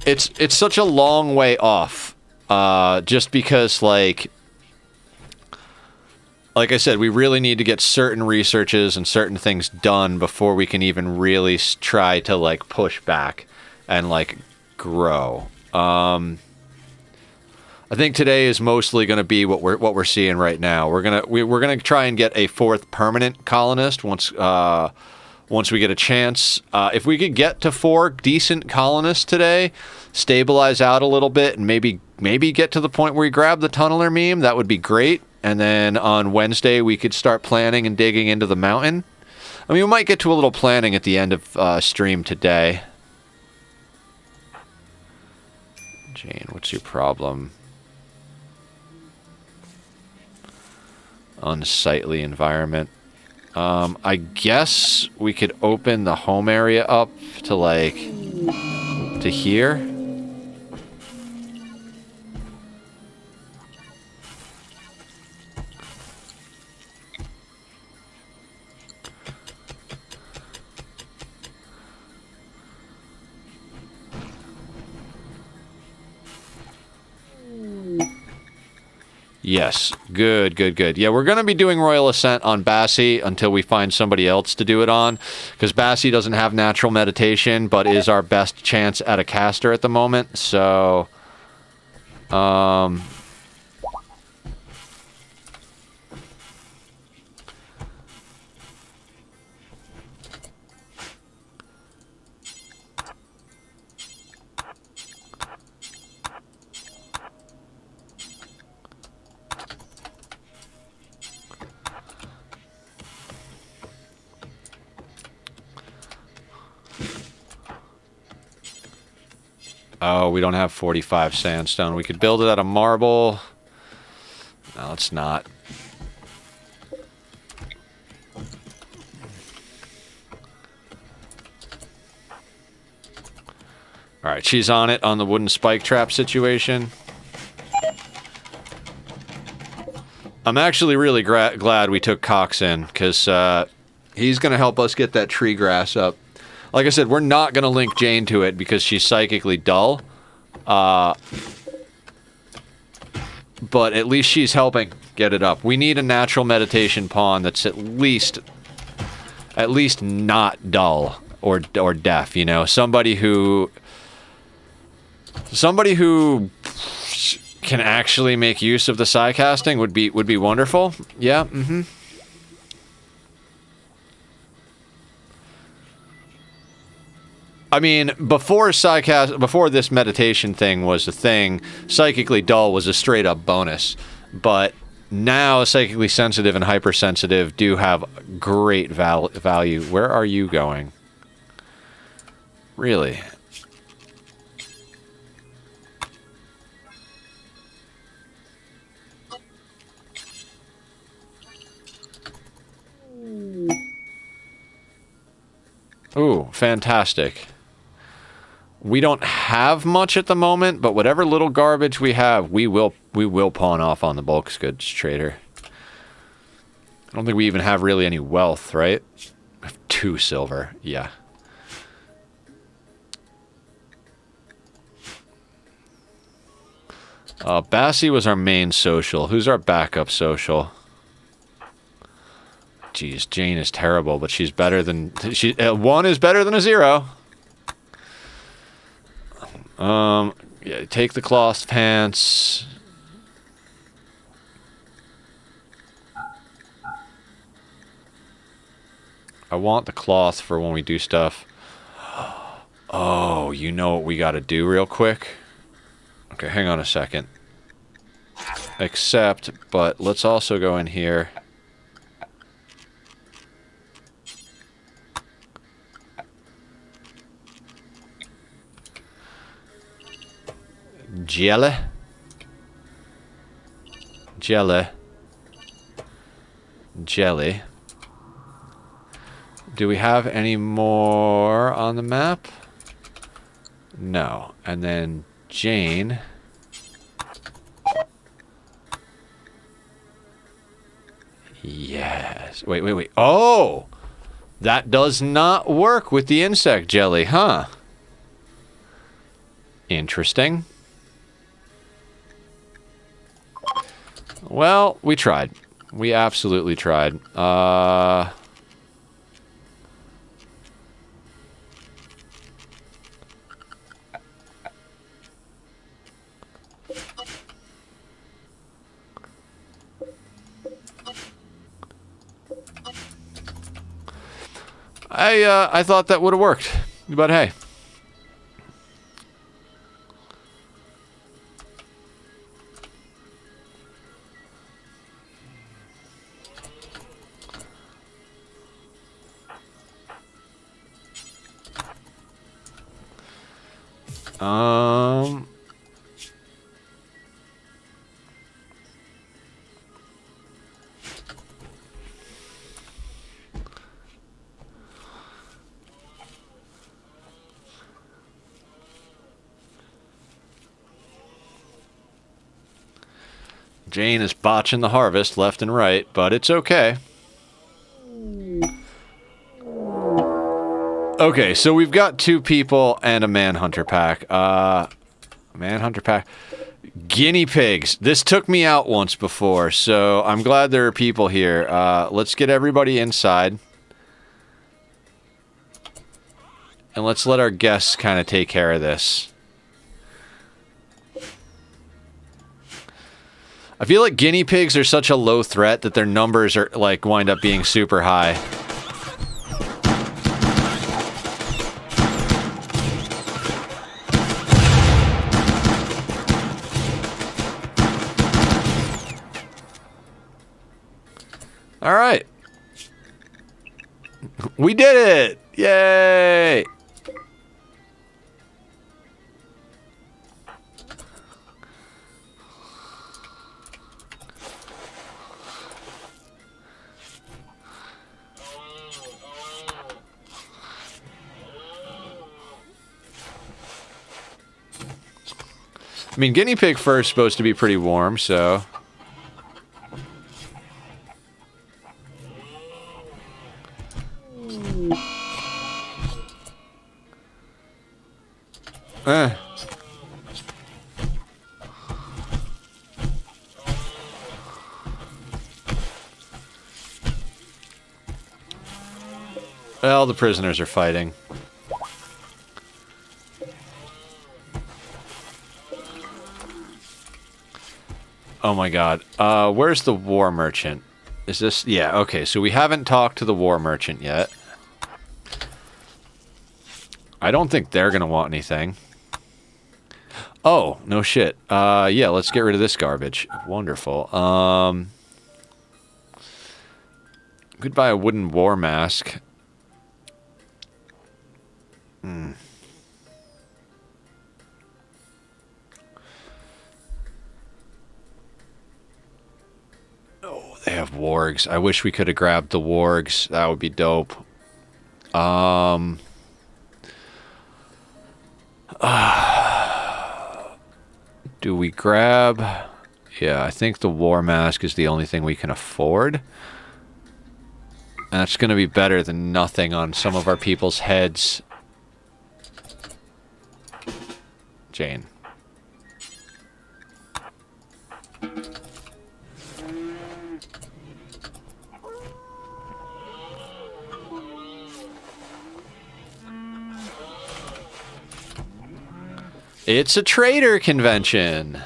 It's such a long way off, just because, like I said, we really need to get certain researches and certain things done before we can even really try to, like, push back and, like, grow. I think today is mostly going to be what we're seeing right now. We're gonna try and get a 4th permanent colonist once we get a chance. If we could get to 4 decent colonists today, stabilize out a little bit, and maybe get to the point where we grab the tunneler meme, that would be great. And then on Wednesday, we could start planning and digging into the mountain. I mean, we might get to a little planning at the end of stream today. Jane, what's your problem? Unsightly environment. I guess we could open the home area up to, like, to here. Yes, good. Yeah, we're going to be doing Royal Ascent on Bassie until we find somebody else to do it on, because Bassie doesn't have natural meditation, but is our best chance at a caster at the moment, so... Oh, we don't have 45 sandstone. We could build it out of marble. No, it's not. Alright, she's on it on the wooden spike trap situation. I'm actually really glad we took Cox in, because he's going to help us get that tree grass up. Like I said, we're not going to link Jane to it because she's psychically dull. But at least she's helping get it up. We need a natural meditation pawn that's at least not dull or deaf, you know? Somebody who can actually make use of the psi casting would be wonderful. Yeah, mm-hmm. I mean, before this meditation thing was a thing, psychically dull was a straight up bonus. But now psychically sensitive and hypersensitive do have great value. Where are you going? Really? Ooh, fantastic. We don't have much at the moment, but whatever little garbage we have, we will pawn off on the bulk goods trader. I don't think we even have really any wealth, right? We have 2 silver, yeah. Bassie was our main social. Who's our backup social? Jeez, Jane is terrible, but she's better than... 1 is better than a 0. Yeah, take the cloth pants. I want the cloth for when we do stuff. Oh, you know what we gotta do real quick? Okay, hang on a second. Accept, but let's also go in here. Jelly. Do we have any more on the map? No. And then Jane. Yes. Wait. Oh! That does not work with the insect jelly, huh? Interesting. Well, we tried. We absolutely tried. I thought that would have worked, but hey. Jane is botching the harvest left and right, but it's okay. Okay, so we've got 2 people and a manhunter pack. Manhunter pack. Guinea pigs. This took me out once before, so I'm glad there are people here. Let's get everybody inside. And let's let our guests kind of take care of this. I feel like guinea pigs are such a low threat that their numbers are like wind up being super high. All right. We did it. Yay. I mean, guinea pig fur is supposed to be pretty warm, so... Well, the prisoners are fighting. Oh my god. Where's the war merchant? Is this... Yeah, okay, so we haven't talked to the war merchant yet. I don't think they're gonna want anything. Oh, no shit. Yeah, let's get rid of this garbage. Wonderful. Could buy a wooden war mask. Oh, they have wargs. I wish we could have grabbed the wargs. That would be dope. Do we grab... Yeah, I think the war mask is the only thing we can afford. And that's going to be better than nothing on some of our people's heads. Jane. It's a trader convention.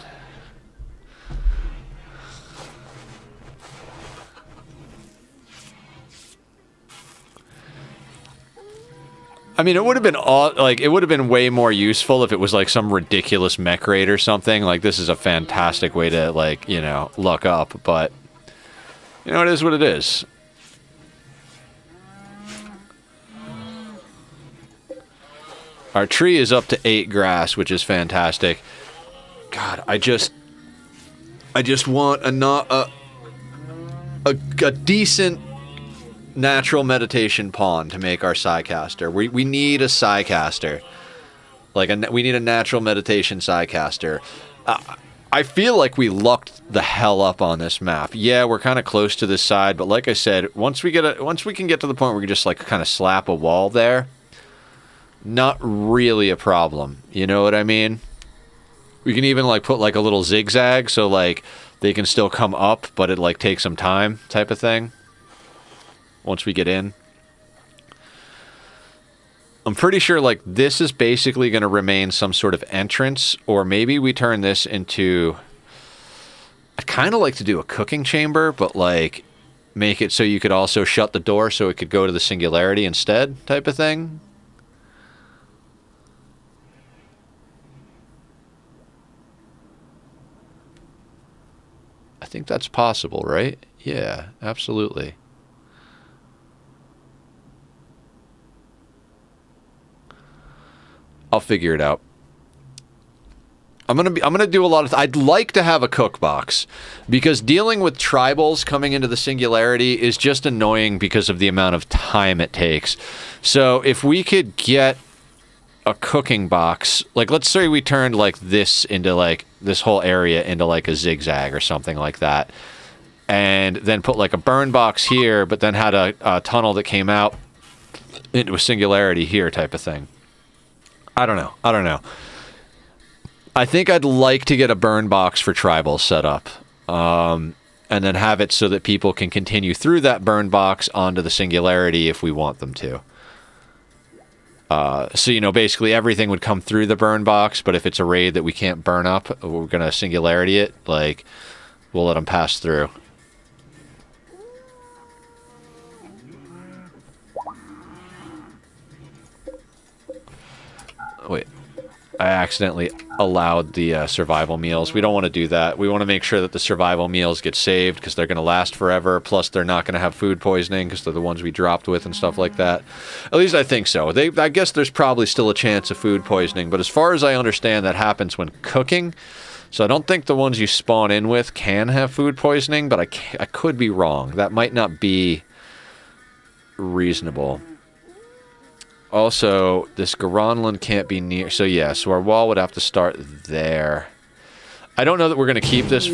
I mean, it would have been it would have been way more useful if it was like some ridiculous mech raid or something. Like, this is a fantastic way to, like, you know, luck up, but you know, it is what it is. Our tree is up to 8 grass, which is fantastic. God, I just want a decent natural meditation pawn to make our Psycaster. We need a Psycaster. Like, we need a natural meditation Psycaster. I feel like we lucked the hell up on this map. Yeah, we're kind of close to this side, but like I said, once we can get to the point where we can just like kind of slap a wall there, not really a problem. You know what I mean? We can even like put like a little zigzag so like they can still come up, but it like takes some time type of thing. Once we get in. I'm pretty sure like this is basically going to remain some sort of entrance, or maybe we turn this into... I kind of like to do a cooking chamber, but like make it so you could also shut the door so it could go to the singularity instead type of thing. I think that's possible, right? Yeah, absolutely. I'll figure it out. I'm gonna do a lot of... I'd like to have a cook box, because dealing with tribals coming into the singularity is just annoying because of the amount of time it takes. So if we could get a cooking box, like let's say we turned like this into like this whole area into like a zigzag or something like that, and then put like a burn box here, but then had a tunnel that came out into a singularity here type of thing. I don't know. I think I'd like to get a burn box for tribals set up, and then have it so that people can continue through that burn box onto the singularity if we want them to. So, you know, basically everything would come through the burn box, but if it's a raid that we can't burn up, we're going to singularity it, like, we'll let them pass through. Wait. I accidentally allowed the survival meals. We don't want to do that. We want to make sure that the survival meals get saved because they're going to last forever. Plus, they're not going to have food poisoning because they're the ones we dropped with and stuff like that. At least I think so. I guess there's probably still a chance of food poisoning, but as far as I understand, that happens when cooking. So I don't think the ones you spawn in with can have food poisoning, but I could be wrong. That might not be reasonable. Also, this Garanland can't be near... So yeah, so our wall would have to start there. I don't know that we're going to keep this...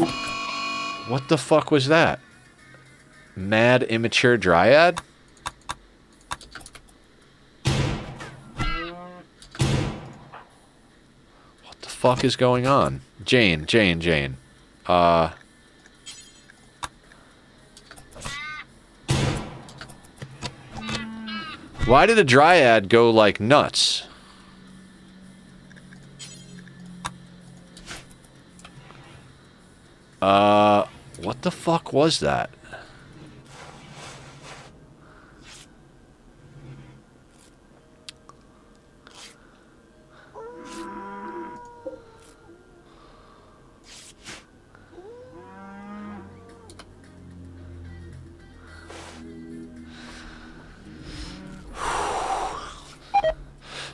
What the fuck was that? Mad immature dryad? What the fuck is going on? Jane. Why did a dryad go like nuts? What the fuck was that?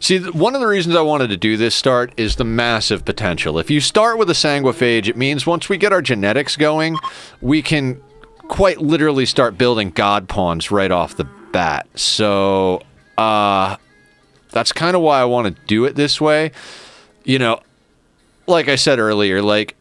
See, one of the reasons I wanted to do this start is the massive potential. If you start with a Sanguophage, it means once we get our genetics going, we can quite literally start building god pawns right off the bat. So, that's kind of why I want to do it this way. You know, like I said earlier, like,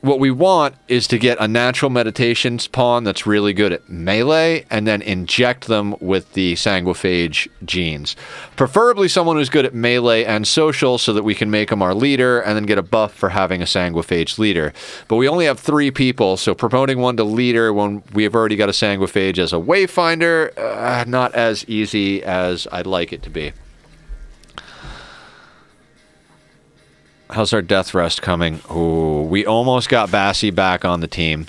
what we want is to get a natural meditations pawn that's really good at melee and then inject them with the Sanguophage genes. Preferably someone who's good at melee and social so that we can make them our leader and then get a buff for having a Sanguophage leader. But we only have 3 people, so promoting one to leader when we've already got a Sanguophage as a wayfinder, not as easy as I'd like it to be. How's our death rest coming? Ooh, we almost got Bassie back on the team.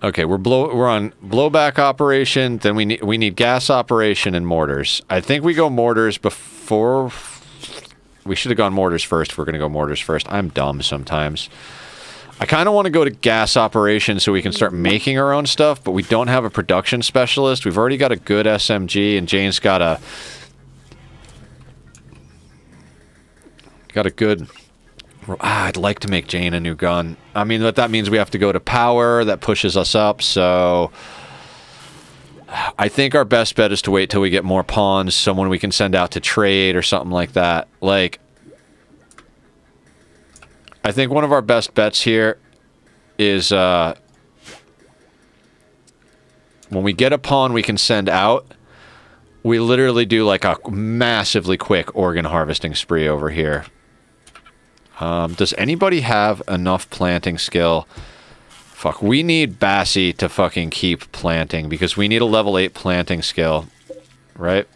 Okay, we're on blowback operation. Then we need gas operation and mortars. I think we go mortars before. We should have gone mortars first. If we're gonna go mortars first. I'm dumb sometimes. I kind of want to go to gas operation so we can start making our own stuff, but we don't have a production specialist. We've already got a good SMG, and Jane's got a good. I'd like to make Jane a new gun. I mean, that means we have to go to power. That pushes us up, so I think our best bet is to wait till we get more pawns, someone we can send out to trade or something like that. Like, I think one of our best bets here is when we get a pawn we can send out, we literally do like a massively quick organ harvesting spree over here. Does anybody have enough planting skill? Fuck, we need Bassie to fucking keep planting because we need a level 8 planting skill, right?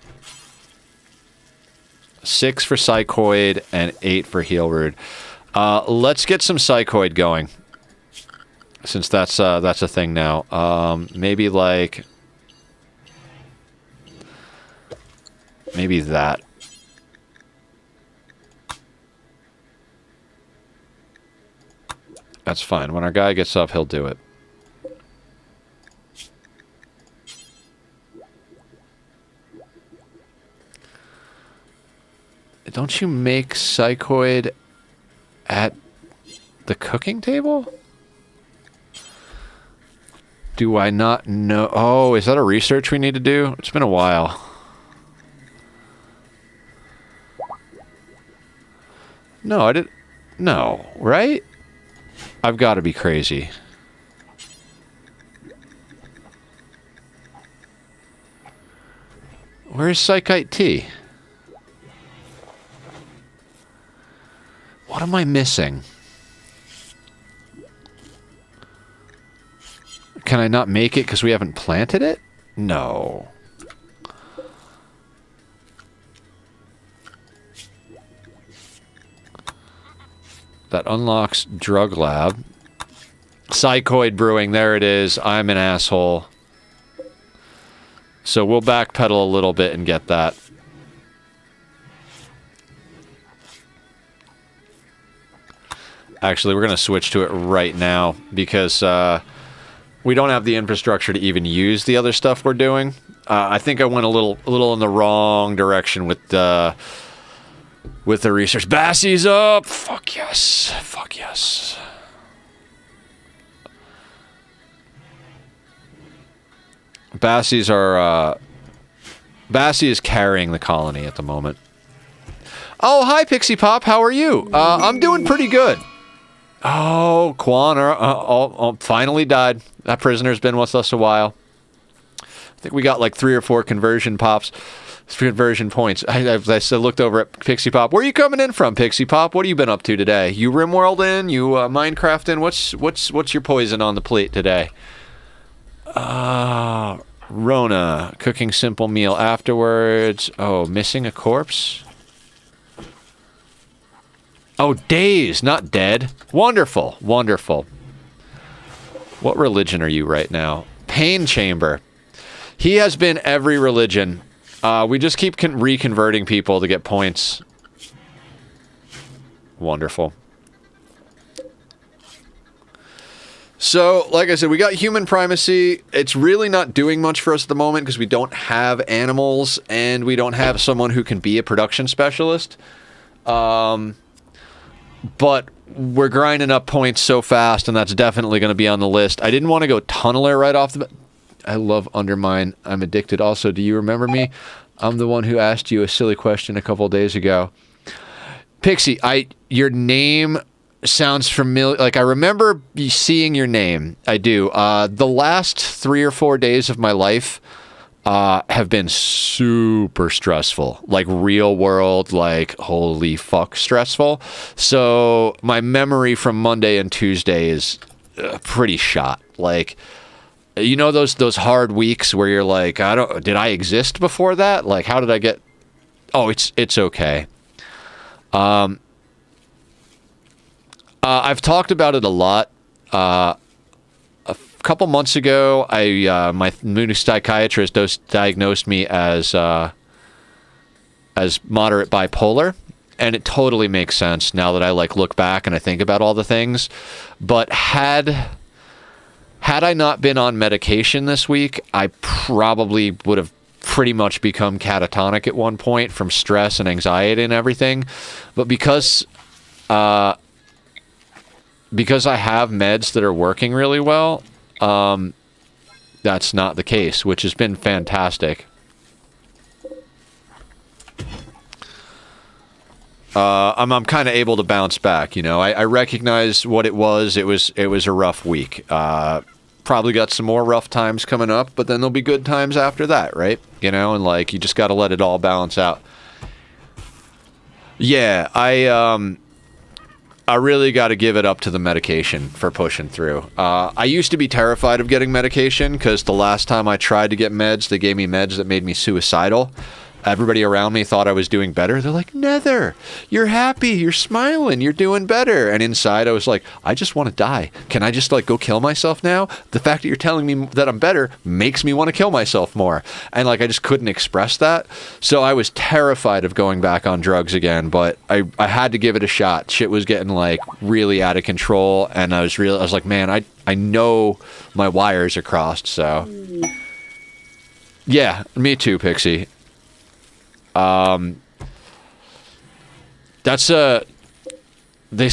6 for Psychoid and 8 for Healroot. Let's get some Psychoid going, since that's a thing now. Maybe like... maybe that. That's fine. When our guy gets up, he'll do it. Don't you make Psychoid at the cooking table? Do I not know? Oh, is that a research we need to do? It's been a while. No, I didn't. No, right? I've got to be crazy. Where's Psychite T? What am I missing? Can I not make it because we haven't planted it? No. That unlocks Drug Lab. Psychoid Brewing, there it is. I'm an asshole. So we'll backpedal a little bit and get that. Actually, we're going to switch to it right now because we don't have the infrastructure to even use the other stuff we're doing. I think I went a little in the wrong direction with the research. Bassie's up! Fuck yes. Fuck yes. Bassie's are, Bassie is carrying the colony at the moment. Oh, hi, Pixie Pop. How are you? I'm doing pretty good. Oh, Quan finally died. That prisoner's been with us a while. I think we got like 3 or 4 conversion pops. Conversion points. I looked over at Pixie Pop. Where are you coming in from, Pixie Pop? What have you been up to today? You RimWorlding? You Minecrafting? What's your poison on the plate today? Rona. Cooking simple meal afterwards. Oh, missing a corpse? Oh, dazed, not dead. Wonderful, wonderful. What religion are you right now? Pain Chamber. He has been every religion. We just keep reconverting people to get points. Wonderful. So, like I said, we got human primacy. It's really not doing much for us at the moment because we don't have animals and we don't have someone who can be a production specialist. But we're grinding up points so fast, and that's definitely going to be on the list. I didn't want to go Tunneler right off the bat. I love Undermine. I'm addicted. Also, do you remember me? I'm the one who asked you a silly question a couple days ago. Pixie, your name sounds familiar. Like, I remember seeing your name. I do. The last 3 or 4 days of my life have been super stressful. Like, real world, like, holy fuck stressful. So, my memory from Monday and Tuesday is pretty shot. Like, you know those hard weeks where you're like, did I exist before that? Like, how did I get... Oh, it's okay. I've talked about it a lot. couple months ago, my new psychiatrist diagnosed me as moderate bipolar, and it totally makes sense now that I like look back and I think about all the things. But had I not been on medication this week, I probably would have pretty much become catatonic at one point from stress and anxiety and everything. But because I have meds that are working really well, that's not the case, which has been fantastic. I'm kind of able to bounce back, you know. I recognize what it was. It was a rough week. Probably got some more rough times coming up, but then there'll be good times after that, right? You know, and like you just got to let it all balance out. Yeah, I really got to give it up to the medication for pushing through. I used to be terrified of getting medication because the last time I tried to get meds, they gave me meds that made me suicidal. Everybody around me thought I was doing better. They're like, Nether, you're happy, you're smiling, you're doing better. And inside I was like, I just want to die. Can I just like go kill myself now? The fact that you're telling me that I'm better makes me want to kill myself more. And like I just couldn't express that. So I was terrified of going back on drugs again, but I had to give it a shot. Shit was getting like really out of control, and I was like, man, I know my wires are crossed, so yeah, me too, Pixie. That's there's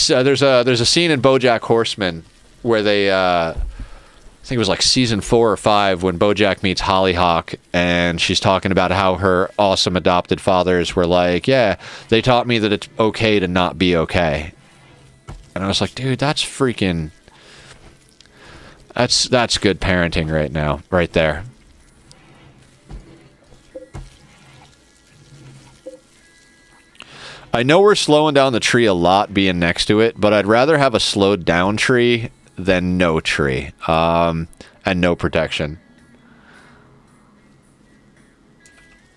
a scene in BoJack Horseman where they I think it was like season 4 or 5 when BoJack meets Hollyhock, and she's talking about how her awesome adopted fathers were like, yeah, they taught me that it's okay to not be okay. And I was like, dude, that's freaking that's good parenting right now, right there. I know we're slowing down the tree a lot being next to it, but I'd rather have a slowed down tree than no tree, and no protection.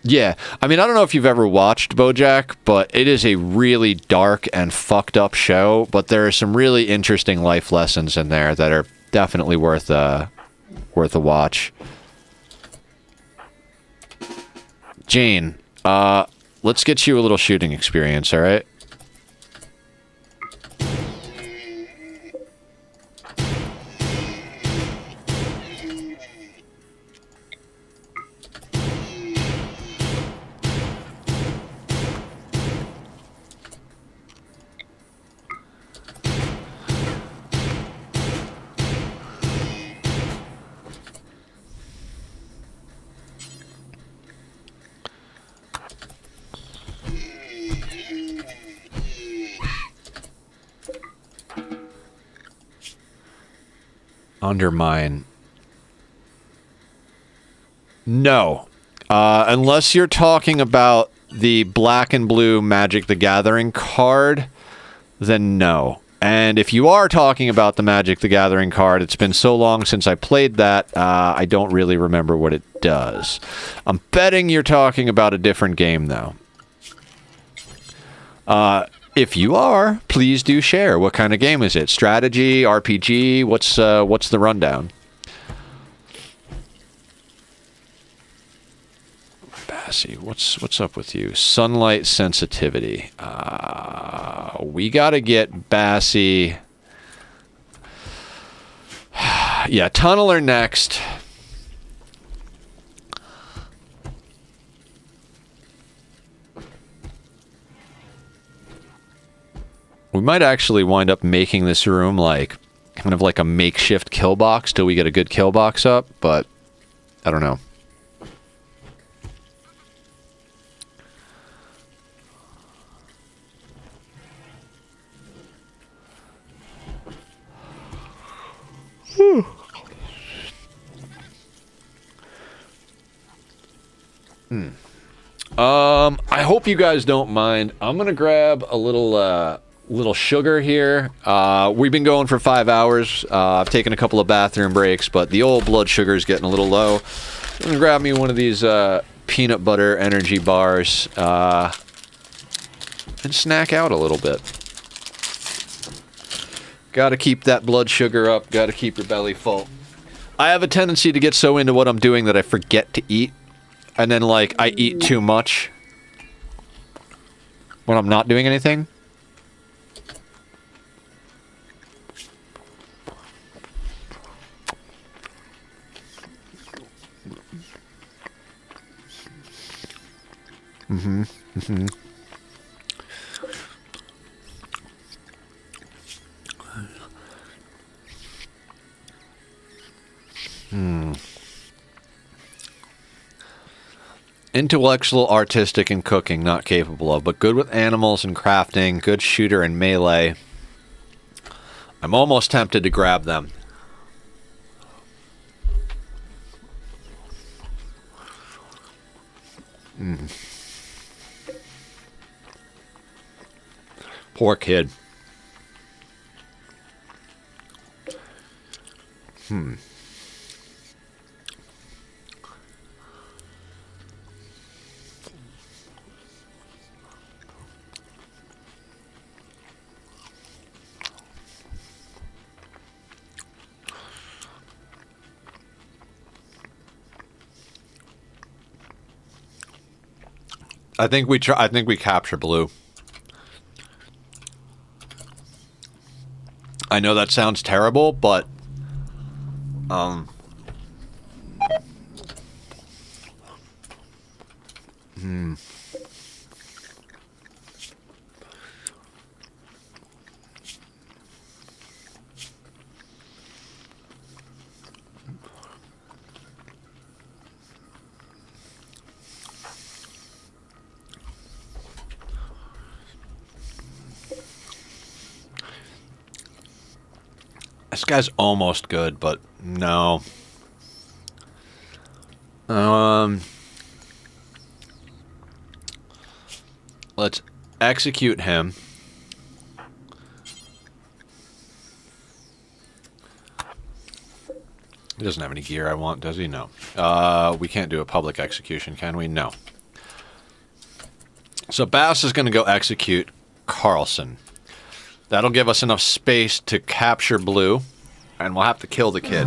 Yeah, I mean, I don't know if you've ever watched BoJack, but it is a really dark and fucked up show, but there are some really interesting life lessons in there that are definitely worth a watch. Jane, let's get you a little shooting experience, all right? Undermine. No. Unless you're talking about the black and blue Magic the Gathering card, then no. And if you are talking about the Magic the Gathering card, it's been so long since I played that, I don't really remember what it does. I'm betting you're talking about a different game, though. If you are, please do share. What kind of game is it? Strategy, RPG? What's the rundown? Bassy, what's up with you? Sunlight sensitivity. We gotta get Bassy. Yeah, Tunneler next. We might actually wind up making this room like kind of like a makeshift kill box till we get a good kill box up, but I don't know. I hope you guys don't mind. I'm gonna grab a little sugar here. We've been going for 5 hours. I've taken a couple of bathroom breaks, but the old blood sugar is getting a little low. I'm gonna grab me one of these peanut butter energy bars and snack out a little bit. Gotta keep that blood sugar up. Gotta keep your belly full. I have a tendency to get so into what I'm doing that I forget to eat. And then, like, I eat too much when I'm not doing anything. Mm-hmm. Mm-hmm. Intellectual, artistic, and cooking, not capable of, but good with animals and crafting, good shooter and melee. I'm almost tempted to grab them. Poor kid. I think we capture blue. I know that sounds terrible, but this guy's almost good, but no. Let's execute him. He doesn't have any gear I want, does he? No. We can't do a public execution, can we? No. So Bass is going to go execute Carlson. That'll give us enough space to capture blue, and we'll have to kill the kid.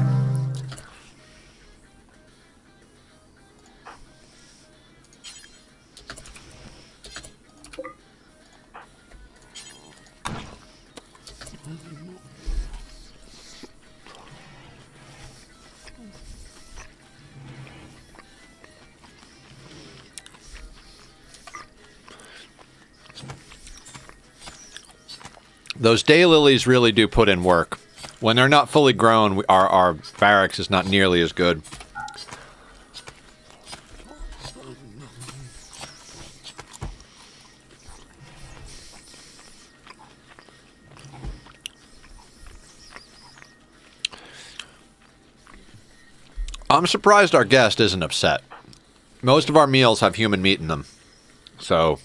Those daylilies really do put in work. When they're not fully grown, our barracks is not nearly as good. I'm surprised our guest isn't upset. Most of our meals have human meat in them. So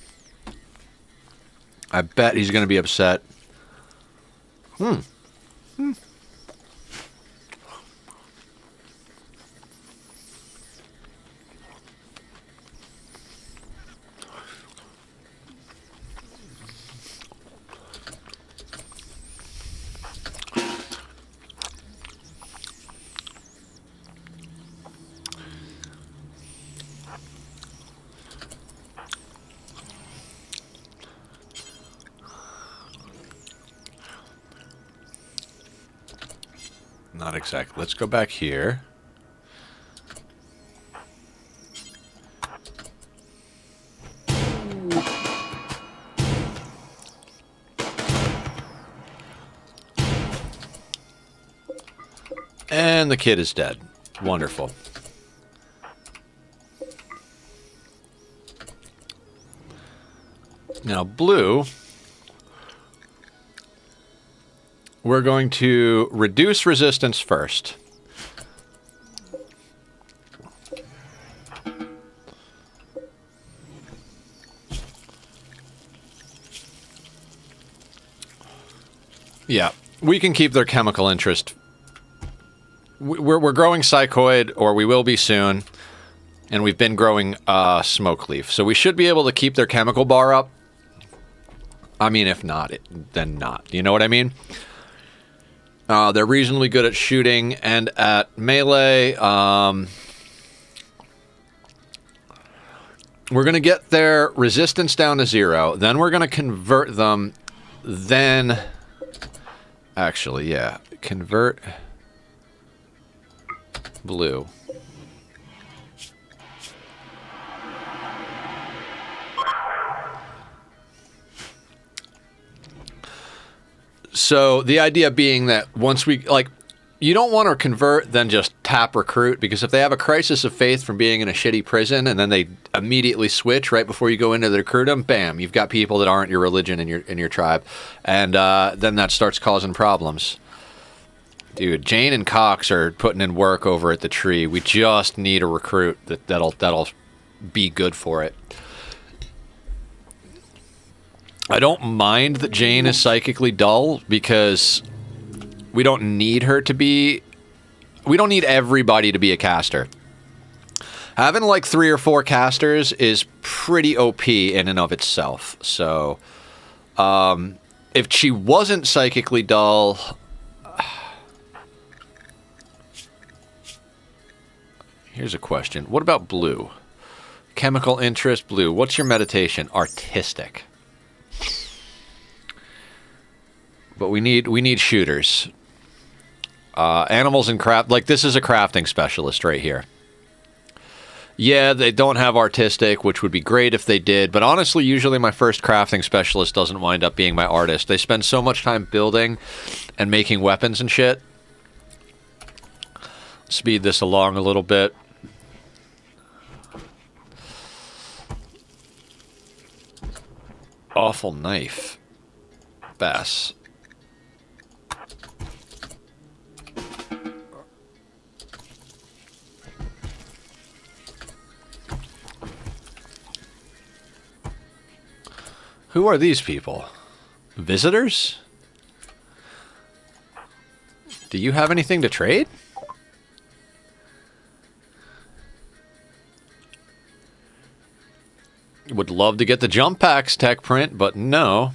I bet he's going to be upset. Not exactly. Let's go back here. And the kid is dead. Wonderful. Now, blue... We're going to reduce resistance first. Yeah, we can keep their chemical interest. We're growing psychoid, or we will be soon, and we've been growing smoke leaf. So we should be able to keep their chemical bar up. I mean, if not, then not. You know what I mean? They're reasonably good at shooting and at melee. We're going to get their resistance down to 0. Then we're going to convert them. Then... Actually, yeah. Convert... blue. So the idea being that once we... like, you don't want to convert, then just tap recruit, because if they have a crisis of faith from being in a shitty prison and then they immediately switch right before you go into the recruit them, bam, you've got people that aren't your religion in your tribe, and then that starts causing problems. Dude, Jane and Cox are putting in work over at the tree. We just need a recruit that'll be good for it. I don't mind that Jane is psychically dull, because we don't need her to be... we don't need everybody to be a caster. Having like 3 or 4 casters is pretty OP in and of itself. So, if she wasn't psychically dull... Here's a question. What about blue? Chemical interest, blue. What's your meditation? Artistic. But we need shooters. Animals and craft... like, this is a crafting specialist right here. Yeah, they don't have artistic, which would be great if they did. But honestly, usually my first crafting specialist doesn't wind up being my artist. They spend so much time building and making weapons and shit. Speed this along a little bit. Awful knife. Bass. Who are these people? Visitors? Do you have anything to trade? Would love to get the jump packs tech print, but no.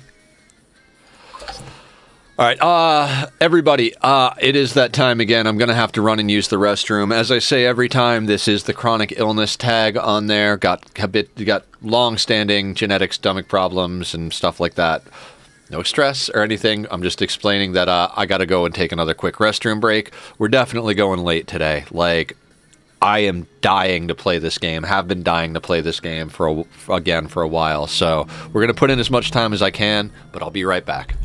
Alright, everybody, it is that time again. I'm going to have to run and use the restroom. As I say every time, this is the chronic illness tag on there. Got long-standing genetic stomach problems and stuff like that. No stress or anything. I'm just explaining that I got to go and take another quick restroom break. We're definitely going late today. Like, I am dying to play this game. Have been dying to play this game for a while. So we're going to put in as much time as I can, but I'll be right back.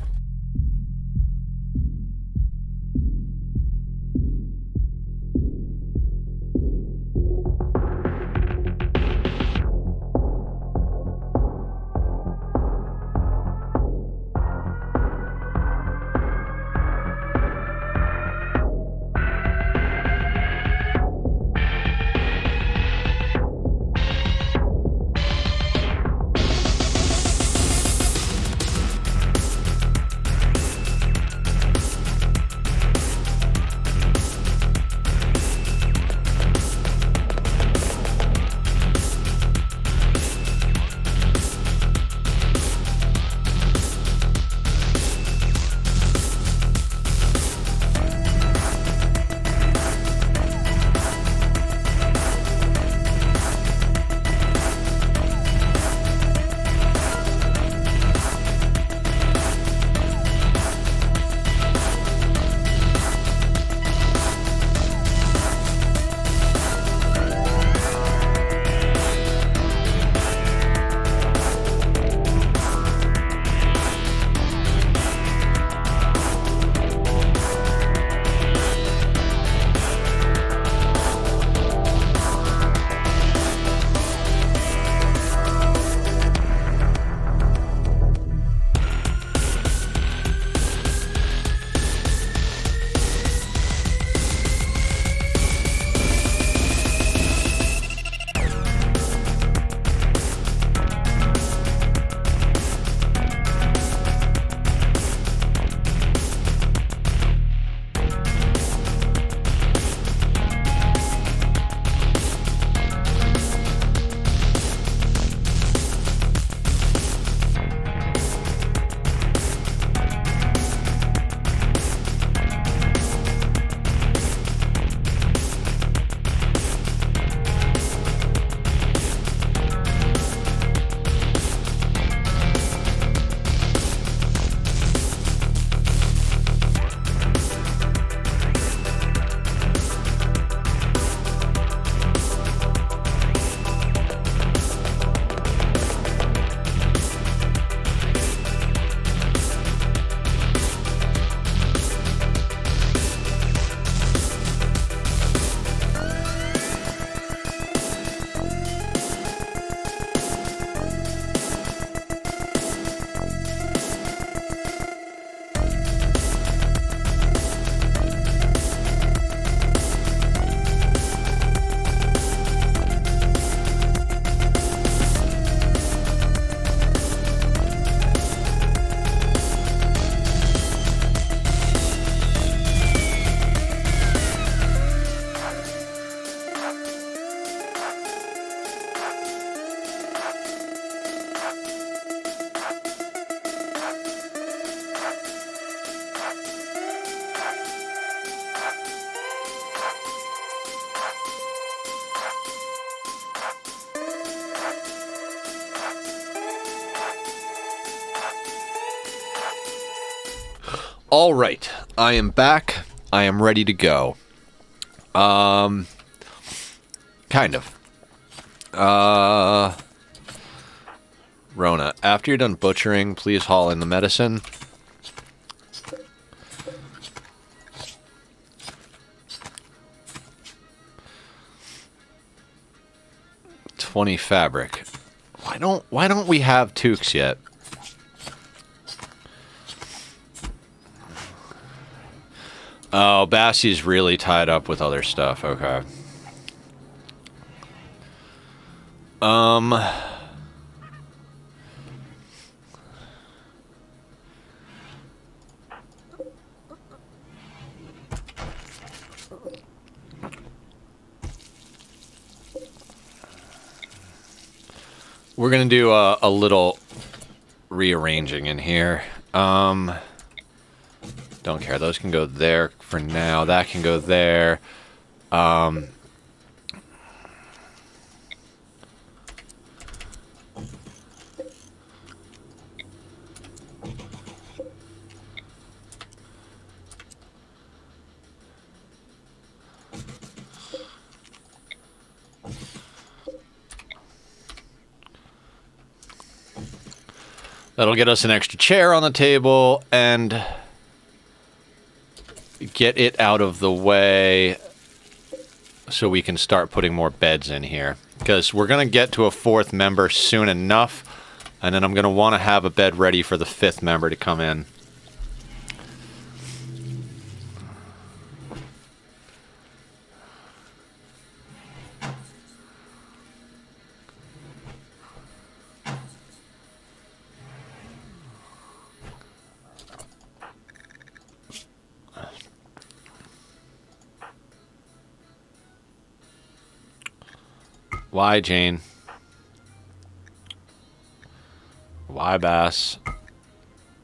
All right, I am back. I am ready to go. Kind of. Rona, after you're done butchering, please haul in the medicine. $20 fabric. Why don't we have toques yet? Oh, Bassie's really tied up with other stuff. Okay. We're gonna do a little rearranging in here. Don't care. Those can go there for now. That can go there. That'll get us an extra chair on the table and get it out of the way so we can start putting more beds in here. Because we're going to get to a 4th member soon enough, and then I'm going to want to have a bed ready for the 5th member to come in. Why, Jane? Why, Bass?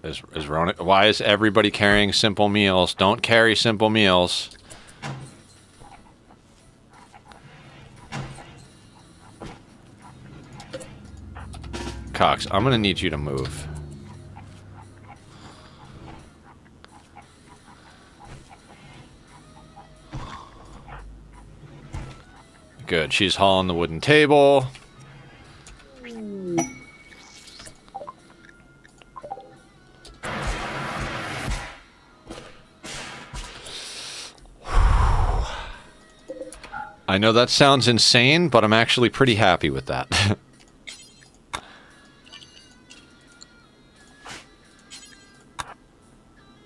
Is Rona? Why is everybody carrying simple meals? Don't carry simple meals. Cox, I'm gonna need you to move. Good. She's hauling the wooden table. I know that sounds insane, but I'm actually pretty happy with that.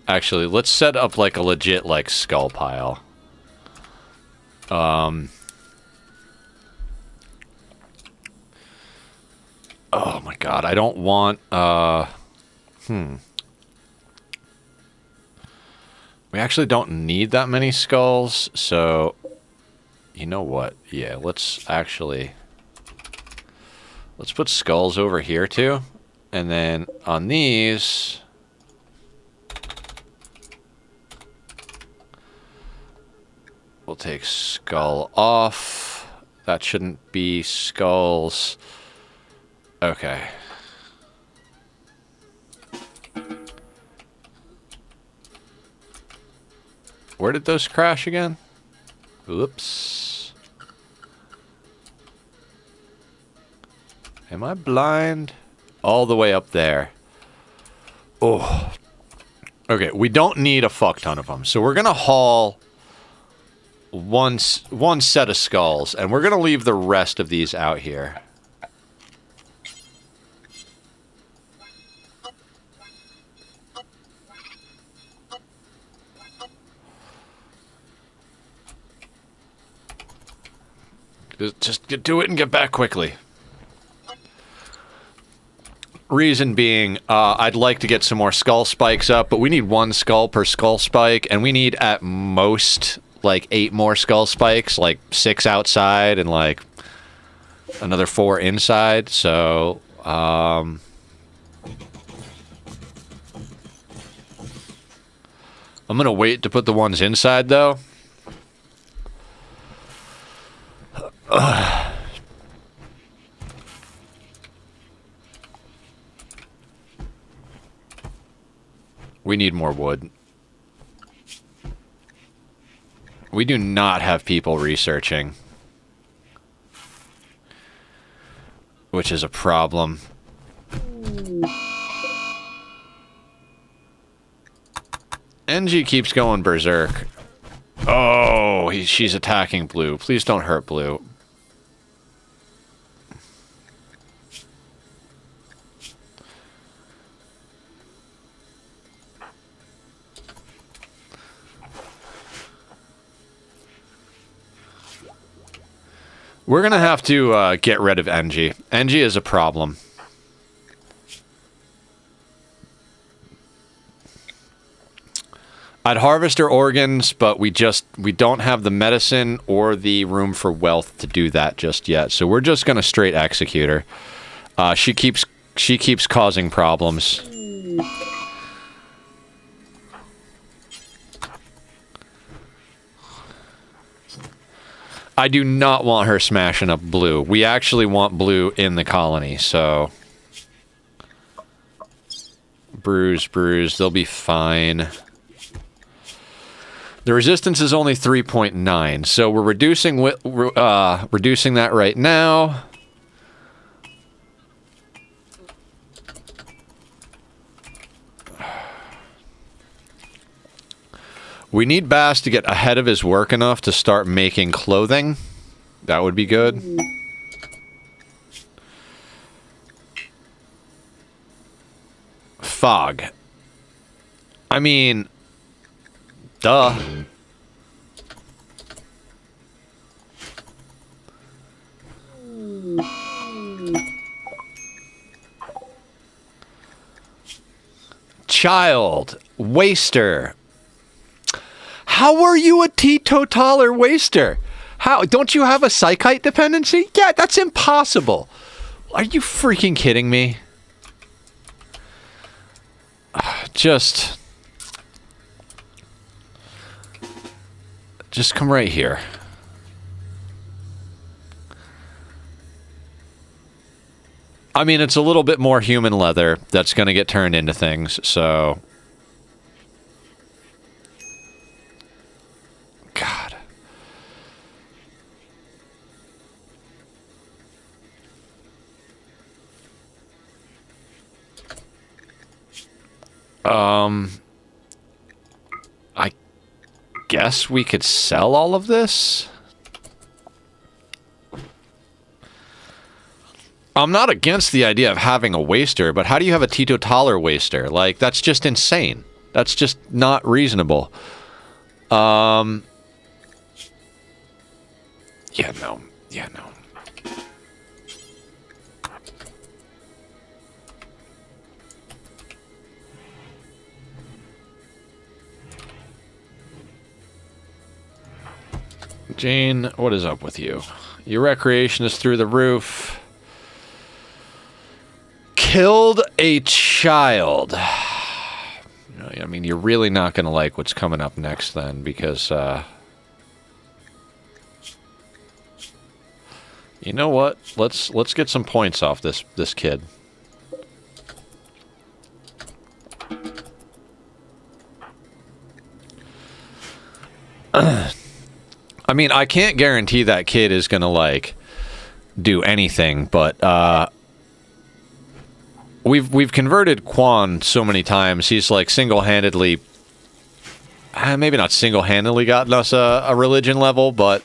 Actually, let's set up like a legit like skull pile. Oh my god, I don't want, We actually don't need that many skulls, so... You know what? Yeah, let's put skulls over here too. And then on these... We'll take skull off. That shouldn't be skulls. Okay. Where did those crash again? Oops. Am I blind? All the way up there. Oh. Okay, we don't need a fuck ton of them. So we're gonna haul one set of skulls, and we're gonna leave the rest of these out here. Just do it and get back quickly. Reason being, I'd like to get some more skull spikes up, but we need 1 skull per skull spike, and we need at most like 8 more skull spikes, like 6 outside and like another 4 inside. So, I'm gonna wait to put the ones inside though. We need more wood. We do not have people researching. Which is a problem. NG keeps going berserk. Oh, she's attacking blue. Please don't hurt blue. We're gonna have to get rid of NG. NG is a problem. I'd harvest her organs, but we don't have the medicine or the room for wealth to do that just yet. So we're just gonna straight execute her. She keeps causing problems. I do not want her smashing up blue. We actually want blue in the colony, so... Bruise, they'll be fine. The resistance is only 3.9, so we're reducing that right now. We need Bass to get ahead of his work enough to start making clothing. That would be good. Fog. I mean... Duh. Child. Waster. How are you a teetotaler waster? How? Don't you have a psychite dependency? Yeah, that's impossible. Are you freaking kidding me? Just come right here. I mean, it's a little bit more human leather that's going to get turned into things, so... God. I guess we could sell all of this? I'm not against the idea of having a waster, but how do you have a teetotaler waster? Like, that's just insane. That's just not reasonable. Yeah, no. Jane, what is up with you? Your recreation is through the roof. Killed a child. I mean, you're really not going to like what's coming up next then, because, you know what? Let's get some points off this kid. I mean, I can't guarantee that kid is going to, like, do anything, but, we've converted Quan so many times. He's, like, single-handedly... maybe not single-handedly gotten us a religion level, but...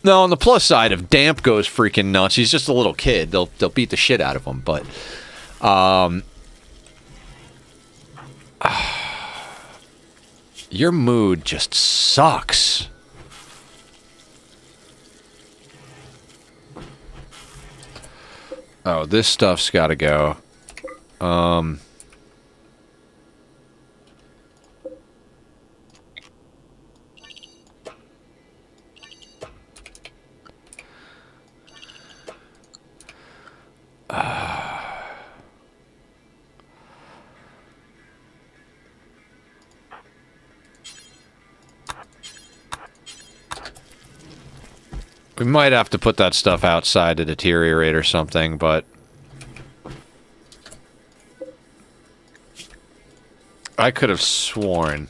No, on the plus side, if Damp goes freaking nuts, he's just a little kid. They'll beat the shit out of him, but... Your mood just sucks. Oh, this stuff's gotta go. We might have to put that stuff outside to deteriorate or something, but... I could have sworn.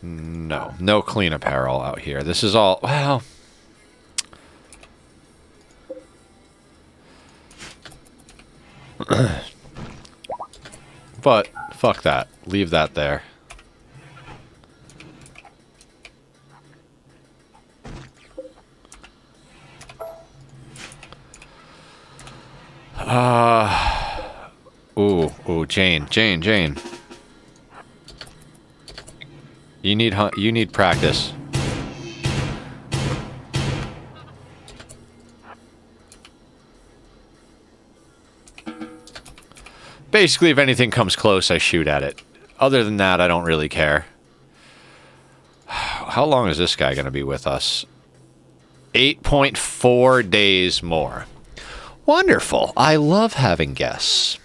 No. No clean apparel out here. This is all... Well... But, fuck that. Leave that there. Ooh, Jane. You need practice. Basically, if anything comes close, I shoot at it. Other than that, I don't really care. How long is this guy going to be with us? 8.4 days more. Wonderful. I love having guests.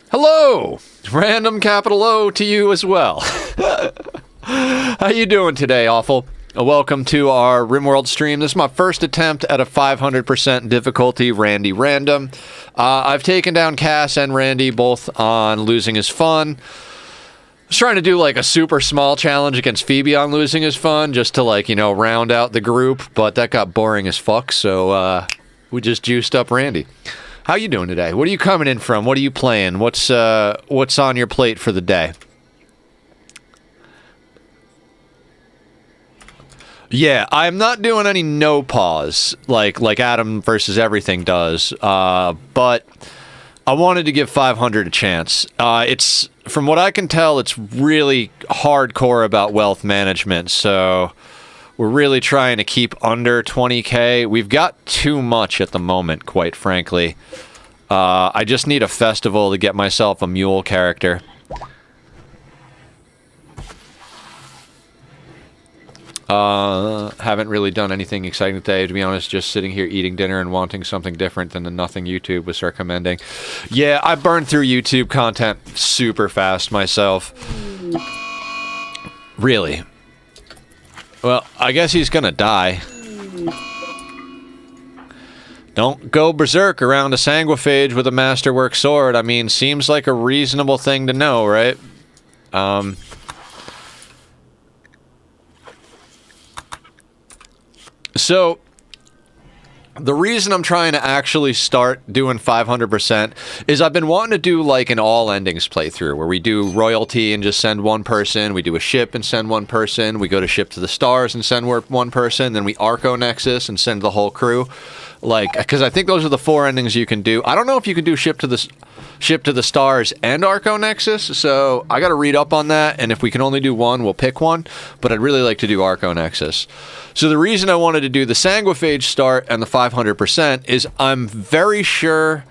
Hello! Random capital O to you as well. How you doing today, Awful? Welcome to our RimWorld stream. This is my first attempt at a 500% difficulty Randy Random. I've taken down Cass and Randy both on Losing is Fun. I was trying to do like a super small challenge against Phoebe on Losing is Fun just to like, you know, round out the group, but that got boring as fuck, so we just juiced up Randy. How you doing today? What are you coming in from? What are you playing? What's on your plate for the day? Yeah, I'm not doing any no pause like Adam versus Everything does, but I wanted to give 500 a chance. It's from what I can tell, it's really hardcore about wealth management, so we're really trying to keep under 20k. We've got too much at the moment, quite frankly. I just need a festival to get myself a mule character. Haven't really done anything exciting today, to be honest. Just sitting here eating dinner and wanting something different than the nothing YouTube was recommending. Yeah, I burned through YouTube content super fast myself. Really. Well, I guess he's gonna die. Don't go berserk around a Sanguophage with a masterwork sword. I mean, seems like a reasonable thing to know, right? So, the reason I'm trying to actually start doing 500% is I've been wanting to do like an all endings playthrough where we do royalty and just send one person, we do a ship and send one person, we go to ship to the stars and send one person, then we Arco Nexus and send the whole crew. Like, because I think those are the 4 endings you can do. I don't know if you can do ship to the stars and Arco Nexus, so I got to read up on that, and if we can only do one, we'll pick one, but I'd really like to do Arco Nexus. So the reason I wanted to do the Sanguophage start and the 500% is I'm pretty sure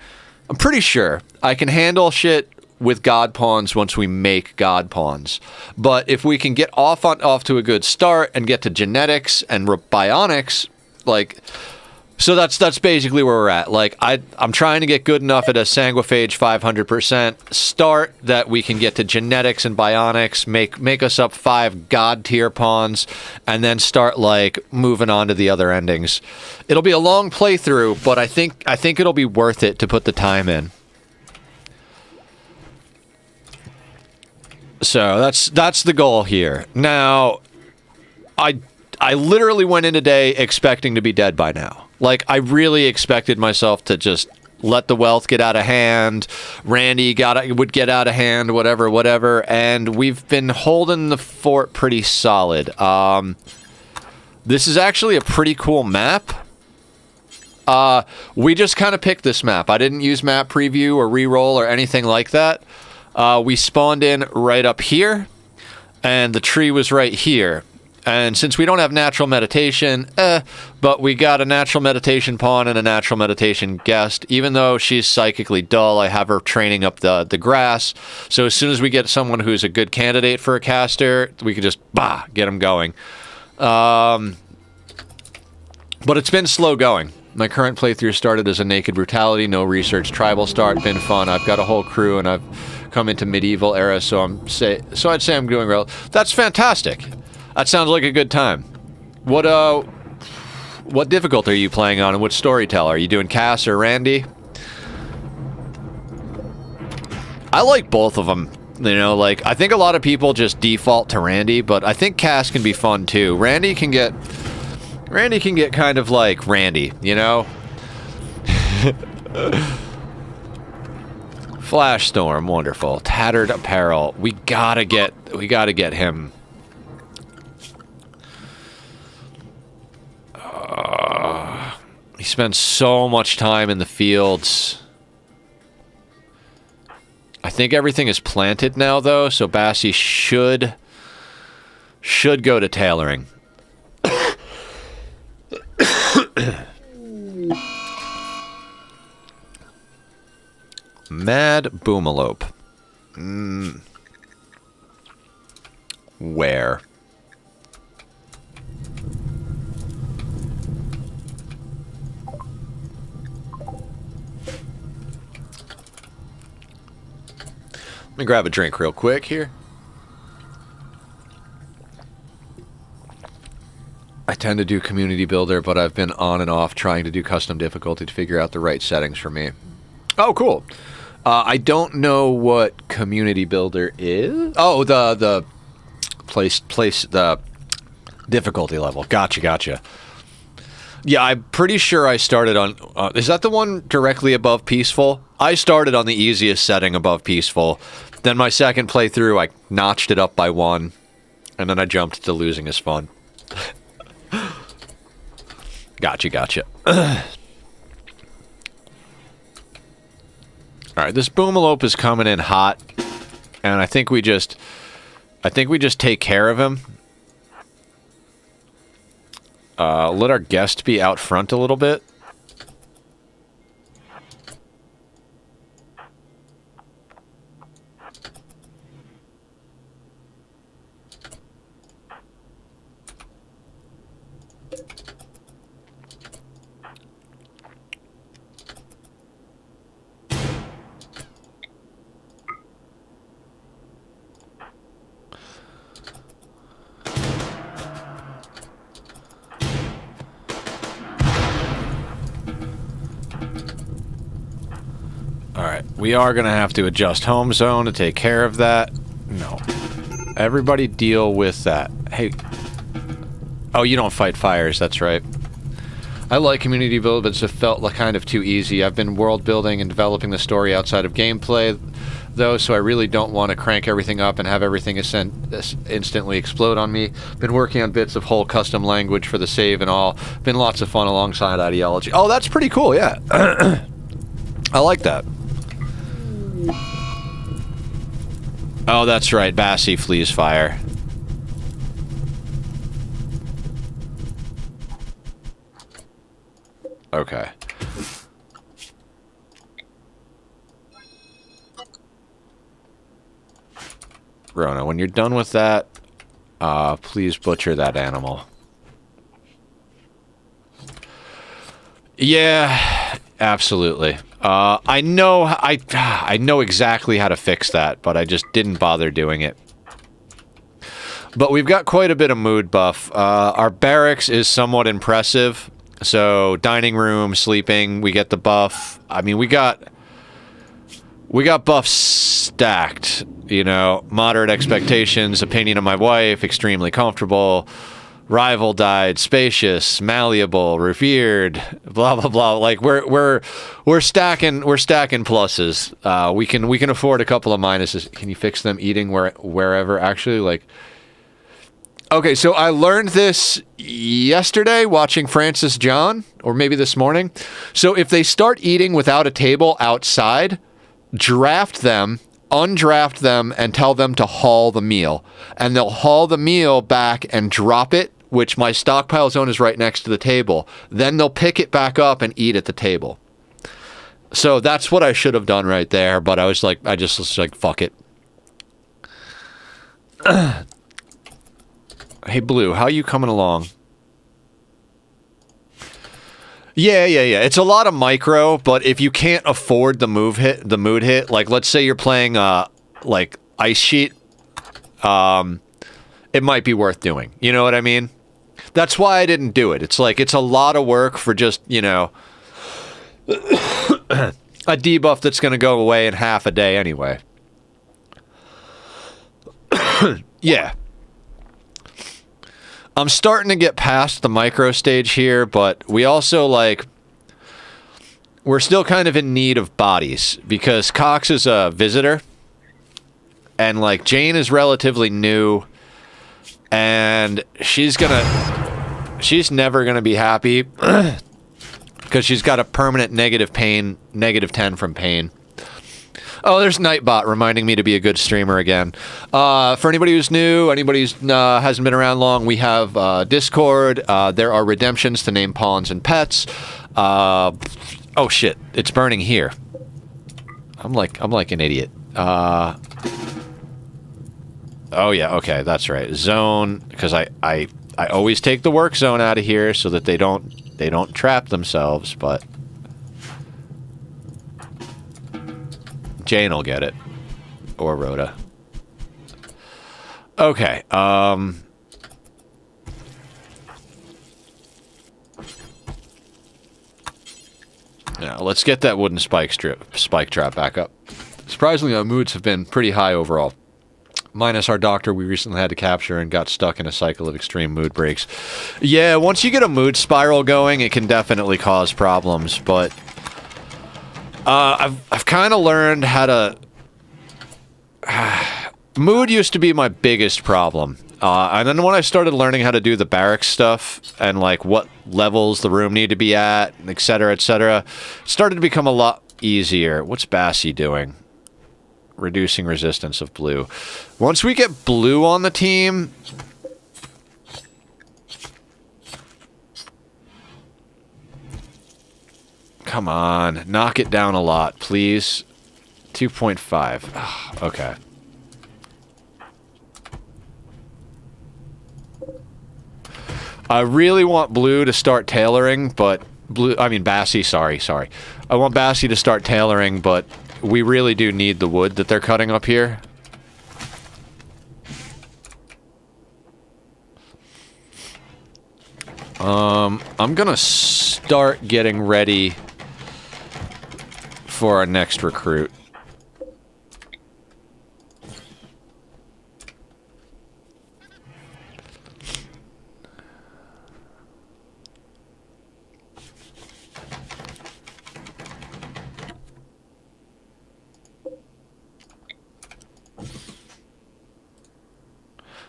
I can handle shit with God Pawns once we make God Pawns. But if we can get off to a good start and get to genetics and bionics, like... So that's basically where we're at. Like, I'm trying to get good enough at a Sanguophage 500% start that we can get to genetics and bionics, make us up 5 god tier pawns, and then start like moving on to the other endings. It'll be a long playthrough, but I think it'll be worth it to put the time in. So that's the goal here. Now, I literally went in today expecting to be dead by now. Like, I really expected myself to just let the wealth get out of hand. Randy would get out of hand, whatever, and we've been holding the fort pretty solid. This is actually a pretty cool map. We just kind of picked this map. I didn't use map preview or reroll or anything like that. We spawned in right up here, and the tree was right here. And since we don't have natural meditation, but we got a natural meditation pawn and a natural meditation guest. Even though she's psychically dull, I have her training up the grass. So as soon as we get someone who's a good candidate for a caster, we can just, get them going. But it's been slow going. My current playthrough started as a naked brutality, no research, tribal start, been fun. I've got a whole crew and I've come into medieval era, so I'd say I'm doing well. That's fantastic. That sounds like a good time. What difficulty are you playing on, and what storyteller? Are you doing Cass or Randy? I like both of them. You know, like, I think a lot of people just default to Randy, but I think Cass can be fun too. Randy can get kind of like Randy, you know? Flash Storm, wonderful. Tattered Apparel. We gotta get him. He spends so much time in the fields. I think everything is planted now, though, so Bassie should go to tailoring. Mad Boomalope. Where? Let me grab a drink real quick here. I tend to do community builder, but I've been on and off trying to do custom difficulty to figure out the right settings for me. Oh, cool. I don't know what community builder is. Oh, the place the difficulty level. Gotcha. Yeah, I'm pretty sure I started on... is that the one directly above Peaceful? I started on the easiest setting above Peaceful. Then my second playthrough, I notched it up by 1. And then I jumped to losing is fun. Gotcha. Alright, this Boomalope is coming in hot. And I think we just take care of him. Let our guest be out front a little bit. Alright, we are going to have to adjust home zone to take care of that. No. Everybody deal with that. Hey. Oh, you don't fight fires, that's right. I like community build, but it felt like kind of too easy. I've been world building and developing the story outside of gameplay, though, so I really don't want to crank everything up and have everything instantly explode on me. Been working on bits of whole custom language for the save and all. Been lots of fun alongside ideology. Oh, that's pretty cool, yeah. I like that. Oh, that's right. Bassie flees fire. Okay. Rona, when you're done with that, please butcher that animal. Yeah, absolutely. I know exactly how to fix that, but I just didn't bother doing it. But we've got quite a bit of mood buff. Our barracks is somewhat impressive. So dining room, sleeping, we get the buff. I mean, we got buffs stacked, you know. Moderate expectations, opinion of my wife, extremely comfortable. Rival died, spacious, malleable, revered, blah blah blah. Like we're stacking pluses. We can afford a couple of minuses. Can you fix them eating wherever? Actually, like, okay. So I learned this yesterday watching Francis John, or maybe this morning. So if they start eating without a table outside, draft them. Undraft them and tell them to haul the meal. And they'll haul the meal back and drop it, which my stockpile zone is right next to the table. Then they'll pick it back up and eat at the table. So that's what I should have done right there, but I just was like, fuck it. Hey, Blue, how you coming along? Yeah. It's a lot of micro, but if you can't afford the mood hit, like let's say you're playing like Ice Sheet, it might be worth doing. You know what I mean? That's why I didn't do it. It's like it's a lot of work for just, you know, a debuff that's going to go away in half a day anyway. Yeah. I'm starting to get past the micro stage here, but we also, like, we're still kind of in need of bodies because Cox is a visitor and, like, Jane is relatively new and she's never gonna be happy because she's got a permanent negative 10 from pain. Oh, there's Nightbot reminding me to be a good streamer again. For anybody who's new, anybody who hasn't been around long, we have Discord. There are redemptions to name pawns and pets. Oh shit, it's burning here. I'm like an idiot. Oh yeah, okay, that's right. Zone, because I always take the work zone out of here so that they don't trap themselves, but Jane will get it. Or Rhoda. Okay, now let's get that wooden spike trap back up. Surprisingly, our moods have been pretty high overall. Minus our doctor we recently had to capture and got stuck in a cycle of extreme mood breaks. Yeah, once you get a mood spiral going, it can definitely cause problems, but I've kind of learned how to... Mood used to be my biggest problem. And then when I started learning how to do the barracks stuff and like what levels the room need to be at, etc., etc., it started to become a lot easier. What's Bassie doing? Reducing resistance of blue. Once we get blue on the team... Come on, knock it down a lot, please. 2.5. Okay. I really want blue to start tailoring, but Bassie, sorry. I want Bassie to start tailoring, but we really do need the wood that they're cutting up here. I'm gonna start getting ready for our next recruit.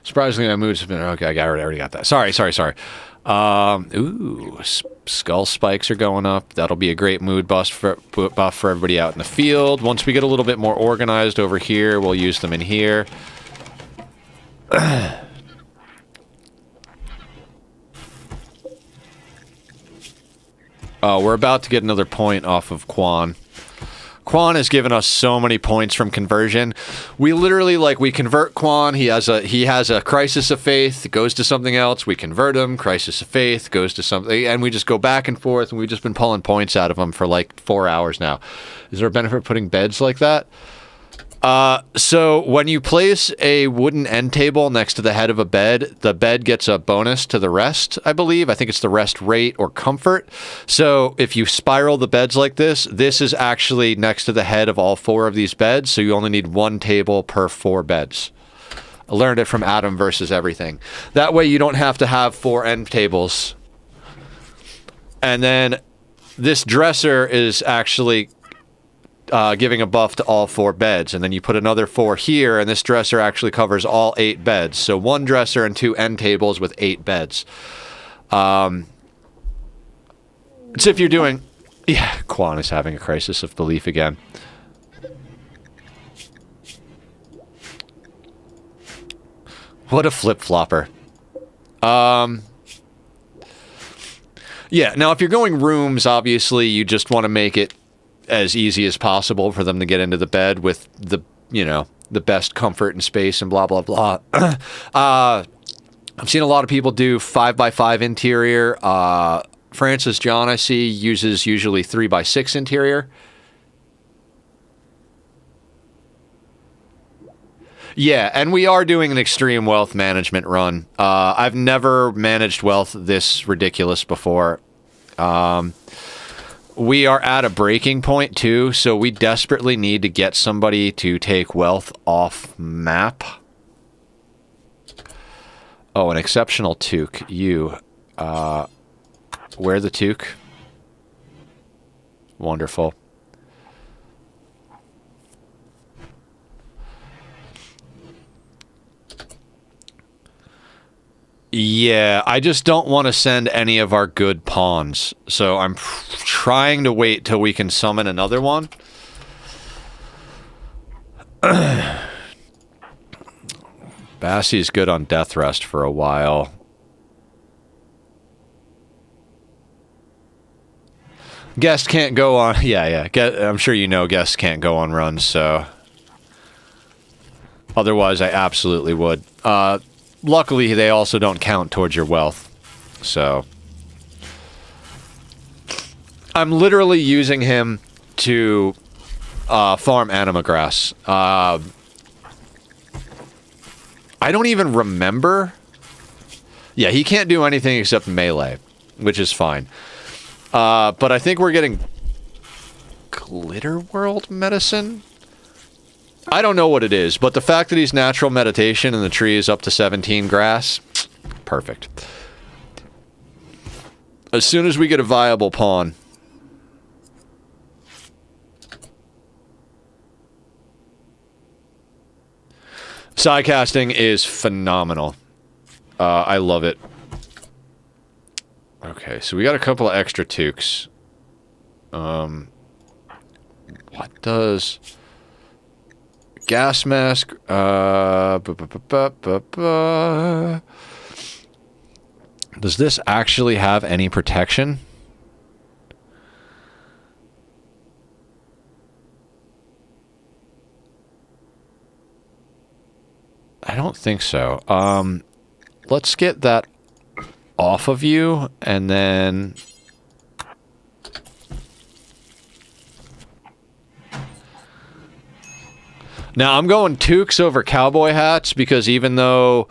Surprisingly, my moods have been... Okay, I already got that. Sorry. Ooh, skull spikes are going up. That'll be a great mood buff for everybody out in the field. Once we get a little bit more organized over here, we'll use them in here. Oh, we're about to get another point off of Quan. Quan has given us so many points from conversion. We literally, like, we convert Quan. He has a crisis of faith. It goes to something else. We convert him. Crisis of faith goes to something, and we just go back and forth. And we've just been pulling points out of him for like 4 hours now. Is there a benefit of putting beds like that? So when you place a wooden end table next to the head of a bed, the bed gets a bonus to the rest, I believe. I think it's the rest rate or comfort. So if you spiral the beds like this is actually next to the head of all 4 of these beds, so you only need 1 table per 4 beds. I learned it from Adam versus Everything. That way you don't have to have 4 end tables. And then this dresser is actually... giving a buff to all 4 beds, and then you put another 4 here, and this dresser actually covers all 8 beds. So 1 dresser and 2 end tables with 8 beds. So if you're doing... Yeah, Quan is having a crisis of belief again. What a flip-flopper. Yeah, now if you're going rooms, obviously you just want to make it as easy as possible for them to get into the bed with the, you know, the best comfort and space and blah, blah, blah. I've seen a lot of people do 5x5 interior. Francis John, I see, uses usually 3x6 interior. Yeah, and we are doing an extreme wealth management run. I've never managed wealth this ridiculous before. We are at a breaking point, too, so we desperately need to get somebody to take wealth off map. Oh, an exceptional toque. You. Wear the toque. Wonderful. Yeah, I just don't want to send any of our good pawns. So I'm trying to wait till we can summon another one. Bassie's good on death rest for a while. Guest can't go on... Yeah. I'm sure you know guests can't go on runs, so... Otherwise, I absolutely would. Luckily, they also don't count towards your wealth. So... I'm literally using him to farm anima grass. I don't even remember. Yeah, he can't do anything except melee, which is fine. But I think we're getting Glitter World medicine? I don't know what it is, but the fact that he's natural meditation and the tree is up to 17 grass, perfect. As soon as we get a viable pawn. Side casting is phenomenal. I love it. Okay, so we got a couple of extra toques. What does... Gas mask... Does this actually have any protection? I don't think so. Let's get that off of you, and then... Now, I'm going toques over cowboy hats, because even though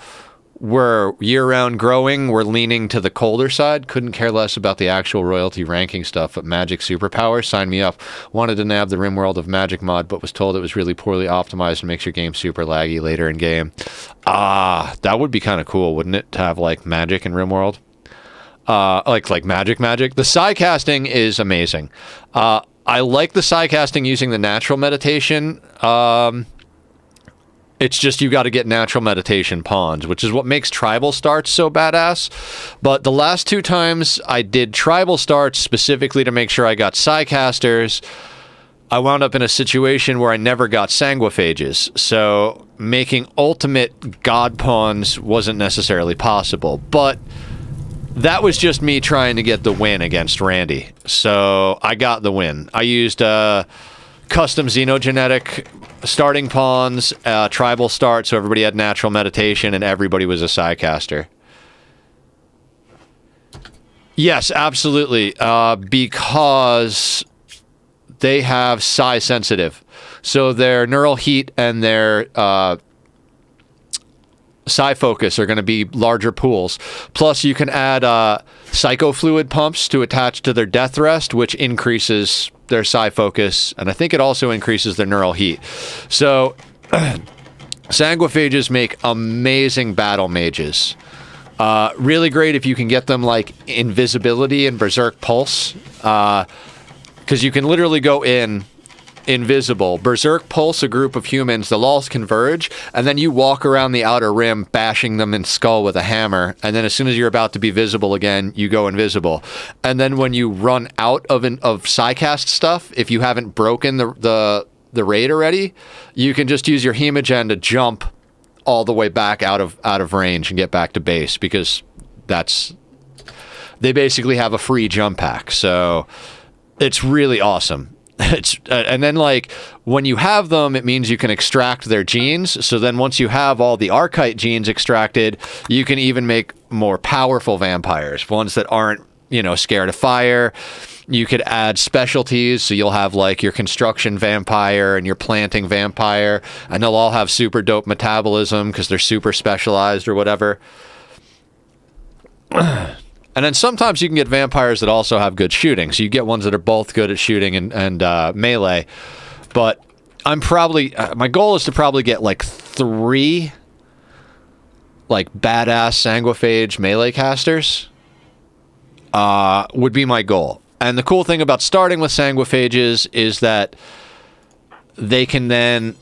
we're year-round growing, we're leaning to the colder side. Couldn't care less about the actual royalty ranking stuff, but Magic Superpower, sign me up. Wanted to nab the RimWorld of Magic mod, but was told it was really poorly optimized and makes your game super laggy later in game. That would be kind of cool, wouldn't it, to have, like, Magic in RimWorld? Like Magic. The side casting is amazing. I like the side casting using the natural meditation. It's just you got to get natural meditation pawns, which is what makes tribal starts so badass. But the last 2 times I did tribal starts specifically to make sure I got Psycasters, I wound up in a situation where I never got Sanguophages. So making ultimate god pawns wasn't necessarily possible. But that was just me trying to get the win against Randy. So I got the win. I used custom xenogenetic starting pawns, tribal start, so everybody had natural meditation and everybody was a Psycaster. Yes, absolutely. Because they have Psi sensitive. So their neural heat and their Psi focus are going to be larger pools. Plus, you can add psychofluid pumps to attach to their death rest, which increases their Psi focus, and I think it also increases their neural heat. So, Sanguophages make amazing battle mages. Really great if you can get them, like, invisibility and Berserk Pulse, because you can literally go in invisible, Berserk Pulse a group of humans, they'll all converge, and then you walk around the outer rim bashing them in skull with a hammer, and then as soon as you're about to be visible again, you go invisible. And then when you run out of Psycast stuff, if you haven't broken the raid already, you can just use your Hemogen to jump all the way back out of range and get back to base, because they basically have a free jump pack. So it's really awesome. And then, like, when you have them, it means you can extract their genes. So then once you have all the Archite genes extracted, you can even make more powerful vampires, ones that aren't, you know, scared of fire. You could add specialties, so you'll have like your construction vampire and your planting vampire, and they'll all have super dope metabolism because they're super specialized or whatever. And then sometimes you can get vampires that also have good shooting, so you get ones that are both good at shooting and melee. But I'm probably my goal is to probably get like 3 like badass Sanguophage melee casters. Would be my goal. And the cool thing about starting with Sanguophages is that they can then...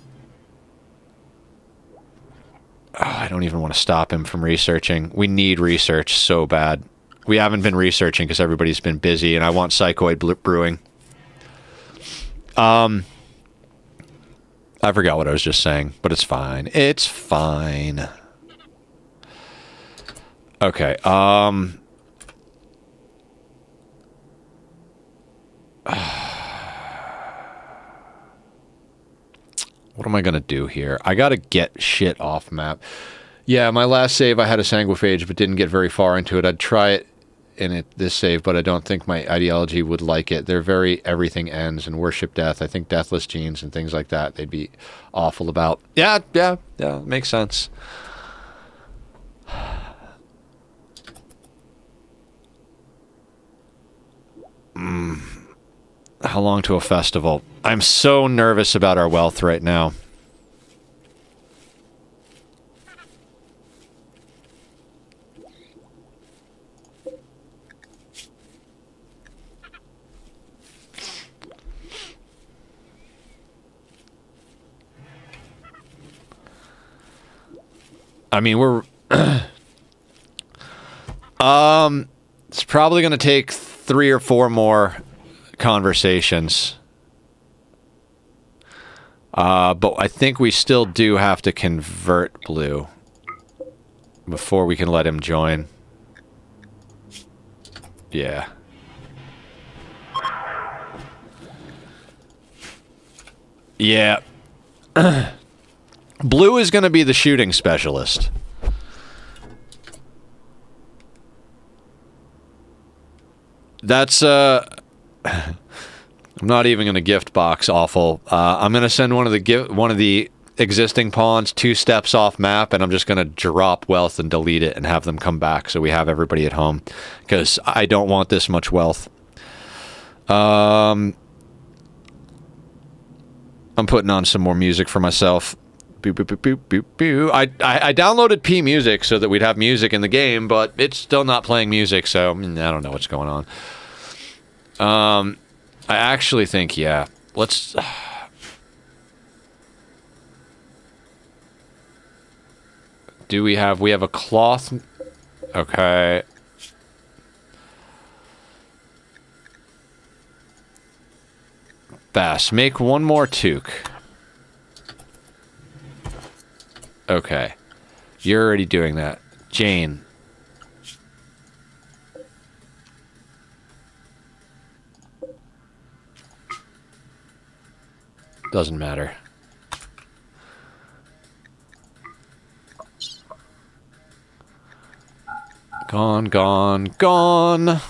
I don't even want to stop him from researching. We need research so bad. We haven't been researching because everybody's been busy, and I want Psychoid brewing. I forgot what I was just saying, but it's fine. It's fine. Okay, what am I gonna do here? I gotta get shit off map. Yeah, my last save I had a Sanguophage but didn't get very far into it. I'd try it in this save, but I don't think my ideology would like it. They're very everything ends and worship death. I think deathless genes and things like that they'd be awful about. Yeah, makes sense. How long to a festival? I'm so nervous about our wealth right now. I mean, we're... it's probably going to take 3 or 4 more conversations. But I think we still do have to convert Blue before we can let him join. Yeah. Yeah. Blue is going to be the shooting specialist. That's, I'm not even going to gift box awful. I'm going to send one of the existing pawns 2 steps off map, and I'm just going to drop wealth and delete it and have them come back so we have everybody at home, because I don't want this much wealth. I'm putting on some more music for myself. Boop, boop, boop, boop, boop, boop. I downloaded P Music so that we'd have music in the game, but it's still not playing music, so I don't know what's going on. I actually think, yeah, let's... we have a cloth... Okay. Bass, make 1 more toque. Okay. You're already doing that. Jane. Doesn't matter. Gone, gone, gone.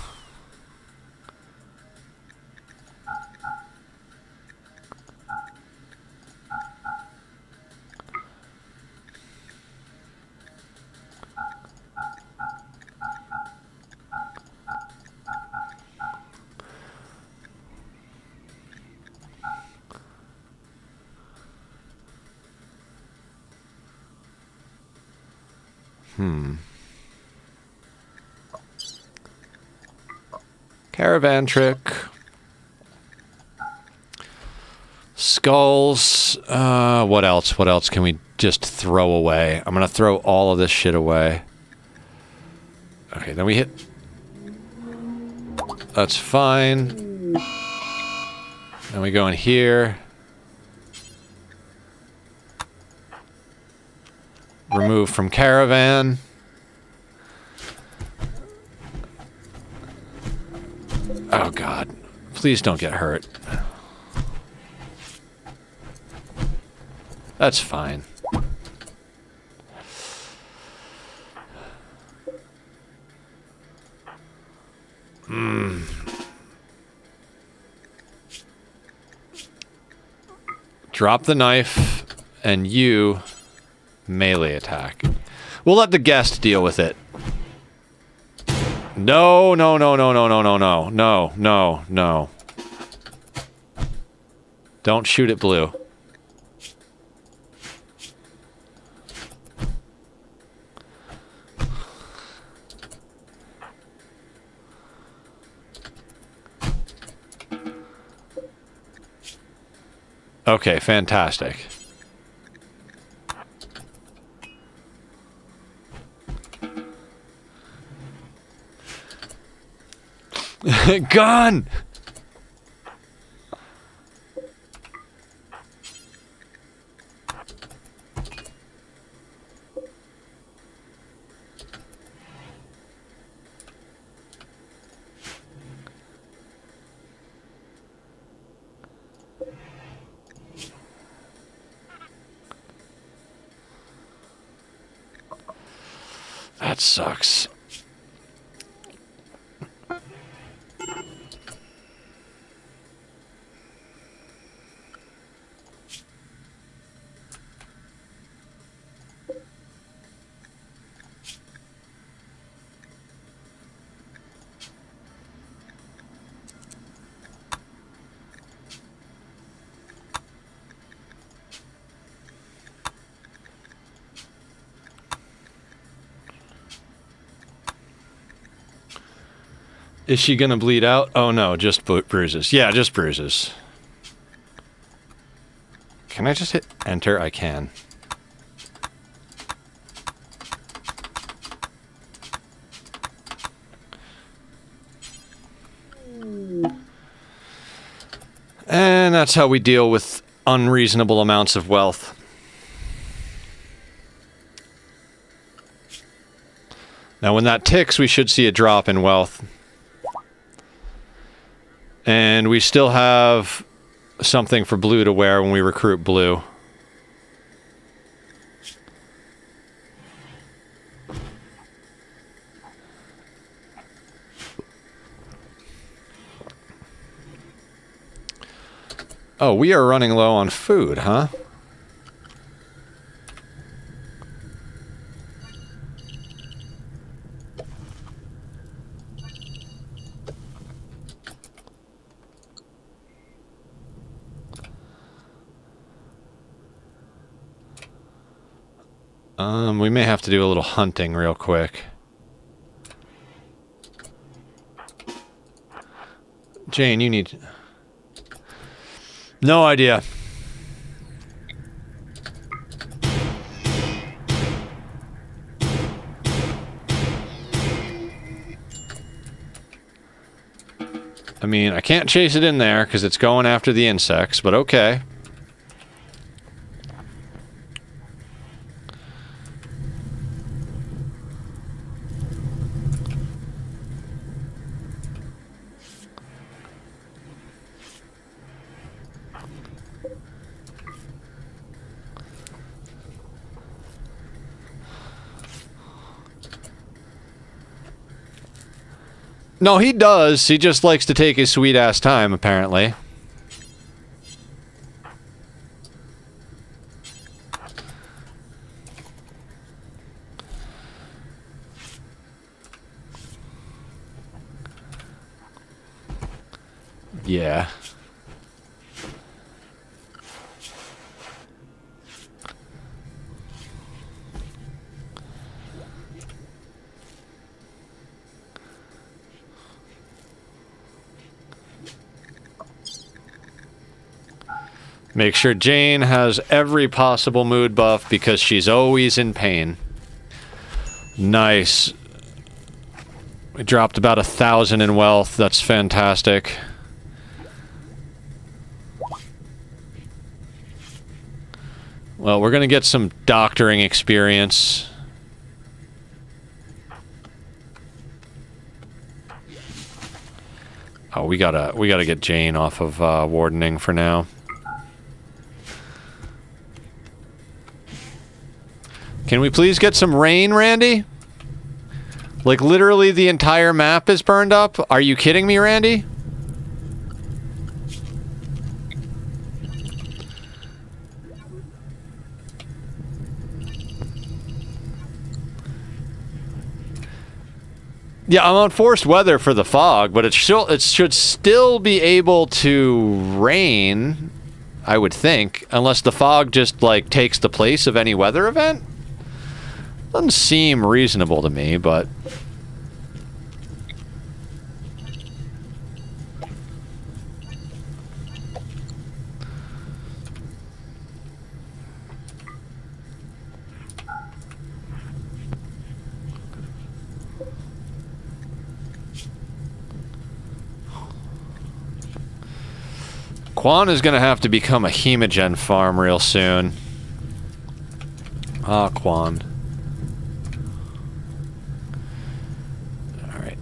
Caravan trick. Skulls. What else? What else can we just throw away? I'm gonna throw all of this shit away. Okay, then we hit... That's fine. Then we go in here. Remove from caravan. Oh god. Please don't get hurt. That's fine. Drop the knife, and you melee attack. We'll let the guest deal with it. No, no, no, no, no, no, no, no, no, no, no. Don't shoot at blue. Okay, fantastic. Gun! That sucks. Is she gonna bleed out? Oh no, just bruises. Yeah, just bruises. Can I just hit enter? I can. And that's how we deal with unreasonable amounts of wealth. Now when that ticks, we should see a drop in wealth. And we still have something for blue to wear when we recruit blue. Oh, we are running low on food, huh? We may have to do a little hunting real quick. Jane, you need... No idea. I mean, I can't chase it in there because it's going after the insects, but okay. No, he does. He just likes to take his sweet-ass time, apparently. Yeah. Make sure Jane has every possible mood buff because she's always in pain. Nice. We dropped about 1,000 in wealth. That's fantastic. Well, we're gonna get some doctoring experience. Oh, we gotta get Jane off of wardening for now. Can we please get some rain, Randy? Like, literally the entire map is burned up? Are you kidding me, Randy? Yeah, I'm on forced weather for the fog, but it should still be able to rain, I would think, unless the fog just, like, takes the place of any weather event. Doesn't seem reasonable to me, but... Quan is going to have to become a hemogen farm real soon. Ah, Quan. Alright.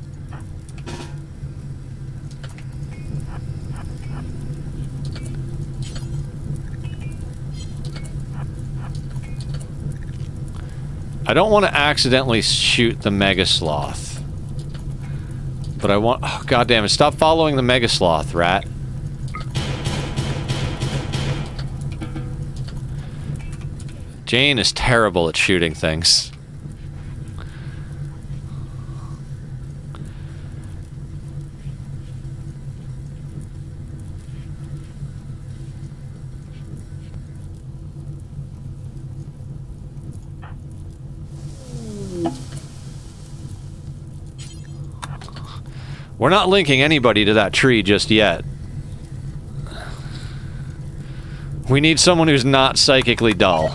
I don't want to accidentally shoot the Mega Sloth. But I want... Oh, God damn it. Stop following the Mega Sloth, rat. Jane is terrible at shooting things. We're not linking anybody to that tree just yet. We need someone who's not psychically dull.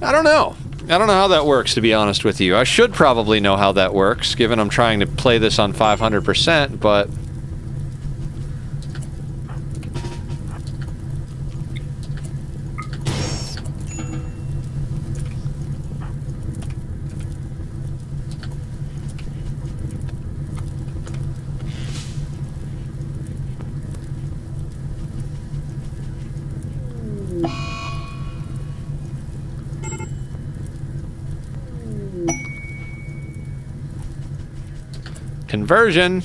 I don't know. I don't know how that works, to be honest with you. I should probably know how that works, given I'm trying to play this on 500%, but... Conversion.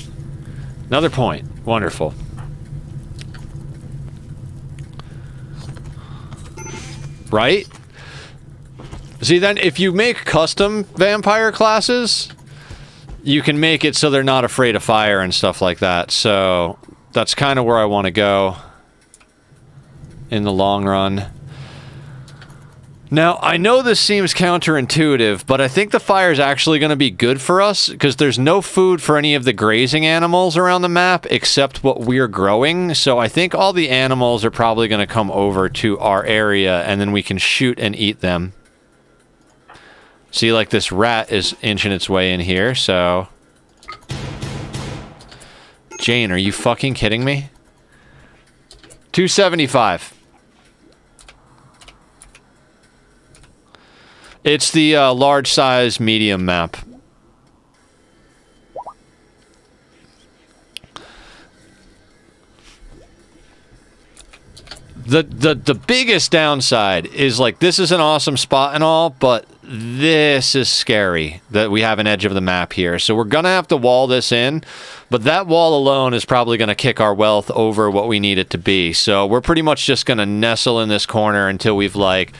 Another point. Wonderful. Right? See, then, if you make custom vampire classes, you can make it so they're not afraid of fire and stuff like that. So, that's kind of where I want to go in the long run. Now, I know this seems counterintuitive, but I think the fire is actually going to be good for us, because there's no food for any of the grazing animals around the map except what we're growing, so I think all the animals are probably going to come over to our area, and then we can shoot and eat them. See, like, this rat is inching its way in here, so... Jane, are you fucking kidding me? 275. It's the large size medium map. The biggest downside is, like, this is an awesome spot and all, but this is scary that we have an edge of the map here. So we're gonna have to wall this in, but that wall alone is probably gonna kick our wealth over what we need it to be. So we're pretty much just gonna nestle in this corner until we've, like,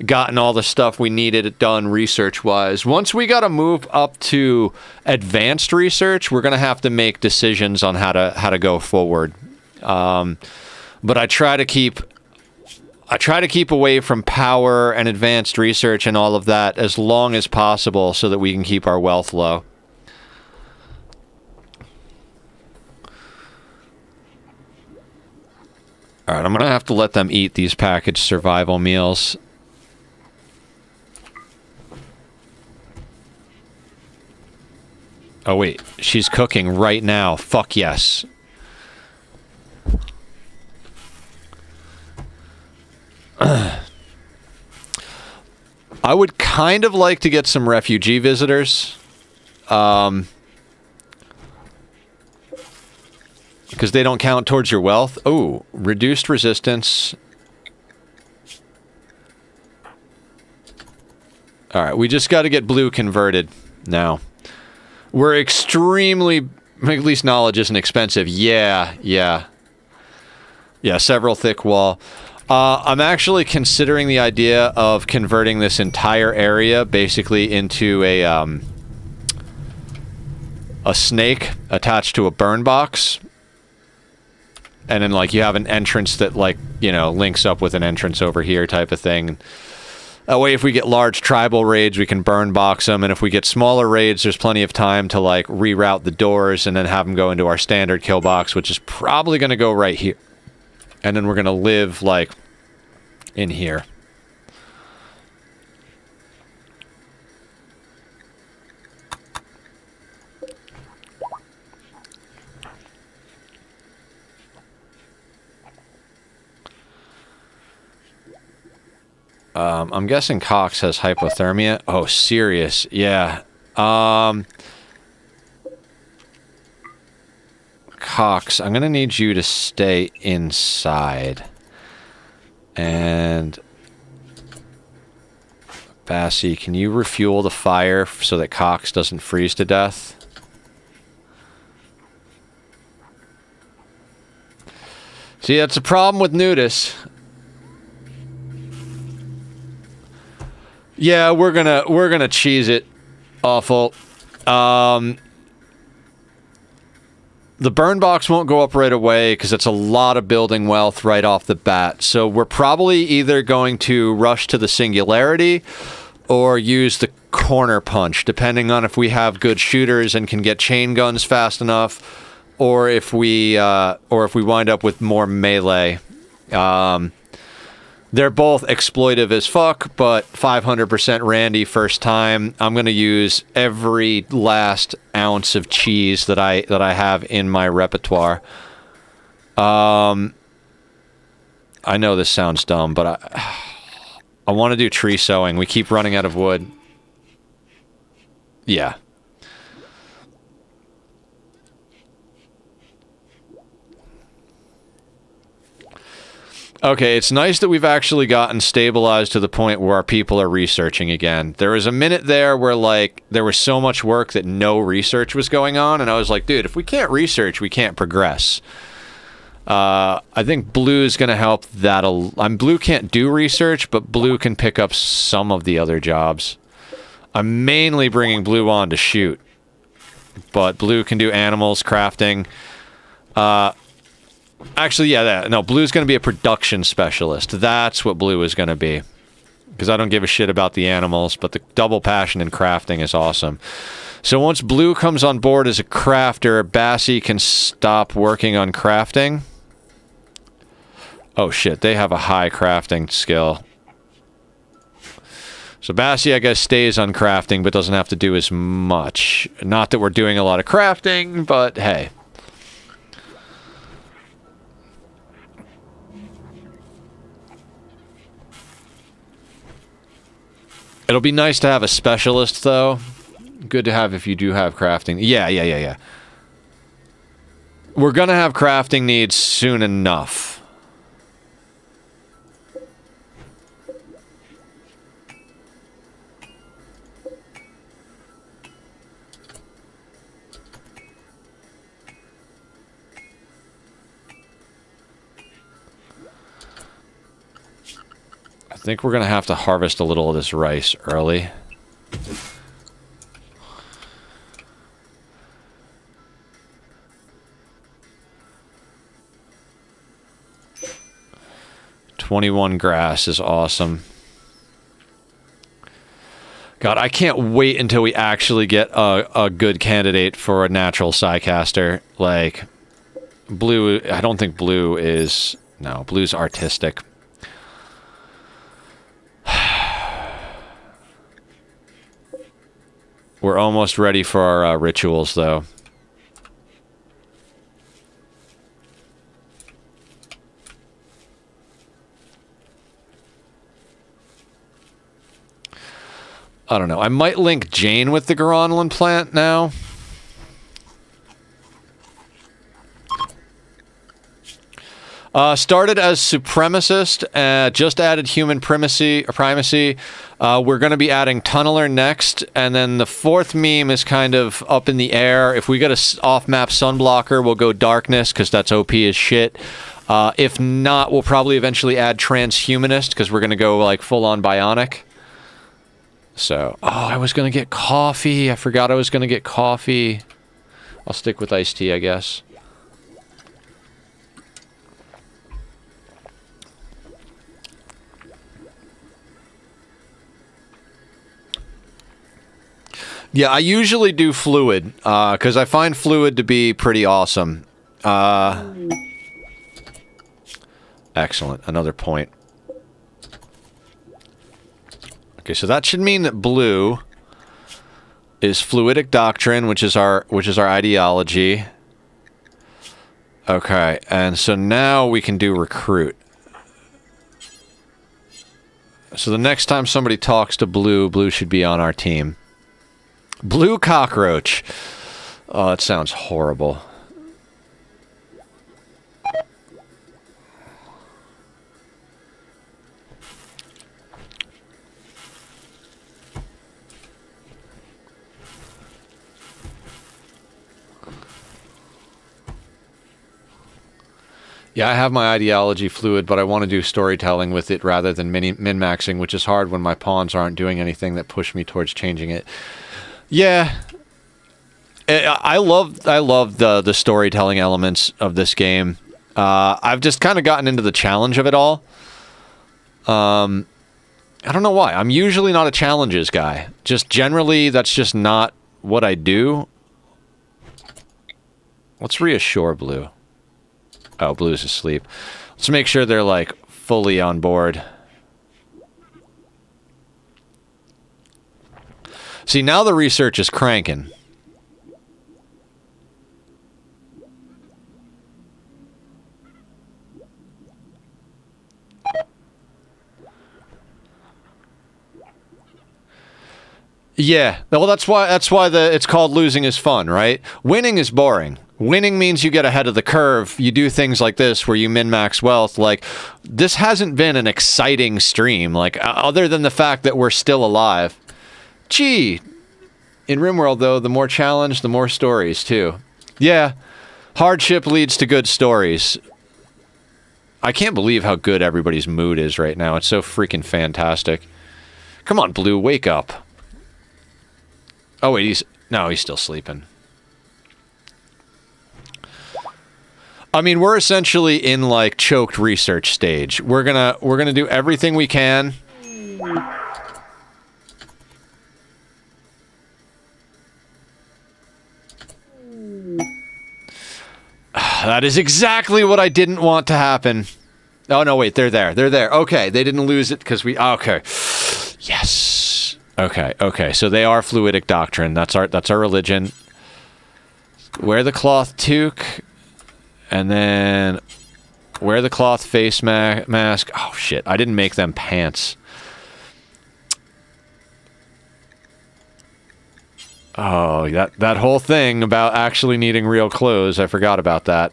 gotten all the stuff we needed done research-wise. Once we gotta move up to advanced research, we're gonna have to make decisions on how to go forward. But I try to keep away from power and advanced research and all of that as long as possible so that we can keep our wealth low. Alright, I'm gonna have to let them eat these packaged survival meals. Oh wait, she's cooking right now. Fuck yes. I would kind of like to get some refugee visitors. Because they don't count towards your wealth. Oh, reduced resistance. Alright, we just got to get blue converted now. We're extremely... At least knowledge isn't expensive. Yeah, several thick wall. I'm actually considering the idea of converting this entire area basically into a snake attached to a burn box. And then, like, you have an entrance that, like, you know, links up with an entrance over here type of thing. That way, if we get large tribal raids, we can burn box them. And if we get smaller raids, there's plenty of time to, like, reroute the doors and then have them go into our standard kill box, which is probably going to go right here. And then we're going to live, like, in here. I'm guessing Cox has hypothermia. Oh, serious. Yeah. Cox, I'm going to need you to stay inside. And Bassie, can you refuel the fire so that Cox doesn't freeze to death? See, that's a problem with Nudis. Yeah, we're gonna cheese it. Awful. The burn box won't go up right away because it's a lot of building wealth right off the bat. So we're probably either going to rush to the Singularity or use the corner punch, depending on if we have good shooters and can get chain guns fast enough, or if we wind up with more melee. They're both exploitive as fuck, but 500% Randy first time. I'm going to use every last ounce of cheese that I have in my repertoire. I know this sounds dumb, but I want to do tree sowing. We keep running out of wood. Yeah. Okay, it's nice that we've actually gotten stabilized to the point where our people are researching again. There was a minute there where, like, there was so much work that no research was going on, and I was like, dude, if we can't research, we can't progress. I think Blue's going to help that. Blue can't do research, but Blue can pick up some of the other jobs. I'm mainly bringing Blue on to shoot, but Blue can do animals, crafting. Actually, yeah, no, Blue's going to be a production specialist. That's what Blue is going to be. Because I don't give a shit about the animals, but the double passion in crafting is awesome. So once Blue comes on board as a crafter, Bassie can stop working on crafting. Oh shit, they have a high crafting skill. So Bassie, I guess, stays on crafting, but doesn't have to do as much. Not that we're doing a lot of crafting, but hey. It'll be nice to have a specialist, though. Good to have if you do have crafting. Yeah. We're gonna have crafting needs soon enough. I think we're going to have to harvest a little of this rice early. $21 grass is awesome. God, I can't wait until we actually get a good candidate for a natural Psycaster. Like, Blue, I don't think Blue is... No, Blue's artistic. We're almost ready for our rituals, though. I don't know. I might link Jane with the Garanlan plant now. Started as supremacist, just added human primacy. We're going to be adding tunneler next, and then the fourth meme is kind of up in the air. If we get a off-map sunblocker, we'll go darkness, because that's OP as shit. If not, we'll probably eventually add transhumanist because we're going to go like full-on bionic. So, oh, I was going to get coffee. I forgot I was going to get coffee. I'll stick with iced tea, I guess. Yeah, I usually do fluid, because I find fluid to be pretty awesome. Excellent. Another point. Okay, so that should mean that blue is fluidic doctrine, which is our ideology. Okay, and so now we can do recruit. So the next time somebody talks to blue, blue should be on our team. Blue cockroach. Oh, that sounds horrible. Yeah, I have my ideology fluid, but I want to do storytelling with it rather than min-maxing, which is hard when my pawns aren't doing anything that push me towards changing it. Yeah. I love the storytelling elements of this game. I've just kind of gotten into the challenge of it all. I don't know why. I'm usually not a challenges guy. Just generally, that's just not what I do. Let's reassure blue. Oh, blue's asleep. Let's make sure they're, like, fully on board. See, now the research is cranking. Yeah, well, that's why it's called losing is fun, right? Winning is boring. Winning means you get ahead of the curve. You do things like this where you min-max wealth. Like, this hasn't been an exciting stream, like, other than the fact that we're still alive. Gee, in RimWorld, though, the more challenge, the more stories, too. Yeah, hardship leads to good stories. I can't believe how good everybody's mood is right now. It's so freaking fantastic. Come on, Blue, wake up. Oh, wait, he's still sleeping. I mean, we're essentially in, like, choked research stage. We're gonna do everything we can. That is exactly what I didn't want to happen. Oh, no, wait, they're there. They're there. Okay, they didn't lose it because we... Okay. Yes. Okay, so they are fluidic doctrine. That's our religion. Wear the cloth toque. And then wear the cloth face mask. Oh, shit. I didn't make them pants. Oh, that whole thing about actually needing real clothes. I forgot about that.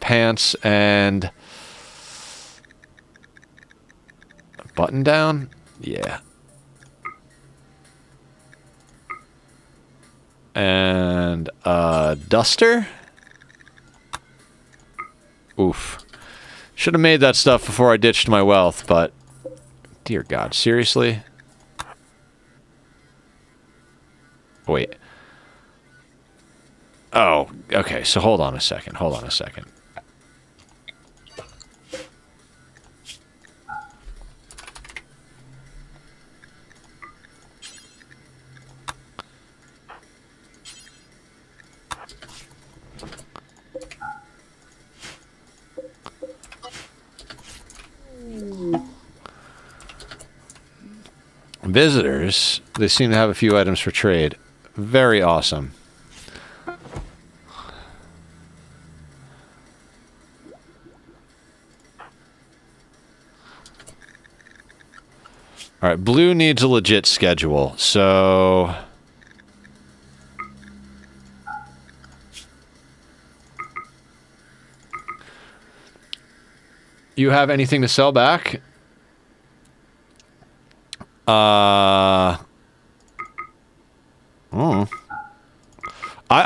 Pants and... button down? Yeah. And duster? Oof. Should have made that stuff before I ditched my wealth, but... Dear God, seriously? Wait. Oh, okay, so hold on a second. Visitors, they seem to have a few items for trade. Very awesome. Alright, blue needs a legit schedule, so... You have anything to sell back?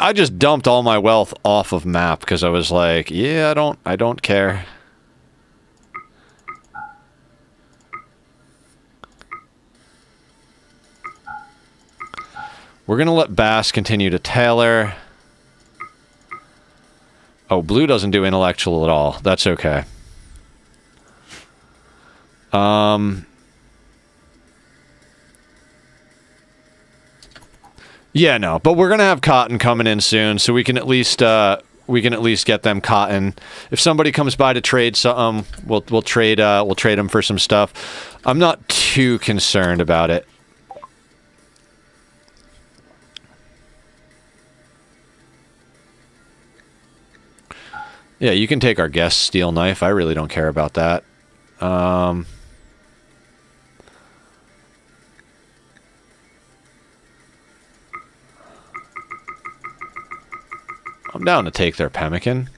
I just dumped all my wealth off of map because I was like, yeah, I don't care. We're going to let Bass continue to tailor. Oh, Blue doesn't do intellectual at all. That's okay. Yeah, no, but we're gonna have cotton coming in soon, so we can at least get them cotton. If somebody comes by to trade something, we'll trade them for some stuff. I'm not too concerned about it. Yeah, you can take our guest steel knife. I really don't care about that. I'm down to take their pemmican.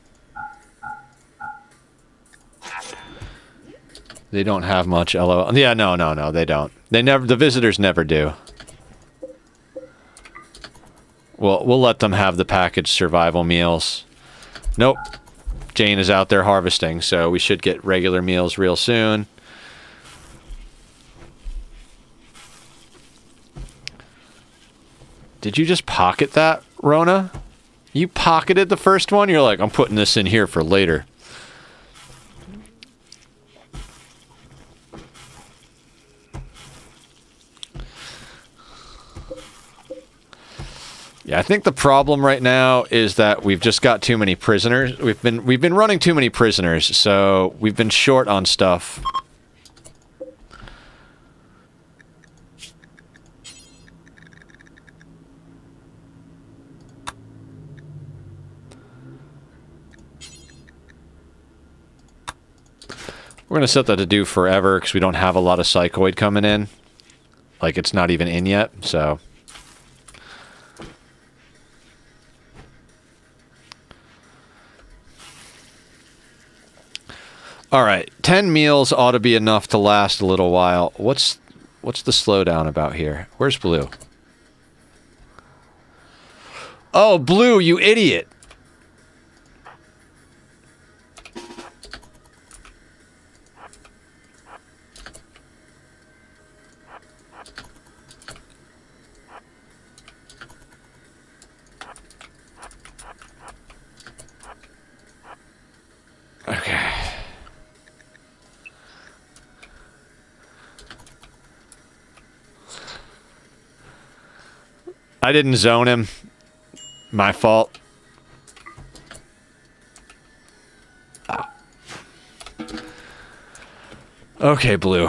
They don't have much LO. Yeah, no, they don't. They never. The visitors never do. We'll let them have the packaged survival meals. Nope. Jane is out there harvesting, so we should get regular meals real soon. Did you just pocket that, Rona? You pocketed the first one? You're like, I'm putting this in here for later. Yeah, I think the problem right now is that we've just got too many prisoners. We've been running too many prisoners, so we've been short on stuff. We're going to set that to do forever because we don't have a lot of psychoid coming in. Like, it's not even in yet, so... Alright, 10 meals ought to be enough to last a little while. What's the slowdown about here? Where's Blue? Oh, Blue, you idiot! Okay. I didn't zone him. My fault. Okay, Blue.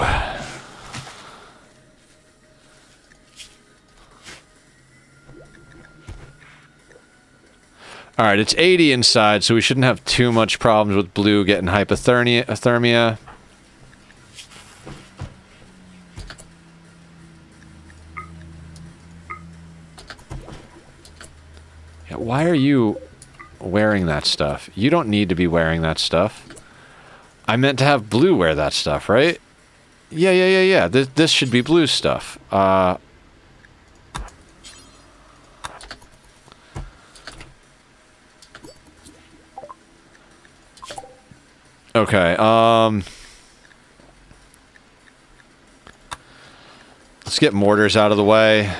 Alright, it's 80 inside, so we shouldn't have too much problems with Blue getting hypothermia. Yeah, why are you wearing that stuff? You don't need to be wearing that stuff. I meant to have Blue wear that stuff, right? Yeah. This should be Blue's stuff. Okay, let's get mortars out of the way.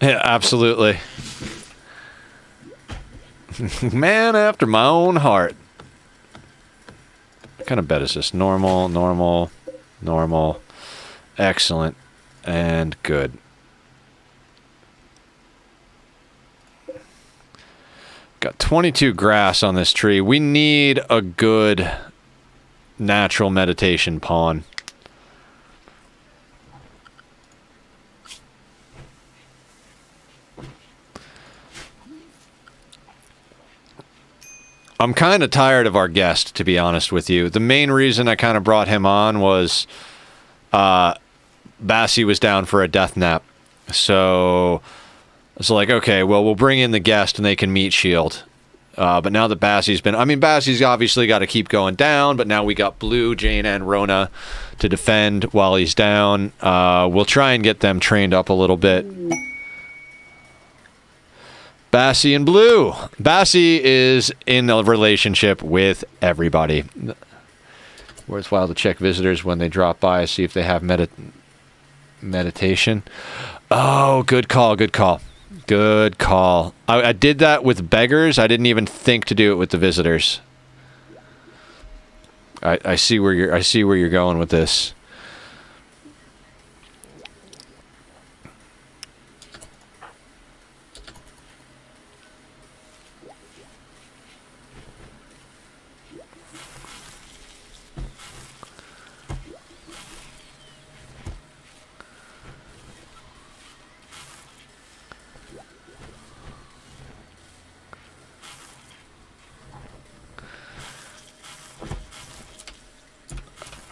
Yeah, absolutely. Man after my own heart. What kind of bed is this? Normal, normal, normal, excellent, and good. Got 22 grass on this tree. We need a good natural meditation pawn. I'm kind of tired of our guest, to be honest with you. The main reason I kind of brought him on was Bassie was down for a death nap. So it's like, okay, well, we'll bring in the guest and they can meet Shield. But now that Bassie's been... I mean, Bassie's obviously got to keep going down, but now we got Blue, Jane, and Rona to defend while he's down. We'll try and get them trained up a little bit. Bassie and Blue. Bassie is in a relationship with everybody. Worthwhile to check visitors when they drop by, see if they have meditation. Oh, good call, good call. Good call. I did that with beggars. I didn't even think to do it with the visitors. I see where you're going with this.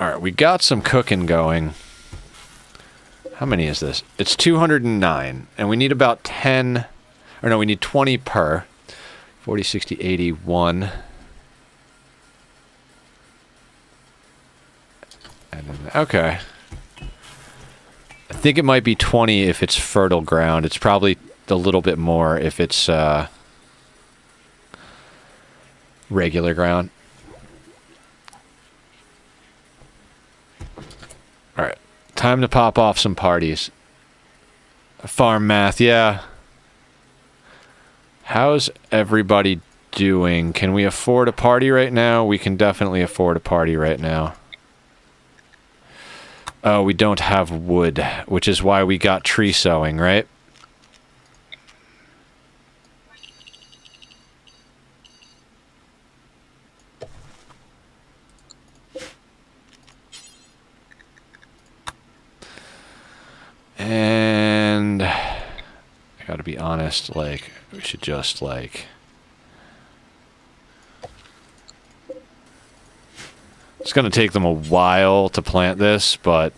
Alright, we got some cooking going. How many is this? It's 209. And we need about 10... Or no, we need 20 per. 40, 60, 81. And then, okay. I think it might be 20 if it's fertile ground. It's probably a little bit more if it's regular ground. Alright, time to pop off some parties. Farm math, yeah. How's everybody doing? Can we afford a party right now? We can definitely afford a party right now. Oh, we don't have wood, which is why we got tree sowing, right? And I gotta be honest, like, we should just, like... It's gonna take them a while to plant this, but...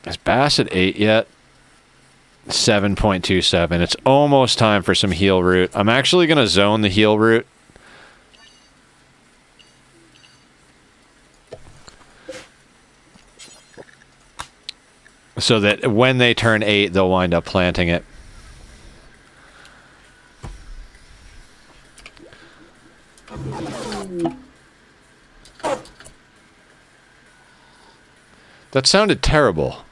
Is Bass at 8 yet? 7.27. It's almost time for some heal root. I'm actually gonna zone the heal root. So that when they turn 8, they'll wind up planting it. That sounded terrible.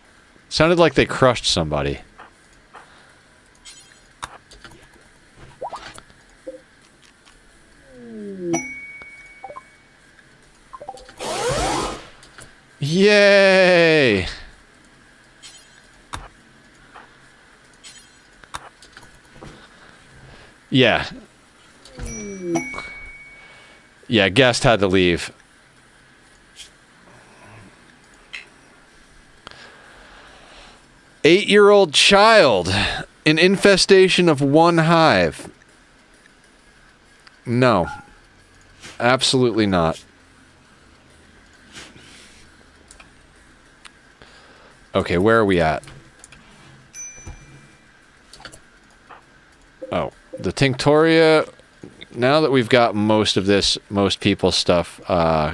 Sounded like they crushed somebody. Yay! Yeah. Yeah, guest had to leave. Eight-year-old child. An infestation of one hive. No. Absolutely not. Okay, where are we at? Oh. The Tinctoria, now that we've got most of this, most people's stuff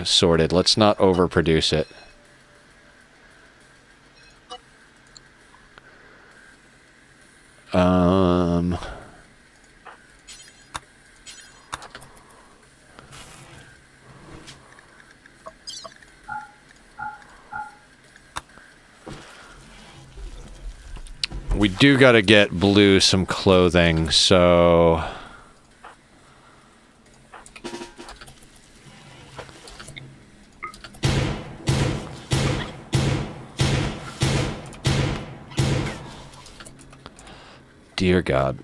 sorted, let's not overproduce it. We do gotta get Blue some clothing, so... Dear God.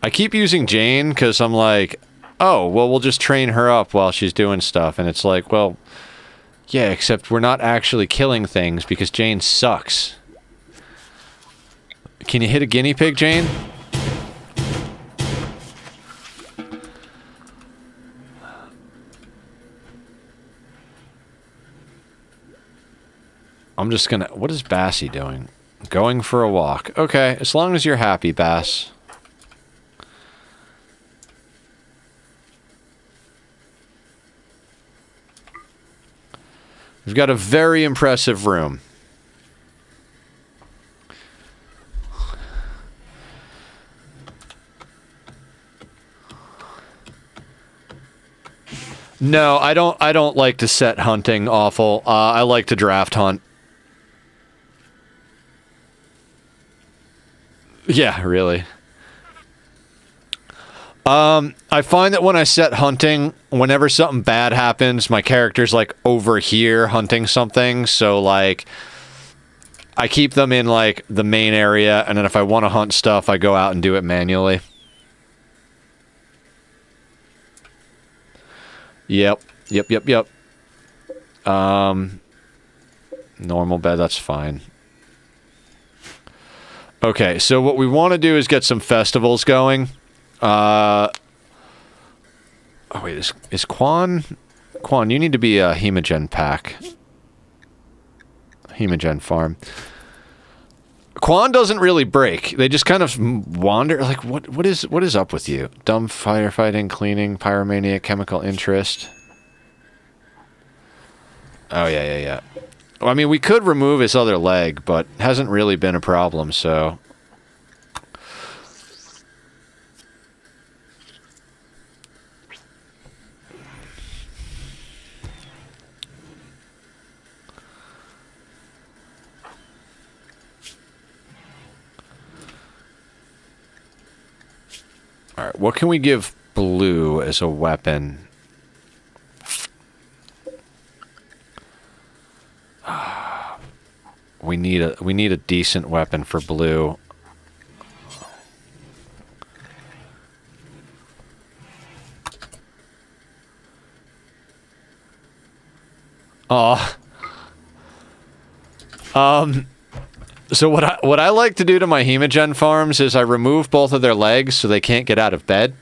I keep using Jane because I'm like, oh, well, we'll just train her up while she's doing stuff. And it's like, well, yeah, except we're not actually killing things because Jane sucks. Can you hit a guinea pig, Jane? I'm just gonna... What is Bassie doing? Going for a walk. Okay, as long as you're happy, Bass. We've got a very impressive room. No, I don't like to set hunting awful. I like to draft hunt. Yeah, really. I find that when I set hunting, whenever something bad happens, my character's like over here hunting something, so like I keep them in like the main area, and then if I want to hunt stuff, I go out and do it manually. Yep. Normal bed, that's fine. Okay, so what we want to do is get some festivals going. Oh wait, is Quan? Quan, you need to be a Hemogen pack. Hemogen farm. Quan doesn't really break. They just kind of wander. Like, what is up with you? Dumb firefighting, cleaning, pyromania, chemical interest. Oh, yeah. Well, I mean, we could remove his other leg, but it hasn't really been a problem, so... Alright, what can we give Blue as a weapon? We need a decent weapon for Blue. So what I like to do to my Hemogen farms is I remove both of their legs so they can't get out of bed.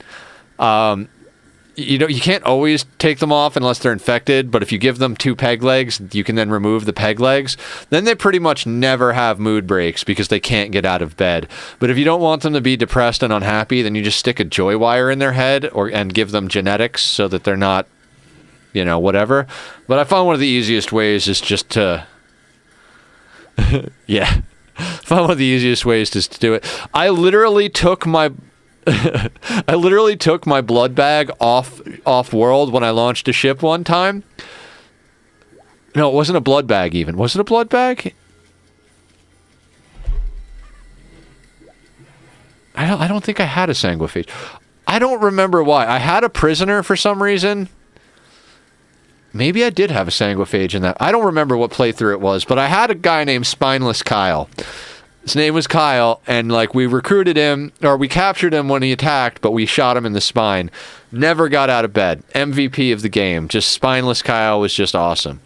You know, you can't always take them off unless they're infected, but if you give them 2 peg legs, you can then remove the peg legs. Then they pretty much never have mood breaks because they can't get out of bed. But if you don't want them to be depressed and unhappy, then you just stick a joy wire in their head and give them genetics so that they're not, you know, whatever. But I found one of the easiest ways is just to... yeah. I found one of the easiest ways is to do it. I literally took my blood bag off world when I launched a ship one time. No, it wasn't a blood bag even. Was it a blood bag? I don't think I had a Sanguophage. I don't remember why. I had a prisoner for some reason. Maybe I did have a Sanguophage in that. I don't remember what playthrough it was, but I had a guy named Spineless Kyle. His name was Kyle, and like we recruited him, or we captured him when he attacked, but we shot him in the spine. Never got out of bed. MVP of the game. Just Spineless Kyle was just awesome.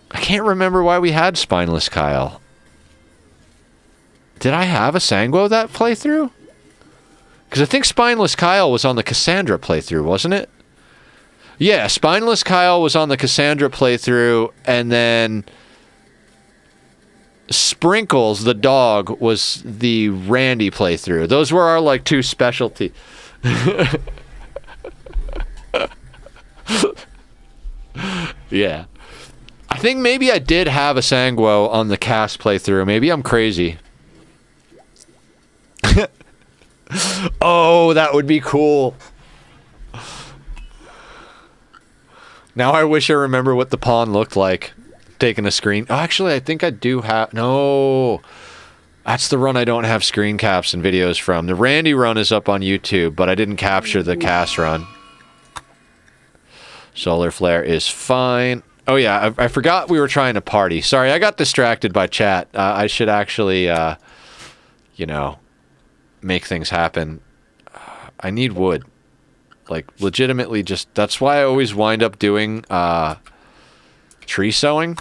I can't remember why we had Spineless Kyle. Did I have a Sanguo that playthrough? Because I think Spineless Kyle was on the Cassandra playthrough, wasn't it? Yeah, Spineless Kyle was on the Cassandra playthrough, and then Sprinkles, the dog, was the Randy playthrough. Those were our, like, 2 specialty. Yeah. I think maybe I did have a Sanguo on the cast playthrough. Maybe I'm crazy. Oh, that would be cool. Now I wish I remember what the pawn looked like. Taking a screen. Oh, actually, I think I do have... No. That's the run I don't have screen caps and videos from. The Randy run is up on YouTube, but I didn't capture the cast run. Solar Flare is fine. Oh, yeah. I forgot we were trying to party. Sorry, I got distracted by chat. I should actually, you know, make things happen. I need wood. Like, legitimately just... That's why I always wind up doing, tree sowing.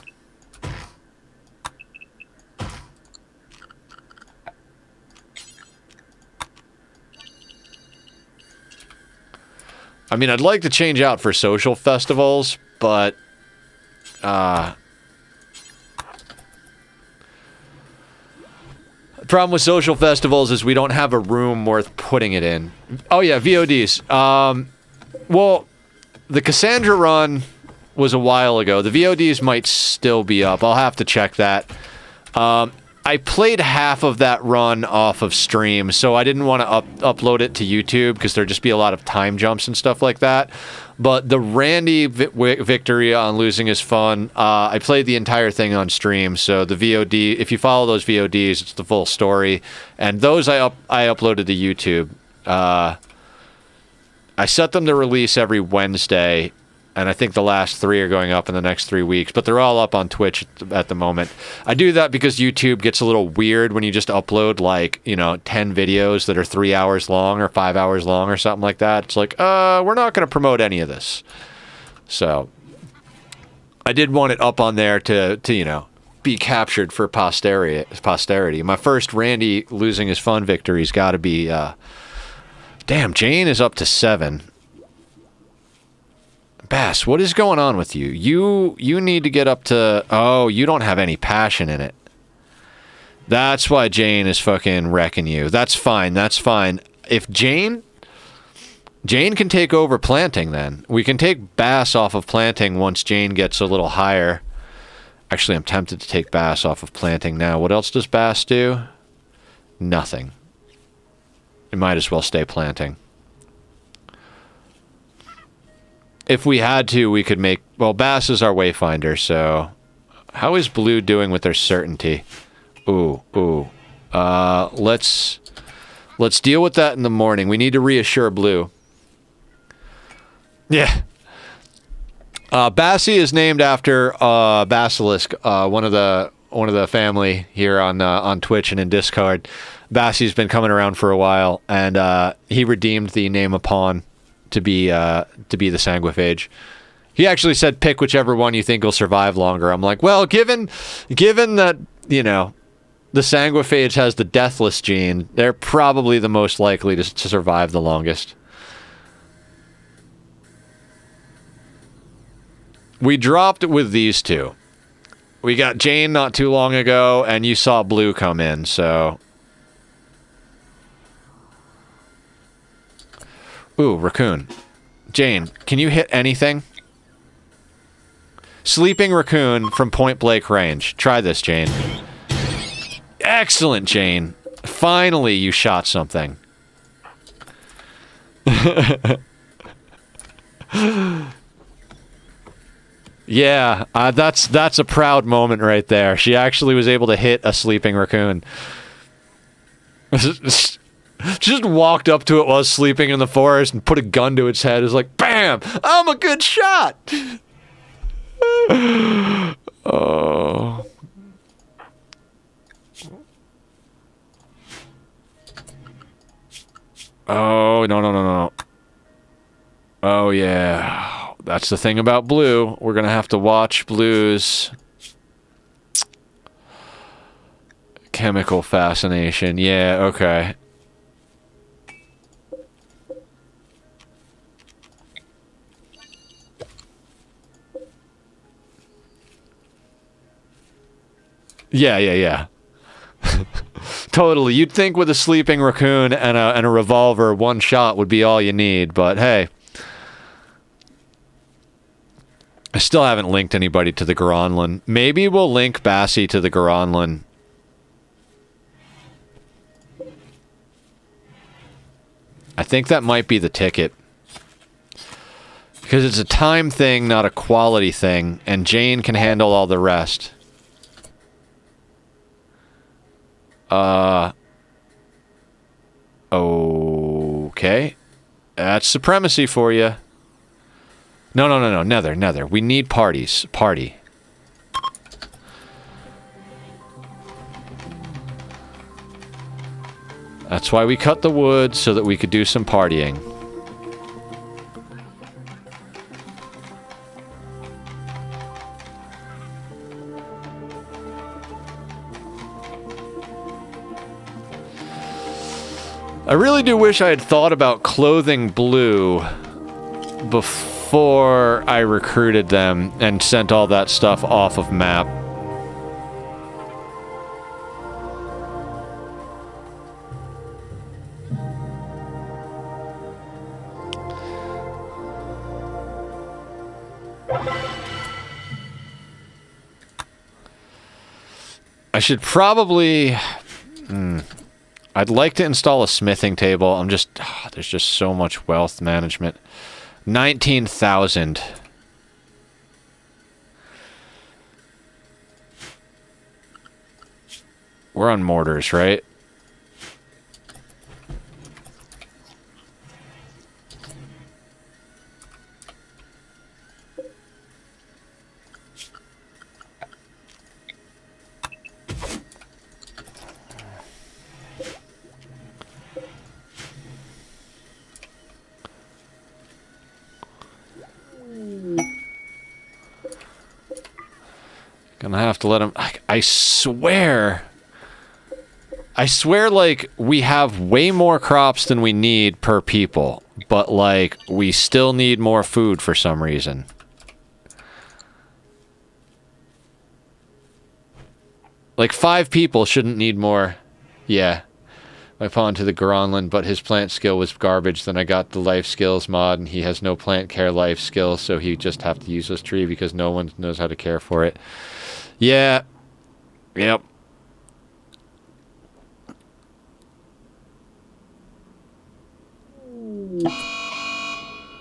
I mean, I'd like to change out for social festivals, but... the problem with social festivals is we don't have a room worth putting it in. Oh yeah, VODs. Well, the Cassandra run was a while ago. The VODs might still be up. I'll have to check that. I played half of that run off of stream, so I didn't want to upload it to YouTube because there'd just be a lot of time jumps and stuff like that. But the Randy victory on Losing is Fun, I played the entire thing on stream, so the VOD, if you follow those VODs, it's the full story. And those I uploaded to YouTube. I set them to release every Wednesday, and I think the last 3 are going up in the next 3 weeks, but they're all up on Twitch at the moment. I do that because YouTube gets a little weird when you just upload, like, 10 videos that are 3 hours long or 5 hours long or something like that. It's like, we're not going to promote any of this. So I did want it up on there to be captured for posterity. My first Randy Losing His Fun victory's got to be, damn, Jane is up to 7. Bass, what is going on with you? You need to get up to... Oh, you don't have any passion in it. That's why Jane is fucking wrecking you. That's fine. That's fine. If Jane can take over planting then. We can take Bass off of planting once Jane gets a little higher. Actually, I'm tempted to take Bass off of planting now. What else does Bass do? Nothing. It might as well stay planting. If we had to, we could make... Well, Bass is our wayfinder, so... How is Blue doing with their certainty? Ooh. Let's deal with that in the morning. We need to reassure Blue. Yeah. Bassie is named after Basilisk, one of the family here on Twitch and in Discord. Bassie's been coming around for a while, and he redeemed the name of Pawn to be the Sanguophage. He actually said pick whichever one you think will survive longer. I'm like, well, given that, the Sanguophage has the deathless gene, they're probably the most likely to survive the longest. We dropped with these two. We got Jane not too long ago, and you saw Blue come in, so... Ooh, raccoon. Jane, can you hit anything? Sleeping raccoon from point blank range. Try this, Jane. Excellent, Jane. Finally, you shot something. Yeah, that's a proud moment right there. She actually was able to hit a sleeping raccoon. Just walked up to it while it was sleeping in the forest and put a gun to its head. It was like, bam! I'm a good shot! Oh. Oh, no. Oh, yeah. That's the thing about Blue. We're gonna have to watch Blue's chemical fascination. Yeah, okay. Yeah. Totally. You'd think with a sleeping raccoon and a revolver, one shot would be all you need, but hey. I still haven't linked anybody to the Garanlan. Maybe we'll link Bassie to the Garanlan. I think that might be the ticket. Because it's a time thing, not a quality thing, and Jane can handle all the rest. Okay. That's supremacy for you. No. Nether. We need parties. Party. That's why we cut the wood, so that we could do some partying. I really do wish I had thought about clothing Blue before I recruited them and sent all that stuff off of map. I should probably... I'd like to install a smithing table. I'm just... there's just so much wealth management. 19,000. We're on mortars, right? Gonna have to let him... I swear, like, we have way more crops than we need per people, but, like, we still need more food for some reason. Like, 5 people shouldn't need more. Yeah. I pawned to the Gronlin, but his plant skill was garbage. Then I got the life skills mod, and he has no plant care life skills, so he just have to use this tree because no one knows how to care for it. Yeah. Yep.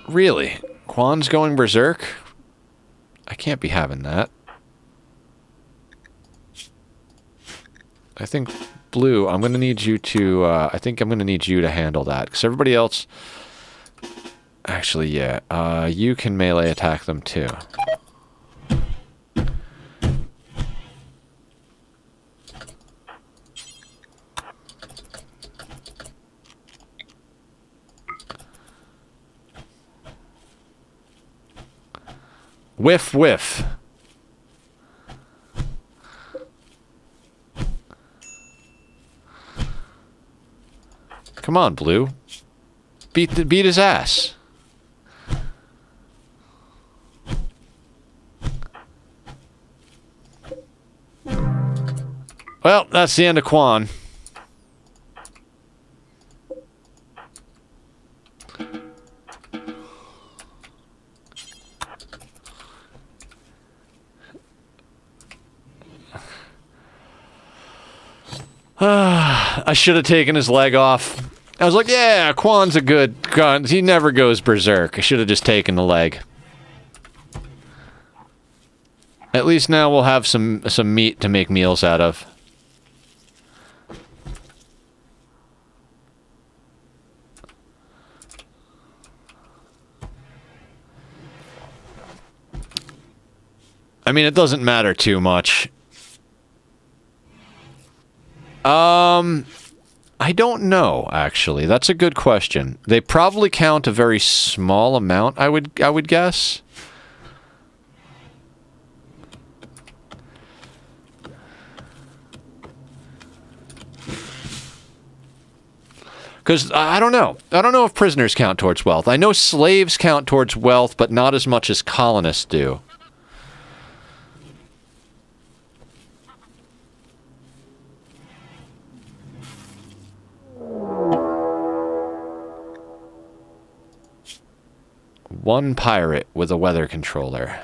Really? Quan's going berserk? I can't be having that. I think, Blue, I'm going to need you to... I think I'm going to need you to handle that. Because everybody else... Actually, yeah. You can melee attack them, too. Whiff, whiff. Come on, Blue. Beat his ass. Well, that's the end of Quan. I should have taken his leg off. I was like, yeah, Quan's a good... he never goes berserk. I should have just taken the leg. At least now we'll have some meat to make meals out of. I mean, it doesn't matter too much. I don't know, actually. That's a good question. They probably count a very small amount, I would guess. Because I don't know. I don't know if prisoners count towards wealth. I know slaves count towards wealth, but not as much as colonists do. One pirate with a weather controller.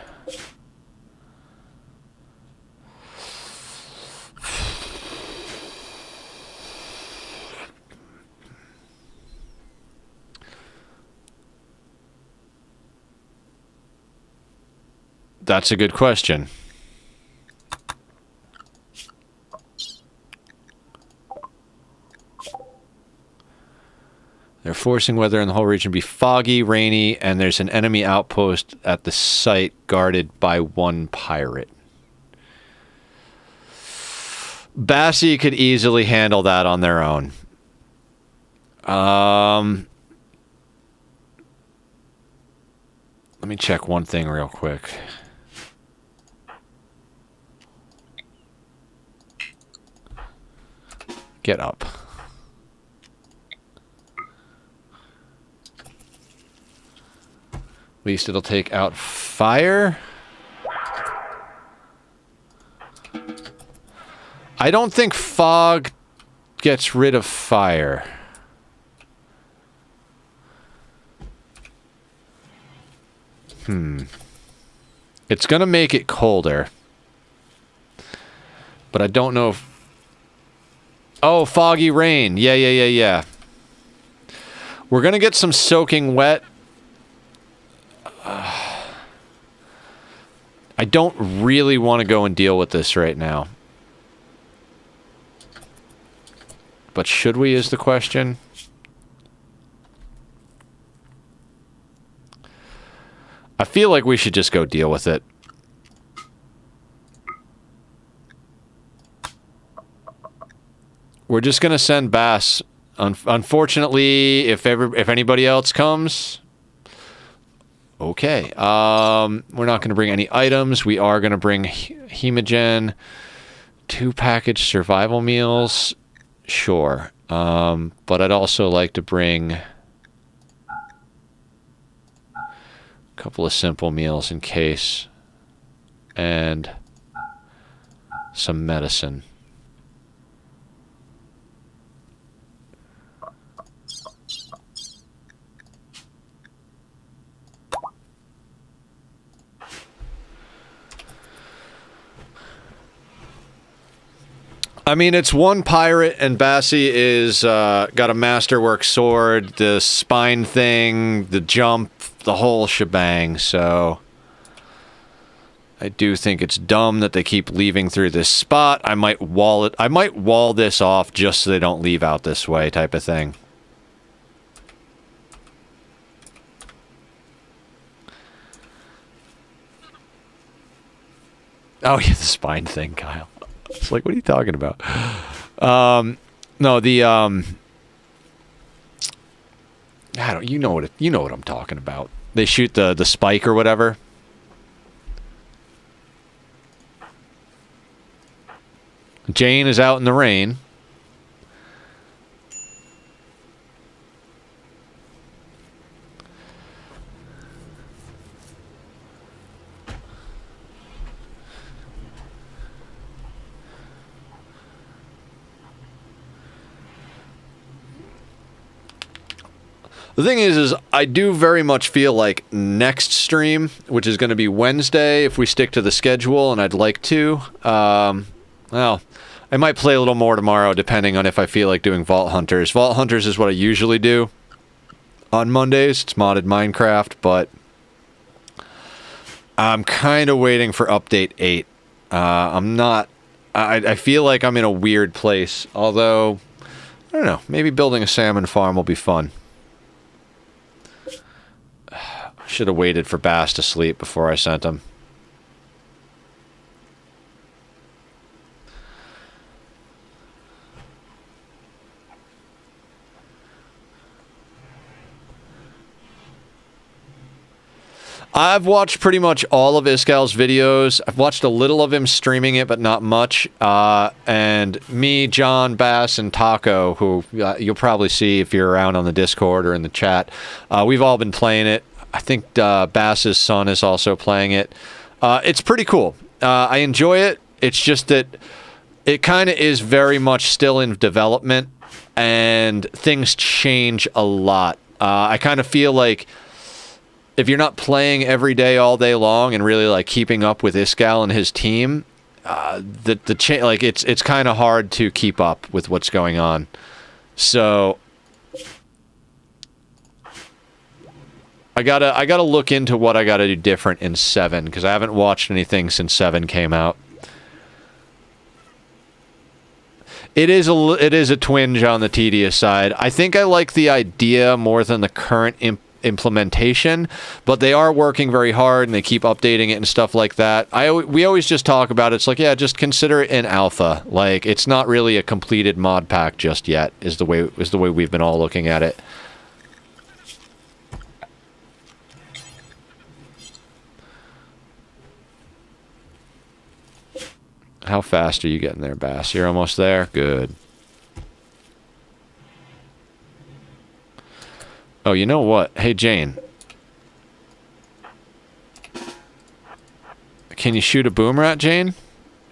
That's a good question. They're forcing weather in the whole region to be foggy, rainy, and there's an enemy outpost at the site guarded by one pirate. Bassie could easily handle that on their own. Let me check one thing real quick. Get up. At least it'll take out fire. I don't think fog gets rid of fire. It's gonna make it colder. But I don't know if... Oh, foggy rain. Yeah. We're gonna get some soaking wet. I don't really want to go and deal with this right now. But should we, is the question. I feel like we should just go deal with it. We're just gonna send Bass. Unfortunately, if anybody else comes, okay. We're not gonna bring any items. We are gonna bring Hemogen, 2 packaged survival meals. Sure. But I'd also like to bring a couple of simple meals in case, and some medicine. I mean, it's one pirate, and Bassie is got a masterwork sword, the spine thing, the jump, the whole shebang, so... I do think it's dumb that they keep leaving through this spot. I might wall this off just so they don't leave out this way, type of thing. Oh, yeah, the spine thing, Kyle. It's like, what are you talking about? No, the you know what I'm talking about. They shoot the spike or whatever. Jane is out in the rain. The thing is I do very much feel like next stream, which is going to be Wednesday, if we stick to the schedule, and I'd like to, well, I might play a little more tomorrow, depending on if I feel like doing Vault Hunters. Vault Hunters is what I usually do on Mondays. It's modded Minecraft, but I'm kind of waiting for Update 8. I'm not... I feel like I'm in a weird place, although, I don't know, maybe building a salmon farm will be fun. Should have waited for Bass to sleep before I sent him. I've watched pretty much all of Iskal's videos. I've watched a little of him streaming it, but not much. And me, John, Bass, and Taco, who you'll probably see if you're around on the Discord or in the chat, we've all been playing it. I think Bass's son is also playing it. It's pretty cool. I enjoy it. It's just that it kind of is very much still in development, and things change a lot. I kind of feel like if you're not playing every day all day long and really like keeping up with Iskal and his team, it's kind of hard to keep up with what's going on. So I gotta look into what I gotta do different in 7, because I haven't watched anything since 7 came out. It is a twinge on the tedious side. I think I like the idea more than the current implementation, but they are working very hard and they keep updating it and stuff like that. We always just talk about it. It's like, yeah, just consider it in alpha. Like, it's not really a completed mod pack just yet, is the way we've been all looking at it. How fast are you getting there, Bass? You're almost there? Good. Oh, you know what? Hey, Jane. Can you shoot a boom rat, Jane?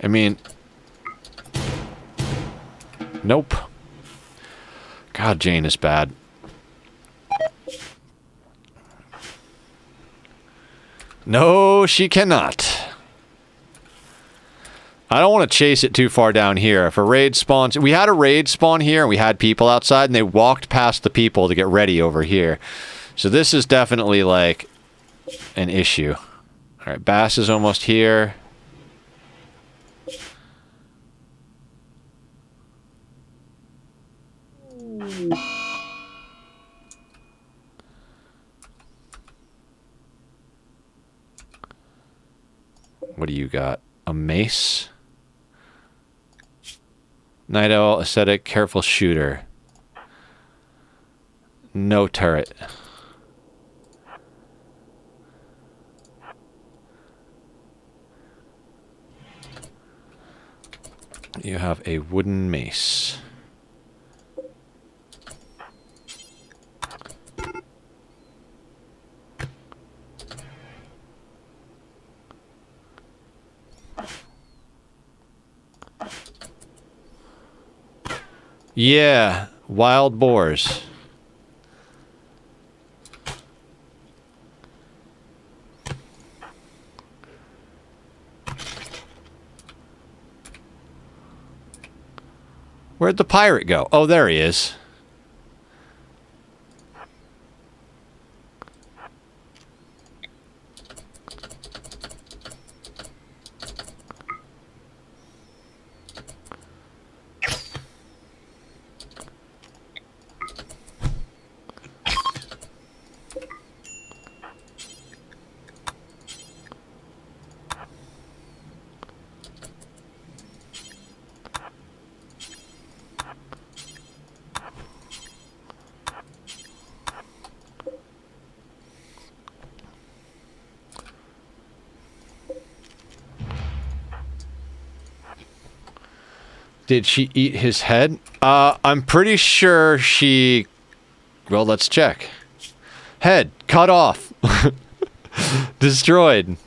I mean... Nope. God, Jane is bad. No, she cannot. I don't want to chase it too far down here. If a raid spawns... We had a raid spawn here, and we had people outside, and they walked past the people to get ready over here. So this is definitely, like, an issue. Alright, Bass is almost here. What do you got? A mace? Night Owl, Ascetic, Careful Shooter. No turret. You have a wooden mace. Yeah, wild boars. Where'd the pirate go? Oh, there he is. Did she eat his head? I'm pretty sure she... Well, let's check. Head, cut off. Destroyed.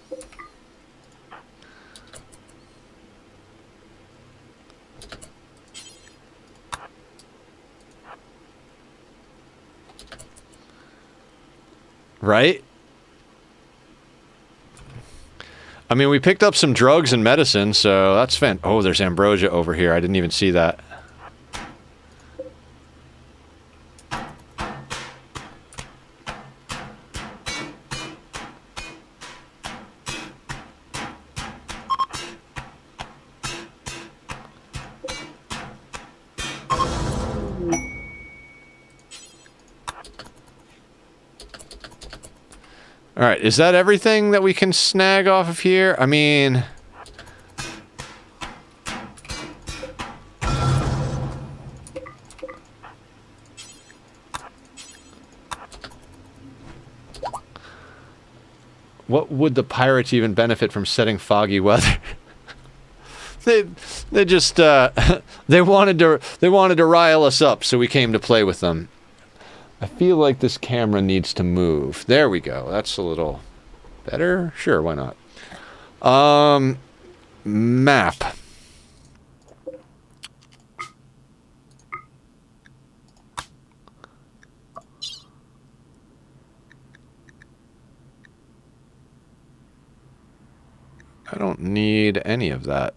Right? I mean, we picked up some drugs and medicine, so that's fan. Oh, there's ambrosia over here. I didn't even see that. Alright, is that everything that we can snag off of here? I mean... What would the pirates even benefit from setting foggy weather? they just they wanted to rile us up, so we came to play with them. I feel like this camera needs to move. There we go. That's a little better. Sure, why not? Map. I don't need any of that.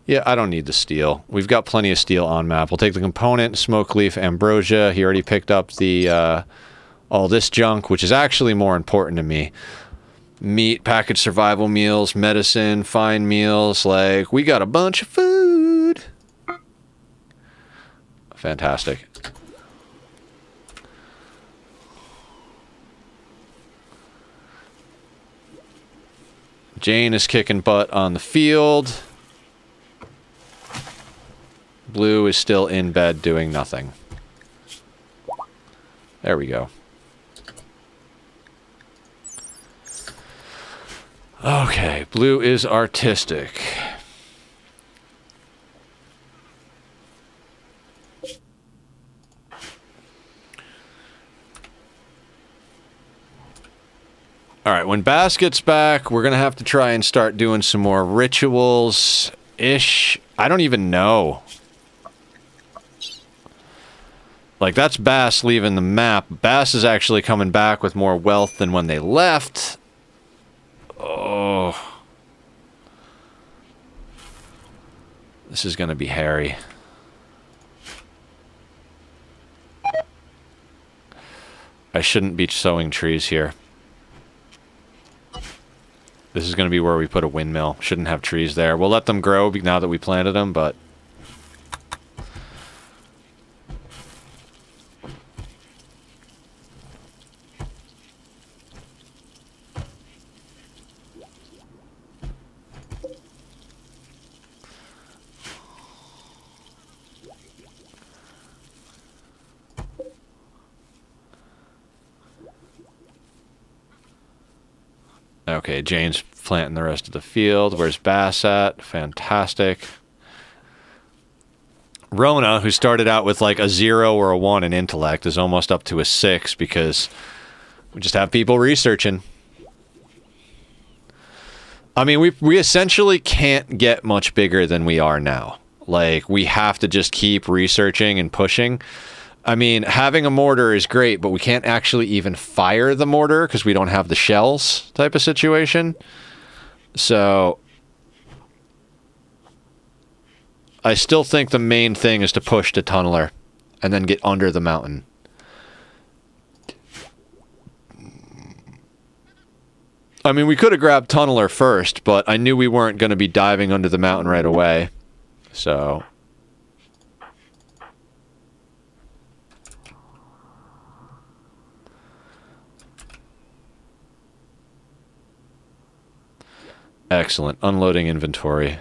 Yeah, I don't need the steel. We've got plenty of steel on map. We'll take the component, smoke leaf, ambrosia. He already picked up the all this junk, which is actually more important to me. Meat, packaged survival meals, medicine, fine meals. Like, we got a bunch of food. Fantastic. Jane is kicking butt on the field. Blue is still in bed doing nothing. There we go. Okay, Blue is artistic. Alright, when Bass gets back, we're gonna have to try and start doing some more rituals-ish. I don't even know. Like, that's Bass leaving the map. Bass is actually coming back with more wealth than when they left. Oh. This is going to be hairy. I shouldn't be sowing trees here. This is going to be where we put a windmill. Shouldn't have trees there. We'll let them grow now that we planted them, but... Okay, Jane's planting the rest of the field. Where's Bass at? Fantastic. Rona, who started out with like a 0 or a 1 in intellect, is almost up to a 6 because we just have people researching. I mean, we essentially can't get much bigger than we are now. Like, we have to just keep researching and pushing. I mean, having a mortar is great, but we can't actually even fire the mortar because we don't have the shells type of situation. So, I still think the main thing is to push to tunneler and then get under the mountain. I mean, we could have grabbed tunneler first, but I knew we weren't going to be diving under the mountain right away. So... Excellent. Unloading inventory.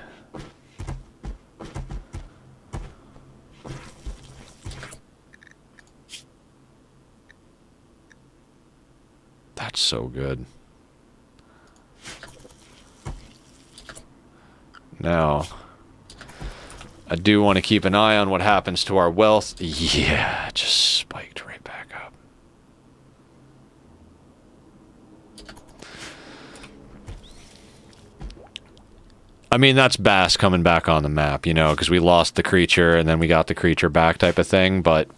That's so good. Now, I do want to keep an eye on what happens to our wealth. Yeah, it just spiked right back up. I mean, that's Bass coming back on the map, you know, because we lost the creature and then we got the creature back type of thing, but...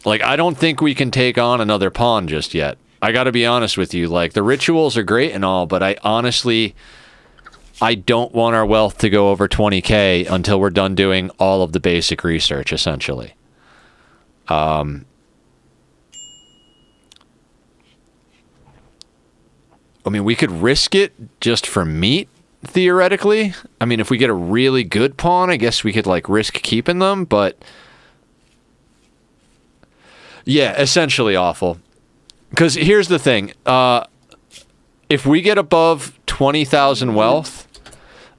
Like, I don't think we can take on another pawn just yet. I gotta be honest with you, like, the rituals are great and all, but I honestly, I don't want our wealth to go over 20k until we're done doing all of the basic research, essentially. I mean, we could risk it just for meat, theoretically. I mean, if we get a really good pawn, I guess we could, like, risk keeping them, but... Yeah, essentially awful. Because here's the thing, if we get above 20,000 wealth,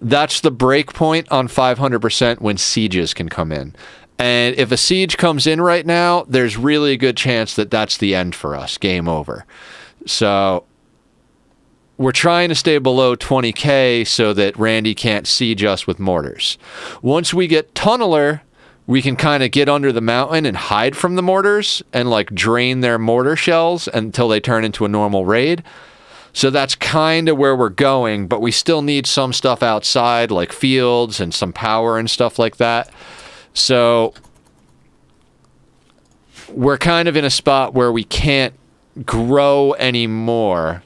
that's the break point on 500% when sieges can come in. And if a siege comes in right now, there's really a good chance that that's the end for us, game over. So we're trying to stay below 20k so that Randy can't siege us with mortars. Once we get tunneler, we can kind of get under the mountain and hide from the mortars and like drain their mortar shells until they turn into a normal raid. So that's kind of where we're going, but we still need some stuff outside like fields and some power and stuff like that. So we're kind of in a spot where we can't grow anymore.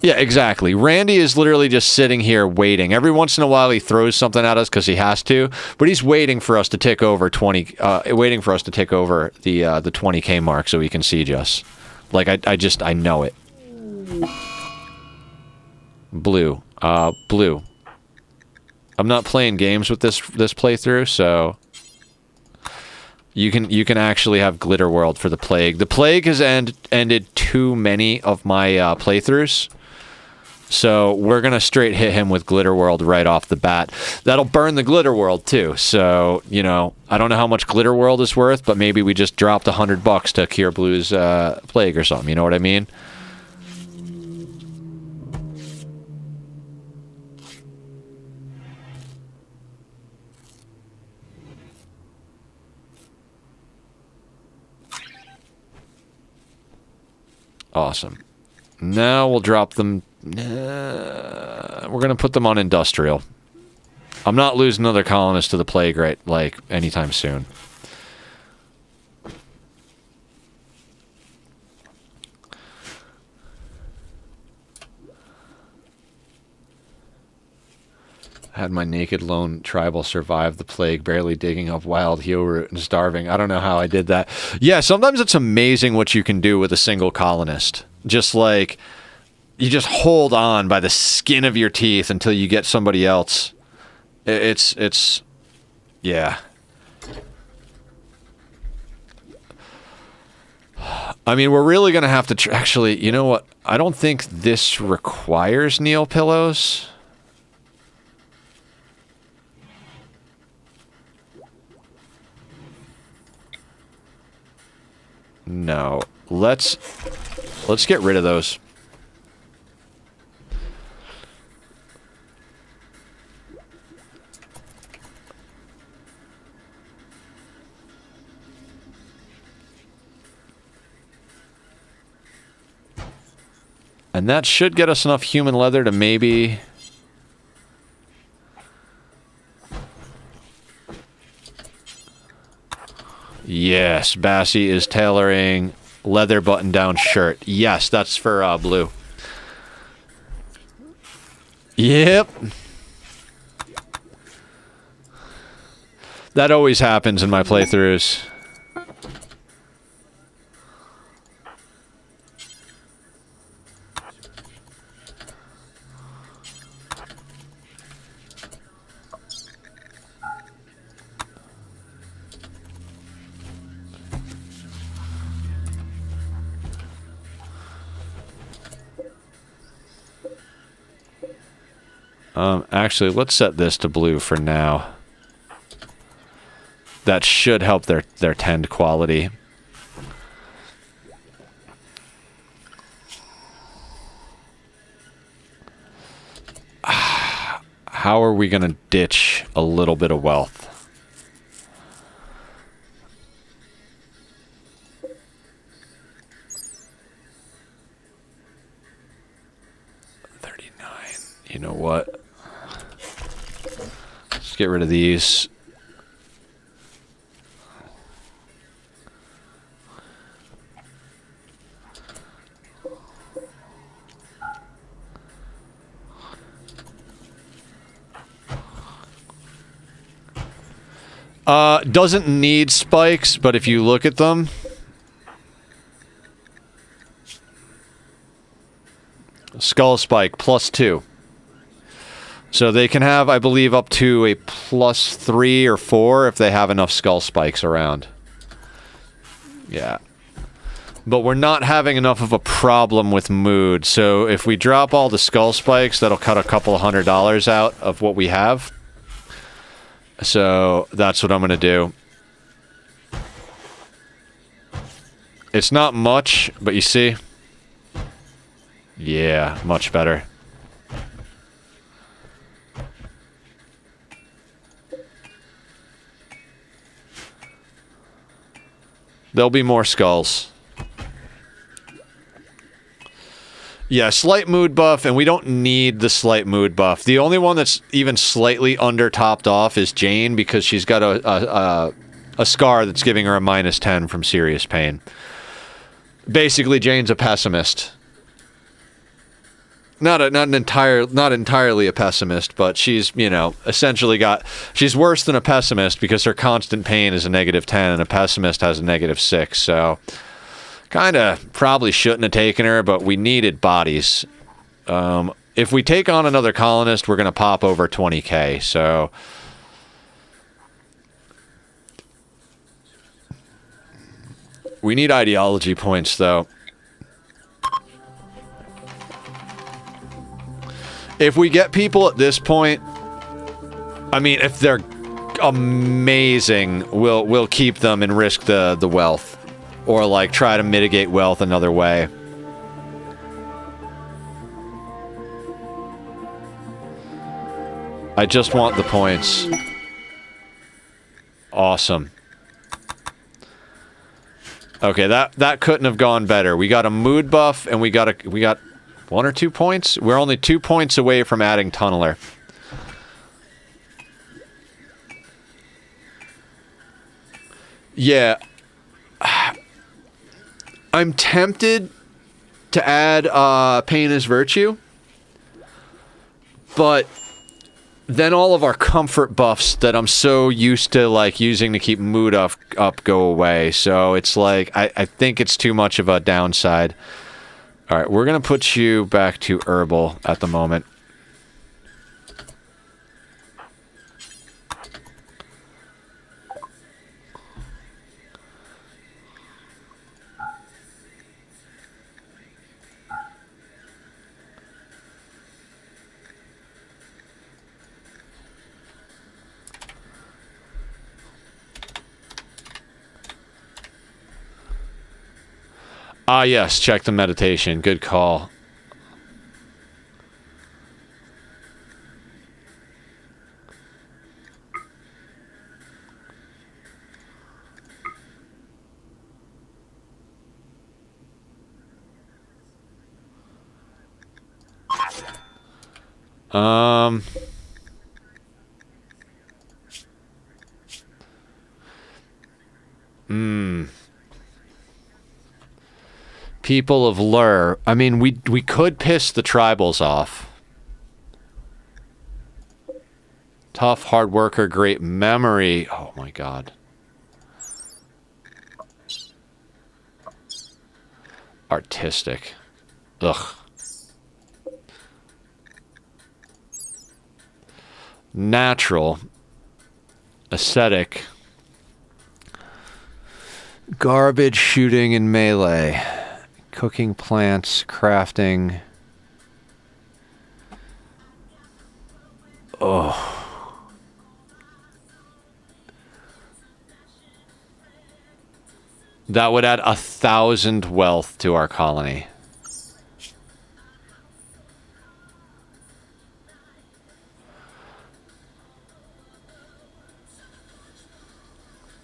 Yeah, exactly. Randy is literally just sitting here waiting. Every once in a while he throws something at us because he has to, but he's waiting for us to tick over 20, waiting for us to tick over the 20k mark so he can siege us. Like, I know it. Blue. Blue. I'm not playing games with this playthrough, so you can actually have Glitter World for the Plague. The Plague has ended too many of my playthroughs. So we're going to straight hit him with Glitter World right off the bat. That'll burn the Glitter World too. So, you know, I don't know how much Glitter World is worth, but maybe we just dropped $100 to cure Blue's plague or something. You know what I mean? Awesome. Now we'll drop them. We're going to put them on industrial. I'm not losing another colonist to the plague right, like, anytime soon. Had my naked lone tribal survive the plague, barely digging up wild heel root and starving. I don't know how I did that. Yeah, sometimes it's amazing what you can do with a single colonist. Just like, you just hold on by the skin of your teeth until you get somebody else. It's, yeah. I mean, we're really going to have to, actually, you know what? I don't think this requires Neil pillows. No. Let's get rid of those. And that should get us enough human leather to maybe... Yes, Bassie is tailoring leather button-down shirt. Yes, that's for Blue. Yep. That always happens in my playthroughs. Actually, let's set this to blue for now. That should help their tend quality. How are we going to ditch a little bit of wealth? You know what? Let's get rid of these. Doesn't need spikes, but if you look at them... Skull spike, +2. So they can have, I believe, up to a +3 or 4 if they have enough skull spikes around. Yeah. But we're not having enough of a problem with mood, so if we drop all the skull spikes, that'll cut a couple of $100 out of what we have. So that's what I'm going to do. It's not much, but you see? Yeah, much better. There'll be more skulls. Yeah, slight mood buff, and we don't need the slight mood buff. The only one that's even slightly under topped off is Jane, because she's got a scar that's giving her a -10 from serious pain. Basically, Jane's a pessimist. Not entirely a pessimist, but she's, you know, essentially she's worse than a pessimist because her constant pain is a -10 and a pessimist has a -6, so kind of probably shouldn't have taken her, but we needed bodies. If we take on another colonist, we're going to pop over 20k, so... We need ideology points, though. If we get people at this point, I mean, if they're amazing, we'll keep them and risk the wealth. Or, like, try to mitigate wealth another way. I just want the points. Awesome. Okay, that couldn't have gone better. We got a mood buff, and we got 1 or 2 points. We're only 2 points away from adding Tunneler. Yeah. I'm tempted to add Pain is Virtue, but then all of our comfort buffs that I'm so used to like using to keep mood up go away. So it's like I think it's too much of a downside. All right, we're gonna put you back to herbal at the moment. Ah, yes, check the meditation. Good call. People of Lur. I mean, we could piss the tribals off. Tough, hard worker, great memory. Oh my god. Artistic. Ugh. Natural. Aesthetic. Garbage, shooting, and melee. Cooking plants, crafting. Oh. That would add 1,000 wealth to our colony.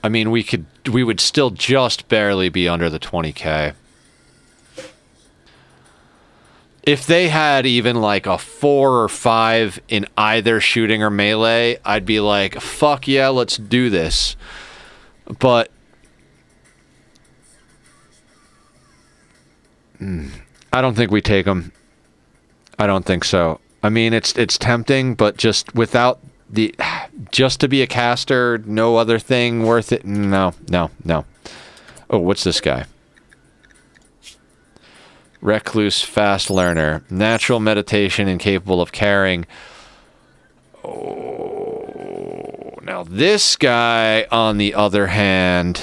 I mean, we would still just barely be under the 20k. If they had even like a 4 or 5 in either shooting or melee, I'd be like, fuck yeah, let's do this. But I don't think we take them. I don't think so. I mean, it's tempting, but just without the... Just to be a caster, no other thing worth it. No, no, no. Oh, what's this guy? Recluse, fast learner. Natural meditation and capable of caring. Oh, now this guy, on the other hand,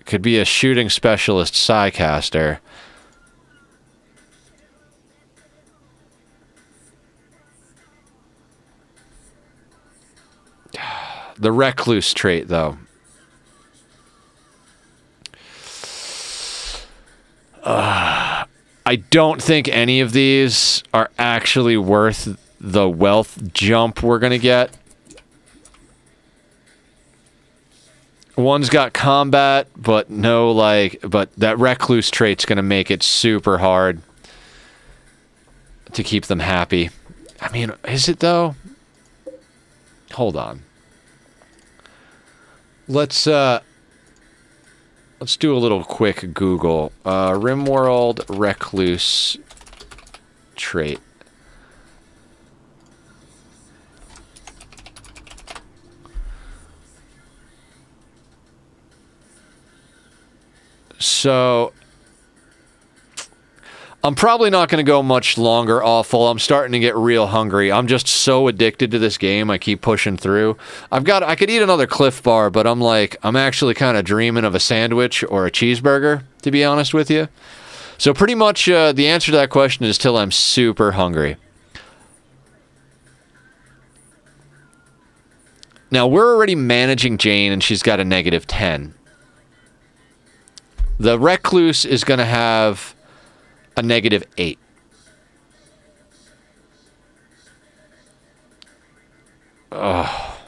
could be a shooting specialist psycaster. The recluse trait, though. I don't think any of these are actually worth the wealth jump we're going to get. One's got combat, but no, like, but that recluse trait's going to make it super hard to keep them happy. I mean, is it though? Hold on. Let's do a little quick Google. RimWorld recluse trait. So I'm probably not going to go much longer, Awful. I'm starting to get real hungry. I'm just so addicted to this game. I keep pushing through. I could eat another Cliff Bar, but I'm actually kind of dreaming of a sandwich or a cheeseburger, to be honest with you. So pretty much the answer to that question is till I'm super hungry. Now, we're already managing Jane, and she's got a -10. The Recluse is going to have a -8. Oh.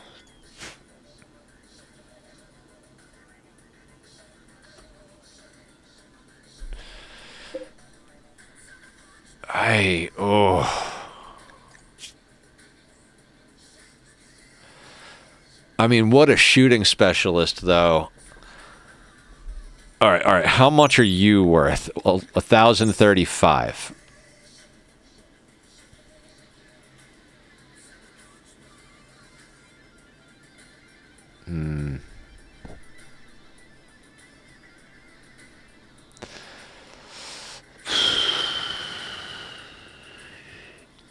I mean, what a shooting specialist, though. All right. How much are you worth? Well, 1,035.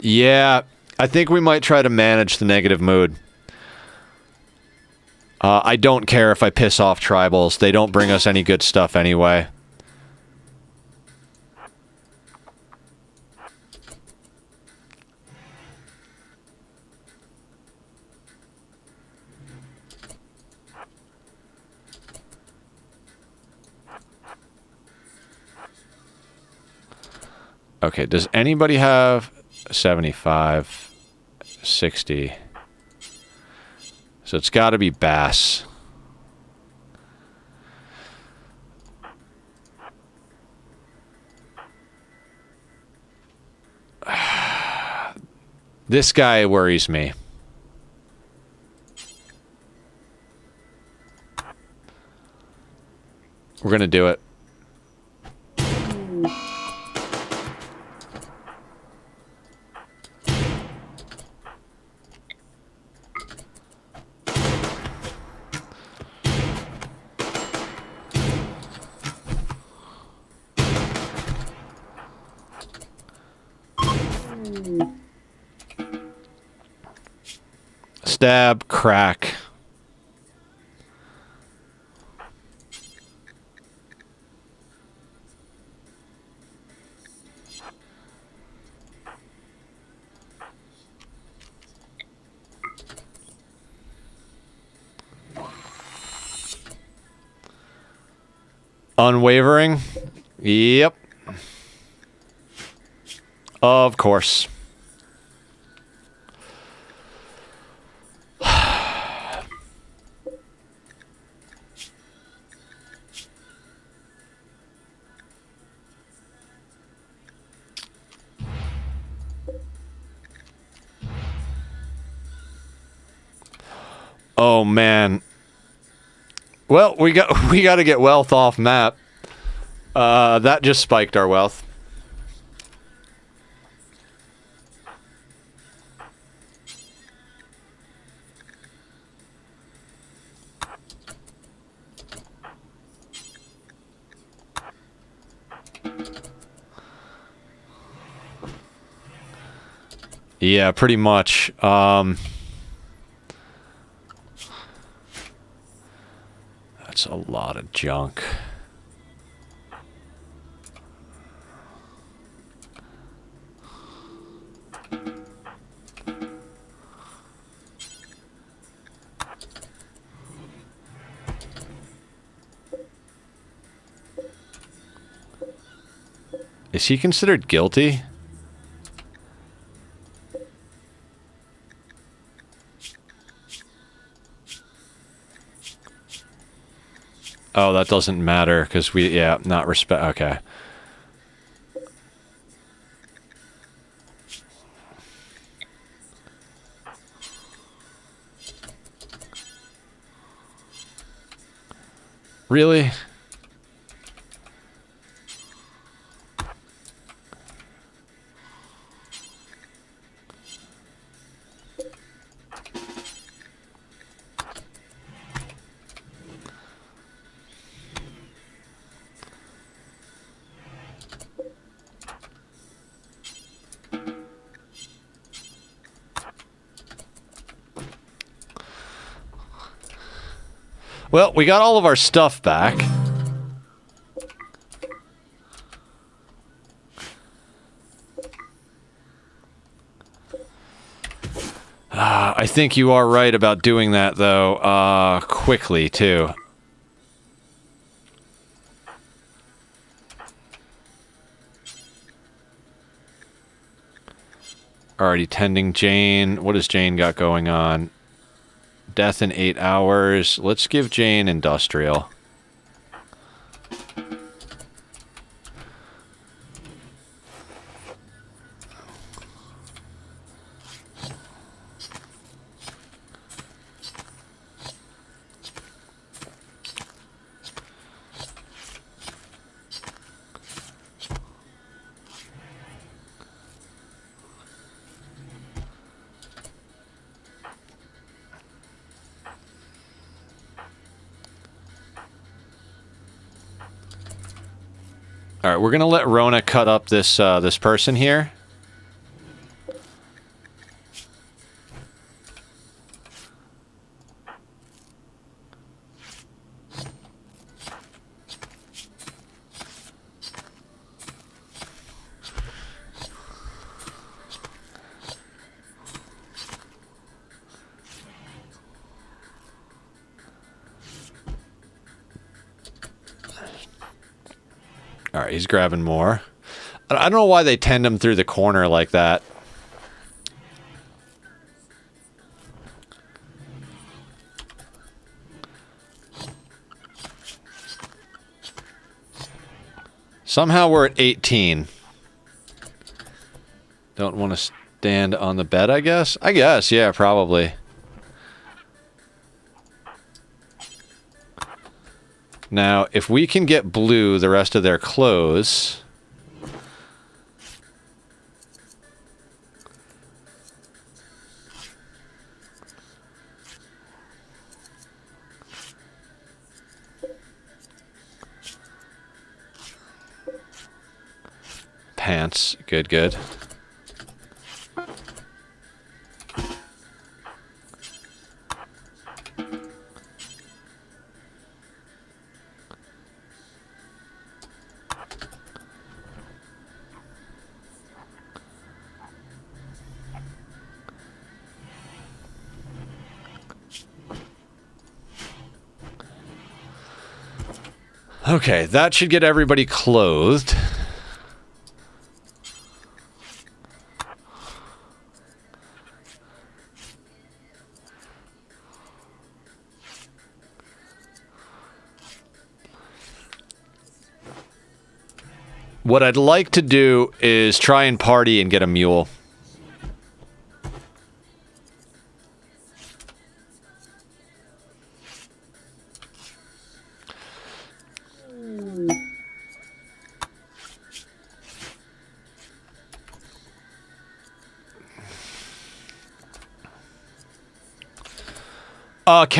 Yeah, I think we might try to manage the negative mood. I don't care if I piss off tribals. They don't bring us any good stuff anyway. Okay, does anybody have 75, 60? So it's got to be Bass. This guy worries me. We're going to do it. Stab, crack. Unwavering? Yep. Of course. Oh man. Well, we got to get wealth off map. That just spiked our wealth. Yeah, pretty much. That's a lot of junk. Is he considered guilty? Oh, that doesn't matter because we, yeah, not respect. Okay. Really? Well, we got all of our stuff back. I think you are right about doing that, though, quickly, too. Already tending Jane. What has Jane got going on? Death in 8 hours. Let's give Jane industrial. All right, we're gonna let Rona cut up this this person here. All right, he's grabbing more. I don't know why they tend him through the corner like that. Somehow we're at 18. Don't want to stand on the bed, I guess? I guess, yeah, probably. Now, if we can get blue the rest of their clothes... Pants. Good, good. Okay, that should get everybody clothed. What I'd like to do is try and party and get a mule.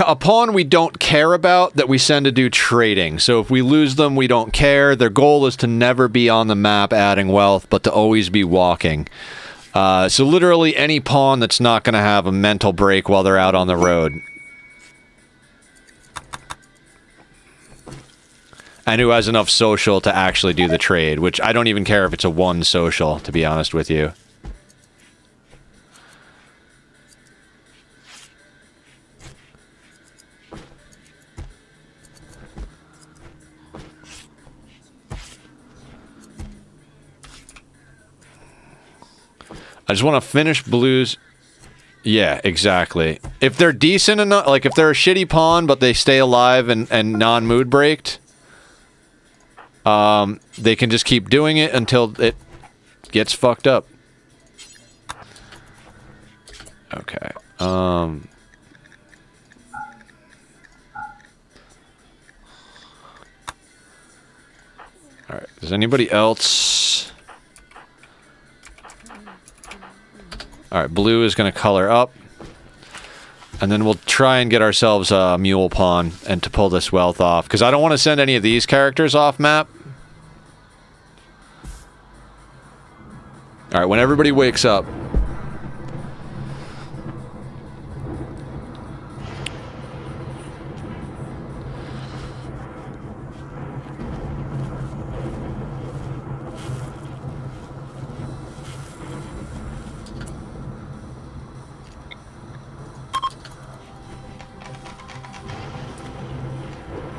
A pawn we don't care about that we send to do trading. So if we lose them, we don't care. Their goal is to never be on the map adding wealth, but to always be walking. So literally any pawn that's not going to have a mental break while they're out on the road. And who has enough social to actually do the trade, which I don't even care if it's a 1 social, to be honest with you. I just want to finish blues. Yeah, exactly. If they're decent enough, like if they're a shitty pawn, but they stay alive and non-mood breaked, they can just keep doing it until it gets fucked up. Okay. Alright, does anybody else... Alright, blue is going to color up. And then we'll try and get ourselves a mule pawn and to pull this wealth off. Because I don't want to send any of these characters off map. Alright, when everybody wakes up.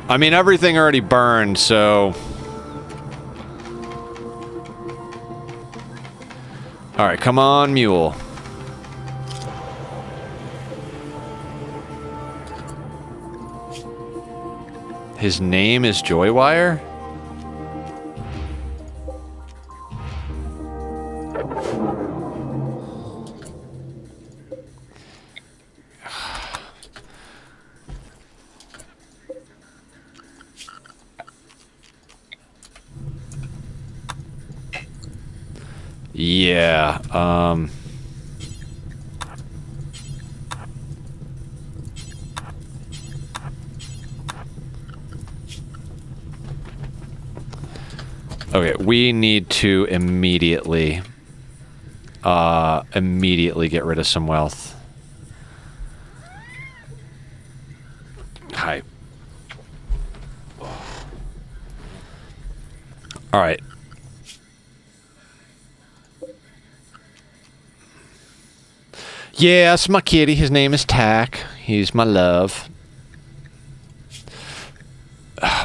I mean, everything already burned, so... Alright, come on, mule. His name is Joywire? Yeah, Okay, we need to immediately get rid of some wealth. Hi. All right. Yeah, that's my kitty. His name is Tack. He's my love.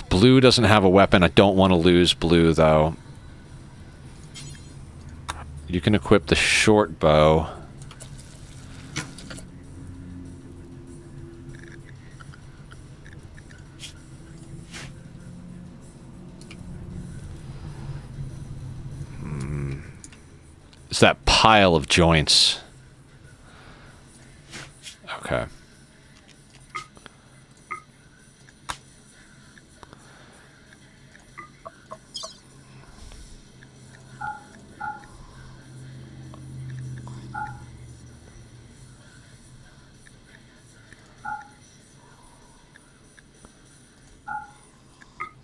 Blue doesn't have a weapon. I don't want to lose Blue, though. You can equip the short bow. It's that pile of joints. Okay.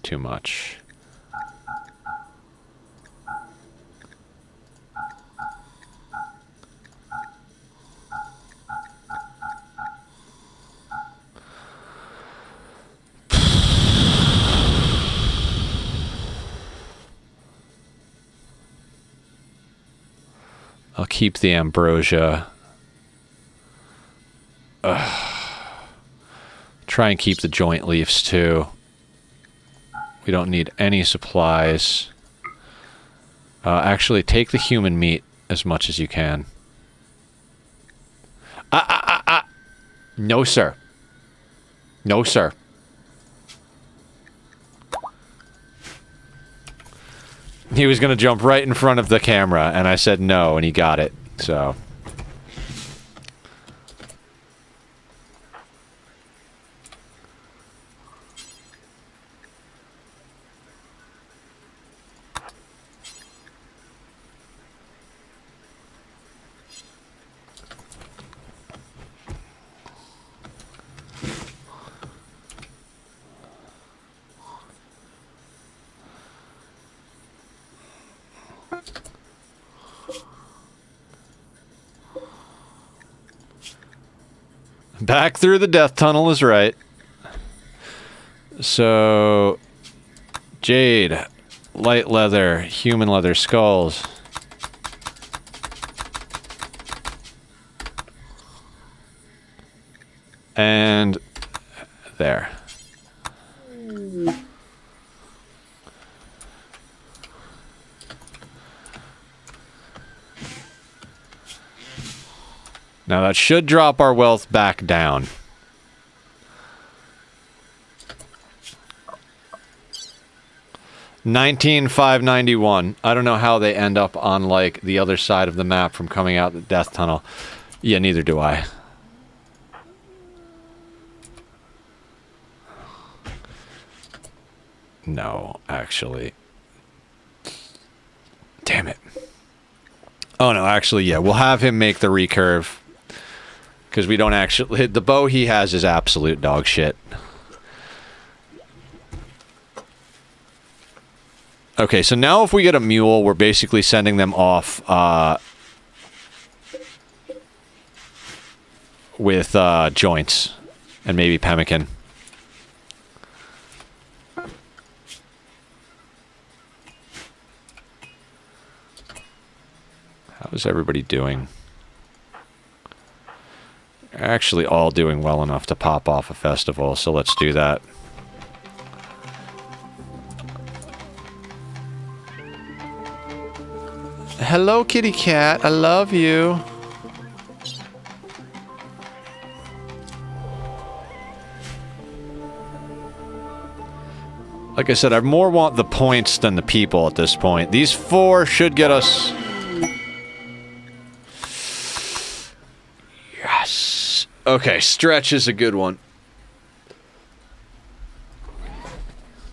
Too much. I'll keep the ambrosia. Try and keep the joint leaves too. We don't need any supplies. Actually, take the human meat as much as you can. No, sir. No, sir. He was going to jump right in front of the camera, and I said no, and he got it, so... Back through the death tunnel is right. So... Jade. Light leather. Human leather. Skulls. And... there. Now that should drop our wealth back down. $19,591. I don't know how they end up on, like, the other side of the map from coming out the death tunnel. Yeah, neither do I. No, actually. Damn it. Oh, no, actually, yeah. We'll have him make the recurve. Because we don't actually... The bow he has is absolute dog shit. Okay, so now if we get a mule, we're basically sending them off with joints and maybe pemmican. How's everybody doing? Actually all doing well enough to pop off a festival, so let's do that. Hello, kitty cat. I love you. Like I said, I more want the points than the people at this point. These 4 should get us... Yes. Okay, stretch is a good one.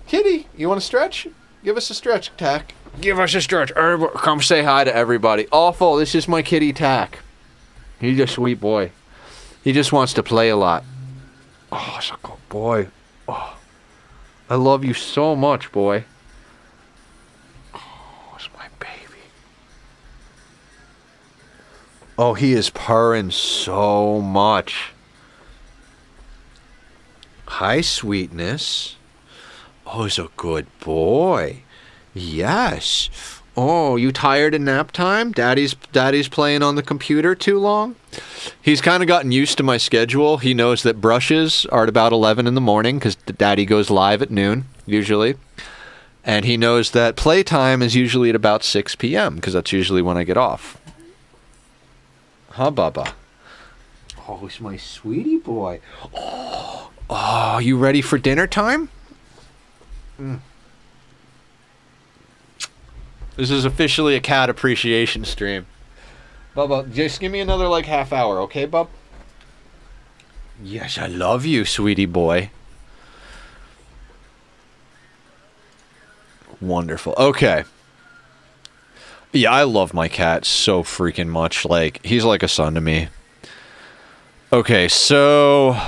Kitty, you want to stretch? Give us a stretch, Tack. Give us a stretch. Come say hi to everybody. Awful, this is my kitty Tack. He's a sweet boy. He just wants to play a lot. Oh, it's a good boy. Oh, I love you so much, boy. Oh, he is purring so much. Hi, sweetness. Oh, he's a good boy. Yes. Oh, you tired of nap time? Daddy's playing on the computer too long? He's kind of gotten used to my schedule. He knows that brushes are at about 11 in the morning because Daddy goes live at noon, usually. And he knows that playtime is usually at about 6 p.m. because that's usually when I get off. Huh, Bubba? Oh, he's my sweetie boy. Oh, you ready for dinner time? This is officially a cat appreciation stream. Bubba, just give me another like half hour, okay, Bub? Yes, I love you, sweetie boy. Wonderful. Okay. Yeah, I love my cat so freaking much. Like, he's like a son to me. Okay, so...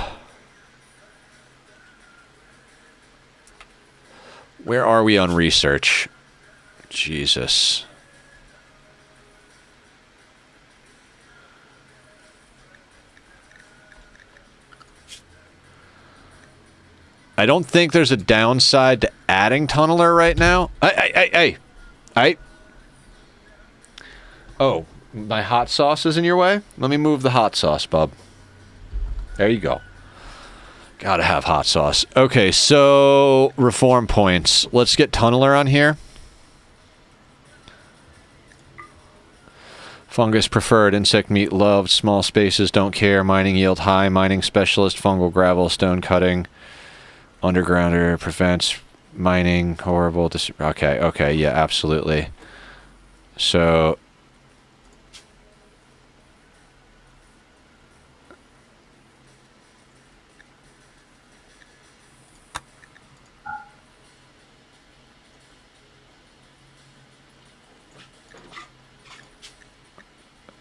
where are we on research? Jesus. I don't think there's a downside to adding tunneler right now. Hey. Oh, my hot sauce is in your way? Let me move the hot sauce, bub. There you go. Gotta have hot sauce. Okay, so reform points. Let's get tunneler on here. Fungus preferred, insect meat loved, small spaces don't care, mining yield high, mining specialist, fungal gravel, stone cutting, undergrounder prevents mining, horrible. Okay, yeah, absolutely. So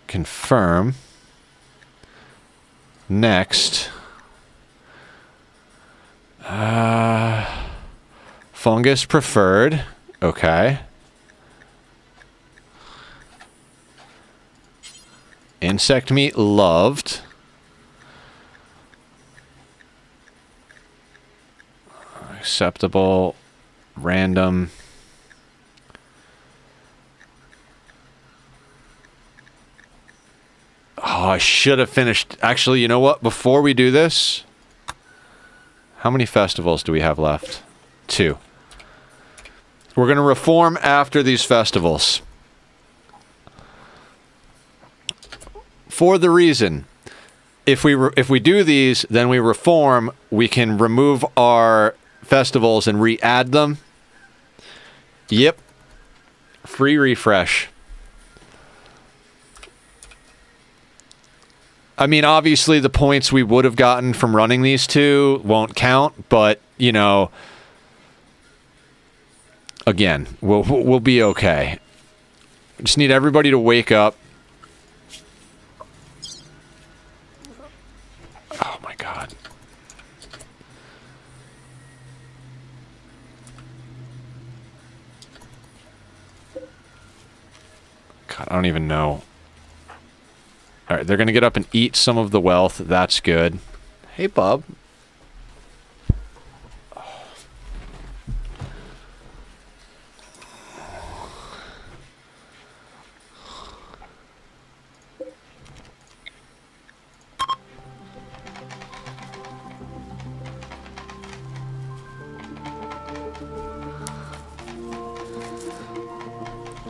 confirm. Next. Fungus preferred. Okay. Insect meat loved. Acceptable. Random. Oh, I should have finished. Actually, you know what? Before we do this, how many festivals do we have left? 2. We're going to reform after these festivals. For the reason, if we do these, then we reform, we can remove our festivals and re-add them. Yep. Free refresh. I mean, obviously, the points we would have gotten from running these 2 won't count, but, you know, again, we'll be okay. Just need everybody to wake up. Oh, my God. God, I don't even know. All right, they're going to get up and eat some of the wealth. That's good. Hey, bub.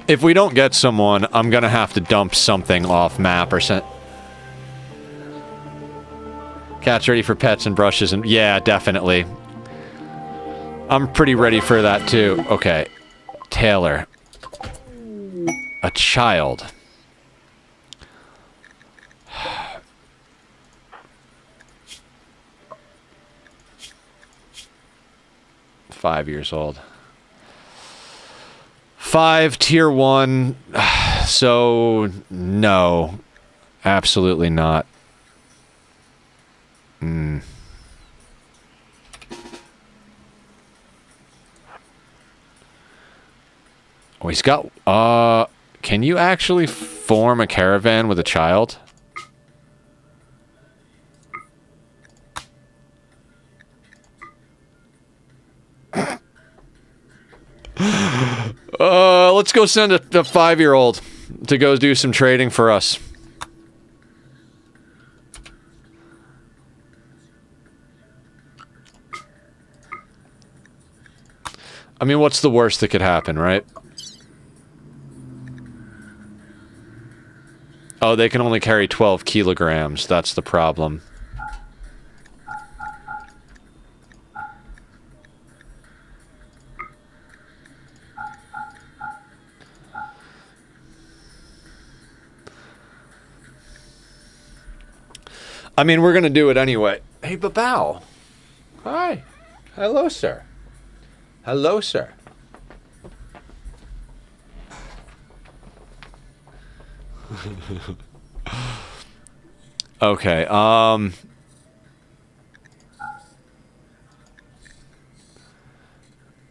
If we don't get someone, I'm going to have to dump something off map or something. Cat's ready for pets and brushes and... yeah, definitely. I'm pretty ready for that, too. Okay. Taylor. A child. Five years old. 5, tier 1. So, no. Absolutely not. Oh, he's got... can you actually form a caravan with a child? Let's go send a 5-year-old to go do some trading for us. I mean, what's the worst that could happen, right? Oh, they can only carry 12 kilograms. That's the problem. I mean, we're gonna do it anyway. Hey, Babao. Hi. Hello, sir. Hello, sir. Okay,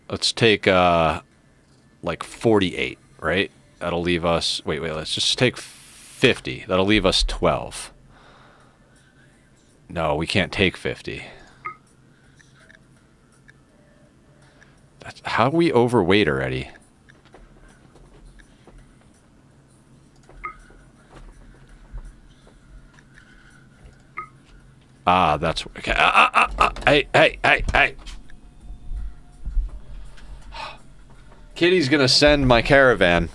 let's take, like 48, right? That'll leave us... Wait, let's just take 50. That'll leave us 12. No, we can't take 50. How are we overweight already? Ah, that's... Okay. Hey. Kitty's gonna send my caravan.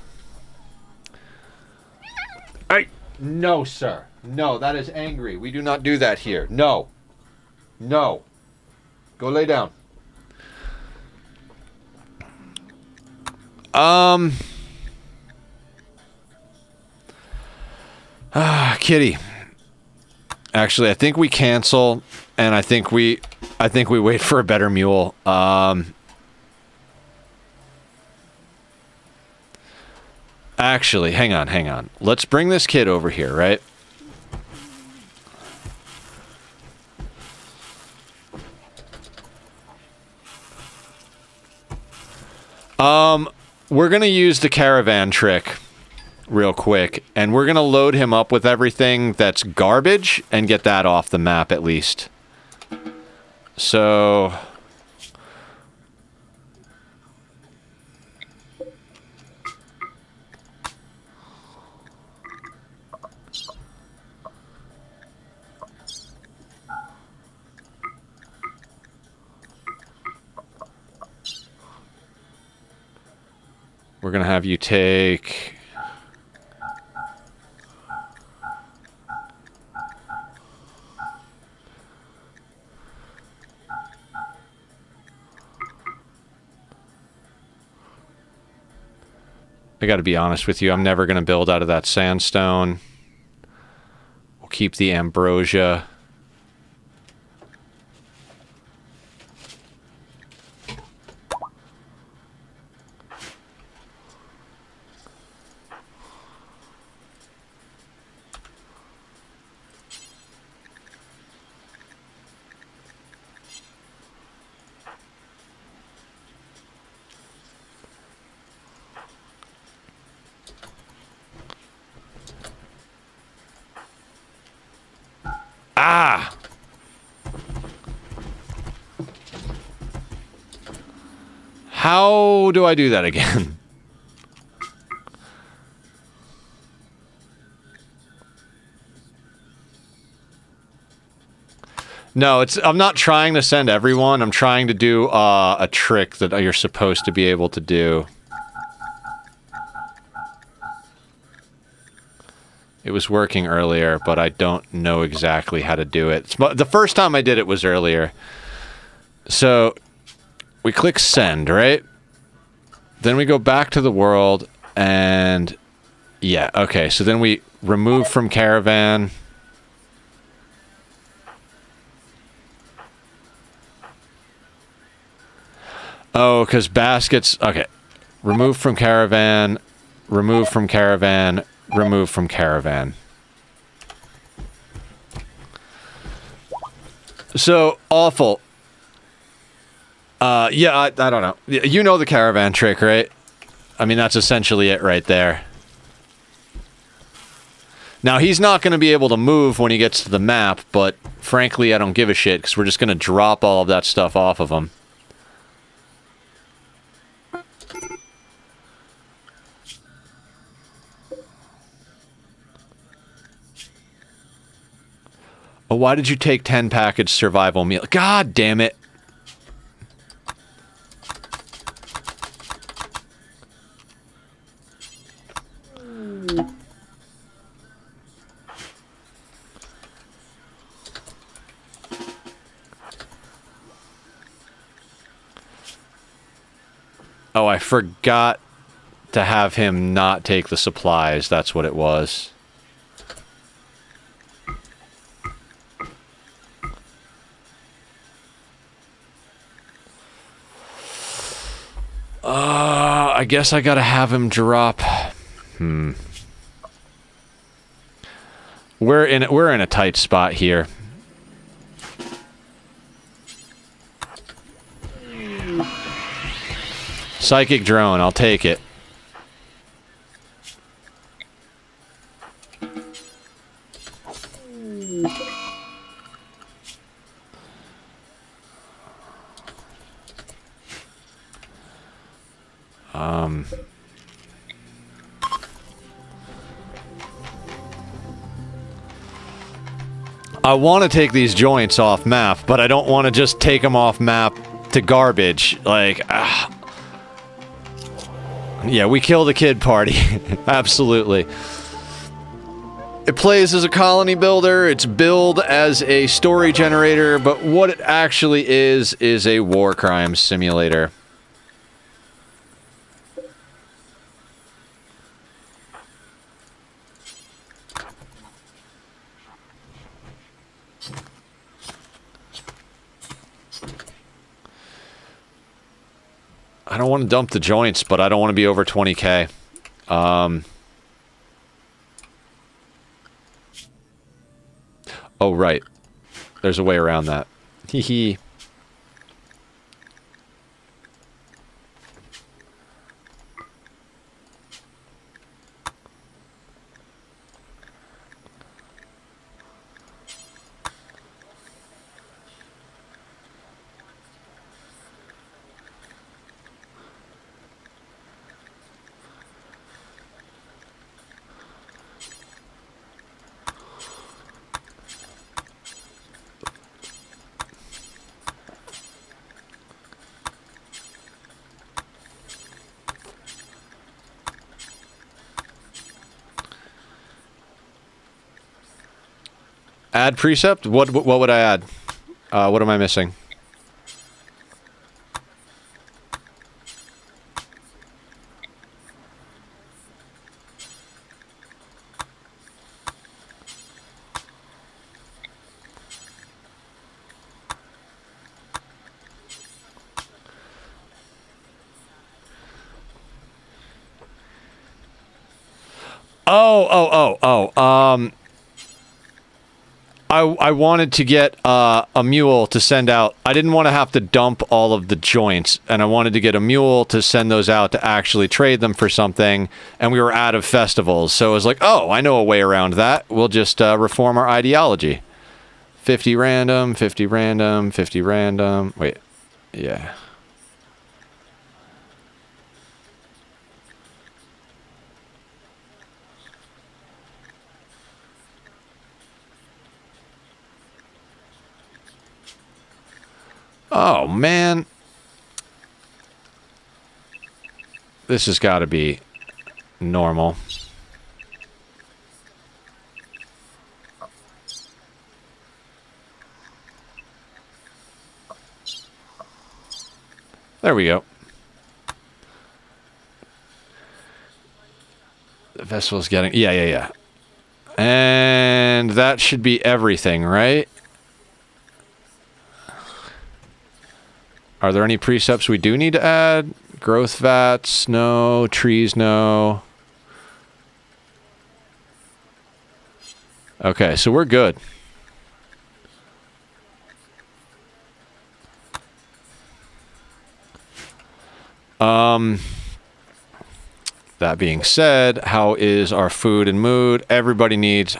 Hey! No, sir. No, that is angry. We do not do that here. No. No. Go lay down. Kitty. Actually, I think we cancel, and I think we wait for a better mule. Actually, hang on. Let's bring this kid over here, right? We're gonna use the caravan trick real quick, and we're gonna load him up with everything that's garbage and get that off the map at least. So... we're gonna have you take... I gotta be honest with you, I'm never gonna build out of that sandstone. We'll keep the ambrosia. Ah! How do I do that again? No, I'm not trying to send everyone. I'm trying to do a trick that you're supposed to be able to do. It was working earlier, but I don't know exactly how to do it. The first time I did it was earlier. So, we click send, right? Then we go back to the world, and... yeah, okay, so then we remove from caravan. Oh, because baskets... okay. Remove from caravan, remove from caravan... remove from caravan. So, awful. Yeah, I don't know. You know the caravan trick, right? I mean, that's essentially it right there. Now, he's not going to be able to move when he gets to the map, but frankly, I don't give a shit, because we're just going to drop all of that stuff off of him. Oh, why did you take 10 package survival meal? God damn it. Oh, I forgot to have him not take the supplies. That's what it was. I guess I gotta have him drop. We're in a tight spot here. Psychic drone, I'll take it. I want to take these joints off map, but I don't want to just take them off map to garbage. Like, yeah, we kill the kid party. Absolutely. It plays as a colony builder, it's billed as a story generator, but what it actually is a war crime simulator. I don't want to dump the joints, but I don't want to be over 20k. Oh, right. There's a way around that. Hee hee. Add precept? What would I add? What am I missing? I wanted to get a mule to send out. I didn't want to have to dump all of the joints, and I wanted to get a mule to send those out to actually trade them for something, and we were out of festivals. So I was like, oh, I know a way around that. We'll just reform our ideology. 50 random, 50 random, 50 random. Wait, yeah. Oh, man. This has got to be normal. There we go. The vessel's getting... Yeah. And that should be everything, right? Are there any precepts we do need to add? Growth vats, no. Trees, no. Okay, so we're good. That being said, how is our food and mood? Everybody needs...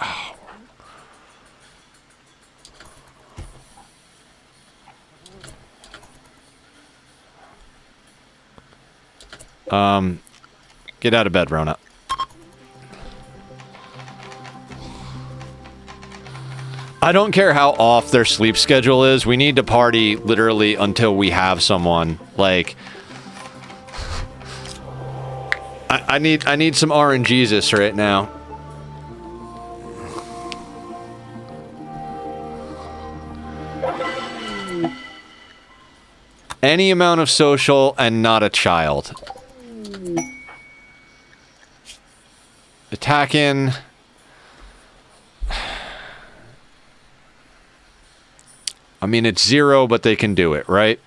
Get out of bed, Rona. I don't care how off their sleep schedule is. We need to party literally until we have someone. Like, I need some RNGesus right now. Any amount of social and not a child. Attacking. I mean, it's 0, but they can do it, right?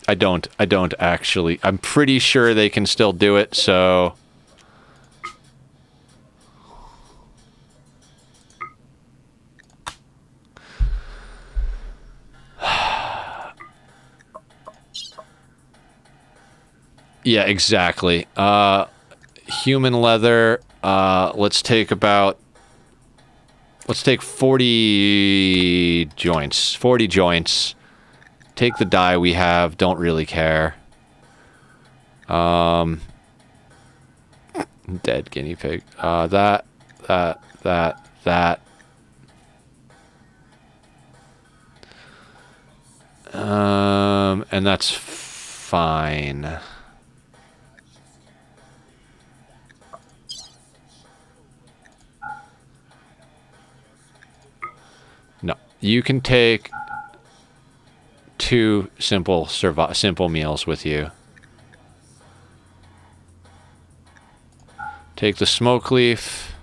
I don't actually. I'm pretty sure they can still do it, so... Yeah, exactly. Human leather, let's take 40 joints. 40 joints. Take the dye we have, don't really care. Dead guinea pig. That. And that's fine. No, you can take 2 simple meals with you. Take the smoke leaf.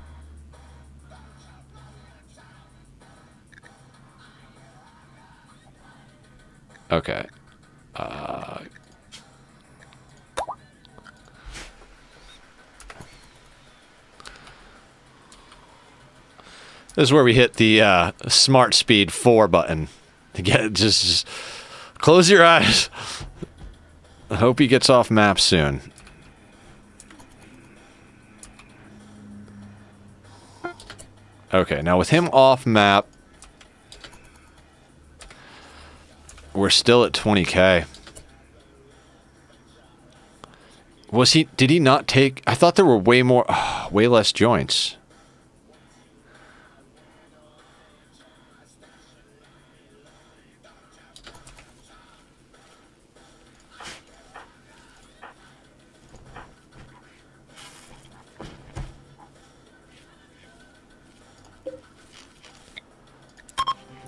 Okay. This is where we hit the smart speed 4 button to get just close your eyes. I hope he gets off map soon. Okay, now with him off map, we're still at 20k. Was he? Did he not take? I thought there were way more, way less joints.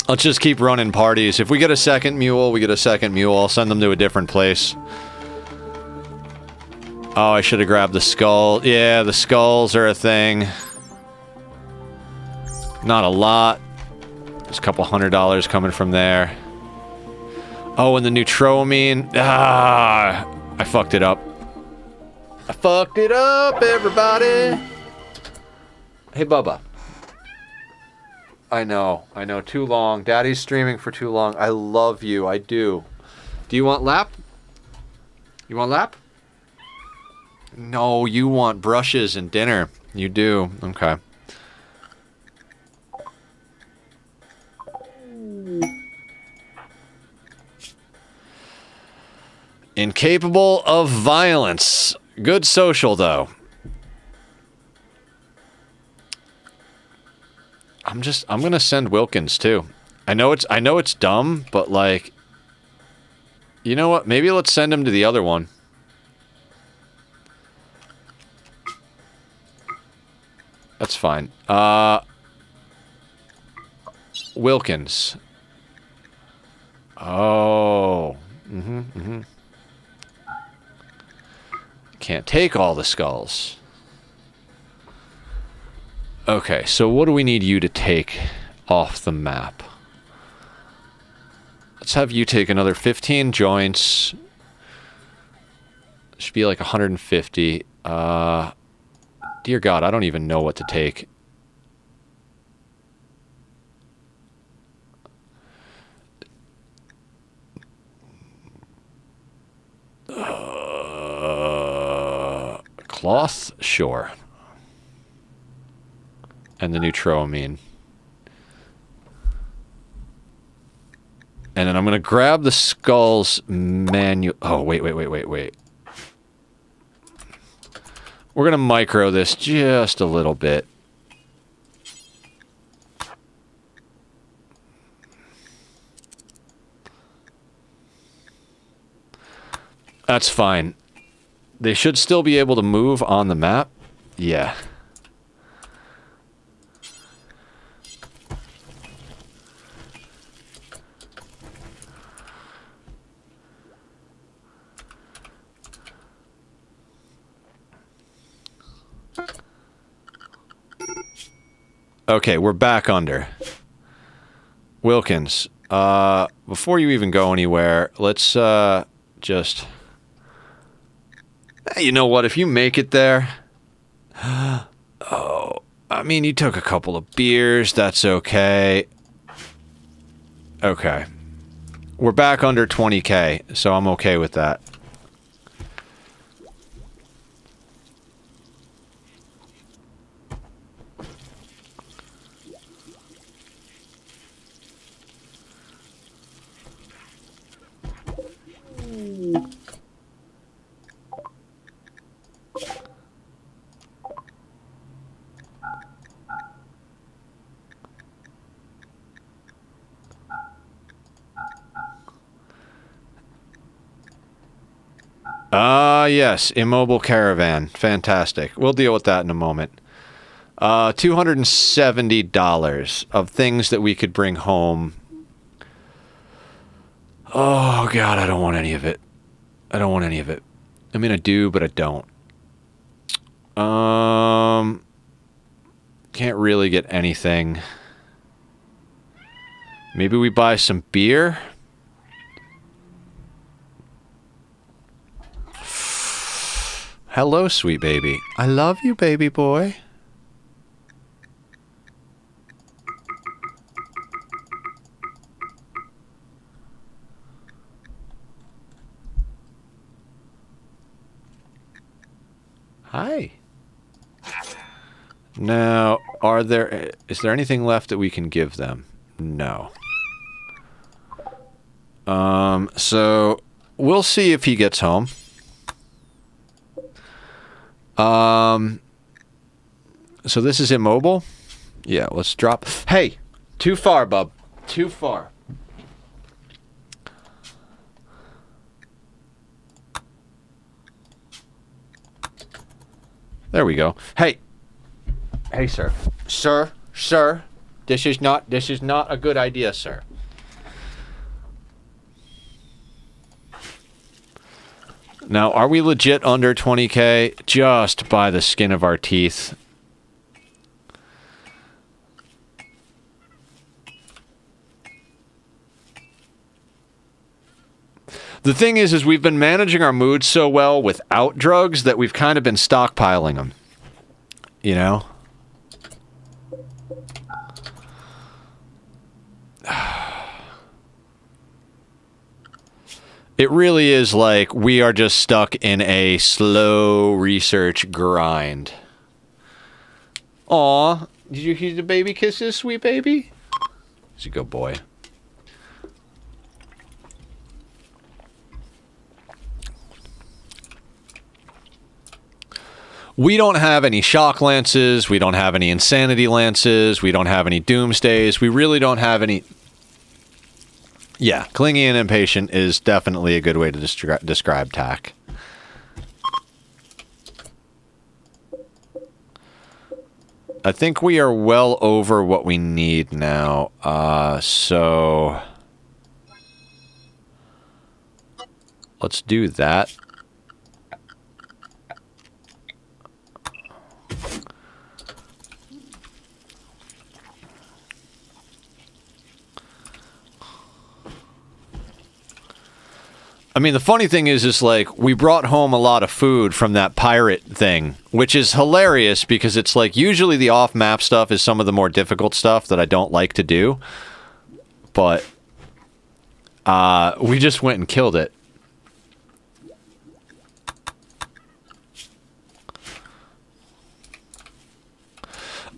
Let's just keep running parties. If we get a second mule, we get a second mule. I'll send them to a different place. Oh, I should have grabbed the skull. Yeah, the skulls are a thing. Not a lot. There's a couple $100 coming from there. Oh, and the neutroamine. Ah, I fucked it up. I fucked it up, everybody. Hey, Bubba. I know, too long. Daddy's streaming for too long. I love you, I do. Do you want lap? You want lap? No, you want brushes and dinner. You do, okay. Incapable of violence. Good social, though. I'm gonna send Wilkins too. I know it's dumb, but like, you know what? Maybe let's send him to the other one. That's fine. Wilkins. Oh. Can't take all the skulls. Okay, so what do we need you to take off the map? Let's have you take another 15 joints. Should be like 150. Dear God, I don't even know what to take. Cloth? Sure. And the neutroamine. And then I'm going to grab the skull's manual... Oh, wait. We're going to micro this just a little bit. That's fine. They should still be able to move on the map. Yeah. Okay, we're back under. Wilkins, before you even go anywhere, let's just... You know what, if you make it there... Oh, I mean, you took a couple of beers, that's okay. Okay. We're back under 20K, so I'm okay with that. Yes, immobile caravan. Fantastic. We'll deal with that in a moment. $270 of things that we could bring home. Oh, God, I don't want any of it. I don't want any of it. I mean, I do, but I don't. Can't really get anything. Maybe we buy some beer? Hello, sweet baby. I love you, baby boy. Hi. Now, is there anything left that we can give them? No. So we'll see if he gets home. So this is immobile? Yeah, let's drop. Hey! Too far, bub. Too far. There we go. Hey! Hey, sir. Sir. This is not a good idea, sir. Now, are we legit under 20K? Just by the skin of our teeth. The thing is we've been managing our mood so well without drugs that we've kind of been stockpiling them. You know? It really is like we are just stuck in a slow research grind. Aw, did you hear the baby kisses, sweet baby? He's a good boy. We don't have any shock lances, we don't have any insanity lances, we don't have any doomsdays, we really don't have any... Yeah, clingy and impatient is definitely a good way to describe TAC. I think we are well over what we need now, so... Let's do that. I mean, the funny thing is like, we brought home a lot of food from that pirate thing, which is hilarious because it's like, usually the off-map stuff is some of the more difficult stuff that I don't like to do. But, we just went and killed it.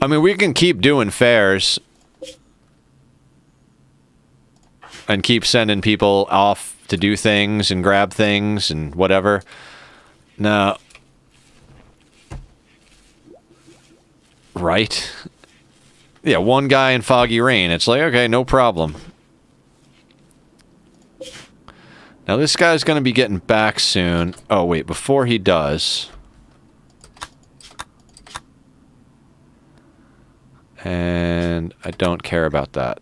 I mean, we can keep doing fairs and keep sending people off to do things and grab things and whatever. No. Right? Yeah, one guy in foggy rain. It's like, okay, no problem. Now this guy's going to be getting back soon. Oh, wait, before he does... And I don't care about that.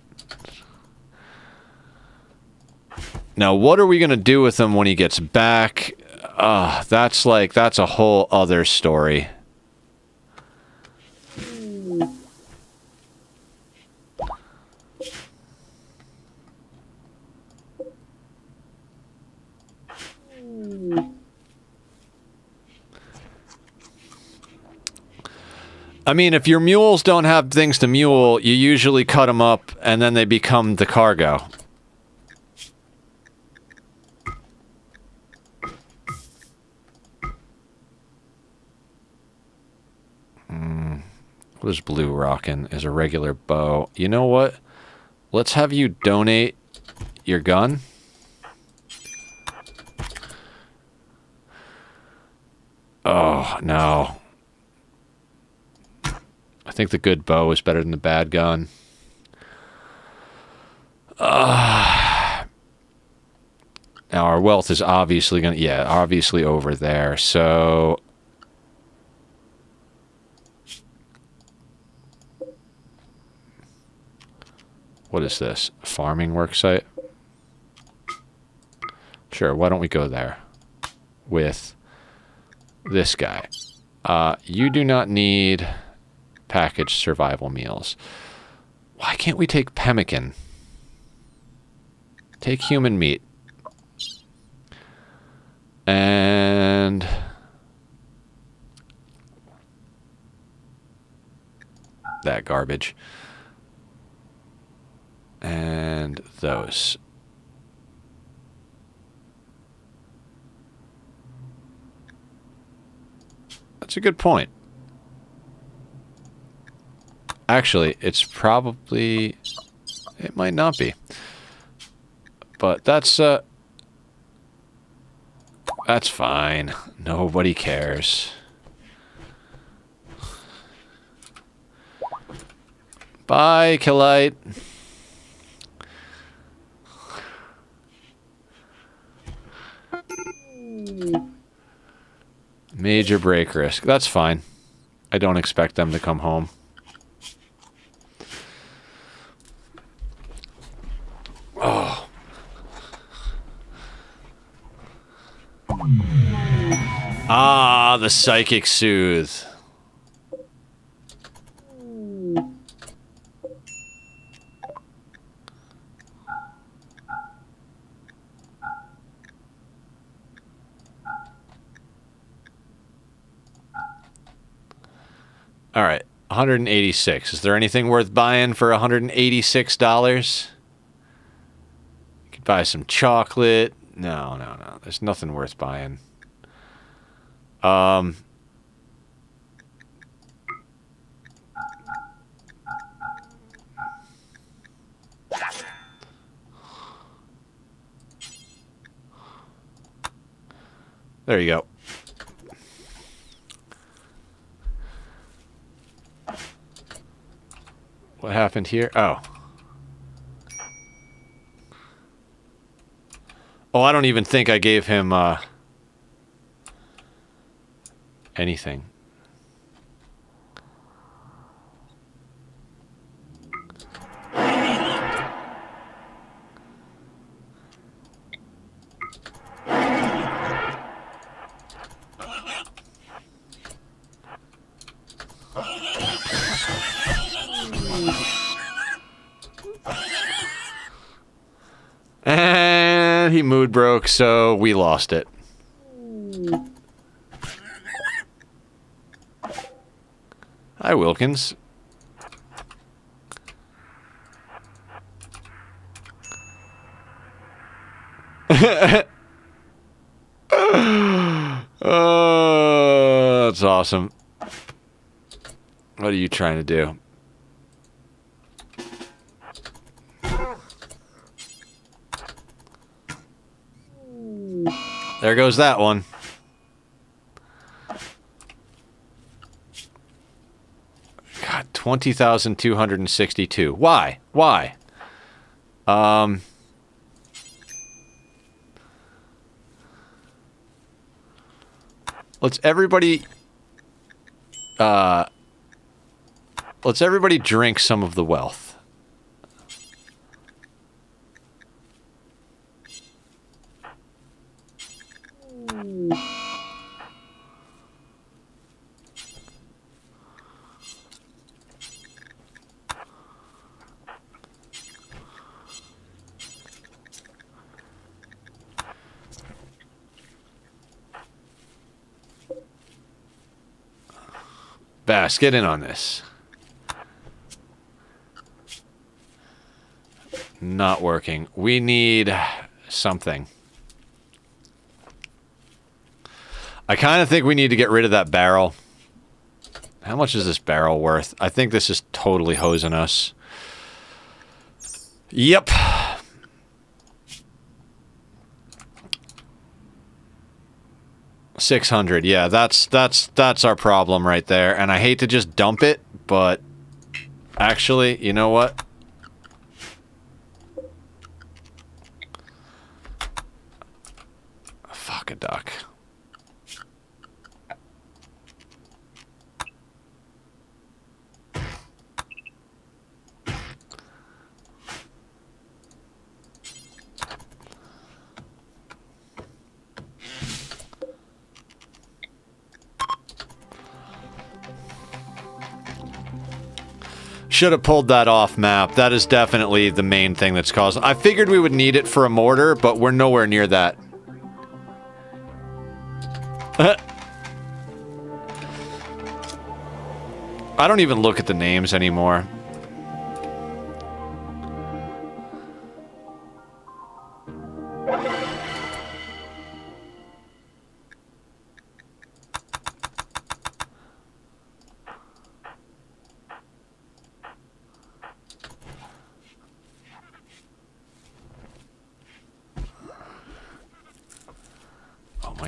Now, what are we going to do with him when he gets back? That's a whole other story. I mean, if your mules don't have things to mule, you usually cut them up and then they become the cargo. What is blue rockin'? Is a regular bow. You know what? Let's have you donate your gun. Oh, no. I think the good bow is better than the bad gun. Now our wealth is obviously gonna... Yeah, obviously over there, so... What is this? Farming worksite? Sure, why don't we go there? With this guy. You do not need packaged survival meals. Why can't we take pemmican? Take human meat. And... that garbage. And those. That's a good point. Actually, it's probably... It might not be. But that's fine. Nobody cares. Bye, Killite. Major break risk. That's fine. I don't expect them to come home. Oh. Ah, the psychic soothe. All right, 186. Is there anything worth buying for $186? You could buy some chocolate. No. There's nothing worth buying. There you go. What happened here? Oh. Oh, I don't even think I gave him, anything. And he mood broke, so we lost it. Hi, Wilkins. Oh, that's awesome. What are you trying to do? There goes that one. God, 20,262. Why? Why? Let's everybody drink some of the wealth. Bass, get in on this. Not working. We need something. I kind of think we need to get rid of that barrel. How much is this barrel worth? I think this is totally hosing us. Yep. $600. Yeah, that's our problem right there. And I hate to just dump it, but actually, you know what? Fuck a duck. Should have pulled that off map. That is definitely the main thing that's causing. I figured we would need it for a mortar, but we're nowhere near that. I don't even look at the names anymore.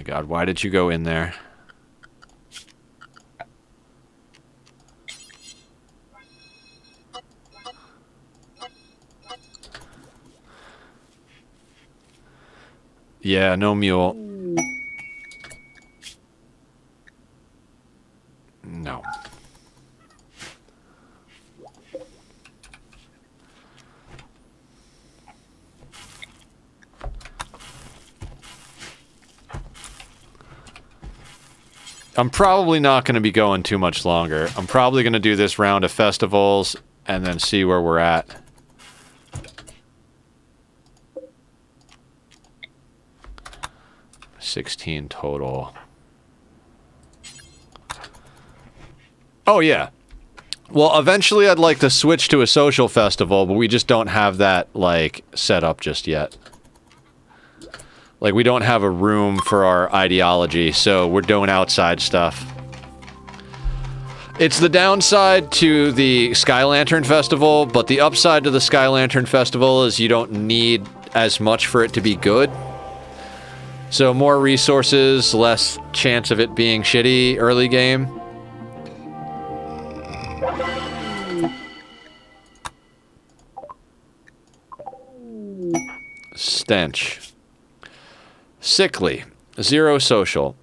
God, why did you go in there? Yeah, no mule. No. I'm probably not going to be going too much longer. I'm probably going to do this round of festivals and then see where we're at. $16 total. Oh, yeah. Well, eventually I'd like to switch to a social festival, but we just don't have that, like, set up just yet. Like, we don't have a room for our ideology, so we're doing outside stuff. It's the downside to the Sky Lantern Festival, but the upside to the Sky Lantern Festival is you don't need as much for it to be good. So more resources, less chance of it being shitty early game. Stench. Sickly. 0 social.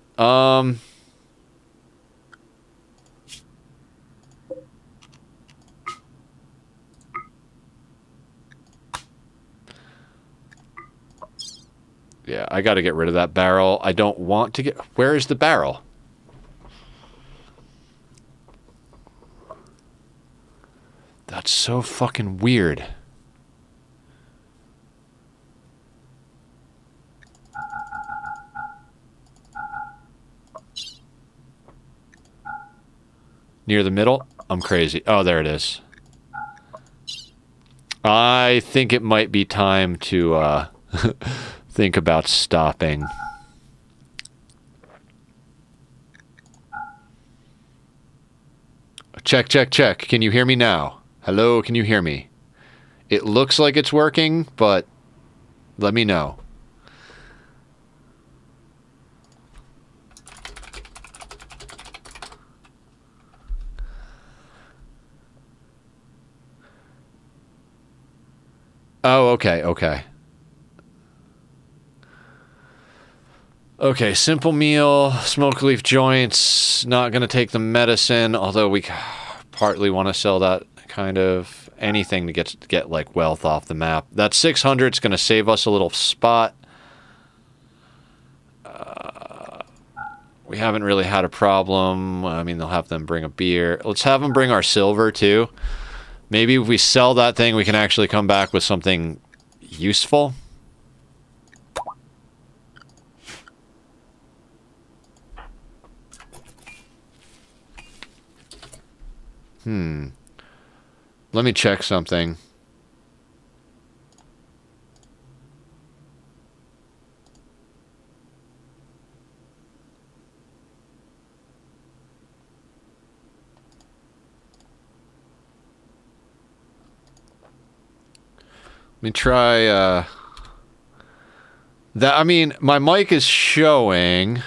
Yeah, I gotta get rid of that barrel. I don't want to get... Where is the barrel? That's so fucking weird. Near the middle? I'm crazy. Oh, there it is. I think it might be time to think about stopping. Check, check, check. Can you hear me now? Hello, can you hear me? It looks like it's working, but let me know. Oh, okay, okay. Okay, simple meal, smoke leaf joints, not going to take the medicine, although we partly want to sell that kind of anything to get like wealth off the map. That 600 is going to save us a little spot. We haven't really had a problem. I mean, they'll have them bring a beer. Let's have them bring our silver too. Maybe if we sell that thing, we can actually come back with something useful. Let me check something. Let me try, that, I mean, my mic is showing.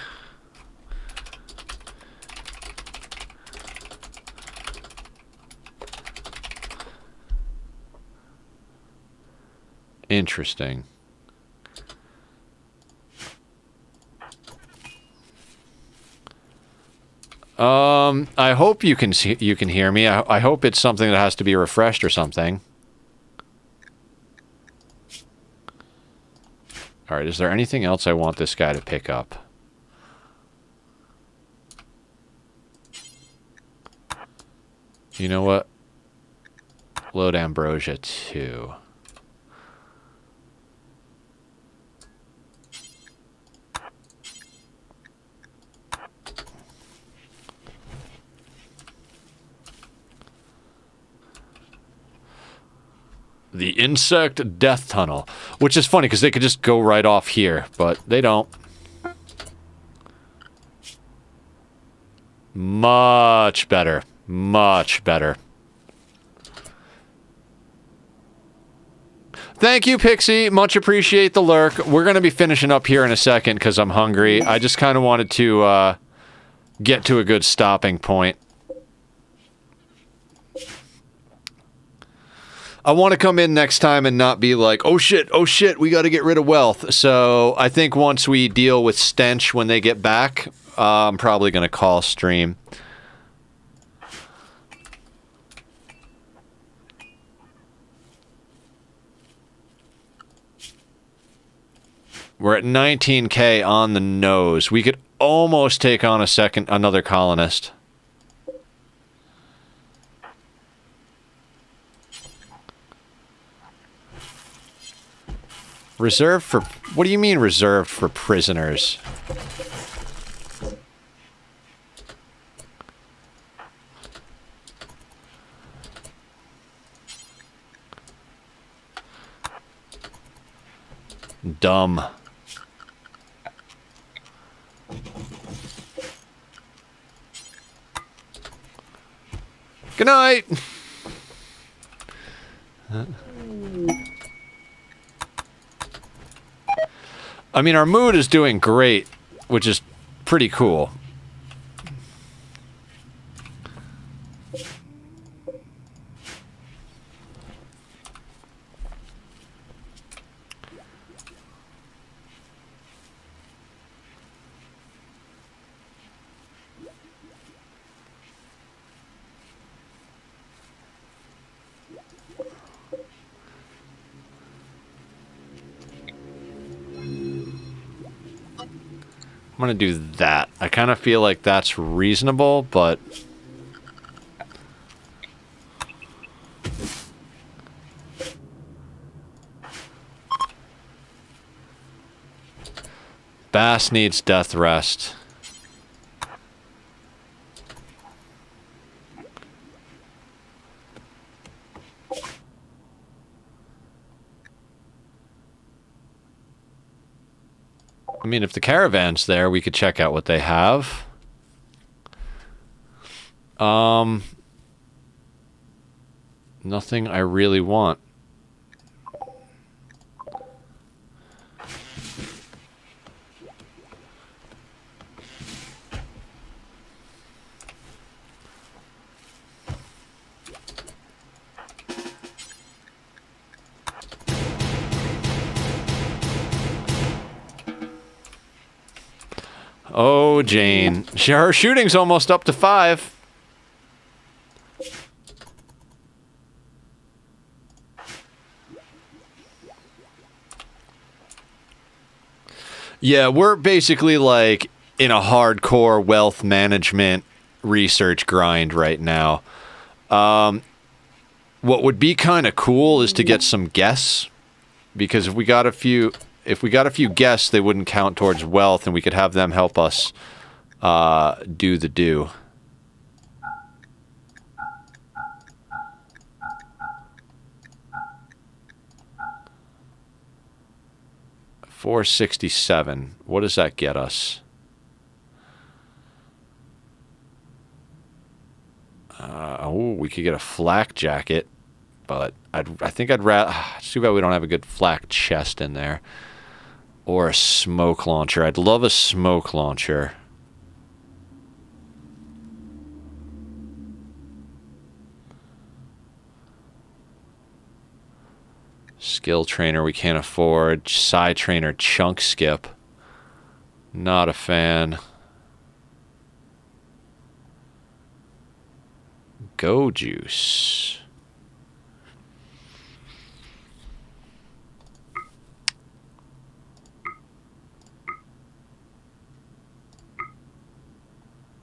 Interesting. I hope you can hear me. I hope it's something that has to be refreshed or something. All right, is there anything else I want this guy to pick up? You know what? Load ambrosia too. The insect death tunnel, which is funny because they could just go right off here, but they don't. Much better. Much better. Thank you, Pixie. Much appreciate the lurk. We're going to be finishing up here in a second because I'm hungry. I just kind of wanted to get to a good stopping point. I want to come in next time and not be like, oh shit, we got to get rid of wealth. So I think once we deal with stench when they get back, I'm probably going to call stream. We're at 19K on the nose. We could almost take on another colonist. Reserved for... What do you mean reserved for prisoners? Dumb. Good night! I mean, our mood is doing great, which is pretty cool. I'm gonna do that. I kind of feel like that's reasonable, but... Bass needs death rest. I mean, if the caravan's there, we could check out what they have. Nothing I really want. Oh, Jane. Her shooting's almost up to 5. Yeah, we're basically like in a hardcore wealth management research grind right now. What would be kind of cool is to get some guests, because if we got a few guests, they wouldn't count towards wealth, and we could have them help us do the do. $467. What does that get us? Oh, we could get a flak jacket, but I think I'd rather. It's too bad we don't have a good flak chest in there, or a smoke launcher. I'd love a smoke launcher. Skill trainer we can't afford. Psi trainer chunk skip. Not a fan. Go juice.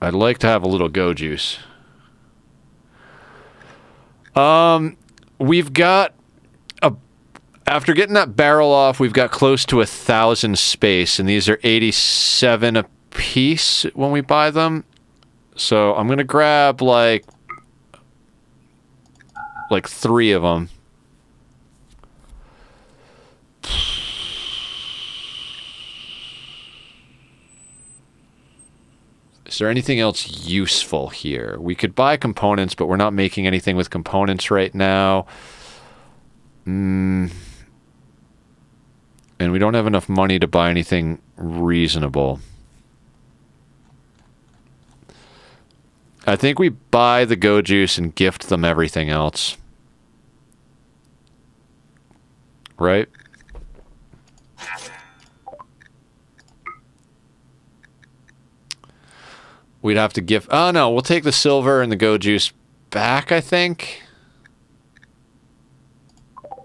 I'd like to have a little go juice. We've got after getting that barrel off, we've got close to 1,000 space, and these are 87 a piece when we buy them. So I'm gonna grab like 3 of them. Is there anything else useful here? We could buy components, but we're not making anything with components right now. And we don't have enough money to buy anything reasonable. I think we buy the go juice and gift them everything else. Right? We'd have to gift... Oh, no. We'll take the silver and the go juice back, I think.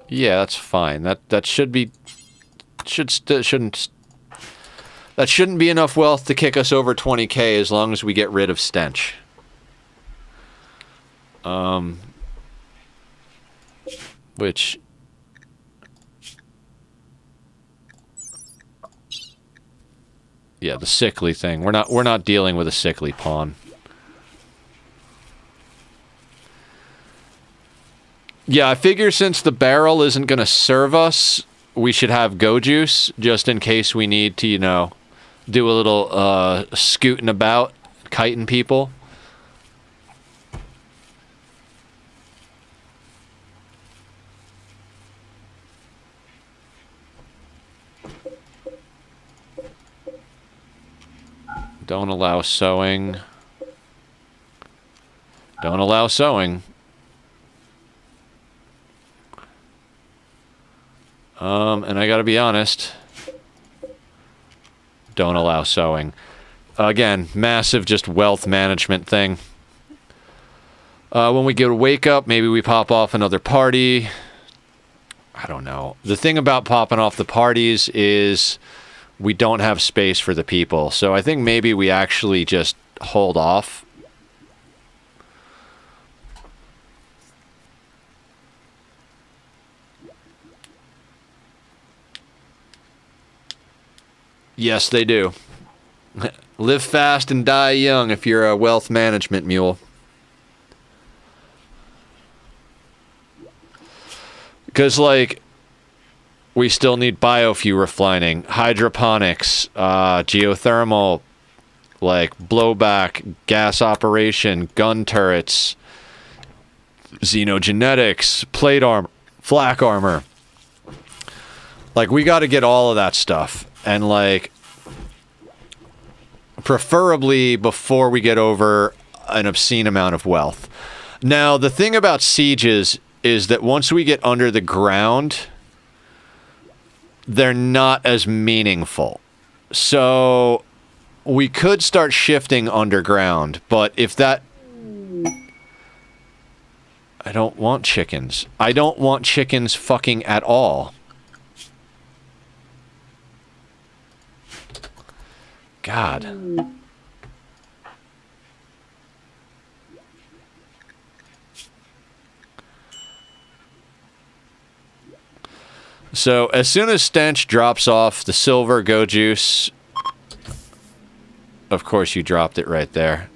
Yeah, that's fine. That should be... That shouldn't be enough wealth to kick us over 20k as long as we get rid of stench. Which... Yeah, the sickly thing. We're not dealing with a sickly pawn. Yeah, I figure since the barrel isn't going to serve us, we should have go juice just in case we need to, you know, do a little scooting about, kiting people. Don't allow sewing. Don't allow sewing. And I gotta be honest. Don't allow sewing. Again, massive just wealth management thing. When we get a wake up, maybe we pop off another party. I don't know. The thing about popping off the parties is we don't have space for the people. So I think maybe we actually just hold off. Yes, they do. Live fast and die young if you're a wealth management mule. Because, like, we still need biofuel refining, hydroponics, geothermal, like, blowback, gas operation, gun turrets. Xenogenetics, plate armor, flak armor. Like, we got to get all of that stuff. And, like, preferably before we get over an obscene amount of wealth. Now, the thing about sieges is that once we get under the ground, they're not as meaningful. So, we could start shifting underground, but if that... I don't want chickens. I don't want chickens fucking at all. God. So, as soon as Stench drops off the silver go juice... Of course you dropped it right there.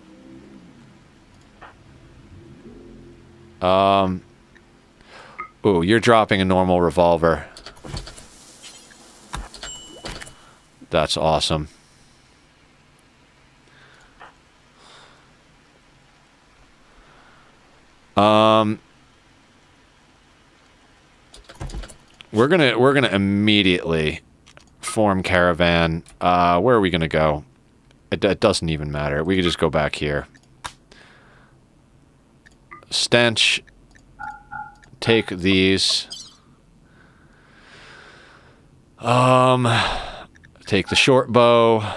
Ooh, you're dropping a normal revolver. That's awesome. We're gonna immediately form caravan. Where are we gonna go? It doesn't even matter. We could just go back here. Stench. Take these. Take the short bow. I'm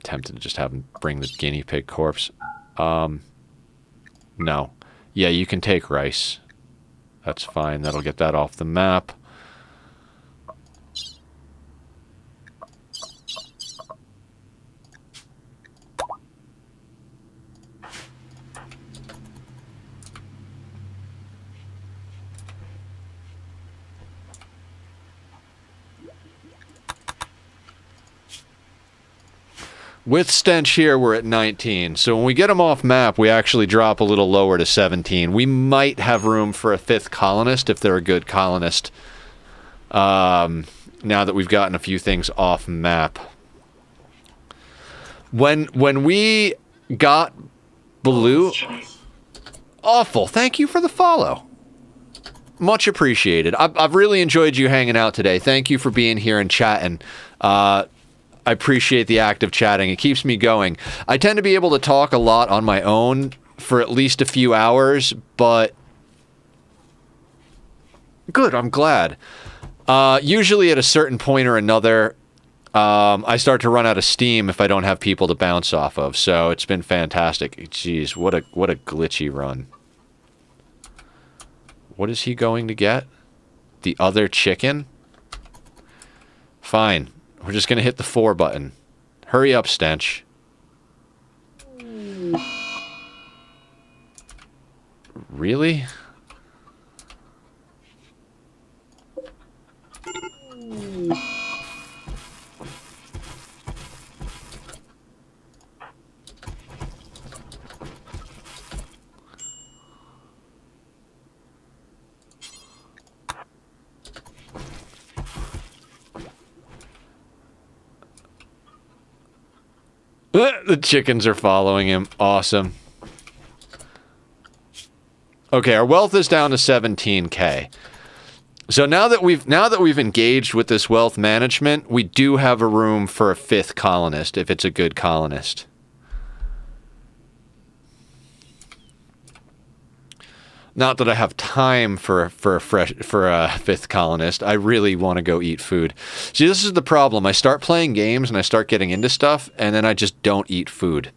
tempted to just have him bring the guinea pig corpse. No. Yeah, you can take rice. That's fine. That'll get that off the map. With Stench here, we're at 19. So when we get them off map, we actually drop a little lower to 17. We might have room for a 5th colonist if they're a good colonist. Now that we've gotten a few things off map. When we got Blue... Awful. Thank you for the follow. Much appreciated. I've really enjoyed you hanging out today. Thank you for being here and chatting. I appreciate the act of chatting. It keeps me going. I tend to be able to talk a lot on my own for at least a few hours, but... Good, I'm glad. Usually at a certain point or another, I start to run out of steam if I don't have people to bounce off of, so it's been fantastic. Jeez, what a glitchy run. What is he going to get? The other chicken? Fine. We're just going to hit the 4 button. Hurry up, Stench. Really? The chickens are following him. Awesome. Okay, our wealth is down to 17k. So now that we've engaged with this wealth management, we do have a room for a 5th colonist if it's a good colonist. Not that I have time for a 5th colonist. I really want to go eat food. See, this is the problem. I start playing games and I start getting into stuff, and then I just don't eat food.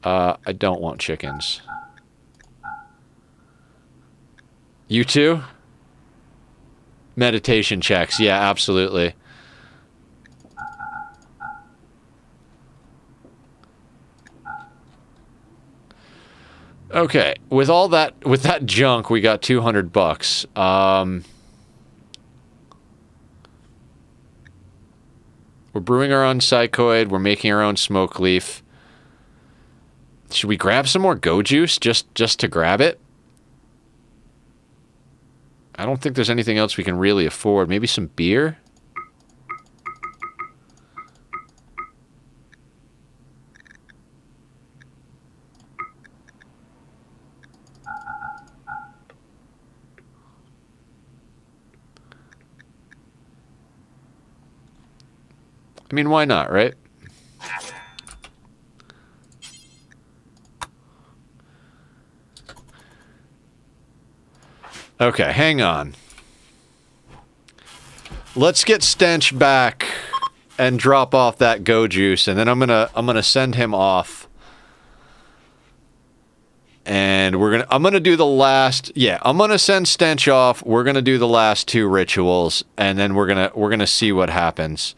I don't want chickens. You too? Meditation checks. Yeah, absolutely. Okay, with that junk, we got 200 bucks. We're brewing our own psychoid. We're making our own smoke leaf. Should we grab some more go juice just to grab it? I don't think there's anything else we can really afford. Maybe some beer? I mean, why not, right? Okay, hang on. Let's get Stench back and drop off that go juice, and then I'm gonna send him off. And I'm gonna do the last, yeah, I'm gonna send Stench off. We're gonna do the last 2 rituals, and then we're gonna see what happens.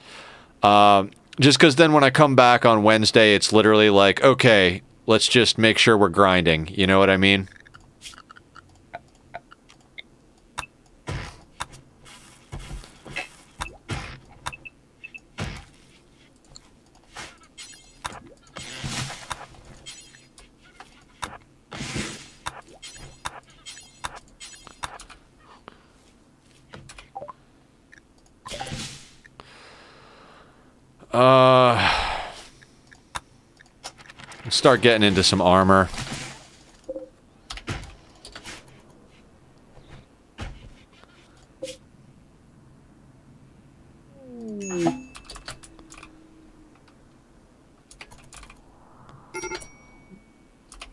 Just because then when I come back on Wednesday, it's literally like, okay, let's just make sure we're grinding. You know what I mean? Let's start getting into some armor.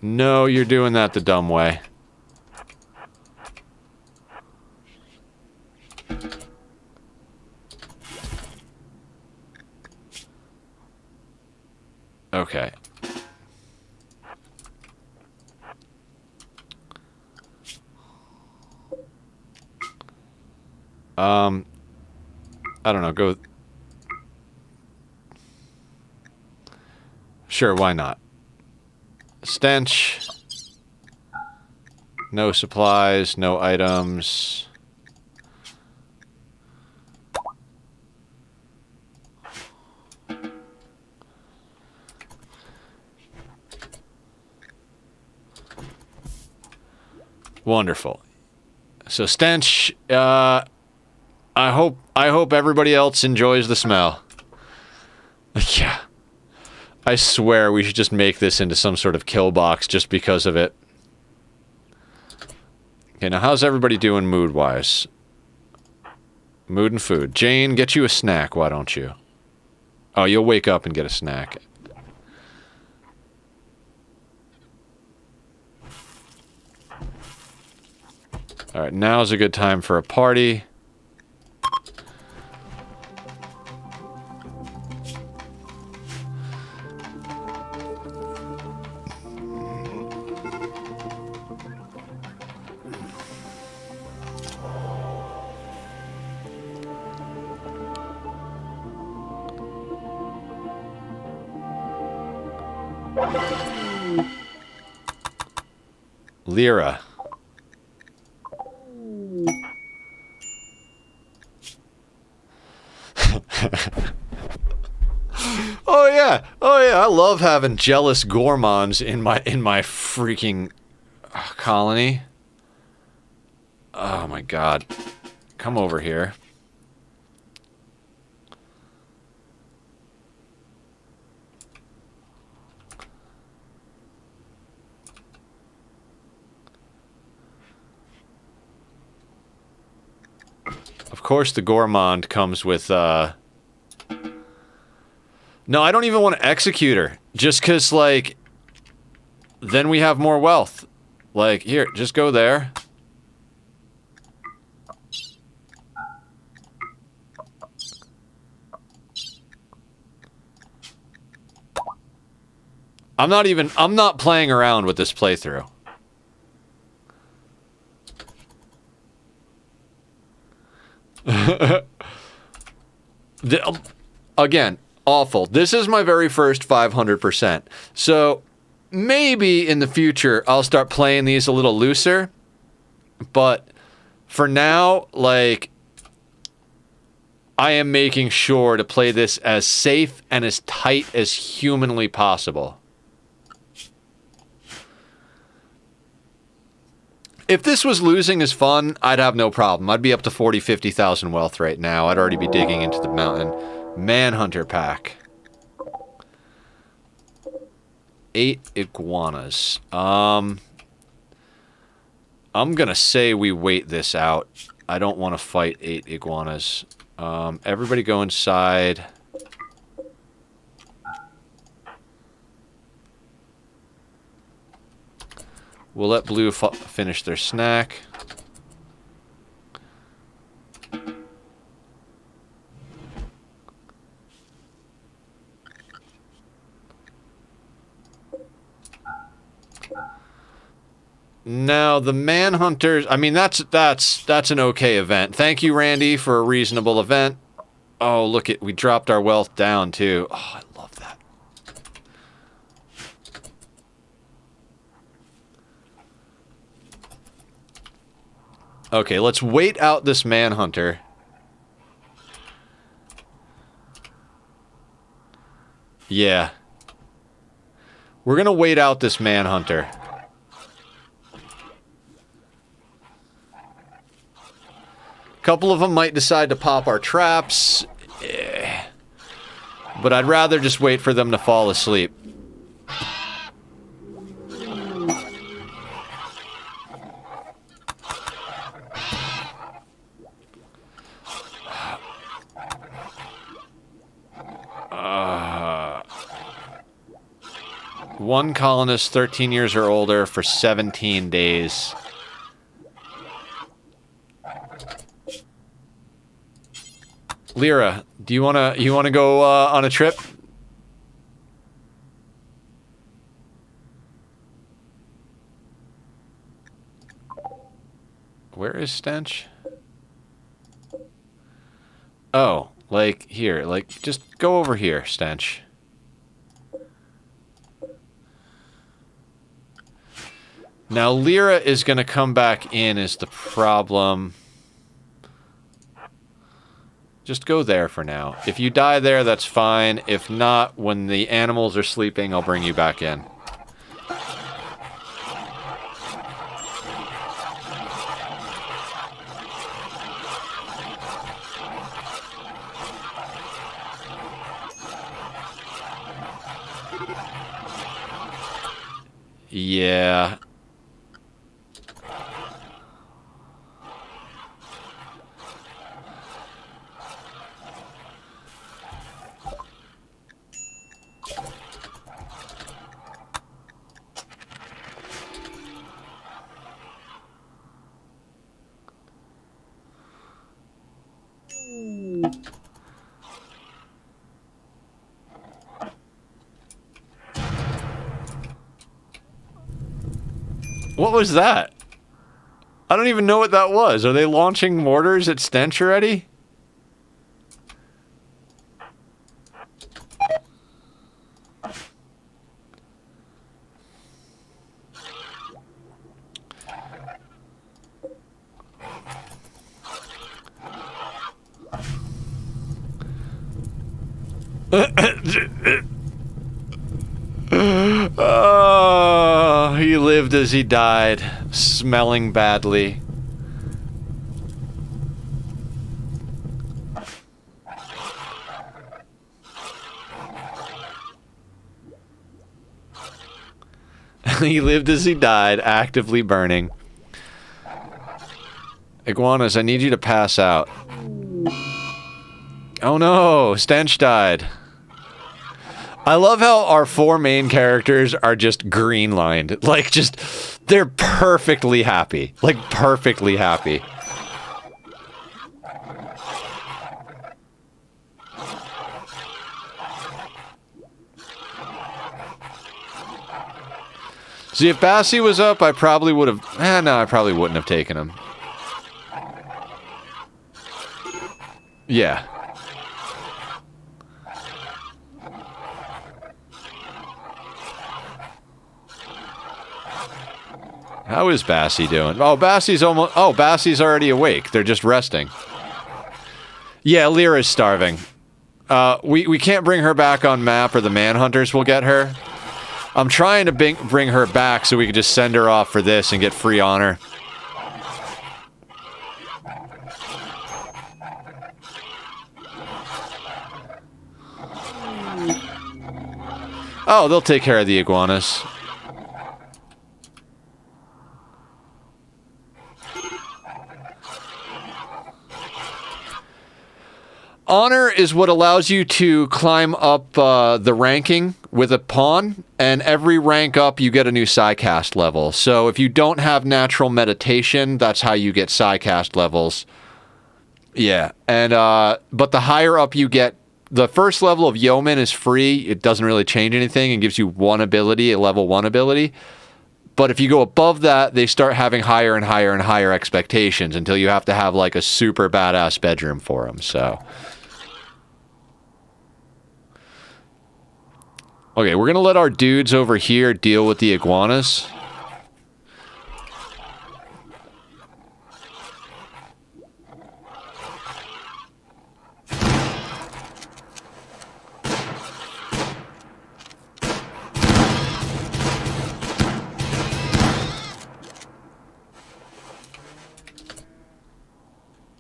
No, you're doing that the dumb way. Okay. I don't know, go... Sure, why not? Stench. No supplies, no items. Wonderful. So Stench, I hope everybody else enjoys the smell. Yeah. I swear we should just make this into some sort of kill box just because of it. Okay, now how's everybody doing mood-wise? Mood and food. Jane, get you a snack, why don't you? Oh, you'll wake up and get a snack. Alright, now's a good time for a party. Lyra. Oh yeah, I love having jealous gourmands in my freaking colony. Oh my god. Come over here. Of course the gourmand comes with No, I don't even want to execute her. Just because, like, then we have more wealth. Like, here, just go there. I'm not playing around with this playthrough. Again, awful. This is my very first 500%. So maybe in the future I'll start playing these a little looser. But for now, like, I am making sure to play this as safe and as tight as humanly possible. If this was losing as fun, I'd have no problem. I'd be up to 40, 50,000 wealth right now. I'd already be digging into the mountain. Manhunter pack. 8 iguanas. I'm gonna say we wait this out. I don't want to fight 8 iguanas. Everybody go inside. We'll let Blue finish their snack. Now the Manhunters, I mean that's an okay event. Thank you, Randy, for a reasonable event. Oh, look it, we dropped our wealth down too. Oh, I love that. Okay, let's wait out this Manhunter. Yeah. We're gonna wait out this Manhunter. Couple of them might decide to pop our traps. But I'd rather just wait for them to fall asleep. One colonist 13 years or older for 17 days. Lyra, do you wanna go on a trip? Where is Stench? Oh, like here, like just go over here, Stench. Now Lyra is gonna come back in is the problem. Just go there for now. If you die there, that's fine. If not, when the animals are sleeping, I'll bring you back in. Yeah. What was that? I don't even know what that was. Are they launching mortars at Stench already? Oh, he lived as he died, smelling badly. He lived as he died, actively burning. Iguanas, I need you to pass out. Oh no, Stench died. I love how our four main characters are just green-lined. Like, just, they're perfectly happy. Like, perfectly happy. See, if Bassie was up, I probably would have... no, I probably wouldn't have taken him. Yeah. How is Bassie doing? Oh, Bassie's almost... Oh, Bassie's already awake. They're just resting. Yeah, Lyra's starving. We can't bring her back on map or the Manhunters will get her. I'm trying to bring her back so we can just send her off for this and get free honor. Oh, they'll take care of the iguanas. Honor is what allows you to climb up the ranking with a pawn, and every rank up you get a new Psycast level. So if you don't have natural meditation, that's how you get Psycast levels. Yeah, and but the higher up you get, the first level of Yeoman is free. It doesn't really change anything and gives you one ability, a level 1 ability. But if you go above that, they start having higher and higher and higher expectations until you have to have like a super badass bedroom for them. So, okay, we're gonna let our dudes over here deal with the iguanas.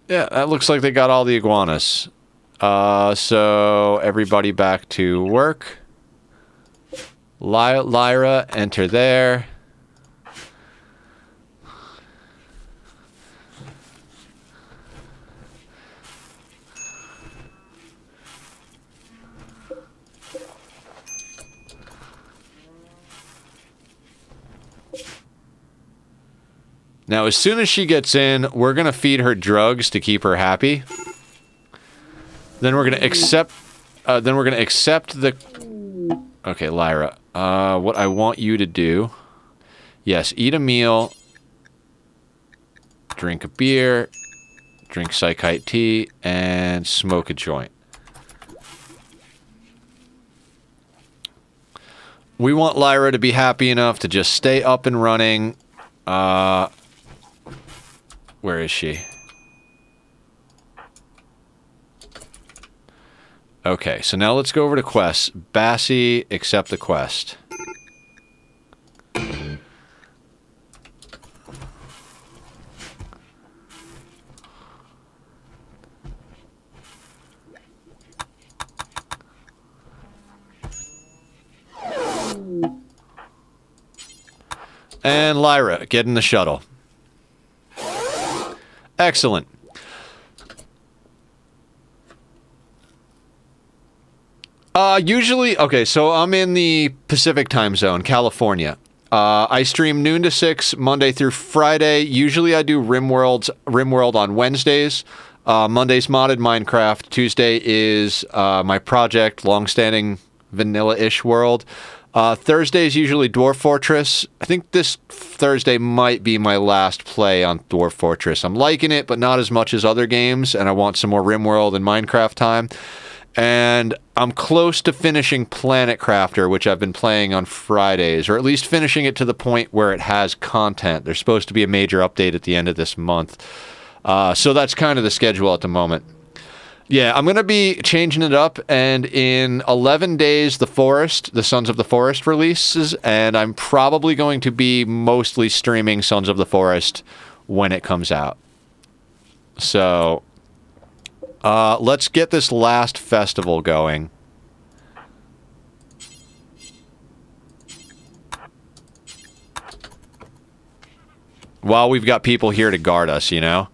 Yeah, that looks like they got all the iguanas. So everybody back to work. Lyra, enter there. Now, as soon as she gets in, we're going to feed her drugs to keep her happy. Then we're going to accept... the... Okay, Lyra. What I want you to do... Yes, eat a meal. Drink a beer. Drink Psychite tea. And smoke a joint. We want Lyra to be happy enough to just stay up and running. Where is she? Okay, so now let's go over to quests. Bassie, accept the quest. And Lyra, get in the shuttle. Excellent. Usually, okay, so I'm in the Pacific time zone, California. I stream noon to 6, Monday through Friday. Usually I do RimWorld on Wednesdays. Monday's modded Minecraft. Tuesday is my project, longstanding vanilla-ish world. Thursday is usually Dwarf Fortress. I think this Thursday might be my last play on Dwarf Fortress. I'm liking it, but not as much as other games, and I want some more RimWorld and Minecraft time. And I'm close to finishing Planet Crafter, which I've been playing on Fridays, or at least finishing it to the point where it has content. There's supposed to be a major update at the end of this month. So that's kind of the schedule at the moment. Yeah, I'm going to be changing it up, and in 11 days, the Sons of the Forest releases, and I'm probably going to be mostly streaming Sons of the Forest when it comes out. So, let's get this last festival going. While we've got people here to guard us, you know?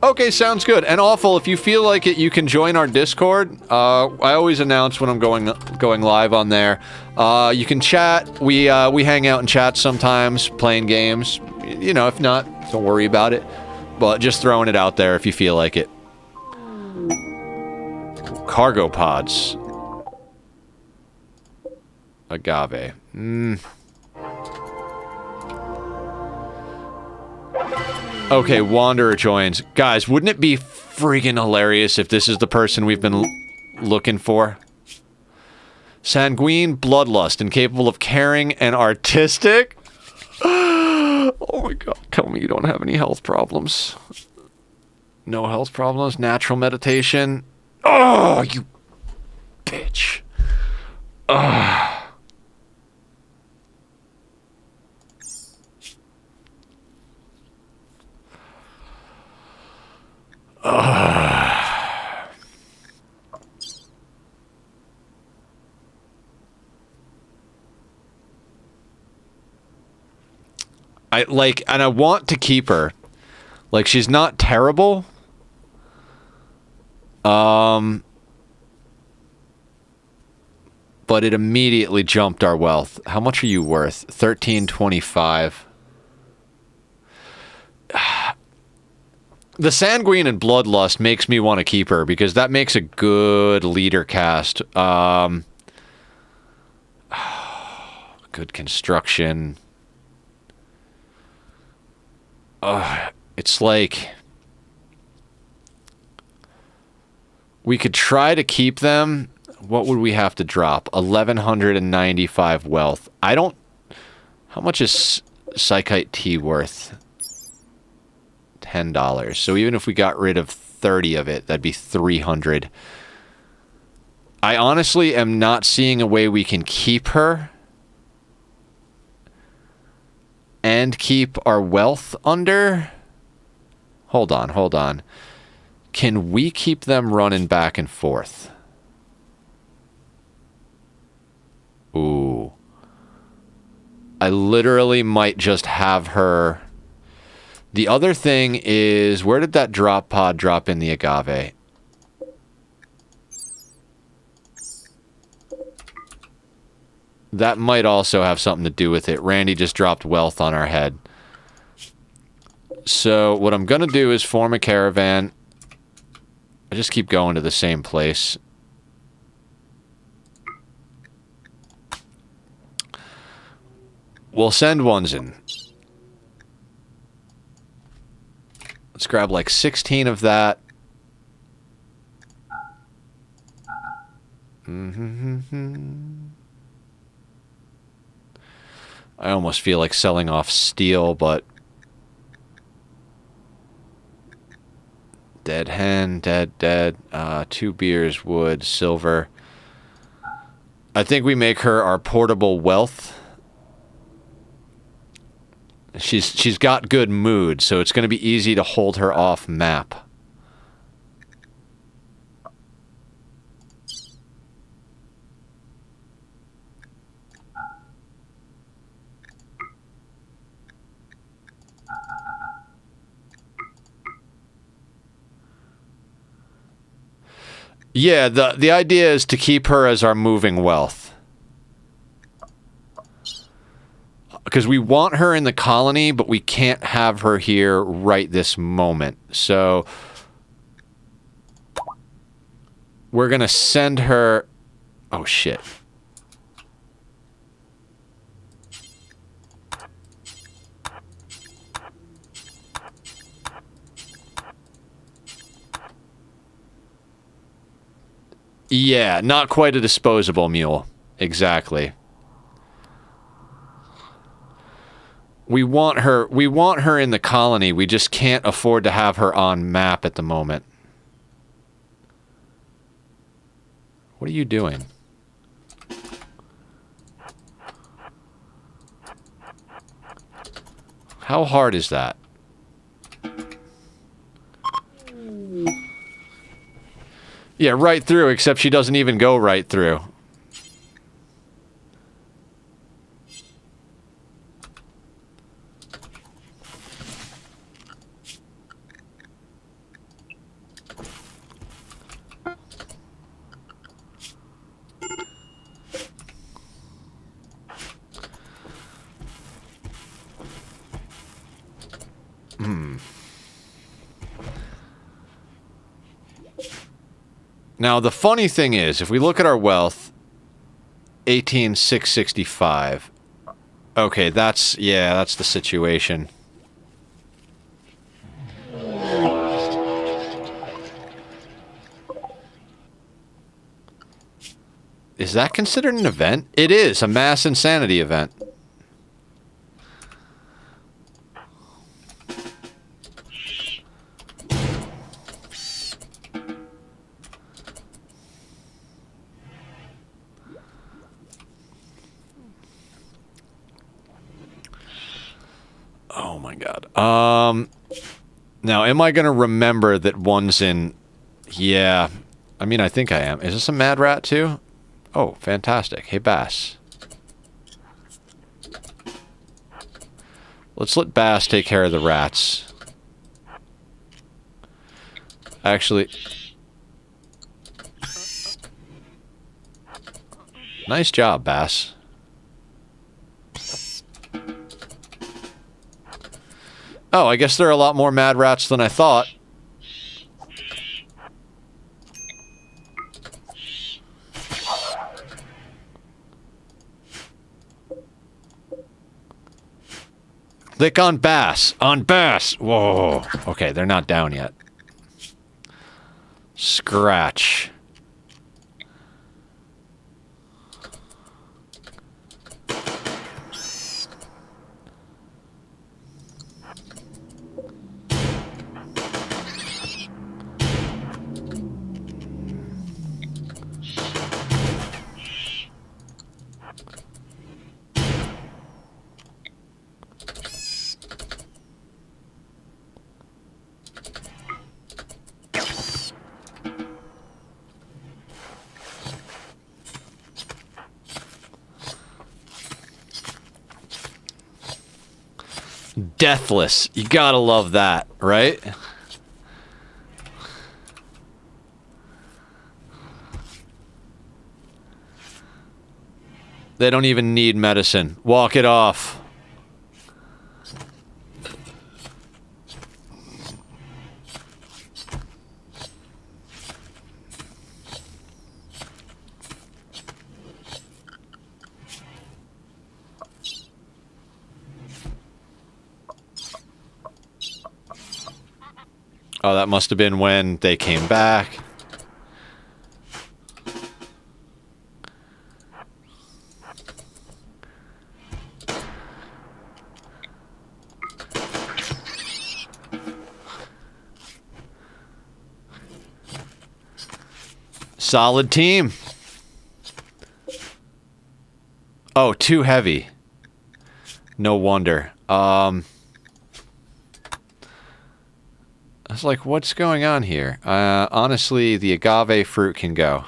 Okay, sounds good. And Awful, if you feel like it, you can join our Discord. I always announce when I'm going live on there. You can chat. We hang out and chat sometimes, playing games. You know, if not, don't worry about it. But just throwing it out there if you feel like it. Cargo pods. Agave. Okay, Wanderer joins. Guys, wouldn't it be freaking hilarious if this is the person we've been looking for? Sanguine, bloodlust, incapable of caring and artistic? Oh my god, tell me you don't have any health problems. No health problems, natural meditation. Oh, you bitch. Ugh. And I want to keep her. Like, she's not terrible. But it immediately jumped our wealth. How much are you worth? 1325. The Sanguine and Bloodlust makes me want to keep her because that makes a good leader cast. Good construction. It's like we could try to keep them. What would we have to drop? 1195 wealth. I don't. How much is Psychite Tea worth? $10. So even if we got rid of 30 of it, that'd be 300. I honestly am not seeing a way we can keep her and keep our wealth under. Hold on, hold on. Can we keep them running back and forth? Ooh. I literally might just have her. The other thing is, where did that drop pod drop in the agave? That might also have something to do with it. Randy just dropped wealth on our head. So what I'm going to do is form a caravan. I just keep going to the same place. We'll send ones in. Let's grab like 16 of that. I almost feel like selling off steel, but dead hen, dead. 2 beers, wood, silver. I think we make her our portable wealth. She's got good mood, so it's going to be easy to hold her off map. Yeah, the idea is to keep her as our moving wealth. Because we want her in the colony, but we can't have her here right this moment. So we're going to send her... Oh, shit. Yeah, not quite a disposable mule. Exactly. We want her in the colony. We just can't afford to have her on map at the moment. What are you doing? How hard is that? Yeah, right through, except she doesn't even go right through. Now, the funny thing is, if we look at our wealth, 18,665. Okay, that's the situation. Is that considered an event? It is, a mass insanity event. Oh my god. Now, am I going to remember that one's in... Yeah. I mean, I think I am. Is this a mad rat too? Oh, fantastic. Hey, Bass. Let's let Bass take care of the rats. Actually... Nice job, Bass. Oh, I guess there are a lot more mad rats than I thought. Click on Bass. On Bass. Whoa. Okay, they're not down yet. Scratch. Deathless. You gotta love that, right? They don't even need medicine. Walk it off. Oh, that must have been when they came back. Solid team. Oh, too heavy. No wonder. I was like, what's going on here? Honestly, the agave fruit can go.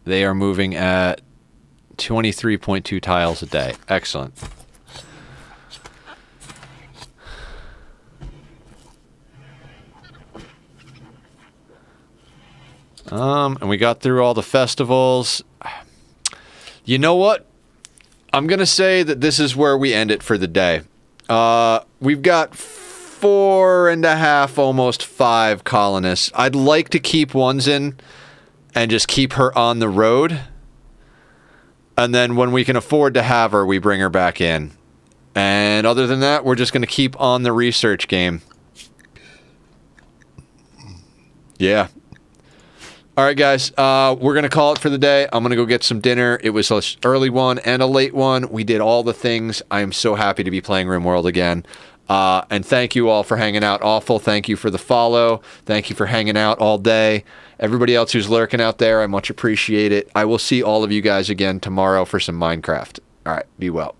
They are moving at 23.2 tiles a day. Excellent. And we got through all the festivals. You know what? I'm going to say that this is where we end it for the day. We've got 4.5, almost 5 colonists. I'd like to keep Onzen and just keep her on the road. And then when we can afford to have her, we bring her back in. And other than that, we're just going to keep on the research game. Yeah. All right, guys, we're going to call it for the day. I'm going to go get some dinner. It was an early one and a late one. We did all the things. I am so happy to be playing RimWorld again. And thank you all for hanging out. Awful. Thank you for the follow. Thank you for hanging out all day. Everybody else who's lurking out there, I much appreciate it. I will see all of you guys again tomorrow for some Minecraft. All right, be well.